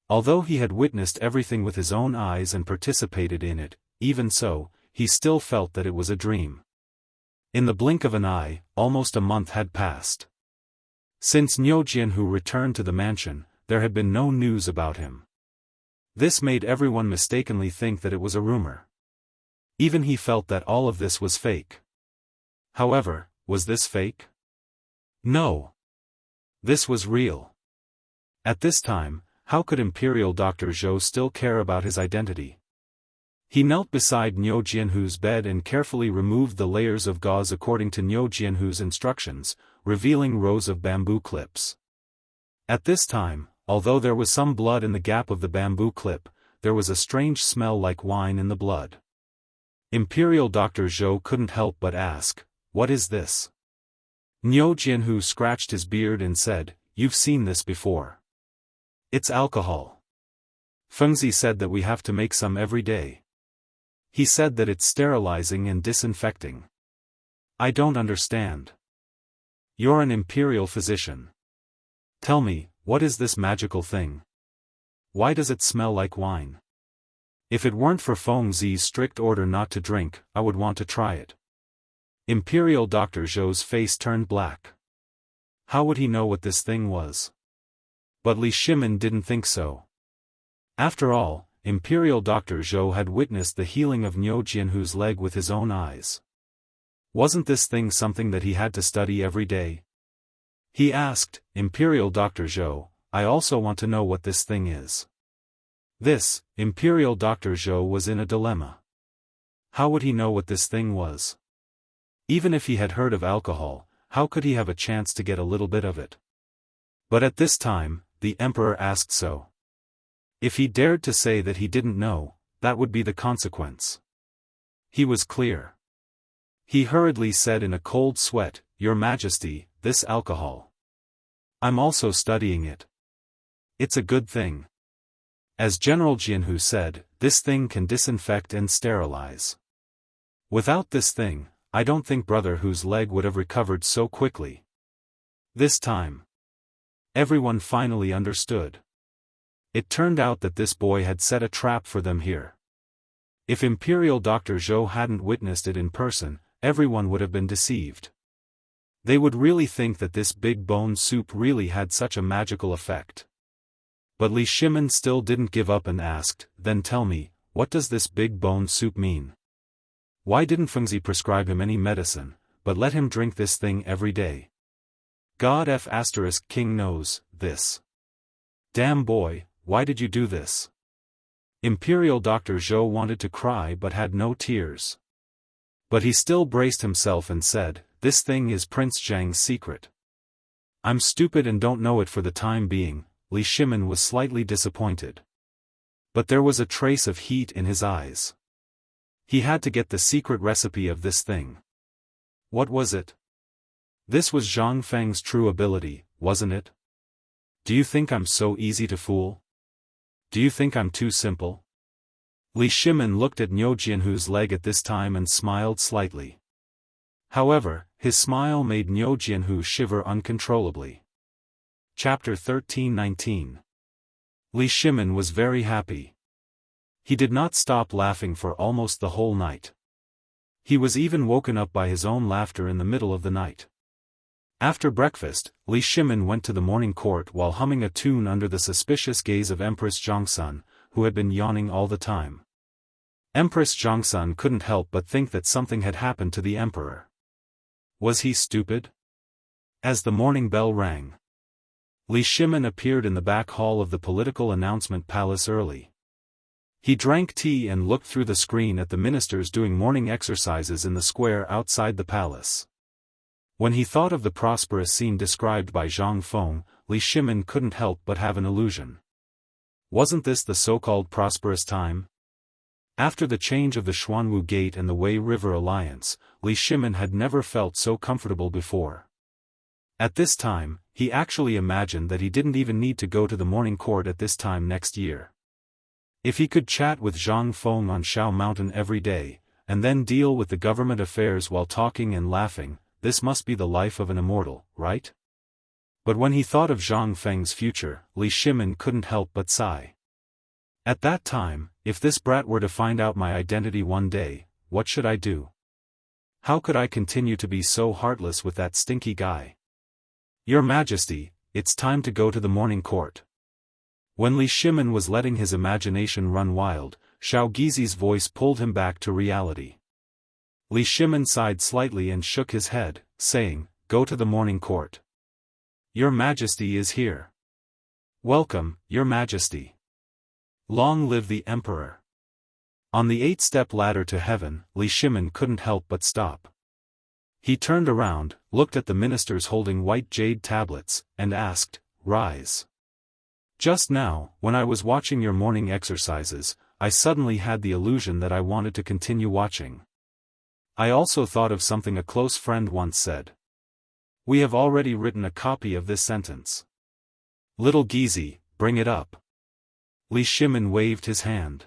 Although he had witnessed everything with his own eyes and participated in it, even so, he still felt that it was a dream. In the blink of an eye, almost a month had passed. Since Niu Jianhu returned to the mansion, there had been no news about him. This made everyone mistakenly think that it was a rumor. Even he felt that all of this was fake. However, was this fake? No. This was real. At this time, how could Imperial Dr. Zhou still care about his identity? He knelt beside Niu Jianhu's bed and carefully removed the layers of gauze according to Niu Jianhu's instructions, revealing rows of bamboo clips. At this time, although there was some blood in the gap of the bamboo clip, there was a strange smell like wine in the blood. Imperial Dr. Zhou couldn't help but ask, "What is this?" Niu Jianhu scratched his beard and said, "You've seen this before. It's alcohol. Fengzi said that we have to make some every day. He said that it's sterilizing and disinfecting. I don't understand. You're an imperial physician. Tell me, what is this magical thing? Why does it smell like wine? If it weren't for Fengzi's strict order not to drink, I would want to try it." Imperial Dr. Zhou's face turned black. How would he know what this thing was? But Li Shimin didn't think so. After all, Imperial Dr. Zhou had witnessed the healing of Niu Jianhu's leg with his own eyes. Wasn't this thing something that he had to study every day? He asked, "Imperial Dr. Zhou, I also want to know what this thing is." This, Imperial Dr. Zhou was in a dilemma. How would he know what this thing was? Even if he had heard of alcohol, how could he have a chance to get a little bit of it? But at this time, the emperor asked so. If he dared to say that he didn't know, that would be the consequence. He was clear. He hurriedly said in a cold sweat, "Your Majesty, this alcohol. I'm also studying it. It's a good thing. As General Jianhu said, this thing can disinfect and sterilize. Without this thing, I don't think Brother Hu's leg would have recovered so quickly." This time, everyone finally understood. It turned out that this boy had set a trap for them here. If Imperial Dr. Zhou hadn't witnessed it in person, everyone would have been deceived. They would really think that this big bone soup really had such a magical effect. But Li Shimin still didn't give up and asked, "Then tell me, what does this big bone soup mean? Why didn't Fengzi prescribe him any medicine, but let him drink this thing every day? God F** King knows this. Damn boy, why did you do this?" Imperial Dr. Zhou wanted to cry but had no tears. But he still braced himself and said, "This thing is Prince Zhang's secret. I'm stupid and don't know it for the time being." Li Shimin was slightly disappointed. But there was a trace of heat in his eyes. He had to get the secret recipe of this thing. What was it? This was Zhang Feng's true ability, wasn't it? Do you think I'm so easy to fool? Do you think I'm too simple? Li Shimin looked at Niu Jianhu's leg at this time and smiled slightly. However, his smile made Niu Jianhu shiver uncontrollably. Chapter 13:19. Li Shimin was very happy. He did not stop laughing for almost the whole night. He was even woken up by his own laughter in the middle of the night. After breakfast, Li Shimin went to the morning court while humming a tune under the suspicious gaze of Empress Zhongsun, who had been yawning all the time. Empress Zhongsun couldn't help but think that something had happened to the emperor. Was he stupid? As the morning bell rang, Li Shimin appeared in the back hall of the political announcement palace early. He drank tea and looked through the screen at the ministers doing morning exercises in the square outside the palace. When he thought of the prosperous scene described by Zhang Feng, Li Shimin couldn't help but have an illusion. Wasn't this the so-called prosperous time? After the change of the Xuanwu Gate and the Wei River Alliance, Li Shimin had never felt so comfortable before. At this time, he actually imagined that he didn't even need to go to the morning court at this time next year. If he could chat with Zhang Feng on Shao Mountain every day, and then deal with the government affairs while talking and laughing, this must be the life of an immortal, right? But when he thought of Zhang Feng's future, Li Shimin couldn't help but sigh. At that time, if this brat were to find out my identity one day, what should I do? How could I continue to be so heartless with that stinky guy? Your Majesty, it's time to go to the morning court. When Li Shimin was letting his imagination run wild, Xiao Gizi's voice pulled him back to reality. Li Shimin sighed slightly and shook his head, saying, "Go to the morning court. Your Majesty is here." "Welcome, Your Majesty. Long live the Emperor." On the 8-step ladder to heaven, Li Shimin couldn't help but stop. He turned around, looked at the ministers holding white jade tablets, and asked, "Rise." Just now, when I was watching your morning exercises, I suddenly had the illusion that I wanted to continue watching. I also thought of something a close friend once said. We have already written a copy of this sentence. Little Gizi, bring it up. Li Shimin waved his hand.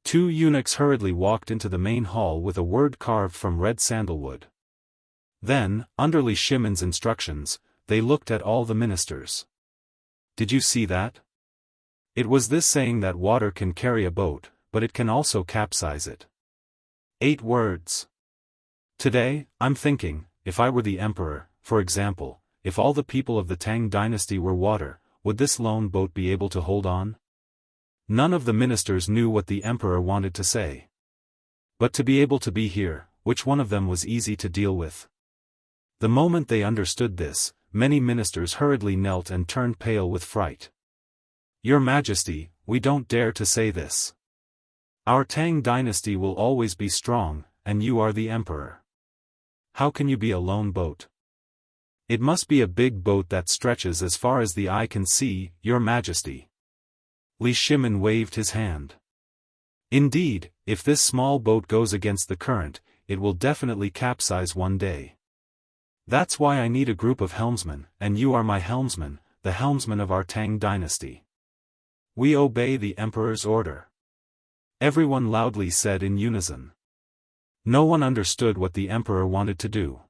2 eunuchs hurriedly walked into the main hall with a word carved from red sandalwood. Then, under Li Shimin's instructions, they looked at all the ministers. Did you see that? It was this saying that water can carry a boat, but it can also capsize it. 8 words. Today, I'm thinking, if I were the emperor, for example, if all the people of the Tang dynasty were water, would this lone boat be able to hold on? None of the ministers knew what the emperor wanted to say. But to be able to be here, which one of them was easy to deal with? The moment they understood this, many ministers hurriedly knelt and turned pale with fright. Your Majesty, we don't dare to say this. Our Tang dynasty will always be strong, and you are the emperor. How can you be a lone boat? It must be a big boat that stretches as far as the eye can see, Your Majesty. Li Shimin waved his hand. Indeed, if this small boat goes against the current, it will definitely capsize one day. That's why I need a group of helmsmen, and you are my helmsman, the helmsman of our Tang dynasty. We obey the emperor's order. Everyone loudly said in unison. No one understood what the emperor wanted to do.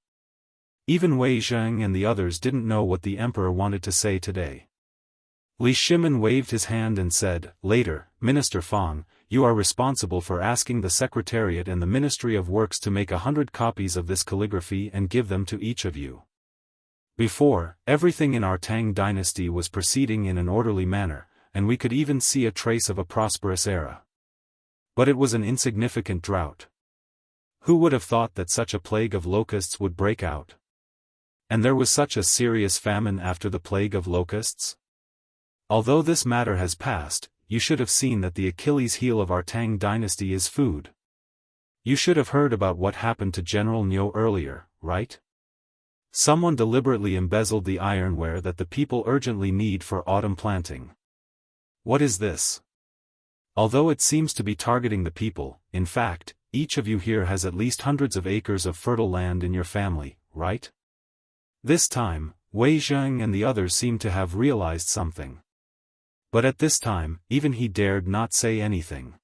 Even Wei Zheng and the others didn't know what the emperor wanted to say today. Li Shimin waved his hand and said, Later, Minister Fang, you are responsible for asking the Secretariat and the Ministry of Works to make 100 copies of this calligraphy and give them to each of you. Before, everything in our Tang dynasty was proceeding in an orderly manner, and we could even see a trace of a prosperous era. But it was an insignificant drought. Who would have thought that such a plague of locusts would break out? And there was such a serious famine after the plague of locusts? Although this matter has passed, you should have seen that the Achilles heel of our Tang dynasty is food. You should have heard about what happened to General Niu earlier, right? Someone deliberately embezzled the ironware that the people urgently need for autumn planting. What is this? Although it seems to be targeting the people, in fact, each of you here has at least hundreds of acres of fertile land in your family, right? This time, Wei Zheng and the others seem to have realized something. But at this time, even he dared not say anything.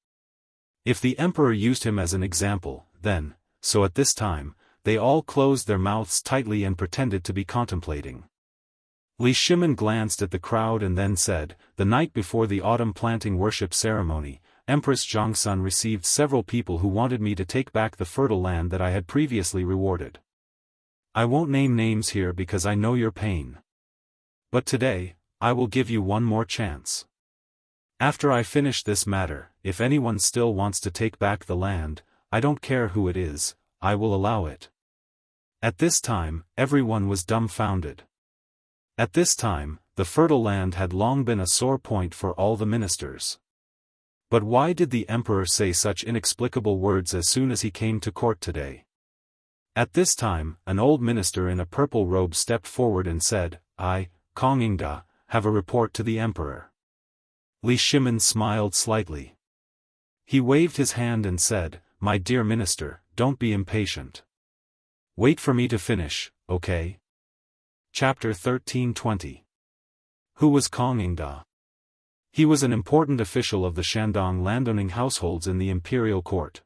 If the emperor used him as an example, then, so at this time, they all closed their mouths tightly and pretended to be contemplating. Li Shimin glanced at the crowd and then said, The night before the autumn planting worship ceremony, Empress Zhongsun received several people who wanted me to take back the fertile land that I had previously rewarded. I won't name names here because I know your pain. But today, I will give you one more chance. After I finish this matter, if anyone still wants to take back the land, I don't care who it is, I will allow it. At this time, everyone was dumbfounded. At this time, the fertile land had long been a sore point for all the ministers. But why did the emperor say such inexplicable words as soon as he came to court today? At this time, an old minister in a purple robe stepped forward and said, I, Kong Ingda, have a report to the emperor. Li Shimin smiled slightly. He waved his hand and said, My dear minister, don't be impatient. Wait for me to finish, okay? Chapter 1320. Who was Kong Ingda? He was an important official of the Shandong landowning households in the imperial court.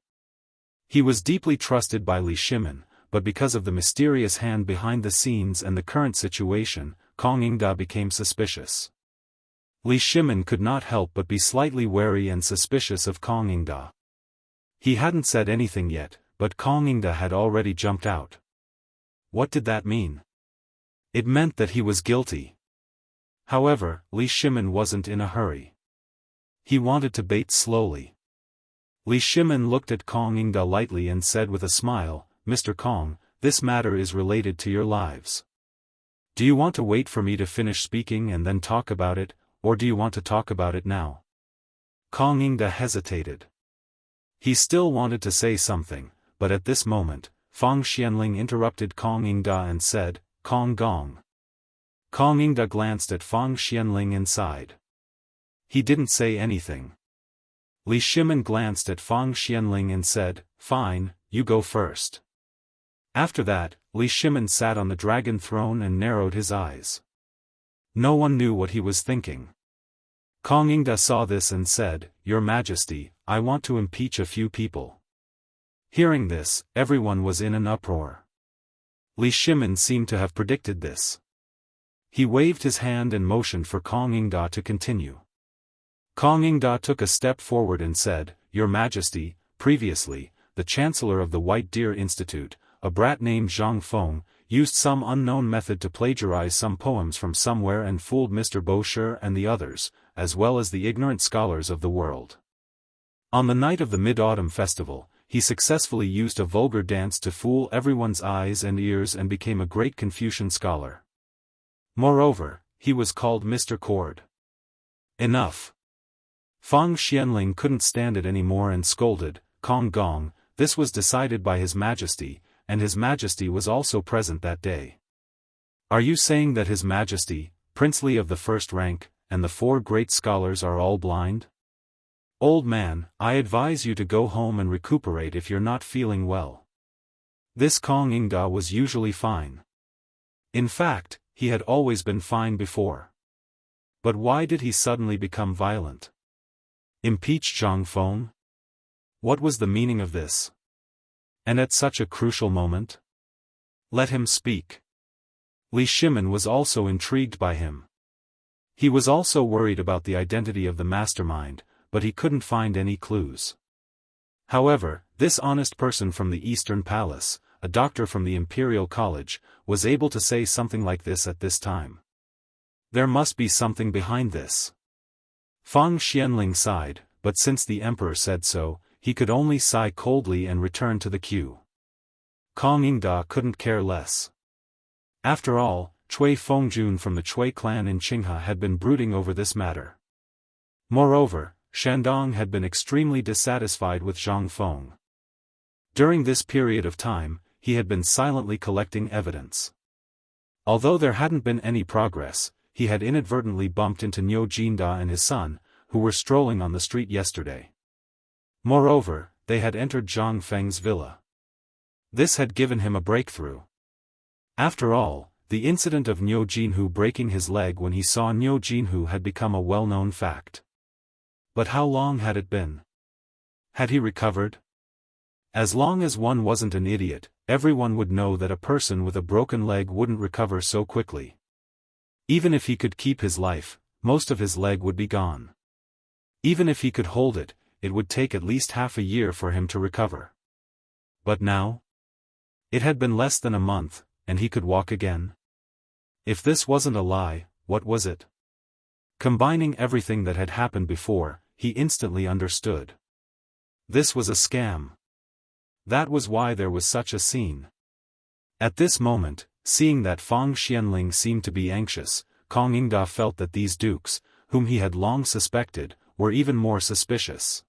He was deeply trusted by Li Shimin, but because of the mysterious hand behind the scenes and the current situation, Kong Ingda became suspicious. Li Shimin could not help but be slightly wary and suspicious of Kong Ingda. He hadn't said anything yet, but Kong Ingda had already jumped out. What did that mean? It meant that he was guilty. However, Li Shimin wasn't in a hurry. He wanted to bait slowly. Li Shimin looked at Kong Ingda lightly and said with a smile, Mr. Kong, this matter is related to your lives. Do you want to wait for me to finish speaking and then talk about it, or do you want to talk about it now? Kong Ingda hesitated. He still wanted to say something, but at this moment, Fang Xianling interrupted Kong Ingda and said, Kong Gong. Kong Ingda glanced at Fang Xianling inside. He didn't say anything. Li Shimin glanced at Fang Xianling and said, Fine, you go first. After that, Li Shimin sat on the dragon throne and narrowed his eyes. No one knew what he was thinking. Kong Ingda saw this and said, Your Majesty, I want to impeach a few people. Hearing this, everyone was in an uproar. Li Shimin seemed to have predicted this. He waved his hand and motioned for Kong Ingda to continue. Kong Ingda took a step forward and said, Your Majesty, previously, the Chancellor of the White Deer Institute, a brat named Zhang Feng, used some unknown method to plagiarize some poems from somewhere and fooled Mr. Bosher and the others, as well as the ignorant scholars of the world. On the night of the Mid-Autumn Festival, he successfully used a vulgar dance to fool everyone's eyes and ears and became a great Confucian scholar. Moreover, he was called Mr. Cord. Enough. Fang Xianling couldn't stand it anymore and scolded, Kong Gong, this was decided by His Majesty, and His Majesty was also present that day. Are you saying that His Majesty, princely of the first rank, and the 4 great scholars are all blind? Old man, I advise you to go home and recuperate if you're not feeling well. This Kong Ingda was usually fine. In fact, he had always been fine before. But why did he suddenly become violent? Impeach Zhang Feng? What was the meaning of this? And at such a crucial moment? Let him speak. Li Shimin was also intrigued by him. He was also worried about the identity of the mastermind, but he couldn't find any clues. However, this honest person from the Eastern Palace, a doctor from the Imperial College, was able to say something like this at this time. There must be something behind this. Fang Xianling sighed, but since the emperor said so, he could only sigh coldly and return to the queue. Kong Ingda couldn't care less. After all, Cui Fengjun from the Cui clan in Qinghe had been brooding over this matter. Moreover, Shandong had been extremely dissatisfied with Zhang Feng. During this period of time, he had been silently collecting evidence. Although there hadn't been any progress, he had inadvertently bumped into Niu Jinda and his son, who were strolling on the street yesterday. Moreover, they had entered Zhang Feng's villa. This had given him a breakthrough. After all, the incident of Niu Jinhu breaking his leg when he saw Niu Jinhu had become a well-known fact. But how long had it been? Had he recovered? As long as one wasn't an idiot, everyone would know that a person with a broken leg wouldn't recover so quickly. Even if he could keep his life, most of his leg would be gone. Even if he could hold it, it would take at least half a year for him to recover. But now? It had been less than a month, and he could walk again? If this wasn't a lie, what was it? Combining everything that had happened before, he instantly understood. This was a scam. That was why there was such a scene. At this moment, seeing that Fang Xianling seemed to be anxious, Kong Yingda felt that these dukes, whom he had long suspected, were even more suspicious.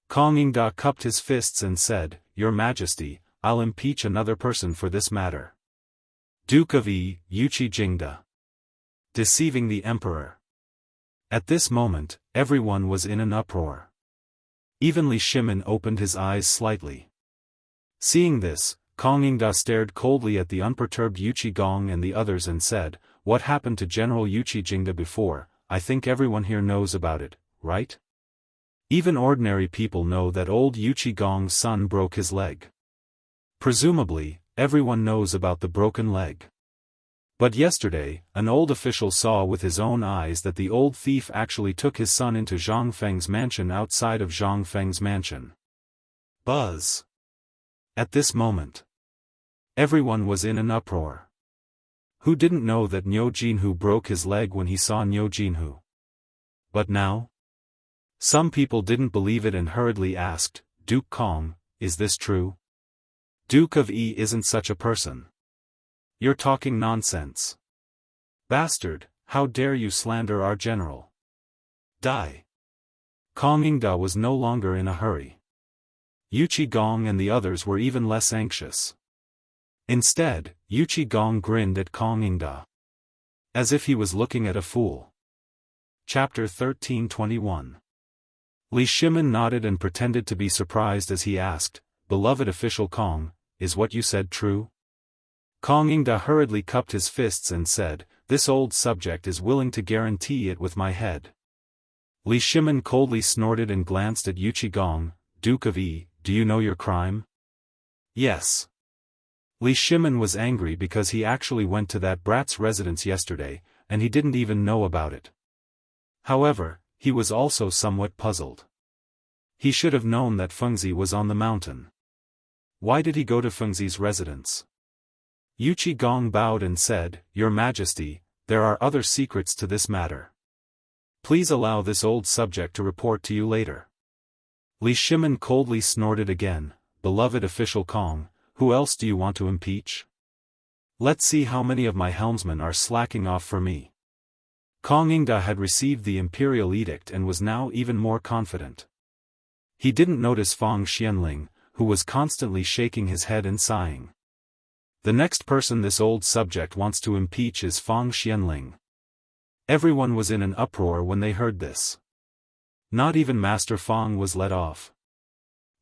Kong Yingda cupped his fists and said, "Your Majesty, I'll impeach another person for this matter. Duke of Yi, Wuxia Xianxia. Deceiving the Emperor." At this moment, everyone was in an uproar. Even Li Shimin opened his eyes slightly. Seeing this, Kong Yingda stared coldly at the unperturbed Wuxia Gong and the others and said, "What happened to General Wuxia Xianxia before? I think everyone here knows about it, right? Even ordinary people know that old Wuxia Gong's son broke his leg. Presumably, everyone knows about the broken leg. But yesterday, an old official saw with his own eyes that the old thief actually took his son into Zhang Feng's mansion outside of Zhang Feng's mansion." Buzz. At this moment, everyone was in an uproar. Who didn't know that Niu Jinhu broke his leg when he saw Niu Jinhu? But now? Some people didn't believe it and hurriedly asked, "Duke Kong, is this true? Duke of Yi isn't such a person. You're talking nonsense. Bastard, how dare you slander our general? Die." Kong Yingda was no longer in a hurry. Wuxia Gong and the others were even less anxious. Instead, Wuxia Gong grinned at Kong Yingda, as if he was looking at a fool. Chapter 13:21. Li Shimin nodded and pretended to be surprised as he asked, "Beloved official Kong, is what you said true?" Kong Yingda hurriedly cupped his fists and said, "This old subject is willing to guarantee it with my head." Li Shimin coldly snorted and glanced at Wuxia Gong. "Duke of Yi, do you know your crime?" "Yes." Li Shimin was angry because he actually went to that brat's residence yesterday, and he didn't even know about it. However, he was also somewhat puzzled. He should have known that Fengzi was on the mountain. Why did he go to Fengzi's residence? Wuxia Gong bowed and said, "Your Majesty, there are other secrets to this matter. Please allow this old subject to report to you later." Li Shimin coldly snorted again, "Beloved official Kong, who else do you want to impeach? Let's see how many of my helmsmen are slacking off for me." Kong Yingda had received the imperial edict and was now even more confident. He didn't notice Fang Xianling, who was constantly shaking his head and sighing. The next person this old subject wants to impeach is Fang Xianling. Everyone was in an uproar when they heard this. Not even Master Fang was let off.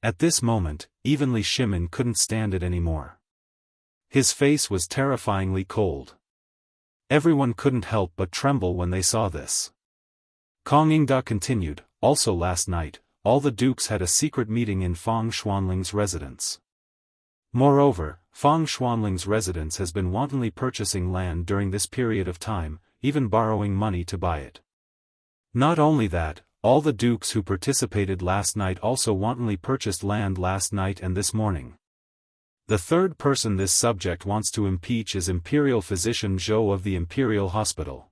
At this moment, even Li Shimin couldn't stand it anymore. His face was terrifyingly cold. Everyone couldn't help but tremble when they saw this. Kong Yingda continued, "Also last night, all the dukes had a secret meeting in Fang Xuanling's residence. Moreover, Fang Xuanling's residence has been wantonly purchasing land during this period of time, even borrowing money to buy it. Not only that, all the dukes who participated last night also wantonly purchased land last night and this morning. The third person this subject wants to impeach is Imperial Physician Zhou of the Imperial Hospital.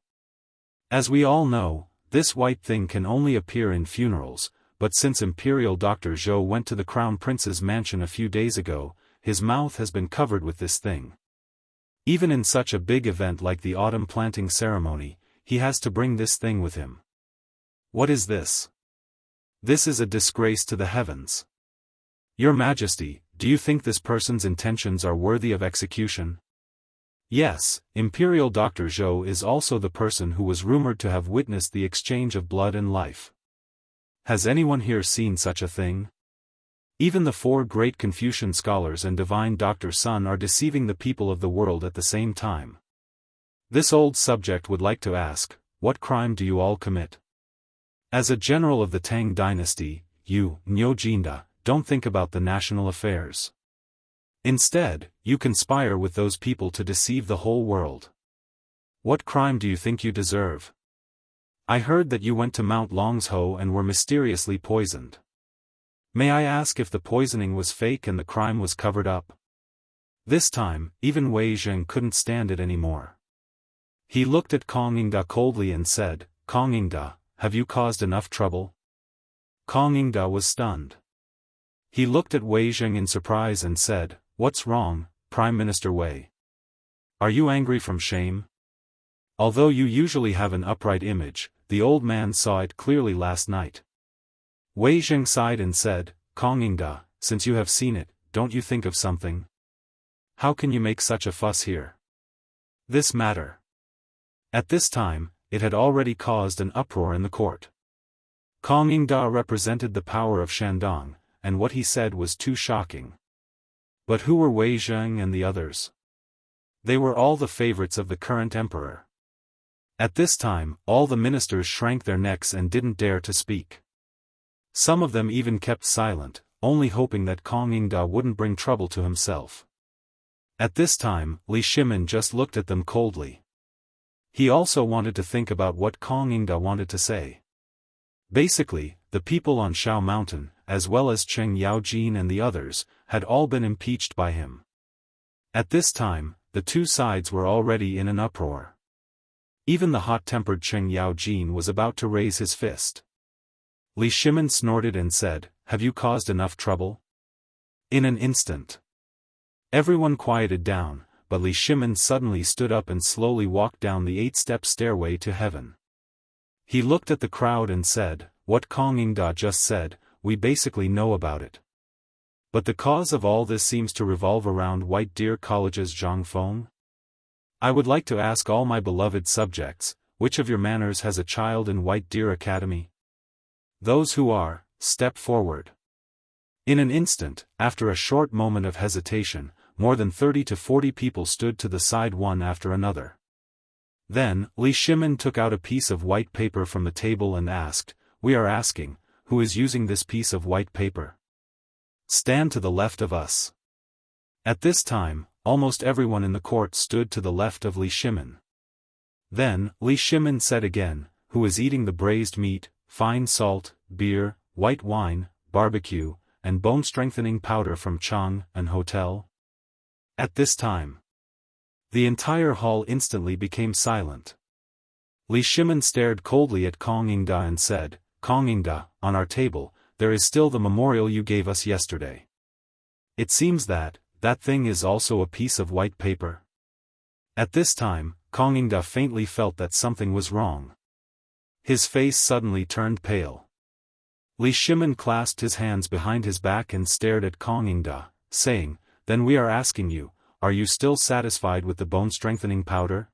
As we all know, this white thing can only appear in funerals, but since Imperial Dr. Zhou went to the Crown Prince's mansion a few days ago, his mouth has been covered with this thing. Even in such a big event like the autumn planting ceremony, he has to bring this thing with him. What is this? This is a disgrace to the heavens. Your Majesty, do you think this person's intentions are worthy of execution?" Yes, Imperial Dr. Zhou is also the person who was rumored to have witnessed the exchange of blood and life. Has anyone here seen such a thing? Even the four great Confucian scholars and divine Dr. Sun are deceiving the people of the world at the same time. This old subject would like to ask, what crime do you all commit? As a general of the Tang dynasty, you, Niu Jinda, don't think about the national affairs. Instead, you conspire with those people to deceive the whole world. What crime do you think you deserve? I heard that you went to Mount Longsho and were mysteriously poisoned. May I ask if the poisoning was fake and the crime was covered up? This time, even Wei Zheng couldn't stand it anymore. He looked at Kong Yingda coldly and said, "Kong Yingda, have you caused enough trouble?" Kong Yingda was stunned. He looked at Wei Zheng in surprise and said, "What's wrong, Prime Minister Wei? Are you angry from shame?" Although you usually have an upright image, the old man saw it clearly last night. Wei Zheng sighed and said, "Kong Yingda, since you have seen it, don't you think of something? How can you make such a fuss here? This matter." At this time, it had already caused an uproar in the court. Kong Yingda represented the power of Shandong, and what he said was too shocking. But who were Wei Zheng and the others? They were all the favorites of the current emperor. At this time, all the ministers shrank their necks and didn't dare to speak. Some of them even kept silent, only hoping that Kong Yingda wouldn't bring trouble to himself. At this time, Li Shimin just looked at them coldly. He also wanted to think about what Kong Yingda wanted to say. Basically, the people on Shao Mountain, as well as Cheng Yaojin and the others, had all been impeached by him. At this time, the two sides were already in an uproar. Even the hot-tempered Cheng Yaojin was about to raise his fist. Li Shimin snorted and said, "Have you caused enough trouble?" In an instant, everyone quieted down, but Li Shimin suddenly stood up and slowly walked down the 8-step stairway to heaven. He looked at the crowd and said, "What Kong Yingda just said, we basically know about it. But the cause of all this seems to revolve around White Deer College's Zhang Feng. I would like to ask all my beloved subjects, which of your manners has a child in White Deer Academy? Those who are, step forward." In an instant, after a short moment of hesitation, more than 30 to 40 people stood to the side one after another. Then, Li Shimin took out a piece of white paper from the table and asked, "We are asking, who is using this piece of white paper? Stand to the left of us." At this time, almost everyone in the court stood to the left of Li Shimin. Then, Li Shimin said again, "Who is eating the braised meat, fine salt, beer, white wine, barbecue, and bone-strengthening powder from Chang and Hotel?" At this time, the entire hall instantly became silent. Li Shimin stared coldly at Kong Yingda and said, "Kong Yingda, on our table, there is still the memorial you gave us yesterday. It seems that thing is also a piece of white paper." At this time, Kong Yingda faintly felt that something was wrong. His face suddenly turned pale. Li Shimin clasped his hands behind his back and stared at Kong Yingda, saying, "Then we are asking you, are you still satisfied with the bone-strengthening powder?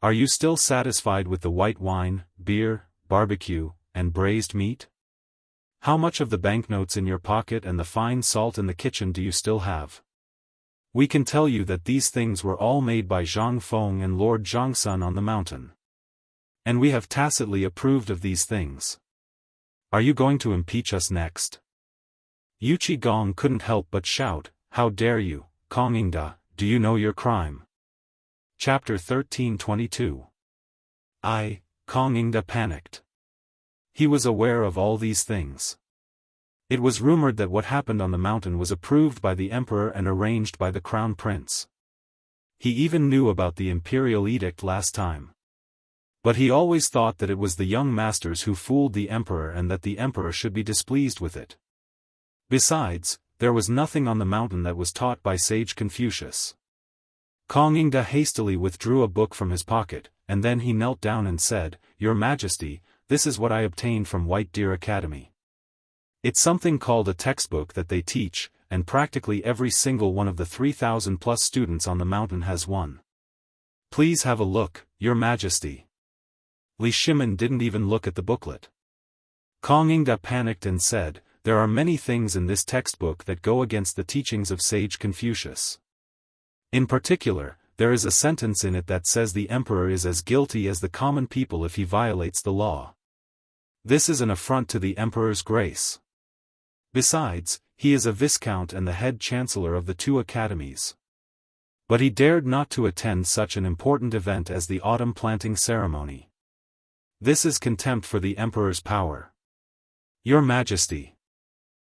Are you still satisfied with the white wine, beer, barbecue, and braised meat? How much of the banknotes in your pocket and the fine salt in the kitchen do you still have? We can tell you that these things were all made by Zhang Feng and Lord Zhangsun on the mountain. And we have tacitly approved of these things. Are you going to impeach us next?" Yu Qigong couldn't help but shout, "How dare you, Kong Yingda, do you know your crime?" Chapter 13:22. Kong Yingda panicked. He was aware of all these things. It was rumored that what happened on the mountain was approved by the emperor and arranged by the crown prince. He even knew about the imperial edict last time. But he always thought that it was the young masters who fooled the emperor and that the emperor should be displeased with it. Besides, there was nothing on the mountain that was taught by sage Confucius. Kong Yingda hastily withdrew a book from his pocket, and then he knelt down and said, "Your Majesty, this is what I obtained from White Deer Academy. It's something called a textbook that they teach, and practically every single one of the 3,000+ students on the mountain has one. Please have a look, Your Majesty." Li Shimin didn't even look at the booklet. Kong Yingda panicked and said, "There are many things in this textbook that go against the teachings of sage Confucius. In particular, there is a sentence in it that says the emperor is as guilty as the common people if he violates the law. This is an affront to the emperor's grace. Besides, he is a viscount and the head chancellor of the two academies. But he dared not to attend such an important event as the autumn planting ceremony. This is contempt for the emperor's power. Your Majesty.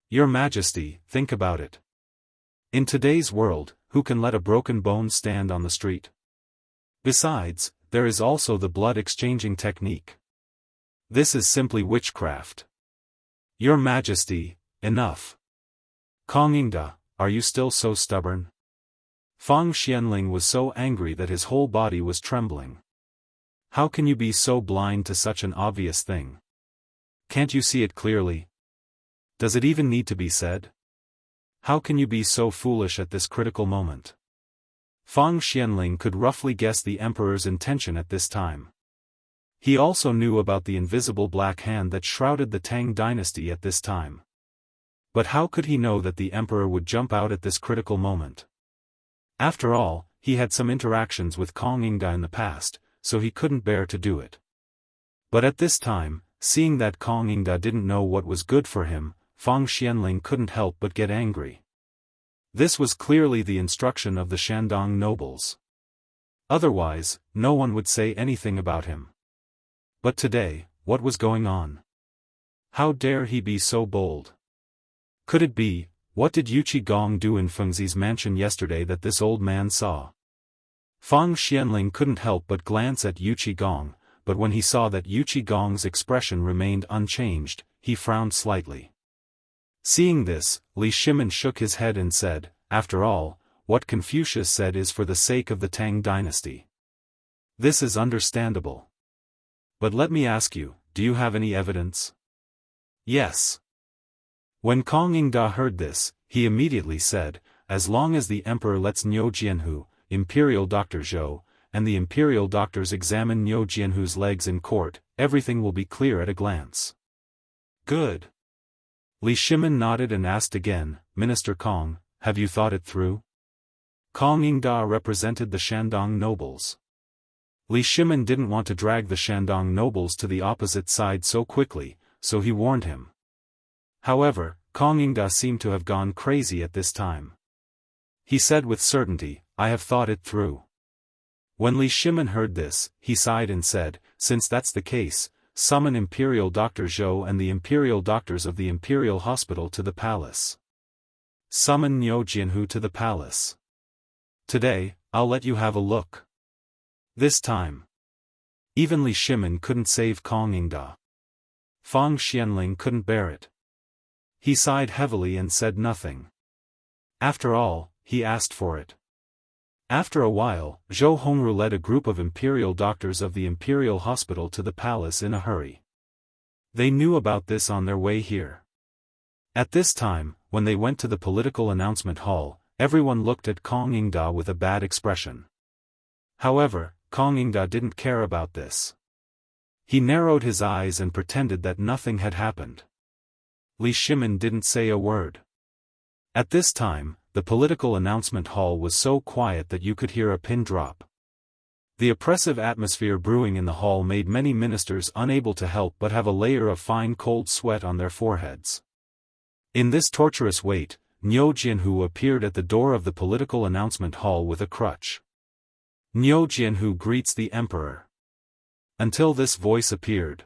Your Majesty, think about it. In today's world, who can let a broken bone stand on the street? Besides, there is also the blood exchanging technique. This is simply witchcraft. Your Majesty, enough. Kongyingda, are you still so stubborn? Fang Xianling was so angry that his whole body was trembling. How can you be so blind to such an obvious thing? Can't you see it clearly? Does it even need to be said? How can you be so foolish at this critical moment? Fang Xianling could roughly guess the emperor's intention at this time. He also knew about the invisible black hand that shrouded the Tang dynasty at this time. But how could he know that the emperor would jump out at this critical moment? After all, he had some interactions with Kongyingda in the past, so he couldn't bear to do it. But at this time, seeing that Kongyingda didn't know what was good for him, Fang Xianling couldn't help but get angry. This was clearly the instruction of the Shandong nobles. Otherwise, no one would say anything about him. But today, what was going on? How dare he be so bold? Could it be, what did Yu Qigong do in Fengzi's mansion yesterday that this old man saw? Fang Xianling couldn't help but glance at Yu Qigong, but when he saw that Yu Qigong's expression remained unchanged, he frowned slightly. Seeing this, Li Shimin shook his head and said, "After all, what Confucius said is for the sake of the Tang dynasty. This is understandable. But let me ask you, do you have any evidence?" "Yes." When Kongyingda heard this, he immediately said, "As long as the emperor lets Niu Jianhu, imperial doctor Zhou, and the imperial doctors examine Niu Jianhu's legs in court, everything will be clear at a glance." "Good." Li Shimin nodded and asked again, "Minister Kong, have you thought it through?" Kongyingda represented the Shandong nobles. Li Shimin didn't want to drag the Shandong nobles to the opposite side so quickly, so he warned him. However, Kongyingda seemed to have gone crazy at this time. He said with certainty, "I have thought it through." When Li Shimin heard this, he sighed and said, "Since that's the case, summon Imperial Dr. Zhou and the Imperial Doctors of the Imperial Hospital to the palace. Summon Niu Jianhu to the palace. Today, I'll let you have a look." This time, even Li Shimin couldn't save Kongyingda. Fang Xianling couldn't bear it. He sighed heavily and said nothing. After all, he asked for it. After a while, Zhou Hongru led a group of imperial doctors of the Imperial Hospital to the palace in a hurry. They knew about this on their way here. At this time, when they went to the political announcement hall, everyone looked at Kongyingda with a bad expression. However, Kongyingda didn't care about this. He narrowed his eyes and pretended that nothing had happened. Li Shimin didn't say a word. At this time, the political announcement hall was so quiet that you could hear a pin drop. The oppressive atmosphere brewing in the hall made many ministers unable to help but have a layer of fine cold sweat on their foreheads. In this torturous wait, Niu Jianhu appeared at the door of the political announcement hall with a crutch. "Niu Jianhu greets the emperor." Until this voice appeared.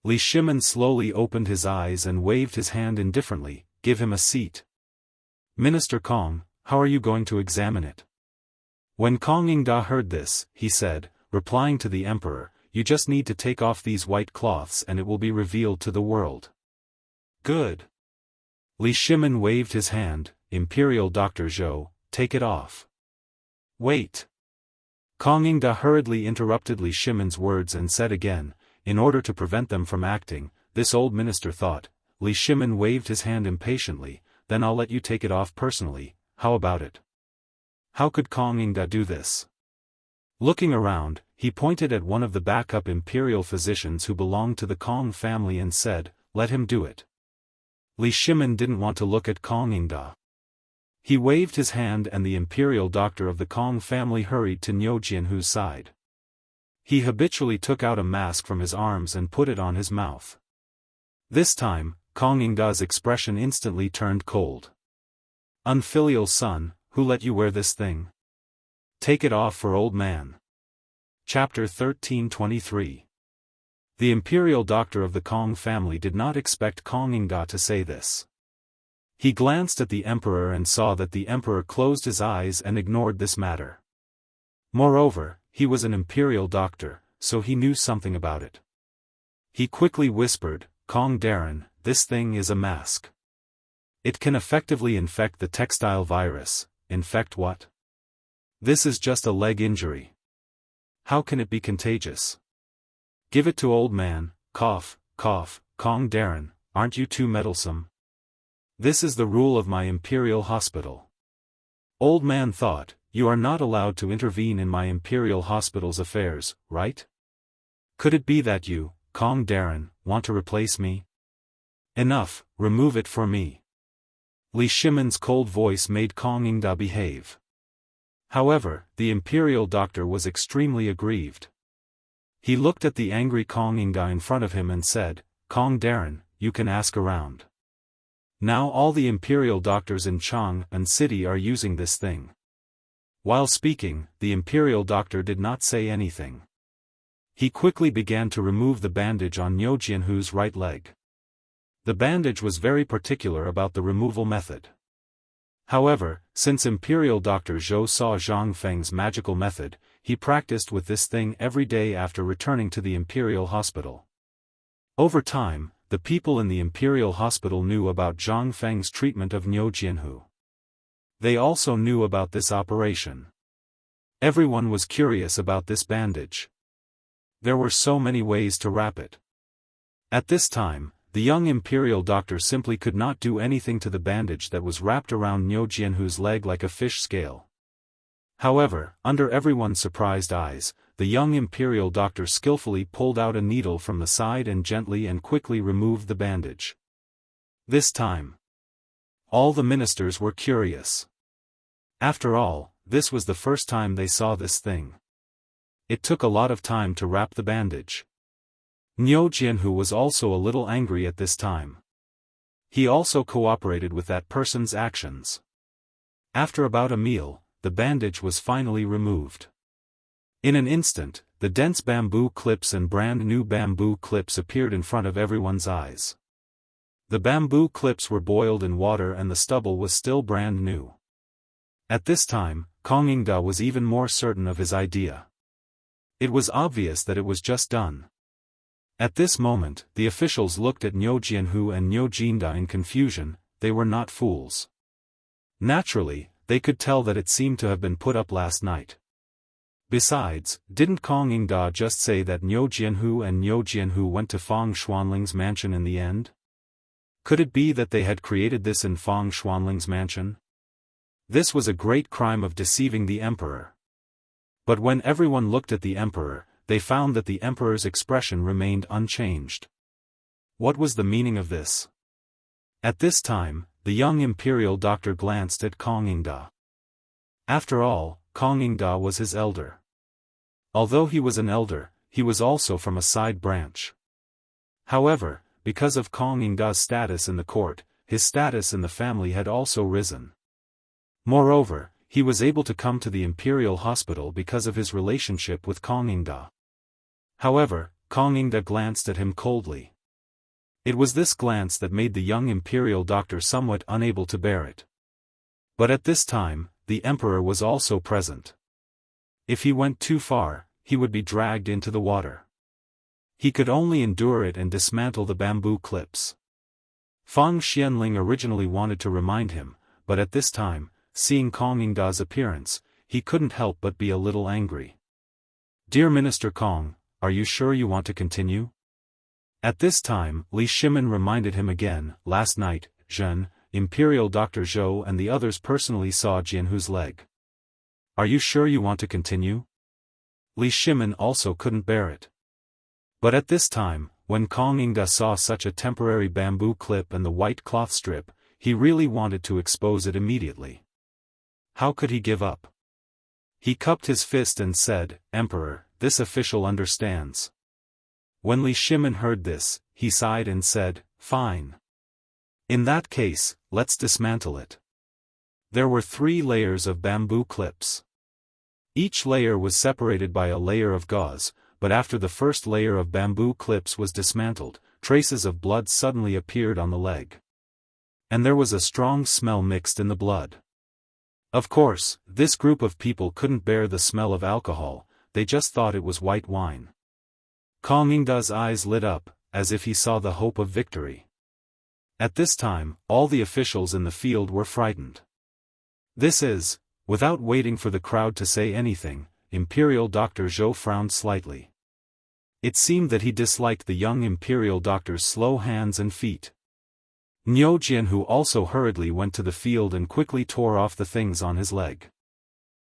Li Shimin slowly opened his eyes and waved his hand indifferently, "Give him a seat." "Minister Kong, how are you going to examine it?" When Kongyingda heard this, he said, replying to the emperor, "You just need to take off these white cloths and it will be revealed to the world." "Good." Li Shimin waved his hand, "Imperial Dr. Zhou, take it off." "Wait." Kongyingda hurriedly interrupted Li Shimin's words and said again, in order to prevent them from acting, this old minister thought. Li Shimin waved his hand impatiently, "Then I'll let you take it off personally, how about it?" How could Kongyingda do this? Looking around, he pointed at one of the backup imperial physicians who belonged to the Kong family and said, "Let him do it." Li Shimin didn't want to look at Kongyingda. He waved his hand and the imperial doctor of the Kong family hurried to Niu Jianhu's side. He habitually took out a mask from his arms and put it on his mouth. This time, Kongyingda's expression instantly turned cold. "Unfilial son, who let you wear this thing? Take it off for old man." Chapter 13:23. The imperial doctor of the Kong family did not expect Kongyingda to say this. He glanced at the emperor and saw that the emperor closed his eyes and ignored this matter. Moreover, he was an imperial doctor, so he knew something about it. He quickly whispered, "Kong Darren, this thing is a mask. It can effectively infect the textile virus." Infect what? This is just a leg injury. How can it be contagious? Give it to old man, cough, cough, Kong Darren, aren't you too meddlesome? This is the rule of my imperial hospital. Old man thought, you are not allowed to intervene in my imperial hospital's affairs, right? Could it be that you, Kong Darren, want to replace me? Enough, remove it for me. Li Shimon's cold voice made Kong Ingda behave. However, the imperial doctor was extremely aggrieved. He looked at the angry Kong Ingda in front of him and said, Kong Darren, you can ask around. Now all the imperial doctors in Chang'an City are using this thing. While speaking, the imperial doctor did not say anything. He quickly began to remove the bandage on Niu Jianhu's right leg. The bandage was very particular about the removal method. However, since Imperial Dr. Zhou saw Zhang Feng's magical method, he practiced with this thing every day after returning to the Imperial Hospital. Over time, the people in the Imperial Hospital knew about Zhang Feng's treatment of Niu Jianhu. They also knew about this operation. Everyone was curious about this bandage. There were so many ways to wrap it. At this time, the young imperial doctor simply could not do anything to the bandage that was wrapped around Niu Jianhu's leg like a fish scale. However, under everyone's surprised eyes, the young imperial doctor skillfully pulled out a needle from the side and gently and quickly removed the bandage. This time, all the ministers were curious. After all, this was the first time they saw this thing. It took a lot of time to wrap the bandage. Niu Jianhu was also a little angry at this time. He also cooperated with that person's actions. After about a meal, the bandage was finally removed. In an instant, the dense bamboo clips and brand new bamboo clips appeared in front of everyone's eyes. The bamboo clips were boiled in water and the stubble was still brand new. At this time, Kong Ingda was even more certain of his idea. It was obvious that it was just done. At this moment, the officials looked at Niu Jianhu and Niu Jinda in confusion. They were not fools. Naturally, they could tell that it seemed to have been put up last night. Besides, didn't Kong Ingda just say that Niu Jianhu and Niu Jianhu went to Fang Xuanling's mansion in the end? Could it be that they had created this in Fang Xuanling's mansion? This was a great crime of deceiving the emperor. But when everyone looked at the emperor, they found that the emperor's expression remained unchanged. What was the meaning of this? At this time, the young imperial doctor glanced at Kong Ingda. After all, Kong Ingda was his elder. Although he was an elder, he was also from a side branch. However, because of Kong Ingda's status in the court, his status in the family had also risen. Moreover, he was able to come to the imperial hospital because of his relationship with Kong Ingda. However, Kong Ingda glanced at him coldly. It was this glance that made the young imperial doctor somewhat unable to bear it. But at this time, the emperor was also present. If he went too far, he would be dragged into the water. He could only endure it and dismantle the bamboo clips. Fang Xianling originally wanted to remind him, but at this time, seeing Kong Ingda's appearance, he couldn't help but be a little angry. Dear Minister Kong, are you sure you want to continue? At this time, Li Shimin reminded him again, last night, Zhen, Imperial Dr. Zhou and the others personally saw Jianhu's leg. Are you sure you want to continue? Li Shimin also couldn't bear it. But at this time, when Kong Ingda saw such a temporary bamboo clip and the white cloth strip, he really wanted to expose it immediately. How could he give up? He cupped his fist and said, Emperor, this official understands. When Li Shimin heard this, he sighed and said, Fine. In that case, let's dismantle it. There were 3 layers of bamboo clips. Each layer was separated by a layer of gauze, but after the first layer of bamboo clips was dismantled, traces of blood suddenly appeared on the leg. and there was a strong smell mixed in the blood. Of course, this group of people couldn't bear the smell of alcohol, they just thought it was white wine. Kong Yingda's eyes lit up, as if he saw the hope of victory. At this time, all the officials in the field were frightened. Without waiting for the crowd to say anything, Imperial Dr. Zhou frowned slightly. It seemed that he disliked the young Imperial Doctor's slow hands and feet. Jianghu also hurriedly went to the field and quickly tore off the things on his leg.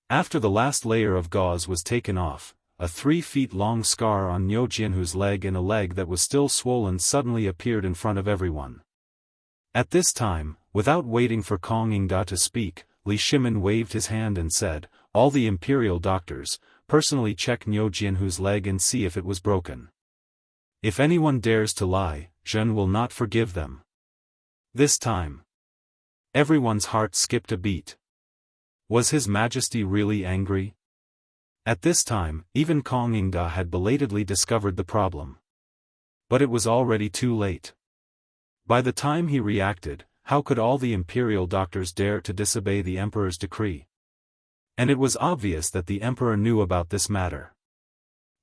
After the last layer of gauze was taken off, a 3-feet-long scar on Jianghu's leg and a leg that was still swollen suddenly appeared in front of everyone. At this time, without waiting for Kong Yingda to speak, Li Shimin waved his hand and said, "All the Imperial Doctors, personally check Jianghu's leg and see if it was broken. If anyone dares to lie, Zhen will not forgive them." This time, everyone's heart skipped a beat. Was His Majesty really angry? At this time, even Kong Yingda had belatedly discovered the problem. But it was already too late. By the time he reacted, how could all the Imperial Doctors dare to disobey the Emperor's decree? And it was obvious that the Emperor knew about this matter.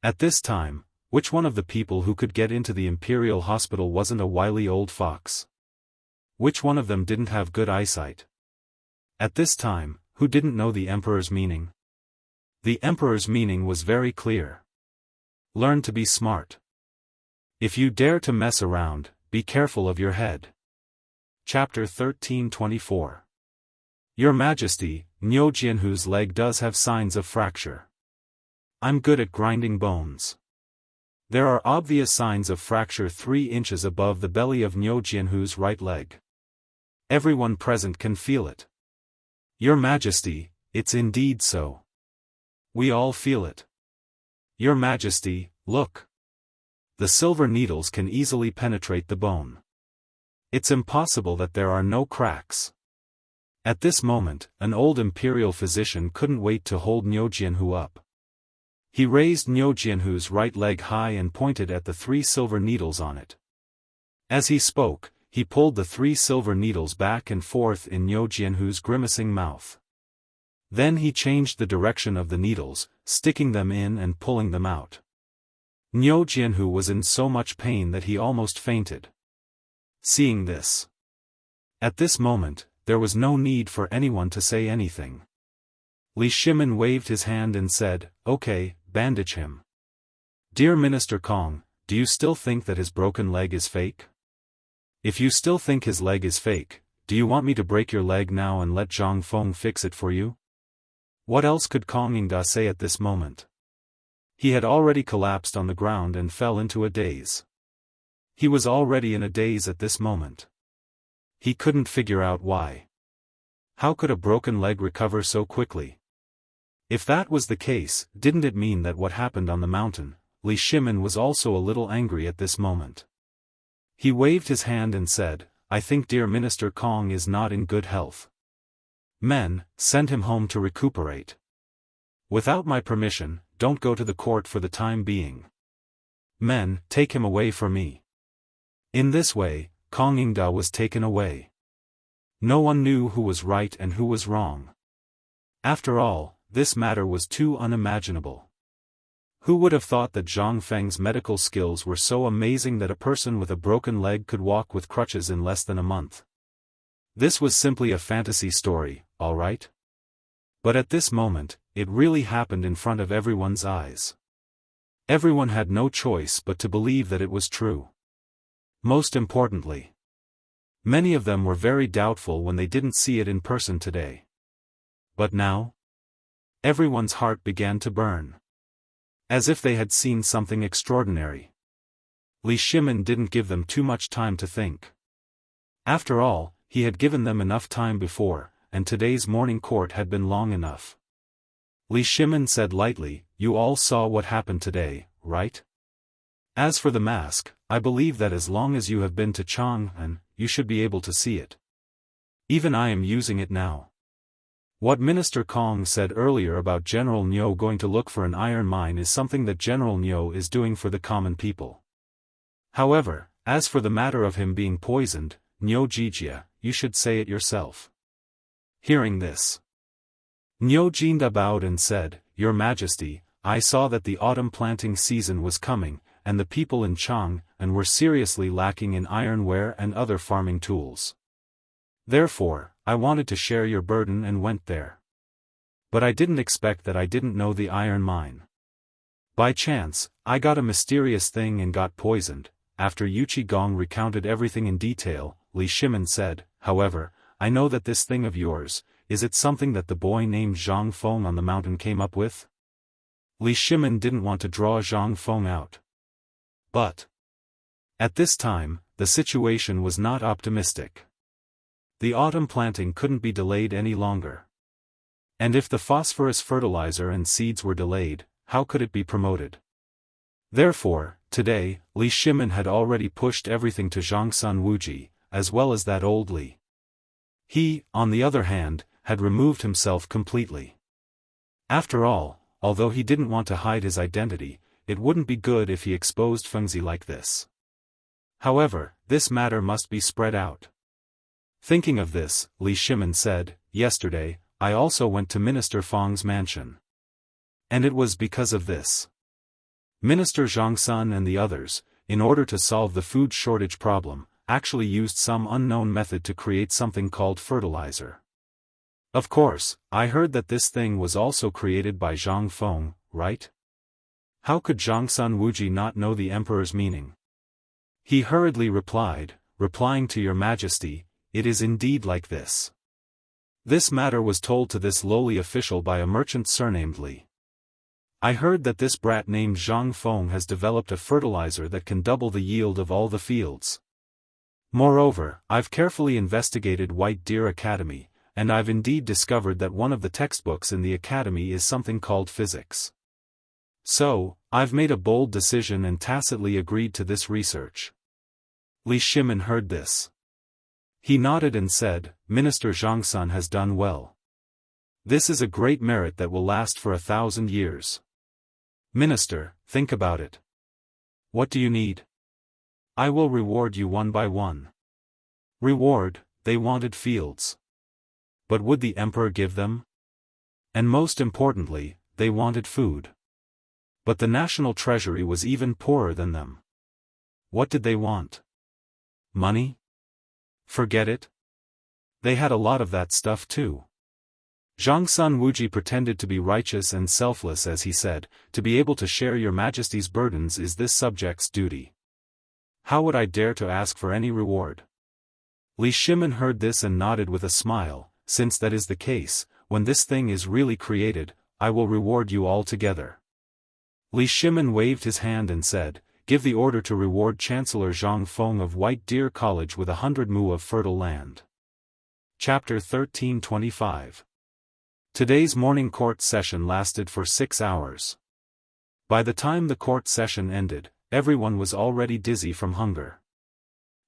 At this time, which one of the people who could get into the Imperial Hospital wasn't a wily old fox? Which one of them didn't have good eyesight? At this time, who didn't know the Emperor's meaning? The Emperor's meaning was very clear. Learn to be smart. If you dare to mess around, be careful of your head. Chapter 1324. Your Majesty, Jianghu's leg does have signs of fracture. I'm good at grinding bones. There are obvious signs of fracture 3 inches above the belly of Jianghu's right leg. Everyone present can feel it. Your Majesty, it's indeed so. We all feel it. Your Majesty, look. The silver needles can easily penetrate the bone. It's impossible that there are no cracks. At this moment, an old imperial physician couldn't wait to hold Jianghu up. He raised Jianghu's right leg high and pointed at the 3 silver needles on it. As he spoke, he pulled the 3 silver needles back and forth in Jianghu's grimacing mouth. Then he changed the direction of the needles, sticking them in and pulling them out. Jianghu was in so much pain that he almost fainted. Seeing this. At this moment, there was no need for anyone to say anything. Li Shimin waved his hand and said, "Okay, bandage him." Dear Minister Kong, do you still think that his broken leg is fake? If you still think his leg is fake, do you want me to break your leg now and let Zhang Feng fix it for you? What else could Kong Yingda say at this moment? He had already collapsed on the ground and fell into a daze. He was already in a daze at this moment. He couldn't figure out why. How could a broken leg recover so quickly? If that was the case, didn't it mean that what happened on the mountain? Li Shimin was also a little angry at this moment. He waved his hand and said, "I think dear Minister Kong is not in good health. Men, send him home to recuperate. Without my permission, don't go to the court for the time being. Men, take him away from me." In this way, Kong Yingda was taken away. No one knew who was right and who was wrong. After all, this matter was too unimaginable. Who would have thought that Zhang Feng's medical skills were so amazing that a person with a broken leg could walk with crutches in less than a month? This was simply a fantasy story, all right? But at this moment, it really happened in front of everyone's eyes. Everyone had no choice but to believe that it was true. Most importantly, many of them were very doubtful when they didn't see it in person today. But now? Everyone's heart began to burn. As if they had seen something extraordinary. Li Shimin didn't give them too much time to think. After all, he had given them enough time before, and today's morning court had been long enough. Li Shimin said lightly, "You all saw what happened today, right? As for the mask, I believe that as long as you have been to Chang'an, you should be able to see it. Even I am using it now. What Minister Kong said earlier about General Niu going to look for an iron mine is something that General Niu is doing for the common people. However, as for the matter of him being poisoned, Niu Jijia, you should say it yourself. Hearing this, Niu Jinda bowed and said, Your Majesty, I saw that the autumn planting season was coming, and the people in Chang'an were seriously lacking in ironware and other farming tools. Therefore, I wanted to share your burden and went there. But I didn't expect that I didn't know the iron mine. By chance, I got a mysterious thing and got poisoned. After Yu Qigong recounted everything in detail, Li Shimin said, However, I know that this thing of yours, is it something that the boy named Zhang Feng on the mountain came up with? Li Shimin didn't want to draw Zhang Feng out. But at this time, the situation was not optimistic. The autumn planting couldn't be delayed any longer. And if the phosphorus fertilizer and seeds were delayed, how could it be promoted? Therefore, today, Li Shimin had already pushed everything to Zhangsun Wuji, as well as that old Li. He, on the other hand, had removed himself completely. After all, although he didn't want to hide his identity, it wouldn't be good if he exposed Fengzi like this. However, this matter must be spread out. Thinking of this, Li Shimin said, Yesterday, I also went to Minister Feng's mansion. And it was because of this. Minister Zhangsun and the others, in order to solve the food shortage problem, actually used some unknown method to create something called fertilizer. Of course, I heard that this thing was also created by Zhang Feng, right? How could Zhangsun Wuji not know the emperor's meaning? He hurriedly replied, Replying to your majesty, it is indeed like this. This matter was told to this lowly official by a merchant surnamed Li. I heard that this brat named Zhang Feng has developed a fertilizer that can double the yield of all the fields. Moreover, I've carefully investigated White Deer Academy, and I've indeed discovered that one of the textbooks in the academy is something called physics. So, I've made a bold decision and tacitly agreed to this research. Li Shimin heard this. He nodded and said, Minister Zhangsun has done well. This is a great merit that will last for 1,000 years. Minister, think about it. What do you need? I will reward you one by one. Reward, they wanted fields. But would the emperor give them? And most importantly, they wanted food. But the national treasury was even poorer than them. What did they want? Money? Forget it. They had a lot of that stuff too. Zhangsun Wuji pretended to be righteous and selfless as he said, To be able to share your majesty's burdens is this subject's duty. How would I dare to ask for any reward? Li Shimin heard this and nodded with a smile, Since that is the case, when this thing is really created, I will reward you all together. Li Shimin waved his hand and said, Give the order to reward Chancellor Zhang Feng of White Deer College with 100 mu of fertile land. Chapter 1325. Today's morning court session lasted for 6 hours. By the time the court session ended, everyone was already dizzy from hunger.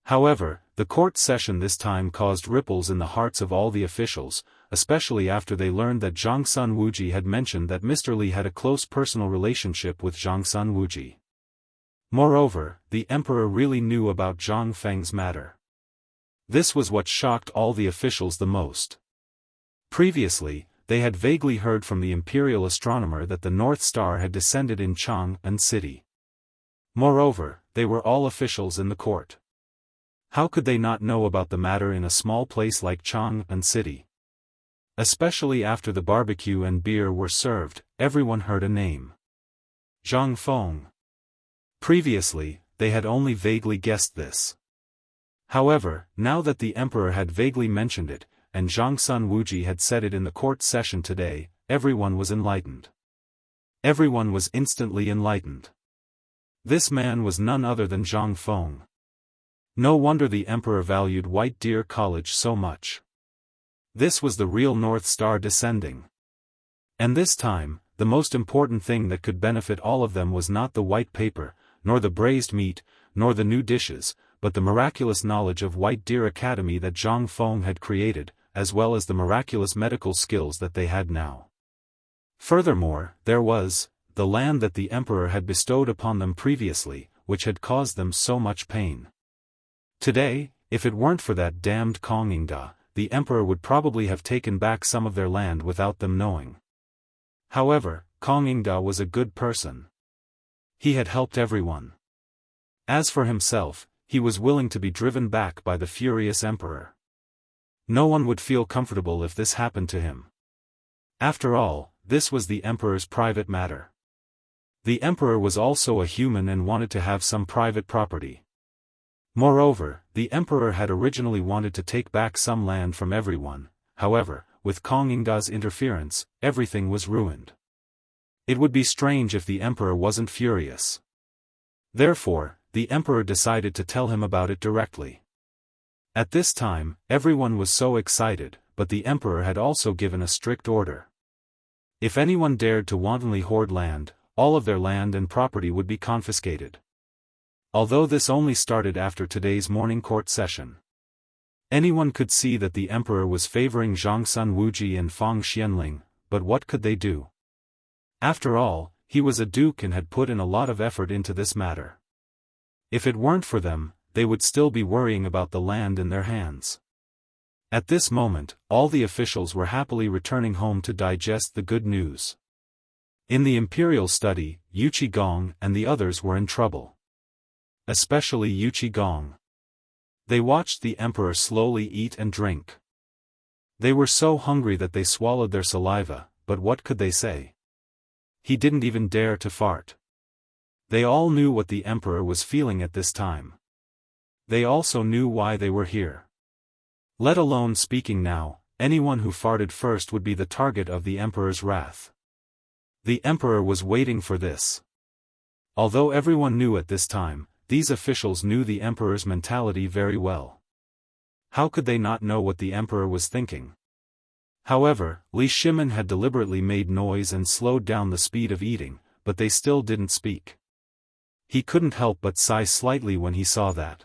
However, the court session this time caused ripples in the hearts of all the officials, especially after they learned that Zhangsun Wuji had mentioned that Mr. Li had a close personal relationship with Zhangsun Wuji. Moreover, the emperor really knew about Zhang Feng's matter. This was what shocked all the officials the most. Previously, they had vaguely heard from the imperial astronomer that the North Star had descended in Chang'an city. Moreover, they were all officials in the court. How could they not know about the matter in a small place like Chang'an city? Especially after the barbecue and beer were served, everyone heard a name. Zhang Feng. Previously, they had only vaguely guessed this. However, now that the emperor had vaguely mentioned it, and Zhangsun Wuji had said it in the court session today, everyone was enlightened. Everyone was instantly enlightened. This man was none other than Zhang Feng. No wonder the emperor valued White Deer College so much. This was the real North Star descending. And this time, the most important thing that could benefit all of them was not the white paper, nor the braised meat, nor the new dishes, but the miraculous knowledge of White Deer Academy that Zhang Feng had created, as well as the miraculous medical skills that they had now. Furthermore, there was the land that the emperor had bestowed upon them previously, which had caused them so much pain. Today, if it weren't for that damned Kongingda, the emperor would probably have taken back some of their land without them knowing. However, Kongingda was a good person. He had helped everyone. As for himself, he was willing to be driven back by the furious emperor. No one would feel comfortable if this happened to him. After all, this was the emperor's private matter. The emperor was also a human and wanted to have some private property. Moreover, the emperor had originally wanted to take back some land from everyone. However, with Kongingda's interference, everything was ruined. It would be strange if the emperor wasn't furious. Therefore, the emperor decided to tell him about it directly. At this time, everyone was so excited, but the emperor had also given a strict order. If anyone dared to wantonly hoard land, all of their land and property would be confiscated. Although this only started after today's morning court session. Anyone could see that the emperor was favoring Zhangsun Wuji and Fang Xianling, but what could they do? After all, he was a duke and had put in a lot of effort into this matter. If it weren't for them, they would still be worrying about the land in their hands. At this moment, all the officials were happily returning home to digest the good news. In the imperial study, Yu Qigong and the others were in trouble. Especially Yu Qigong. They watched the emperor slowly eat and drink. They were so hungry that they swallowed their saliva, but what could they say? He didn't even dare to fart. They all knew what the emperor was feeling at this time. They also knew why they were here. Let alone speaking now, anyone who farted first would be the target of the emperor's wrath. The emperor was waiting for this. Although everyone knew at this time, these officials knew the emperor's mentality very well. How could they not know what the emperor was thinking? However, Li Shimin had deliberately made noise and slowed down the speed of eating, but they still didn't speak. He couldn't help but sigh slightly when he saw that.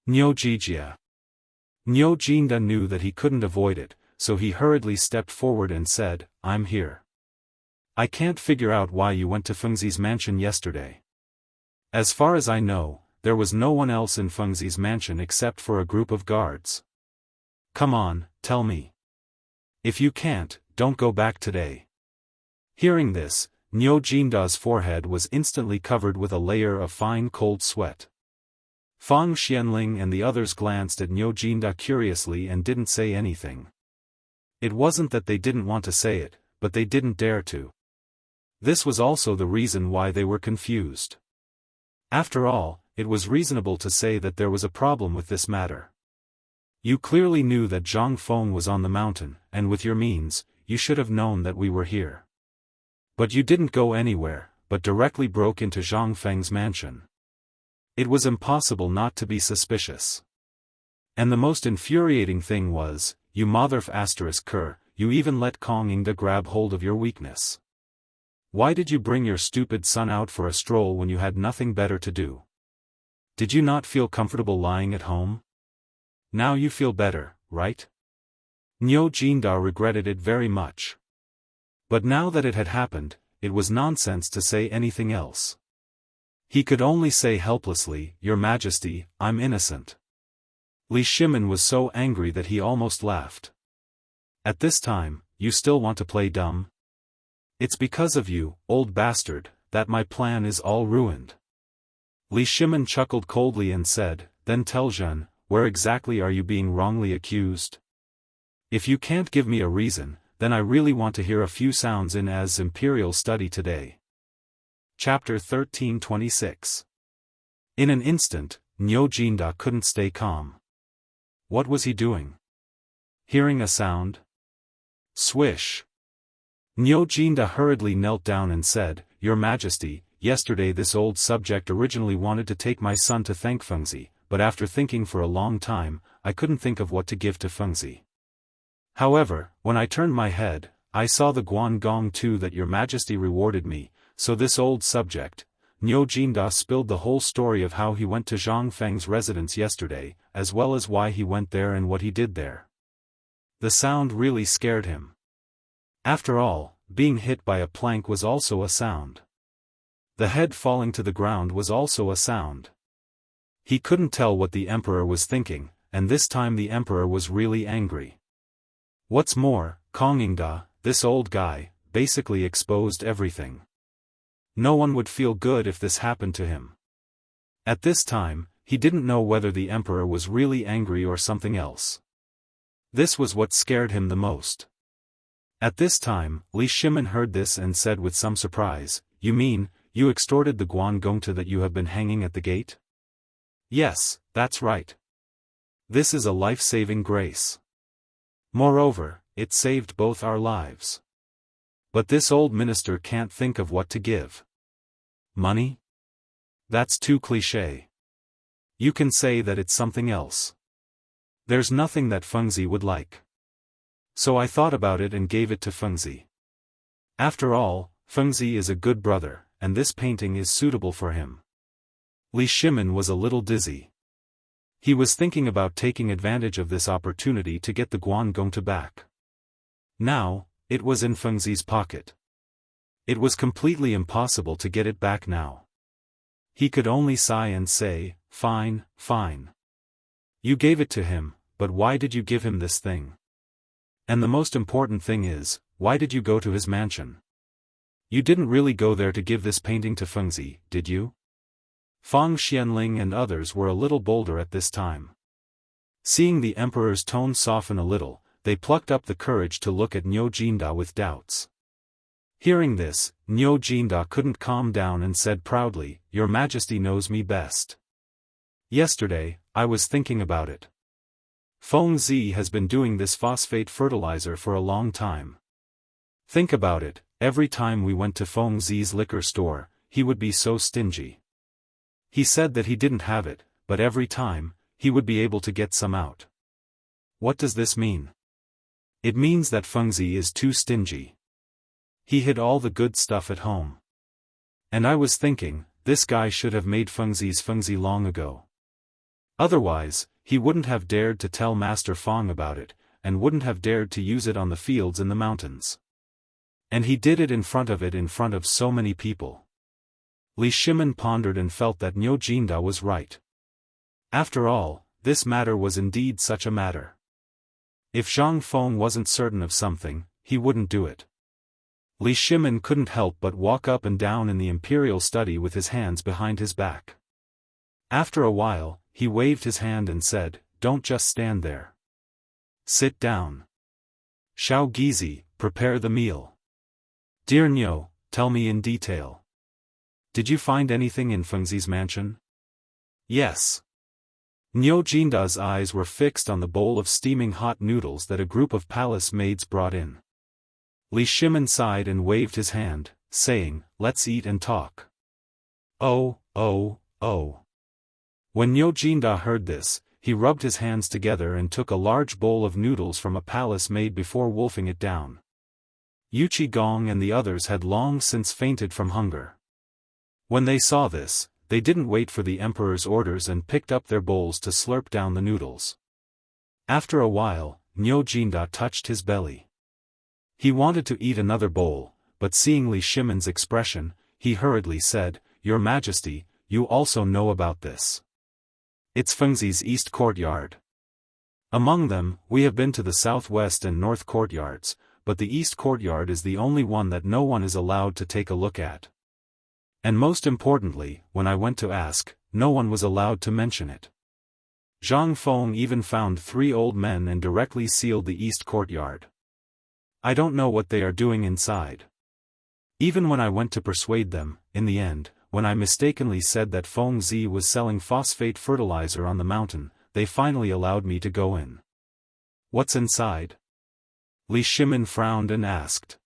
Niu Jijia. Niu Jinda knew that he couldn't avoid it, so he hurriedly stepped forward and said, "I'm here. I can't figure out why you went to Fengzi's mansion yesterday. As far as I know, there was no one else in Fengzi's mansion except for a group of guards. Come on, tell me. If you can't, don't go back today." Hearing this, Niu Jinda's forehead was instantly covered with a layer of fine cold sweat. Fang Xianling and the others glanced at Niu Jinda curiously and didn't say anything. It wasn't that they didn't want to say it, but they didn't dare to. This was also the reason why they were confused. After all, it was reasonable to say that there was a problem with this matter. You clearly knew that Zhang Feng was on the mountain, and with your means, you should have known that we were here. But you didn't go anywhere, but directly broke into Zhang Feng's mansion. It was impossible not to be suspicious. And the most infuriating thing was, you motherf***, you even let Kongingda grab hold of your weakness. Why did you bring your stupid son out for a stroll when you had nothing better to do? Did you not feel comfortable lying at home? Now you feel better, right? Niu Jinda regretted it very much. But now that it had happened, it was nonsense to say anything else. He could only say helplessly, "Your Majesty, I'm innocent." Li Shimin was so angry that he almost laughed. At this time, you still want to play dumb? It's because of you, old bastard, that my plan is all ruined. Li Shimin chuckled coldly and said, "Then tell Zhen, where exactly are you being wrongly accused? If you can't give me a reason, then I really want to hear a few sounds in Az's imperial study today." Chapter 1326. In an instant, Niu Jinda couldn't stay calm. What was he doing? Hearing a sound? Swish. Niu Jinda hurriedly knelt down and said, "Your Majesty, yesterday this old subject originally wanted to take my son to thank Fengzi, but after thinking for a long time, I couldn't think of what to give to Fengzi. However, when I turned my head, I saw the Guangong too that your Majesty rewarded me, so this old subject." Niu Jinda spilled the whole story of how he went to Zhang Feng's residence yesterday, as well as why he went there and what he did there. The sound really scared him. After all, being hit by a plank was also a sound. The head falling to the ground was also a sound. He couldn't tell what the emperor was thinking, and this time the emperor was really angry. What's more, Kongingda, this old guy, basically exposed everything. No one would feel good if this happened to him. At this time, he didn't know whether the emperor was really angry or something else. This was what scared him the most. At this time, Li Shimin heard this and said with some surprise, "You mean, you extorted the Guangongta that you have been hanging at the gate?" "Yes, that's right. This is a life-saving grace. Moreover, it saved both our lives. But this old minister can't think of what to give. Money? That's too cliché. You can say that it's something else. There's nothing that Fengzi would like. So I thought about it and gave it to Fengzi. After all, Fengzi is a good brother, and this painting is suitable for him." Li Shimin was a little dizzy. He was thinking about taking advantage of this opportunity to get the Guangongta back. Now, it was in Fengzi's pocket. It was completely impossible to get it back now. He could only sigh and say, "Fine, fine. You gave it to him, but why did you give him this thing? And the most important thing is, why did you go to his mansion? You didn't really go there to give this painting to Fengzi, did you?" Fang Xianling and others were a little bolder at this time. Seeing the emperor's tone soften a little, they plucked up the courage to look at Niu Jinda with doubts. Hearing this, Niu Jinda couldn't calm down and said proudly, "Your Majesty knows me best. Yesterday, I was thinking about it. Fengzi has been doing this phosphate fertilizer for a long time. Think about it, every time we went to Fengzi's liquor store, he would be so stingy. He said that he didn't have it, but every time, he would be able to get some out. What does this mean? It means that Fengzi is too stingy. He hid all the good stuff at home. And I was thinking, this guy should have made Fengzi's Fengzi long ago. Otherwise, he wouldn't have dared to tell Master Fang about it, and wouldn't have dared to use it on the fields in the mountains. And he did it in front of so many people." Li Shimin pondered and felt that Niu Jinda was right. After all, this matter was indeed such a matter. If Zhang Feng wasn't certain of something, he wouldn't do it. Li Shimin couldn't help but walk up and down in the imperial study with his hands behind his back. After a while, he waved his hand and said, "Don't just stand there. Sit down. Xiao Gizi, prepare the meal. Dear Niu, tell me in detail. Did you find anything in Fengzi's mansion?" "Yes." Niu Jinda's eyes were fixed on the bowl of steaming hot noodles that a group of palace maids brought in. Li Shimin sighed and waved his hand, saying, "Let's eat and talk." Oh. When Niu Jinda heard this, he rubbed his hands together and took a large bowl of noodles from a palace maid before wolfing it down. Yu Qigong and the others had long since fainted from hunger. When they saw this, they didn't wait for the emperor's orders and picked up their bowls to slurp down the noodles. After a while, Niu Jinda touched his belly. He wanted to eat another bowl, but seeing Li Shimin's expression, he hurriedly said, "Your Majesty, you also know about this. It's Fengzi's East Courtyard. Among them, we have been to the Southwest and North Courtyards, but the East Courtyard is the only one that no one is allowed to take a look at. And most importantly, when I went to ask, no one was allowed to mention it. Zhang Feng even found 3 old men and directly sealed the East Courtyard. I don't know what they are doing inside. Even when I went to persuade them, in the end, when I mistakenly said that Fengzi was selling phosphate fertilizer on the mountain, they finally allowed me to go in. What's inside?" Li Shimin frowned and asked.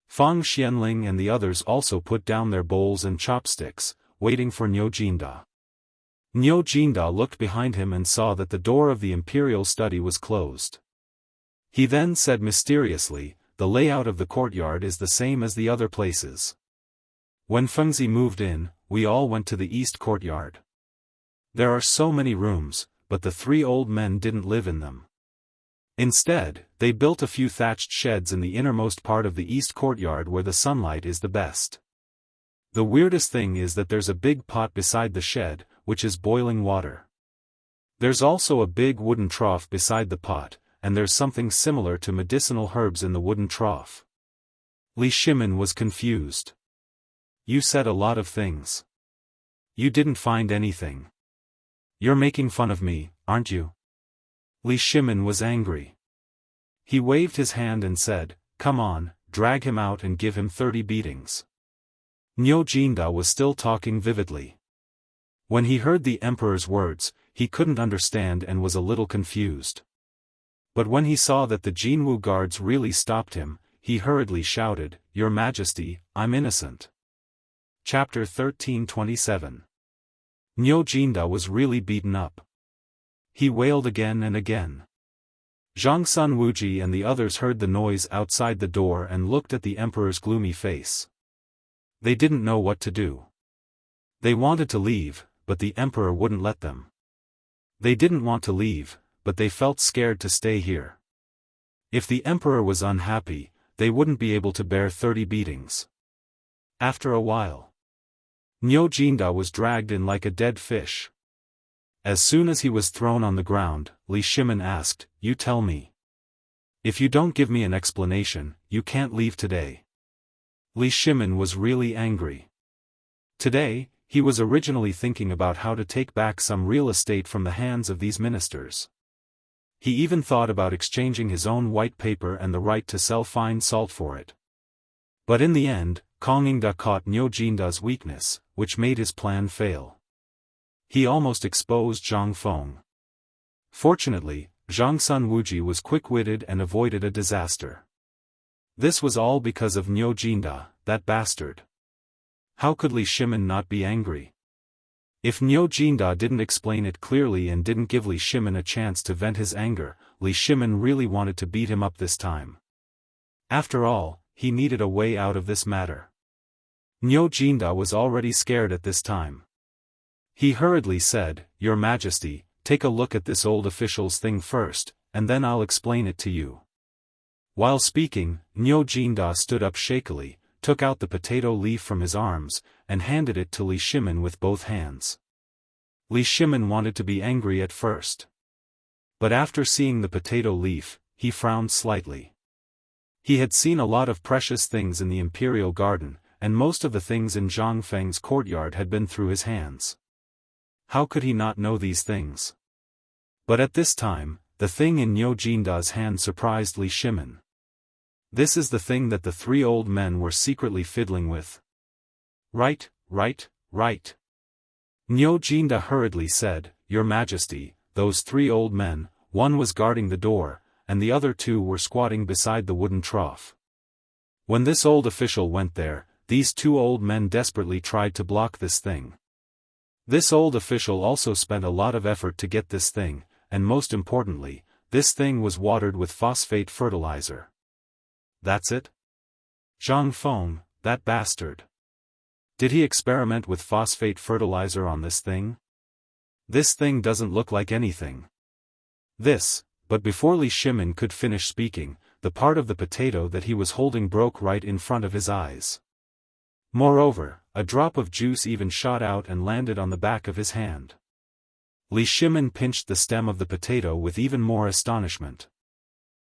Fang Xianling and the others also put down their bowls and chopsticks, waiting for Niu Jinda. Niu Jinda looked behind him and saw that the door of the imperial study was closed. He then said mysteriously, "The layout of the courtyard is the same as the other places. When Fengzi moved in, we all went to the East Courtyard. There are so many rooms, but the 3 old men didn't live in them. Instead, they built a few thatched sheds in the innermost part of the East Courtyard where the sunlight is the best. The weirdest thing is that there's a big pot beside the shed, which is boiling water. There's also a big wooden trough beside the pot, and there's something similar to medicinal herbs in the wooden trough. Li Shimin was confused. You said a lot of things. You didn't find anything. You're making fun of me, aren't you? Li Shimin was angry. He waved his hand and said, "Come on, drag him out and give him 30 beatings." Niu Jinda was still talking vividly. When he heard the emperor's words, he couldn't understand and was a little confused. But when he saw that the Jianghu guards really stopped him, he hurriedly shouted, "Your Majesty, I'm innocent." Chapter 1327. Niu Jinda was really beaten up. He wailed again and again. Zhang Sun Wuji and the others heard the noise outside the door and looked at the emperor's gloomy face. They didn't know what to do. They wanted to leave, but the emperor wouldn't let them. They didn't want to leave, but they felt scared to stay here. If the emperor was unhappy, they wouldn't be able to bear 30 beatings. After a while, Niu Jinda was dragged in like a dead fish. As soon as he was thrown on the ground, Li Shimin asked, "You tell me. If you don't give me an explanation, you can't leave today." Li Shimin was really angry. Today, he was originally thinking about how to take back some real estate from the hands of these ministers. He even thought about exchanging his own white paper and the right to sell fine salt for it. But in the end, Kong Yingda caught Niu Jinda's weakness, which made his plan fail. He almost exposed Zhang Feng. Fortunately, Zhang Sun Wuji was quick-witted and avoided a disaster. This was all because of Niu Jinda, that bastard. How could Li Shimin not be angry? If Niu Jinda didn't explain it clearly and didn't give Li Shimin a chance to vent his anger, Li Shimin really wanted to beat him up this time. After all, he needed a way out of this matter. Niu Jinda was already scared at this time. He hurriedly said, "Your Majesty, take a look at this old official's thing first, and then I'll explain it to you." While speaking, Niu Jinda stood up shakily, took out the potato leaf from his arms, and handed it to Li Shimin with both hands. Li Shimin wanted to be angry at first. But after seeing the potato leaf, he frowned slightly. He had seen a lot of precious things in the imperial garden, and most of the things in Zhang Feng's courtyard had been through his hands. How could he not know these things? But at this time, the thing in Niu Jinda's hand surprised Li Shimin. This is the thing that the 3 old men were secretly fiddling with. Right. Niu Jinda hurriedly said, "Your Majesty, those 3 old men, one was guarding the door, and the other 2 were squatting beside the wooden trough. When this old official went there, these 2 old men desperately tried to block this thing. This old official also spent a lot of effort to get this thing, and most importantly, this thing was watered with phosphate fertilizer." That's it? Zhang Feng, that bastard. Did he experiment with phosphate fertilizer on this thing? This thing doesn't look like anything. But before Li Shimin could finish speaking, the part of the potato that he was holding broke right in front of his eyes. Moreover, a drop of juice even shot out and landed on the back of his hand. Li Shimin pinched the stem of the potato with even more astonishment.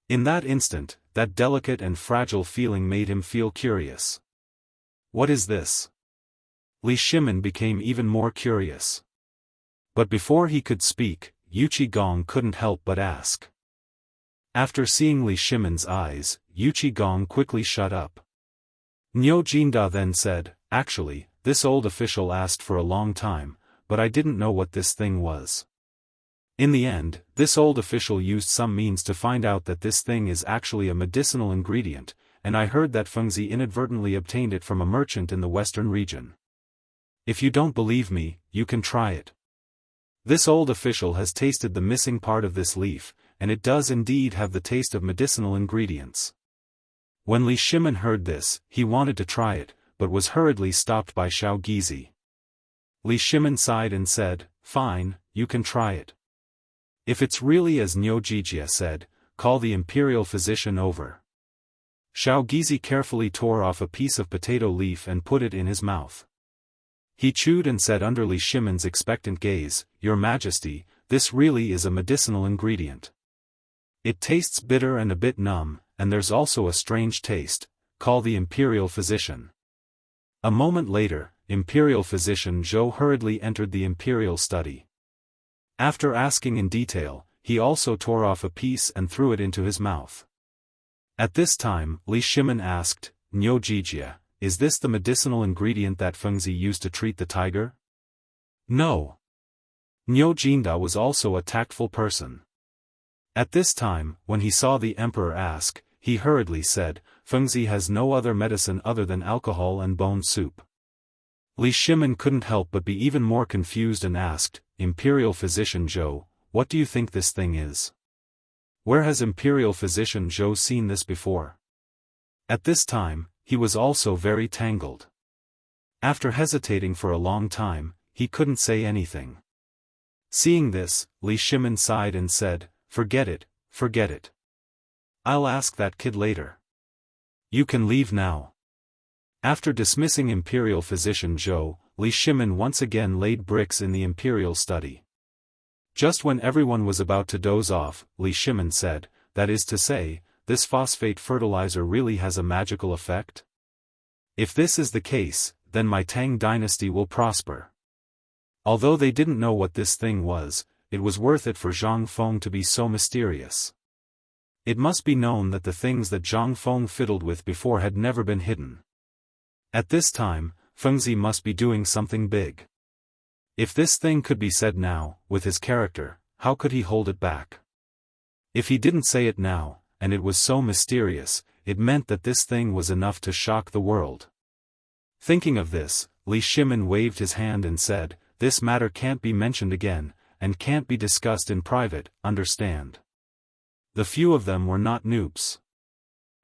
In that instant, that delicate and fragile feeling made him feel curious. What is this? Li Shimin became even more curious. But before he could speak, Yu Qigong couldn't help but ask. After seeing Li Shimin's eyes, Yu Qigong quickly shut up. Niu Jinda then said, "Actually, this old official asked for a long time, but I didn't know what this thing was. In the end, this old official used some means to find out that this thing is actually a medicinal ingredient, and I heard that Fengzi inadvertently obtained it from a merchant in the western region. If you don't believe me, you can try it. This old official has tasted the missing part of this leaf, and it does indeed have the taste of medicinal ingredients." When Li Shimin heard this, he wanted to try it, but was hurriedly stopped by Xiao Gizi. Li Shimin sighed and said, "Fine, you can try it. If it's really as Niu Jinda said, call the imperial physician over." Xiao Gizi carefully tore off a piece of potato leaf and put it in his mouth. He chewed and said under Li Shimon's expectant gaze, "Your Majesty, this really is a medicinal ingredient. It tastes bitter and a bit numb, and there's also a strange taste. Call the Imperial Physician." A moment later, Imperial Physician Zhou hurriedly entered the Imperial study. After asking in detail, he also tore off a piece and threw it into his mouth. At this time, Li Shimon asked, "Niu Jijia, is this the medicinal ingredient that Fengzi used to treat the tiger?" "No." Niu Jinda was also a tactful person. At this time, when he saw the emperor ask, he hurriedly said, "Fengzi has no other medicine other than alcohol and bone soup." Li Shimon couldn't help but be even more confused and asked, "Imperial Physician Zhou, what do you think this thing is? Where has Imperial Physician Zhou seen this before?" At this time, he was also very tangled. After hesitating for a long time, he couldn't say anything. Seeing this, Li Shimon sighed and said, forget it. I'll ask that kid later. You can leave now." After dismissing Imperial Physician Zhou, Li Shimon once again laid bricks in the Imperial study. Just when everyone was about to doze off, Li Shimon said, "That is to say, this phosphate fertilizer really has a magical effect? If this is the case, then my Tang dynasty will prosper." Although they didn't know what this thing was, it was worth it for Zhang Feng to be so mysterious. It must be known that the things that Zhang Feng fiddled with before had never been hidden. At this time, Fengzi must be doing something big. If this thing could be said now, with his character, how could he hold it back? If he didn't say it now, and it was so mysterious, it meant that this thing was enough to shock the world. Thinking of this, Li Shimon waved his hand and said, "This matter can't be mentioned again, and can't be discussed in private, understand?" The few of them were not noobs.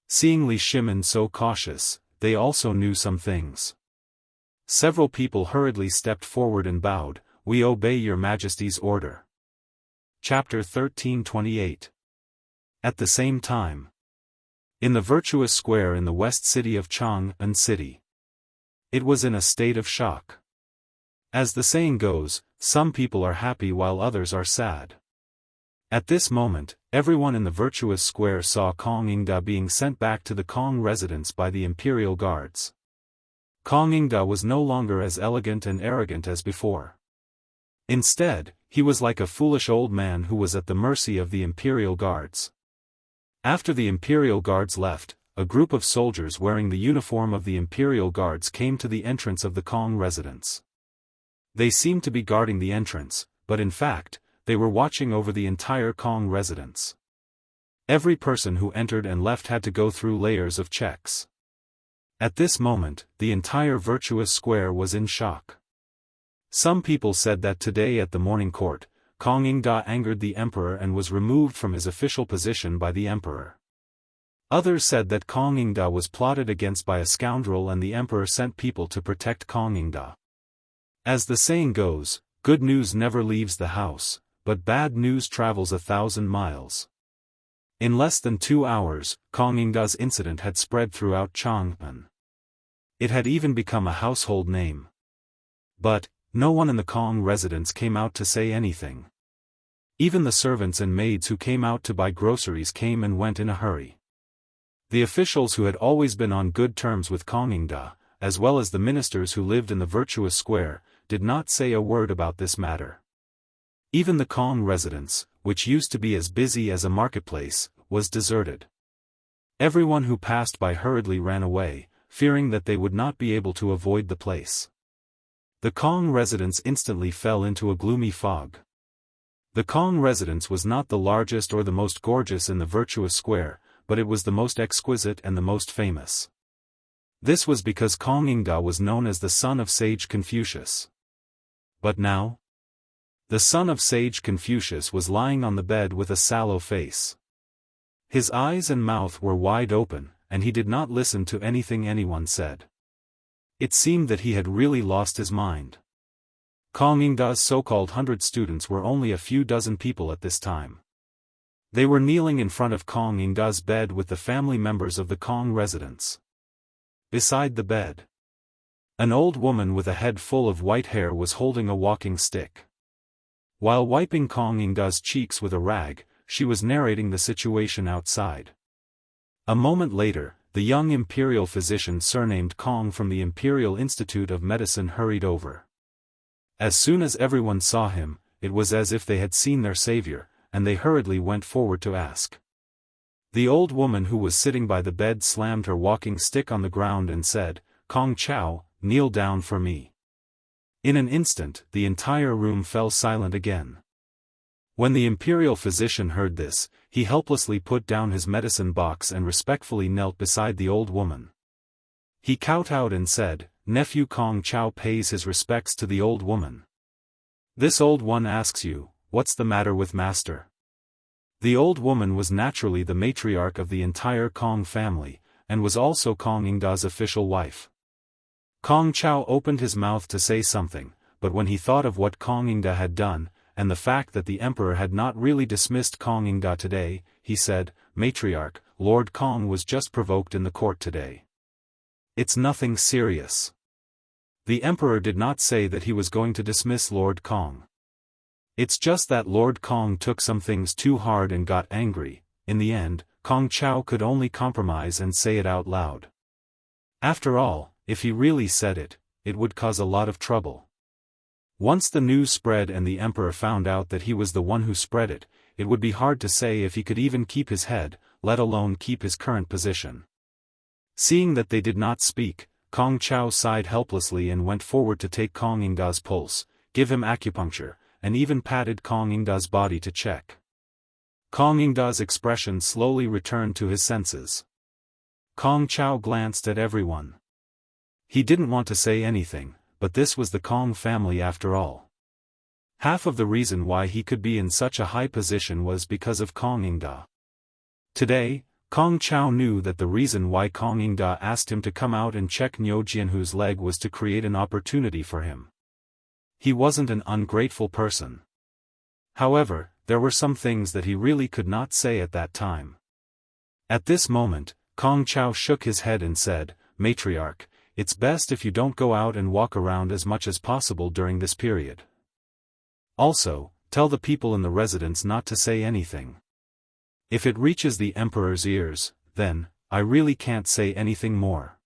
Seeing Li Shimon so cautious, they also knew some things. Several people hurriedly stepped forward and bowed, "We obey your Majesty's order." Chapter 1328. At the same time, in the virtuous square in the west city of Chang'an City, it was in a state of shock. As the saying goes, some people are happy while others are sad. At this moment, everyone in the virtuous square saw Kong Yingda being sent back to the Kong residence by the imperial guards. Kong Yingda was no longer as elegant and arrogant as before. Instead, he was like a foolish old man who was at the mercy of the imperial guards. After the imperial guards left, a group of soldiers wearing the uniform of the imperial guards came to the entrance of the Kong residence. They seemed to be guarding the entrance, but in fact, they were watching over the entire Kong residence. Every person who entered and left had to go through layers of checks. At this moment, the entire virtuous square was in shock. Some people said that today at the morning court, Kong Yingda angered the emperor and was removed from his official position by the emperor. Others said that Kong Yingda was plotted against by a scoundrel and the emperor sent people to protect Kong Yingda. As the saying goes, good news never leaves the house, but bad news travels 1,000 miles. In less than 2 hours, Kong Yingda's incident had spread throughout Chang'an. It had even become a household name. But, no one in the Kong residence came out to say anything. Even the servants and maids who came out to buy groceries came and went in a hurry. The officials who had always been on good terms with Kong Yingda, as well as the ministers who lived in the virtuous square, did not say a word about this matter. Even the Kong residence, which used to be as busy as a marketplace, was deserted. Everyone who passed by hurriedly ran away, fearing that they would not be able to avoid the place. The Kong residence instantly fell into a gloomy fog. The Kong residence was not the largest or the most gorgeous in the virtuous square, but it was the most exquisite and the most famous. This was because Kong Yingda was known as the son of sage Confucius. But now? The son of sage Confucius was lying on the bed with a sallow face. His eyes and mouth were wide open, and he did not listen to anything anyone said. It seemed that he had really lost his mind. Kong Yingda's so-called 100 students were only a few dozen people at this time. They were kneeling in front of Kong Yingda's bed with the family members of the Kong residence. Beside the bed, An old woman with a head full of white hair was holding a walking stick. While wiping Kong Ingda's cheeks with a rag, she was narrating the situation outside. A moment later, the young imperial physician surnamed Kong from the Imperial Institute of Medicine hurried over. As soon as everyone saw him, it was as if they had seen their savior, and they hurriedly went forward to ask. The old woman who was sitting by the bed slammed her walking stick on the ground and said, "Kong Chao, kneel down for me." In an instant, the entire room fell silent again. When the imperial physician heard this, he helplessly put down his medicine box and respectfully knelt beside the old woman. He kowtowed and said, "Nephew Kong Chao pays his respects to the old woman. This old one asks you, what's the matter with master?" The old woman was naturally the matriarch of the entire Kong family, and was also Kong Ingda's official wife. Kong Chao opened his mouth to say something, but when he thought of what Kong Ingda had done, and the fact that the emperor had not really dismissed Kong Ingda today, he said, "Matriarch, Lord Kong was just provoked in the court today. It's nothing serious. The emperor did not say that he was going to dismiss Lord Kong. It's just that Lord Kong took some things too hard and got angry." In the end, Kong Chao could only compromise and say it out loud. After all, if he really said it, it would cause a lot of trouble. Once the news spread and the emperor found out that he was the one who spread it, it would be hard to say if he could even keep his head, let alone keep his current position. Seeing that they did not speak, Kong Chao sighed helplessly and went forward to take Kong Ingda's pulse, give him acupuncture, and even patted Kong Ingda's body to check. Kong Ingda's expression slowly returned to his senses. Kong Chao glanced at everyone. He didn't want to say anything, but this was the Kong family after all. Half of the reason why he could be in such a high position was because of Kong Ingda. Today, Kong Chao knew that the reason why Kong Ingda asked him to come out and check Niu Jianhu's leg was to create an opportunity for him. He wasn't an ungrateful person. However, there were some things that he really could not say at that time. At this moment, Kong Chao shook his head and said, "Matriarch, it's best if you don't go out and walk around as much as possible during this period. Also, tell the people in the residence not to say anything. If it reaches the emperor's ears, then, I really can't say anything more.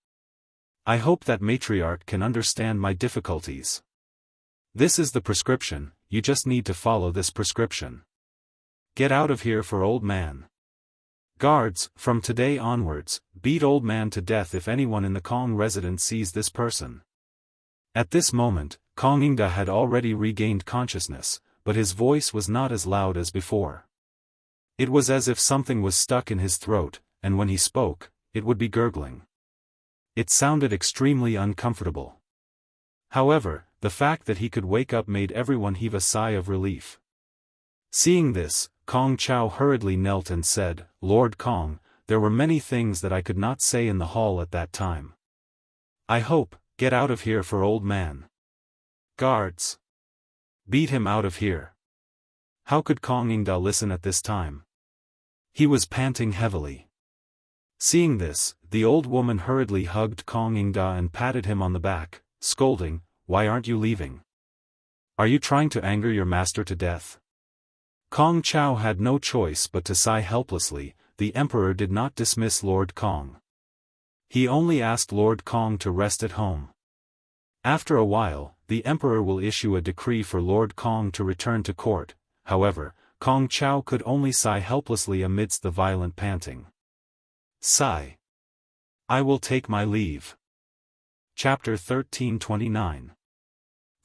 I hope that matriarch can understand my difficulties. This is the prescription, you just need to follow this prescription. Get out of here for old man. Guards, from today onwards, beat old man to death if anyone in the Kong residence sees this person." At this moment, Kong Ingda had already regained consciousness, but his voice was not as loud as before. It was as if something was stuck in his throat, and when he spoke, it would be gurgling. It sounded extremely uncomfortable. However, the fact that he could wake up made everyone heave a sigh of relief. Seeing this, Kong Chao hurriedly knelt and said, "Lord Kong, there were many things that I could not say in the hall at that time. I hope, get out of here for old man. Guards, beat him out of here." How could Kong Ingda listen at this time? He was panting heavily. Seeing this, the old woman hurriedly hugged Kong Ingda and patted him on the back, scolding, "Why aren't you leaving? Are you trying to anger your master to death?" Kong Chao had no choice but to sigh helplessly. The emperor did not dismiss Lord Kong. He only asked Lord Kong to rest at home. After a while, the emperor will issue a decree for Lord Kong to return to court. However, Kong Chao could only sigh helplessly amidst the violent panting. Sigh. I will take my leave. Chapter 1329.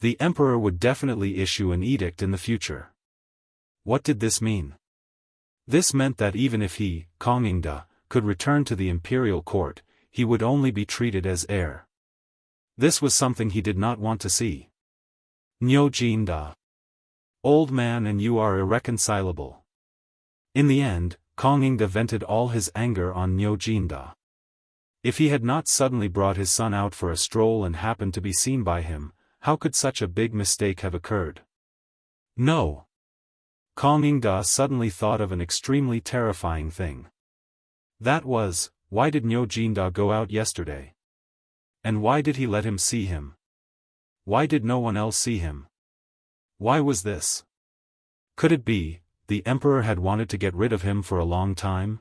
The emperor would definitely issue an edict in the future. What did this mean? This meant that even if he, Kong Ingda, could return to the imperial court, he would only be treated as heir. This was something he did not want to see. Niu Jinda. Old man and you are irreconcilable. In the end, Kong Ingda vented all his anger on Niu Jinda. If he had not suddenly brought his son out for a stroll and happened to be seen by him, how could such a big mistake have occurred? No. Kong Ingda suddenly thought of an extremely terrifying thing. That was, why did Niu Jinda go out yesterday? And why did he let him see him? Why did no one else see him? Why was this? Could it be, the emperor had wanted to get rid of him for a long time?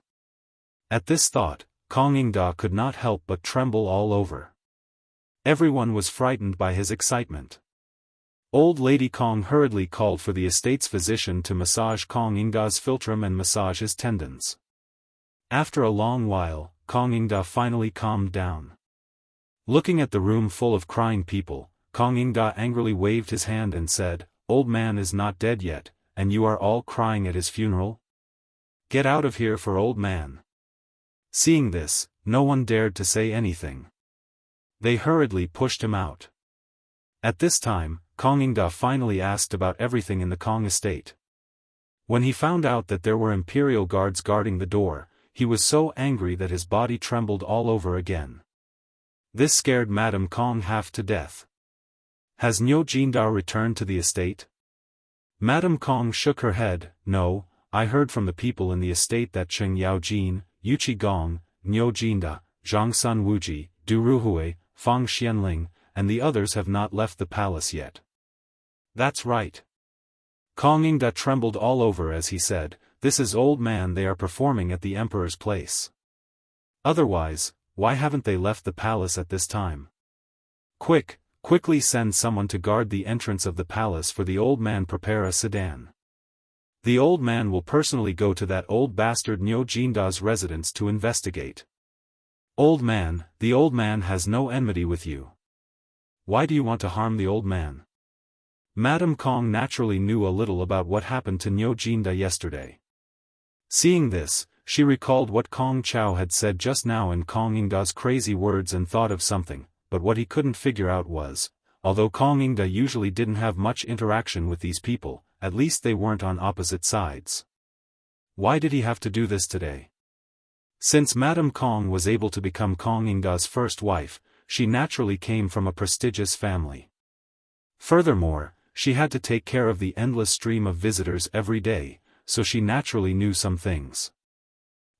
At this thought, Kong Ingda could not help but tremble all over. Everyone was frightened by his excitement. Old Lady Kong hurriedly called for the estate's physician to massage Kong Ingda's philtrum and massage his tendons. After a long while, Kong Ingda finally calmed down. Looking at the room full of crying people, Kong Ingda angrily waved his hand and said, "Old man is not dead yet, and you are all crying at his funeral? Get out of here for old man." Seeing this, no one dared to say anything. They hurriedly pushed him out. At this time, Kong Ingda finally asked about everything in the Kong estate. When he found out that there were imperial guards guarding the door, he was so angry that his body trembled all over again. This scared Madame Kong half to death. Has Niu Jindao returned to the estate? Madame Kong shook her head. No, I heard from the people in the estate that Cheng Yaojin, Yuqi Gong, Niu Jinda, Zhangsun Wuji, Du Ruhui, Fang Xianling, and the others have not left the palace yet. That's right. Kong Ingda trembled all over as he said, "This is old man they are performing at the emperor's place. Otherwise, why haven't they left the palace at this time? Quickly send someone to guard the entrance of the palace for the old man. Prepare a sedan. The old man will personally go to that old bastard Niu Jinda's residence to investigate. Old man, the old man has no enmity with you. Why do you want to harm the old man?" Madame Kong naturally knew a little about what happened to Niu Jinda yesterday. Seeing this, she recalled what Kong Chao had said just now in Kong Ingda's crazy words and thought of something, but what he couldn't figure out was, although Kong Ingda usually didn't have much interaction with these people, at least they weren't on opposite sides. Why did he have to do this today? Since Madame Kong was able to become Kong Ingda's first wife, she naturally came from a prestigious family. Furthermore, she had to take care of the endless stream of visitors every day, so she naturally knew some things.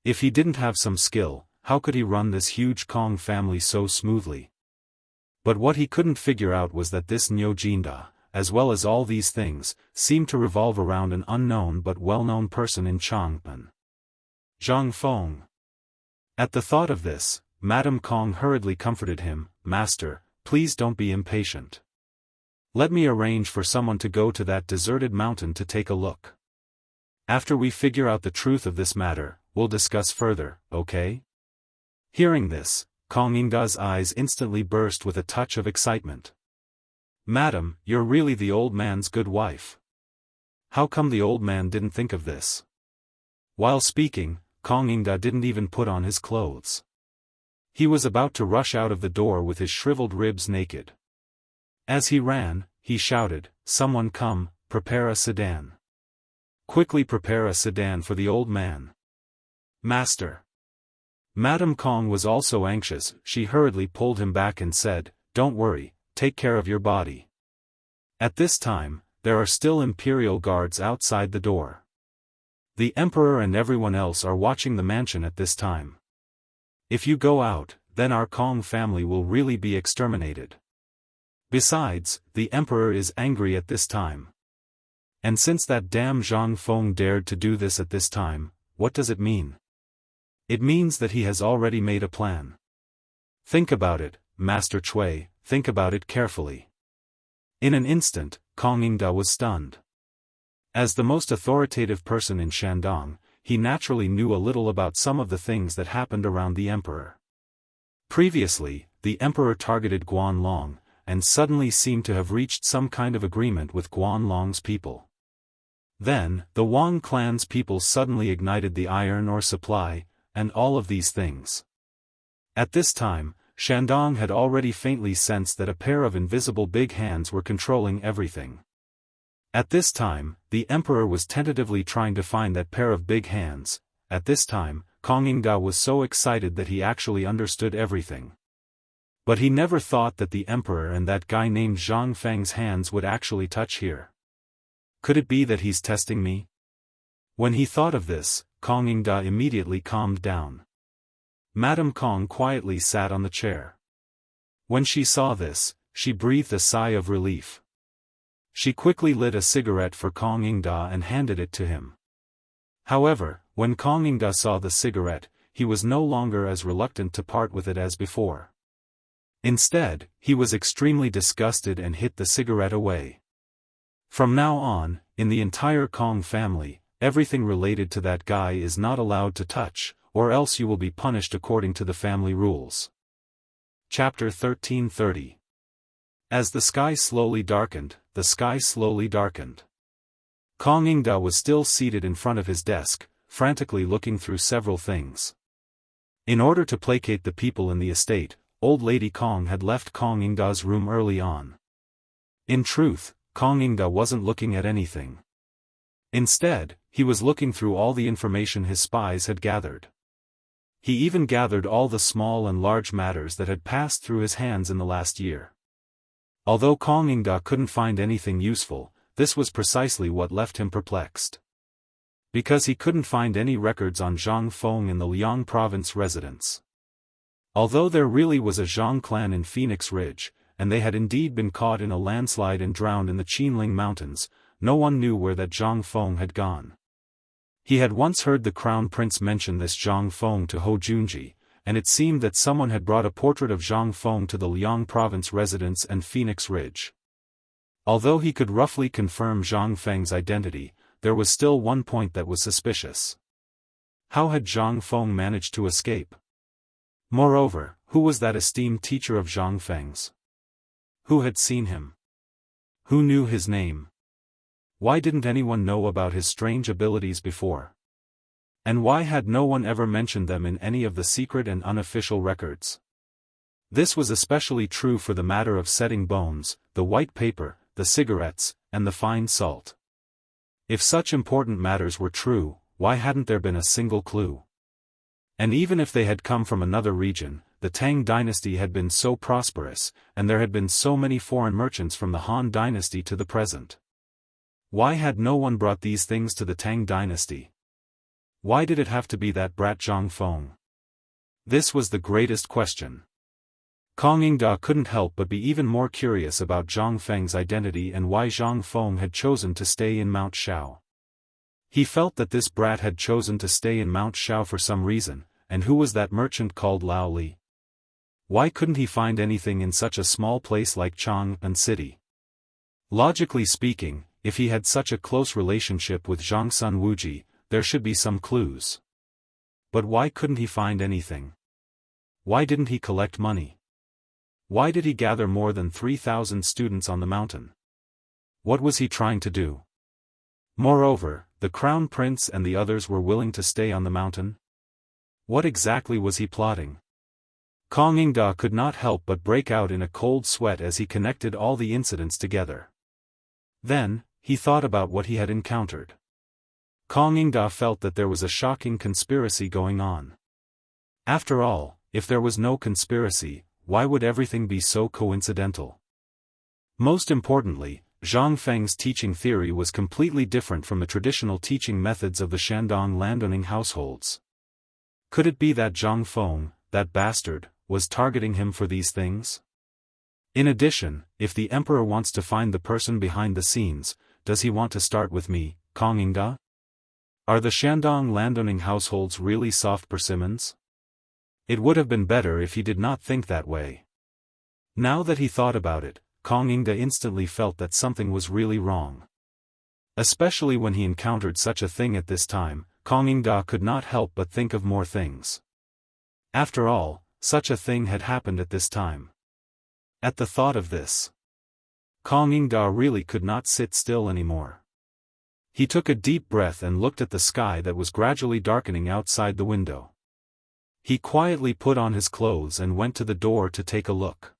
If he didn't have some skill, how could he run this huge Kong family so smoothly? But what he couldn't figure out was that this Niu Jinda, as well as all these things, seemed to revolve around an unknown but well-known person in Chang'an. Zhang Feng. At the thought of this, Madame Kong hurriedly comforted him, "Master, please don't be impatient. Let me arrange for someone to go to that deserted mountain to take a look. After we figure out the truth of this matter, we'll discuss further, okay?" Hearing this, Kong Ingda's eyes instantly burst with a touch of excitement. "Madam, you're really the old man's good wife. How come the old man didn't think of this?" While speaking, Kong Ingda didn't even put on his clothes. He was about to rush out of the door with his shriveled ribs naked. As he ran, he shouted, "Someone come, prepare a sedan. Quickly prepare a sedan for the old man." "Master." Madame Kong was also anxious. She hurriedly pulled him back and said, "Don't worry, take care of your body. At this time, there are still imperial guards outside the door. The emperor and everyone else are watching the mansion at this time. If you go out, then our Kong family will really be exterminated. Besides, the emperor is angry at this time. And since that damn Zhang Feng dared to do this at this time, what does it mean? It means that he has already made a plan. Think about it, Master Cui, think about it carefully." In an instant, Kong Ingda was stunned. As the most authoritative person in Shandong, he naturally knew a little about some of the things that happened around the emperor. Previously, the emperor targeted Guanlong, and suddenly seemed to have reached some kind of agreement with Guanlong's people. Then, the Wang clan's people suddenly ignited the iron ore supply, and all of these things. At this time, Shandong had already faintly sensed that a pair of invisible big hands were controlling everything. At this time, the emperor was tentatively trying to find that pair of big hands. At this time, Kong Ingda was so excited that he actually understood everything. But he never thought that the emperor and that guy named Zhang Feng's hands would actually touch here. Could it be that he's testing me? When he thought of this, Kong Ingda immediately calmed down. Madame Kong quietly sat on the chair. When she saw this, she breathed a sigh of relief. She quickly lit a cigarette for Kong Ingda and handed it to him. However, when Kong Ingda saw the cigarette, he was no longer as reluctant to part with it as before. Instead, he was extremely disgusted and hid the cigarette away. From now on, in the entire Kong family, everything related to that guy is not allowed to touch, or else you will be punished according to the family rules. Chapter 1330. As the sky slowly darkened, the sky slowly darkened. Kong Ingda was still seated in front of his desk, frantically looking through several things. In order to placate the people in the estate, old lady Kong had left Kong Ingda's room early on. In truth, Kong Ingda wasn't looking at anything. Instead, he was looking through all the information his spies had gathered. He even gathered all the small and large matters that had passed through his hands in the last year. Although Kong Ingda couldn't find anything useful, this was precisely what left him perplexed. Because he couldn't find any records on Zhang Feng in the Liang province residence. Although there really was a Zhang clan in Phoenix Ridge, and they had indeed been caught in a landslide and drowned in the Qinling Mountains, no one knew where that Zhang Feng had gone. He had once heard the crown prince mention this Zhang Feng to Hou Junji, and it seemed that someone had brought a portrait of Zhang Feng to the Liang province residence and Phoenix Ridge. Although he could roughly confirm Zhang Feng's identity, there was still one point that was suspicious. How had Zhang Feng managed to escape? Moreover, who was that esteemed teacher of Zhang Feng's? Who had seen him? Who knew his name? Why didn't anyone know about his strange abilities before? And why had no one ever mentioned them in any of the secret and unofficial records? This was especially true for the matter of setting bones, the white paper, the cigarettes, and the fine salt. If such important matters were true, why hadn't there been a single clue? And even if they had come from another region, the Tang dynasty had been so prosperous, and there had been so many foreign merchants from the Han dynasty to the present. Why had no one brought these things to the Tang dynasty? Why did it have to be that brat Zhang Feng? This was the greatest question. Kong Ingda couldn't help but be even more curious about Zhang Feng's identity and why Zhang Feng had chosen to stay in Mount Shao. He felt that this brat had chosen to stay in Mount Shao for some reason, and who was that merchant called Lao Li? Why couldn't he find anything in such a small place like Chang'an City? Logically speaking, if he had such a close relationship with Zhangsun Wuji, there should be some clues. But why couldn't he find anything? Why didn't he collect money? Why did he gather more than 3,000 students on the mountain? What was he trying to do? Moreover, the crown prince and the others were willing to stay on the mountain. What exactly was he plotting? Kong Ingda could not help but break out in a cold sweat as he connected all the incidents together. Then, he thought about what he had encountered. Kong Ingda felt that there was a shocking conspiracy going on. After all, if there was no conspiracy, why would everything be so coincidental? Most importantly, Zhang Feng's teaching theory was completely different from the traditional teaching methods of the Shandong landowning households. Could it be that Zhang Feng, that bastard, was targeting him for these things? In addition, if the emperor wants to find the person behind the scenes, does he want to start with me, Kong Ingda? Are the Shandong landowning households really soft persimmons? It would have been better if he did not think that way. Now that he thought about it, Kong Ingda instantly felt that something was really wrong. Especially when he encountered such a thing at this time, Kong Ingda could not help but think of more things. After all, such a thing had happened at this time. At the thought of this, Kong Ingda really could not sit still anymore. He took a deep breath and looked at the sky that was gradually darkening outside the window. He quietly put on his clothes and went to the door to take a look.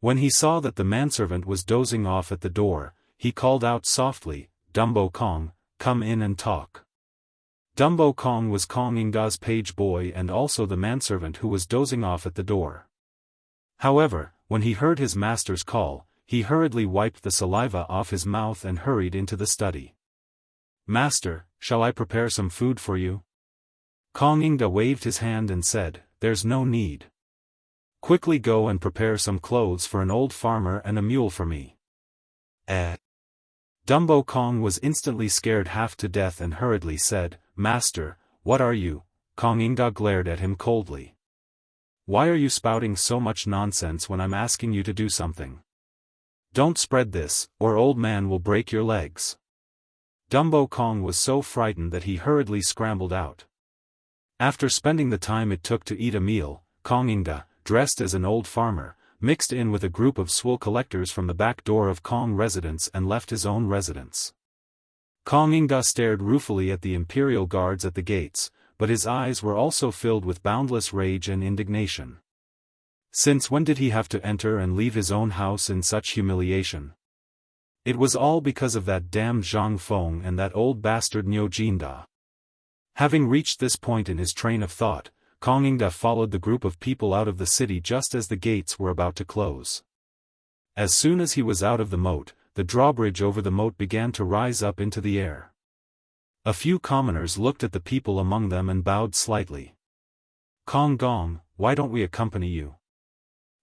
When he saw that the manservant was dozing off at the door, he called out softly, "Dumbo Kong, come in and talk." Dumbo Kong was Kong Ingda's page boy and also the manservant who was dozing off at the door. However, when he heard his master's call, he hurriedly wiped the saliva off his mouth and hurried into the study. "Master, shall I prepare some food for you?" Kong Ingda waved his hand and said, "There's no need. Quickly go and prepare some clothes for an old farmer and a mule for me. Dumbo Kong was instantly scared half to death and hurriedly said, Master, what are you? Kong Inga glared at him coldly. Why are you spouting so much nonsense when I'm asking you to do something? Don't spread this, or old man will break your legs. Dumbo Kong was so frightened that he hurriedly scrambled out. After spending the time it took to eat a meal, Kong Inga, dressed as an old farmer, mixed in with a group of swill collectors from the back door of Kong residence and left his own residence. Kong Inga stared ruefully at the imperial guards at the gates, but his eyes were also filled with boundless rage and indignation. Since when did he have to enter and leave his own house in such humiliation? It was all because of that damned Zhang Feng and that old bastard Niu Jinda. Having reached this point in his train of thought, Kong Inga followed the group of people out of the city just as the gates were about to close. As soon as he was out of the moat, the drawbridge over the moat began to rise up into the air. A few commoners looked at the people among them and bowed slightly. Kong Gong, why don't we accompany you?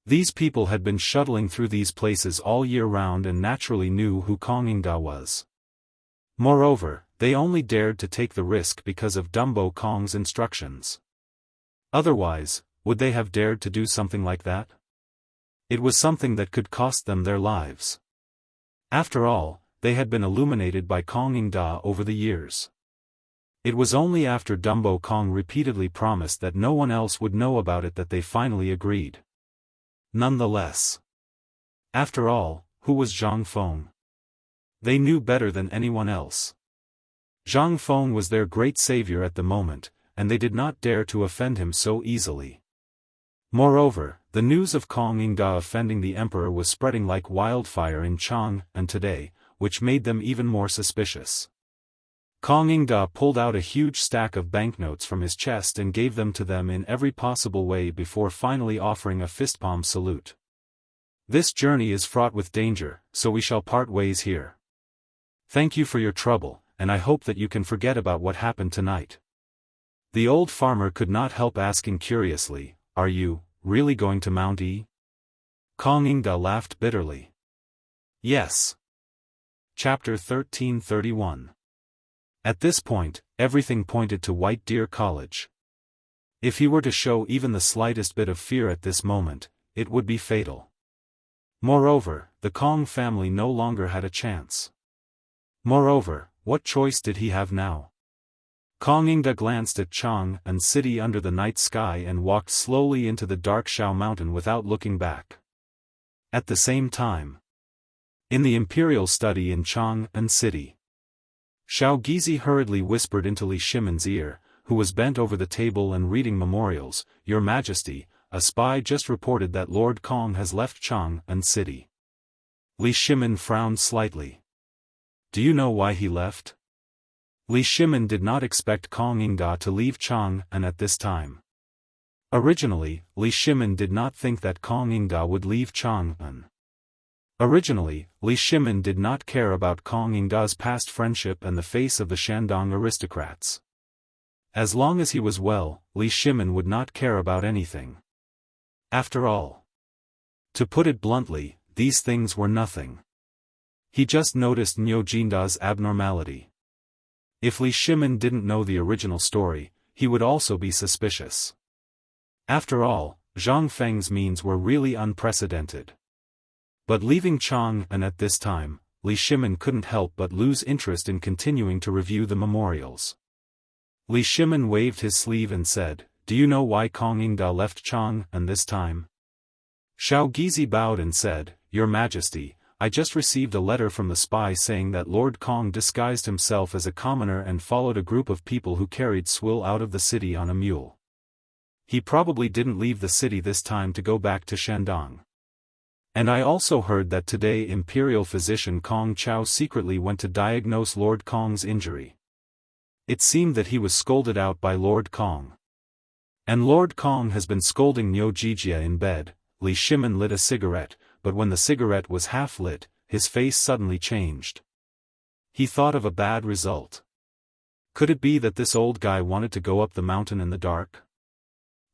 These people had been shuttling through these places all year round and naturally knew who Kong Inga was. Moreover, they only dared to take the risk because of Dumbo Kong's instructions. Otherwise, would they have dared to do something like that? It was something that could cost them their lives. After all, they had been illuminated by Kong Inga over the years. It was only after Dumbo Kong repeatedly promised that no one else would know about it that they finally agreed. Nonetheless. After all, who was Zhang Feng? They knew better than anyone else. Zhang Feng was their great savior at the moment, and they did not dare to offend him so easily. Moreover, the news of Kong Inga offending the emperor was spreading like wildfire in Chang and today, which made them even more suspicious. Kong Inga pulled out a huge stack of banknotes from his chest and gave them to them in every possible way before finally offering a fistpalm salute. This journey is fraught with danger, so we shall part ways here. Thank you for your trouble, and I hope that you can forget about what happened tonight. The old farmer could not help asking curiously, Are you really going to Mount E? Kong Inga laughed bitterly. Yes. Chapter 1331. At this point, everything pointed to White Deer College. If he were to show even the slightest bit of fear at this moment, it would be fatal. Moreover, the Kong family no longer had a chance. Moreover, what choice did he have now? Kong Inga glanced at Chang and city under the night sky and walked slowly into the dark Shao Mountain without looking back. At the same time, in the imperial study in Chang and city, Shao Gizi hurriedly whispered into Li Shimon's ear, who was bent over the table and reading memorials, Your Majesty, a spy just reported that Lord Kong has left Chang and city. Li Shimon frowned slightly. Do you know why he left? Li Shimon did not expect Kong Inga to leave Chang and at this time. Originally, Li Shimon did not think that Kong Inga would leave Chang an. Originally, Li Shimon did not care about Kong Inga's past friendship and the face of the Shandong aristocrats. As long as he was well, Li Shimon would not care about anything. After all, to put it bluntly, these things were nothing. He just noticed Niu Jinda's abnormality. If Li Shimon didn't know the original story, he would also be suspicious. After all, Zhang Feng's means were really unprecedented. But leaving Chang and at this time, Li Shimon couldn't help but lose interest in continuing to review the memorials. Li Shimon waved his sleeve and said, Do you know why Kong Inga left Chang and this time? Shao Gizi bowed and said, Your Majesty, I just received a letter from the spy saying that Lord Kong disguised himself as a commoner and followed a group of people who carried swill out of the city on a mule. He probably didn't leave the city this time to go back to Shandong. And I also heard that today Imperial physician Kong Chao secretly went to diagnose Lord Kong's injury. It seemed that he was scolded out by Lord Kong. And Lord Kong has been scolding Niu Jinda in bed. Li Shimon lit a cigarette, but when the cigarette was half lit, his face suddenly changed. He thought of a bad result. Could it be that this old guy wanted to go up the mountain in the dark?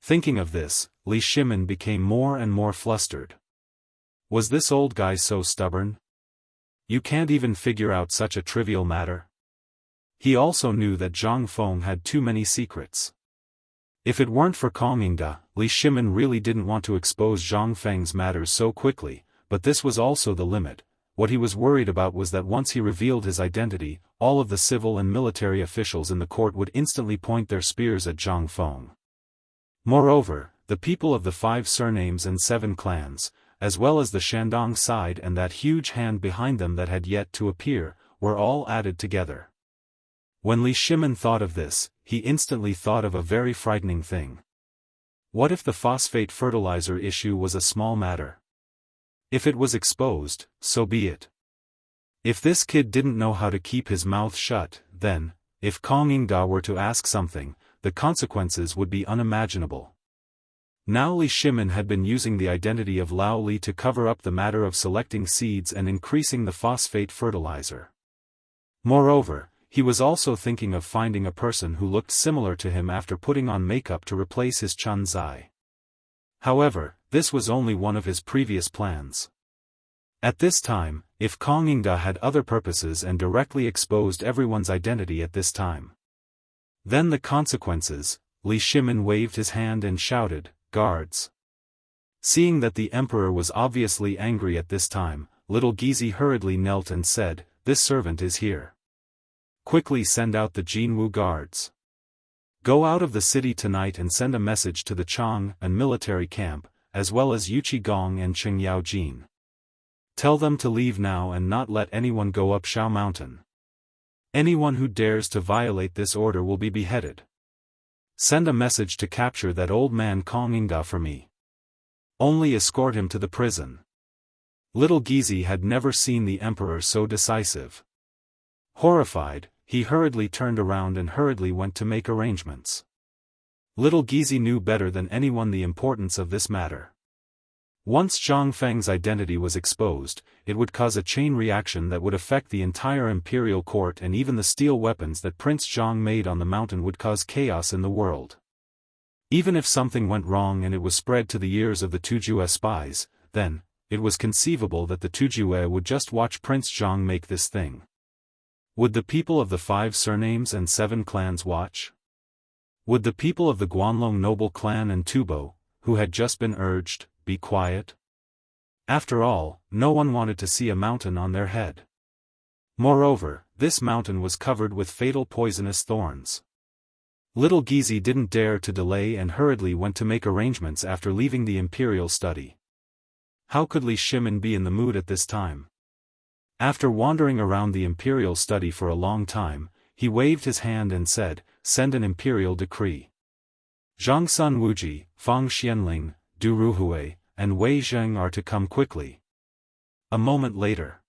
Thinking of this, Li Shimin became more and more flustered. Was this old guy so stubborn? You can't even figure out such a trivial matter? He also knew that Zhang Feng had too many secrets. If it weren't for Kongmingda, Li Shimin really didn't want to expose Zhang Feng's matters so quickly, but this was also the limit. What he was worried about was that once he revealed his identity, all of the civil and military officials in the court would instantly point their spears at Zhang Feng. Moreover, the people of the 5 surnames and 7 clans, as well as the Shandong side and that huge hand behind them that had yet to appear, were all added together. When Li Shimin thought of this, he instantly thought of a very frightening thing. What if the phosphate fertilizer issue was a small matter? If it was exposed, so be it. If this kid didn't know how to keep his mouth shut, then, if Kong Yingda were to ask something, the consequences would be unimaginable. Now Li Shimin had been using the identity of Lao Li to cover up the matter of selecting seeds and increasing the phosphate fertilizer. Moreover, he was also thinking of finding a person who looked similar to him after putting on makeup to replace his Chun Zai. However, this was only one of his previous plans. At this time, if Kong Yingda had other purposes and directly exposed everyone's identity at this time, then the consequences. Li Shimin waved his hand and shouted, "Guards!" Seeing that the emperor was obviously angry at this time, little Gizi hurriedly knelt and said, "This servant is here. Quickly send out the Jianghu guards. Go out of the city tonight and send a message to the Chang and military camp, as well as Yuqi Gong and Chengyao Jin. Tell them to leave now and not let anyone go up Shao Mountain. Anyone who dares to violate this order will be beheaded. Send a message to capture that old man Kong Yingda for me. Only escort him to the prison." Little Gizi had never seen the emperor so decisive. Horrified, he hurriedly turned around and hurriedly went to make arrangements. Little Gizi knew better than anyone the importance of this matter. Once Zhang Feng's identity was exposed, it would cause a chain reaction that would affect the entire imperial court, and even the steel weapons that Prince Zhang made on the mountain would cause chaos in the world. Even if something went wrong and it was spread to the ears of the Tujue spies, then, it was conceivable that the Tujue would just watch Prince Zhang make this thing. Would the people of the 5 surnames and 7 clans watch? Would the people of the Guanlong noble clan and Tubo, who had just been urged, be quiet? After all, no one wanted to see a mountain on their head. Moreover, this mountain was covered with fatal poisonous thorns. Little Gizi didn't dare to delay and hurriedly went to make arrangements after leaving the imperial study. How could Li Shimin be in the mood at this time? After wandering around the imperial study for a long time, he waved his hand and said, "Send an imperial decree. Zhang Sun Wuji, Fang Xianling, Du Ruhui, and Wei Zheng are to come quickly." A moment later,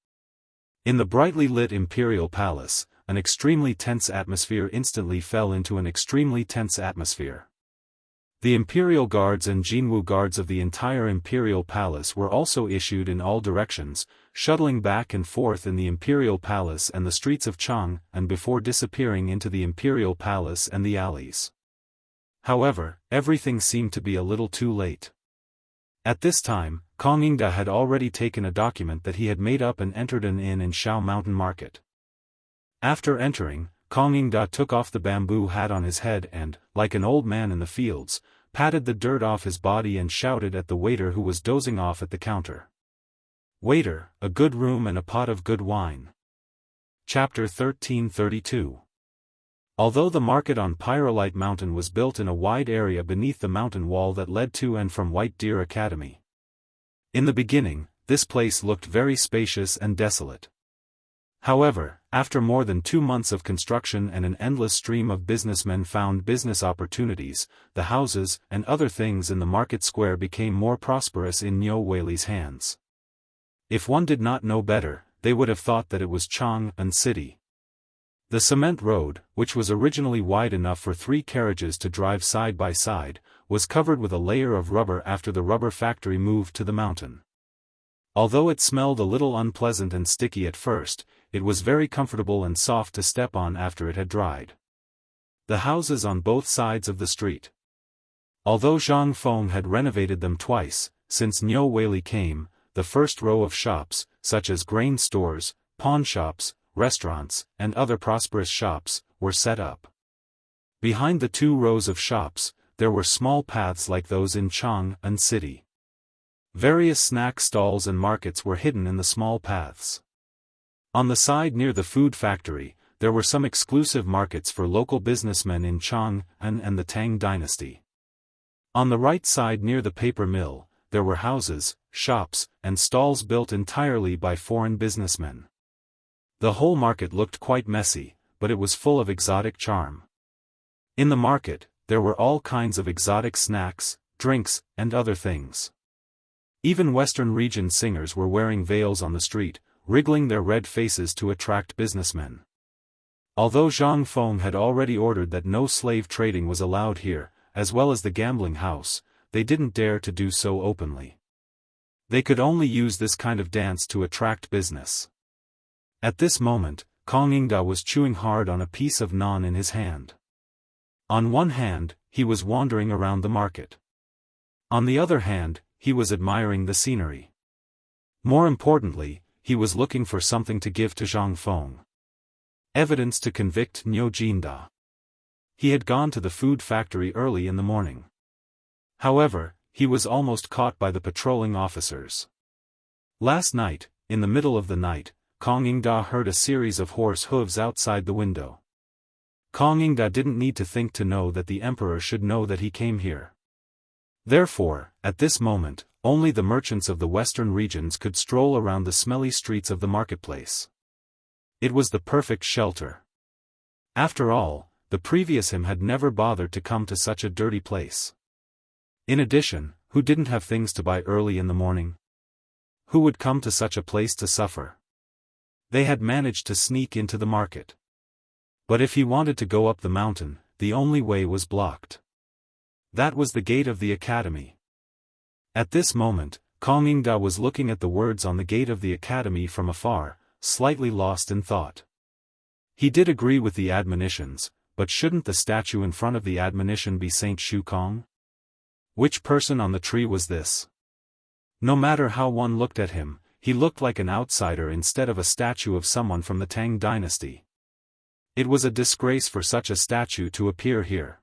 in the brightly lit imperial palace, an extremely tense atmosphere instantly fell into an extremely tense atmosphere. The imperial guards and Jinwu guards of the entire imperial palace were also issued in all directions, shuttling back and forth in the imperial palace and the streets of Chang, and before disappearing into the imperial palace and the alleys. However, everything seemed to be a little too late. At this time, Kong Yingda had already taken a document that he had made up and entered an inn in Shao Mountain Market. After entering, Kong Yingda took off the bamboo hat on his head and, like an old man in the fields, patted the dirt off his body and shouted at the waiter who was dozing off at the counter. "Waiter, a good room and a pot of good wine." Chapter 1332. Although the market on Pyrolite Mountain was built in a wide area beneath the mountain wall that led to and from White Deer Academy. In the beginning, this place looked very spacious and desolate. However, after more than 2 months of construction and an endless stream of businessmen found business opportunities, the houses and other things in the market square became more prosperous in Niu Weili's hands. If one did not know better, they would have thought that it was Chang'an City. The cement road, which was originally wide enough for 3 carriages to drive side by side, was covered with a layer of rubber after the rubber factory moved to the mountain. Although it smelled a little unpleasant and sticky at first, it was very comfortable and soft to step on after it had dried. The houses on both sides of the street. Although Zhang Feng had renovated them twice, since Niu Weili came, the first row of shops, such as grain stores, pawn shops, restaurants, and other prosperous shops, were set up. Behind the 2 rows of shops, there were small paths like those in Chang'an City. Various snack stalls and markets were hidden in the small paths. On the side near the food factory, there were some exclusive markets for local businessmen in Chang'an and the Tang dynasty. On the right side near the paper mill, there were houses, shops, and stalls built entirely by foreign businessmen. The whole market looked quite messy, but it was full of exotic charm. In the market, there were all kinds of exotic snacks, drinks, and other things. Even Western region singers were wearing veils on the street, wriggling their red faces to attract businessmen. Although Zhang Feng had already ordered that no slave trading was allowed here, as well as the gambling house, they didn't dare to do so openly. They could only use this kind of dance to attract business. At this moment, Kong Yingda was chewing hard on a piece of naan in his hand. On one hand, he was wandering around the market. On the other hand, he was admiring the scenery. More importantly, he was looking for something to give to Zhang Feng. Evidence to convict Niu Jinda. He had gone to the food factory early in the morning. However, he was almost caught by the patrolling officers. Last night, in the middle of the night, Kong Yingda heard a series of horse hooves outside the window. Kong Yingda didn't need to think to know that the emperor should know that he came here. Therefore, at this moment, only the merchants of the western regions could stroll around the smelly streets of the marketplace. It was the perfect shelter. After all, the previous him had never bothered to come to such a dirty place. In addition, who didn't have things to buy early in the morning? Who would come to such a place to suffer? They had managed to sneak into the market. But if he wanted to go up the mountain, the only way was blocked. That was the gate of the academy. At this moment, Kong Yingda was looking at the words on the gate of the academy from afar, slightly lost in thought. He did agree with the admonitions, but shouldn't the statue in front of the admonition be Saint Shu Kong? Which person on the tree was this? No matter how one looked at him, he looked like an outsider instead of a statue of someone from the Tang dynasty. It was a disgrace for such a statue to appear here.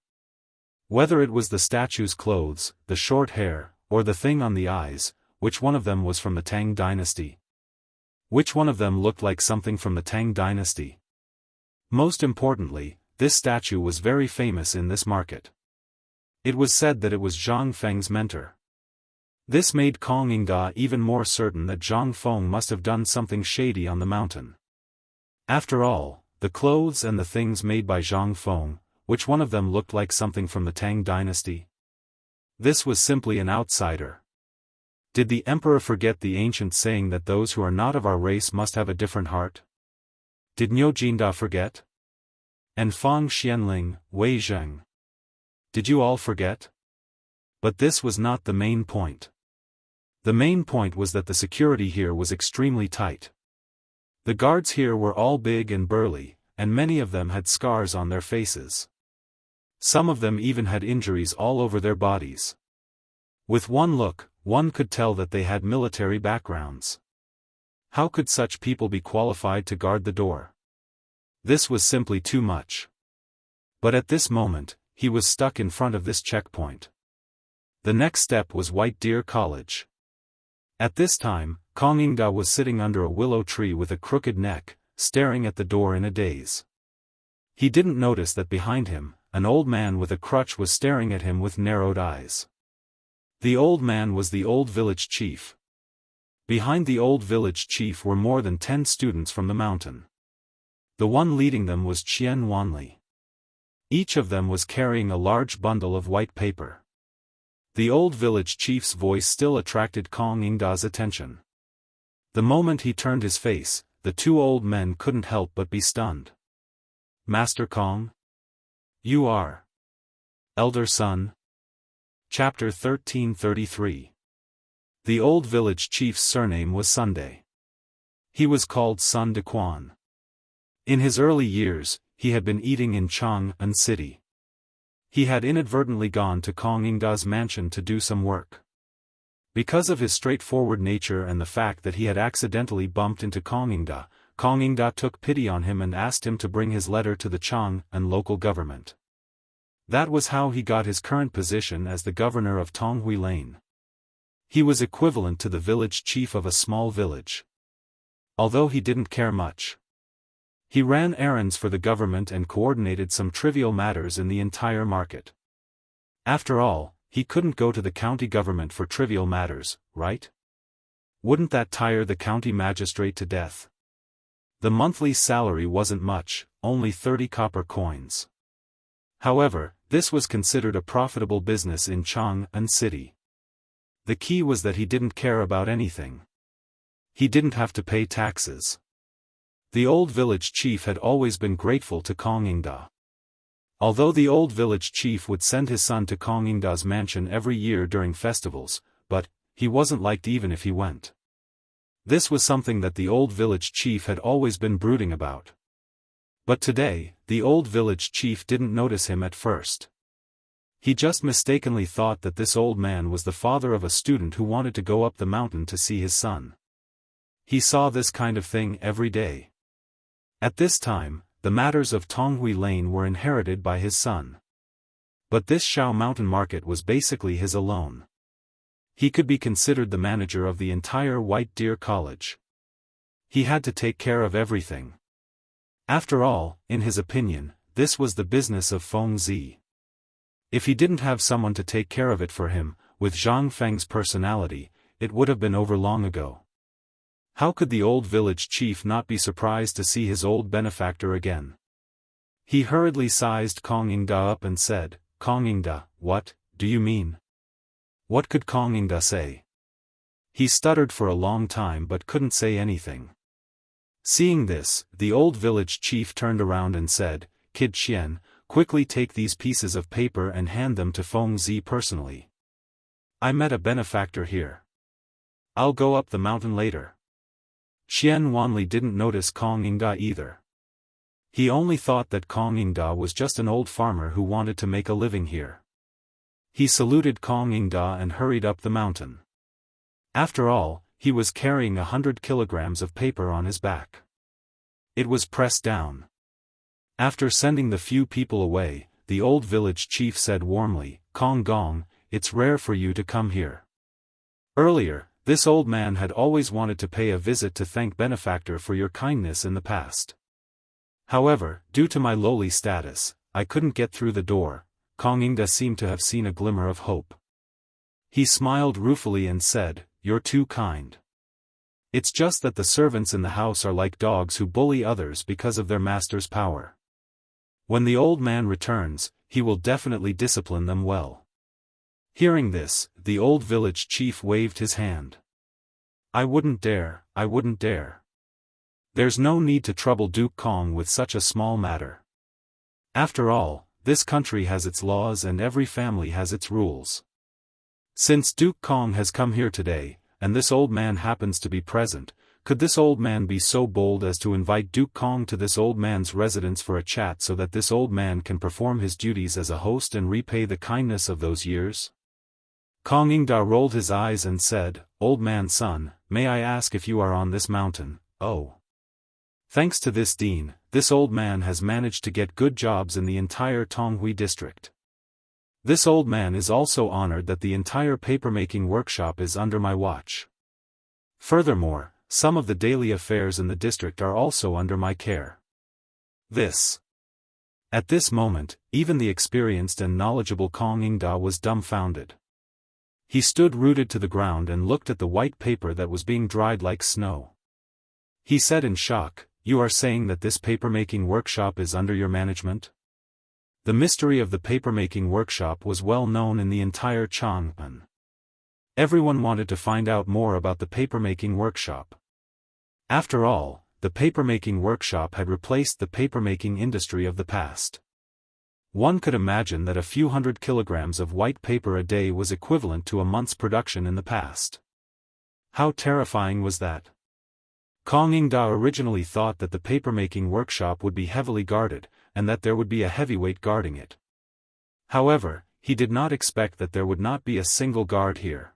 Whether it was the statue's clothes, the short hair, or the thing on the eyes, which one of them was from the Tang dynasty? Which one of them looked like something from the Tang dynasty? Most importantly, this statue was very famous in this market. It was said that it was Zhang Feng's mentor. This made Kong Yingda even more certain that Zhang Feng must have done something shady on the mountain. After all, the clothes and the things made by Zhang Feng, which one of them looked like something from the Tang dynasty? This was simply an outsider. Did the emperor forget the ancient saying that those who are not of our race must have a different heart? Did Niu Jinda forget? And Fang Xianling, Wei Zheng? Did you all forget? But this was not the main point. The main point was that the security here was extremely tight. The guards here were all big and burly, and many of them had scars on their faces. Some of them even had injuries all over their bodies. With one look, one could tell that they had military backgrounds. How could such people be qualified to guard the door? This was simply too much. But at this moment, he was stuck in front of this checkpoint. The next step was White Deer College. At this time, Kong Yingda was sitting under a willow tree with a crooked neck, staring at the door in a daze. He didn't notice that behind him, an old man with a crutch was staring at him with narrowed eyes. The old man was the old village chief. Behind the old village chief were more than 10 students from the mountain. The one leading them was Qian Wanli. Each of them was carrying a large bundle of white paper. The old village chief's voice still attracted Kong Yingda's attention. The moment he turned his face, the 2 old men couldn't help but be stunned. Master Kong? You are elder son? Chapter 1333. The old village chief's surname was Sunday. He was called Sun de Quan. In his early years, he had been eating in Chang'an City. He had inadvertently gone to Kong Yingda's mansion to do some work. Because of his straightforward nature and the fact that he had accidentally bumped into Kong Yingda took pity on him and asked him to bring his letter to the Chang and local government. That was how he got his current position as the governor of Tonghui Lane. He was equivalent to the village chief of a small village. Although he didn't care much. He ran errands for the government and coordinated some trivial matters in the entire market. After all, he couldn't go to the county government for trivial matters, right? Wouldn't that tire the county magistrate to death? The monthly salary wasn't much, only 30 copper coins. However, this was considered a profitable business in Chang'an City. The key was that he didn't care about anything. He didn't have to pay taxes. The old village chief had always been grateful to Kong Yingda. Although the old village chief would send his son to Kong Yingda's mansion every year during festivals, but he wasn't liked even if he went. This was something that the old village chief had always been brooding about. But today, the old village chief didn't notice him at first. He just mistakenly thought that this old man was the father of a student who wanted to go up the mountain to see his son. He saw this kind of thing every day. At this time, the matters of Tonghui Lane were inherited by his son. But this Shao Mountain Market was basically his alone. He could be considered the manager of the entire White Deer College. He had to take care of everything. After all, in his opinion, this was the business of Feng Zi. If he didn't have someone to take care of it for him, with Zhang Feng's personality, it would have been over long ago. How could the old village chief not be surprised to see his old benefactor again? He hurriedly sized Kong Yingda up and said, "Kong Yingda, what do you mean?" What could Kong Yingda say? He stuttered for a long time but couldn't say anything. Seeing this, the old village chief turned around and said, "Kid Xian, quickly take these pieces of paper and hand them to Feng Zi personally. I met a benefactor here. I'll go up the mountain later." Xian Wanli didn't notice Kong Yingda either. He only thought that Kong Yingda was just an old farmer who wanted to make a living here. He saluted Kong Yingda and hurried up the mountain. After all, he was carrying 100 kilograms of paper on his back. It was pressed down. After sending the few people away, the old village chief said warmly, "Kong Gong, it's rare for you to come here." Earlier, this old man had always wanted to pay a visit to thank benefactor for your kindness in the past. However, due to my lowly status, I couldn't get through the door. Kong Yingda seemed to have seen a glimmer of hope. He smiled ruefully and said, "You're too kind. It's just that the servants in the house are like dogs who bully others because of their master's power. When the old man returns, he will definitely discipline them well." Hearing this, the old village chief waved his hand. I wouldn't dare. There's no need to trouble Duke Kong with such a small matter. After all, this country has its laws and every family has its rules. Since Duke Kong has come here today, and this old man happens to be present, could this old man be so bold as to invite Duke Kong to this old man's residence for a chat so that this old man can perform his duties as a host and repay the kindness of those years? Kong Yingda rolled his eyes and said, "Old man son, may I ask if you are on this mountain?" "Oh. Thanks to this dean, this old man has managed to get good jobs in the entire Tonghui district. This old man is also honored that the entire papermaking workshop is under my watch. Furthermore, some of the daily affairs in the district are also under my care." At this moment, even the experienced and knowledgeable Kong Yingda was dumbfounded. He stood rooted to the ground and looked at the white paper that was being dried like snow. He said in shock, "You are saying that this papermaking workshop is under your management?" The mystery of the papermaking workshop was well known in the entire Chang'an. Everyone wanted to find out more about the papermaking workshop. After all, the papermaking workshop had replaced the papermaking industry of the past. One could imagine that a few hundred kilograms of white paper a day was equivalent to a month's production in the past. How terrifying was that? Kong Yingda originally thought that the papermaking workshop would be heavily guarded, and that there would be a heavyweight guarding it. However, he did not expect that there would not be a single guard here.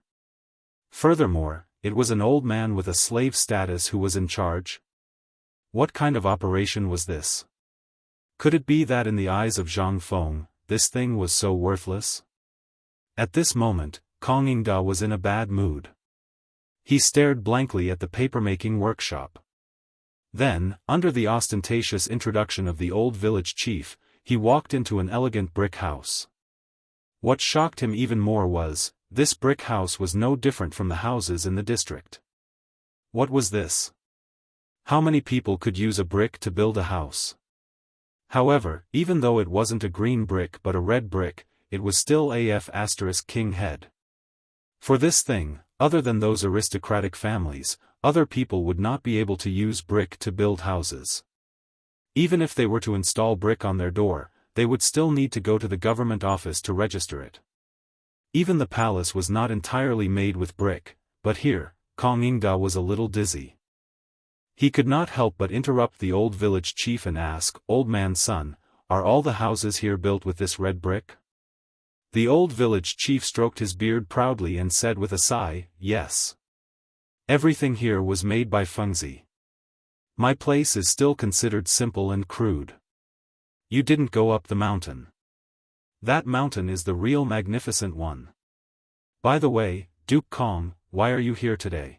Furthermore, it was an old man with a slave status who was in charge. What kind of operation was this? Could it be that in the eyes of Zhang Feng, this thing was so worthless? At this moment, Kong Yingda was in a bad mood. He stared blankly at the papermaking workshop. Then, under the ostentatious introduction of the old village chief, he walked into an elegant brick house. What shocked him even more was, this brick house was no different from the houses in the district. What was this? How many people could use a brick to build a house? However, even though it wasn't a green brick but a red brick, it was still **king head. For this thing, other than those aristocratic families, other people would not be able to use brick to build houses. Even if they were to install brick on their door, they would still need to go to the government office to register it. Even the palace was not entirely made with brick, but here, Kong Yingda was a little dizzy. He could not help but interrupt the old village chief and ask, "Old man's son, are all the houses here built with this red brick?" The old village chief stroked his beard proudly and said with a sigh, "Yes. Everything here was made by Fengzi. My place is still considered simple and crude. You didn't go up the mountain. That mountain is the real magnificent one. By the way, Duke Kong, why are you here today?"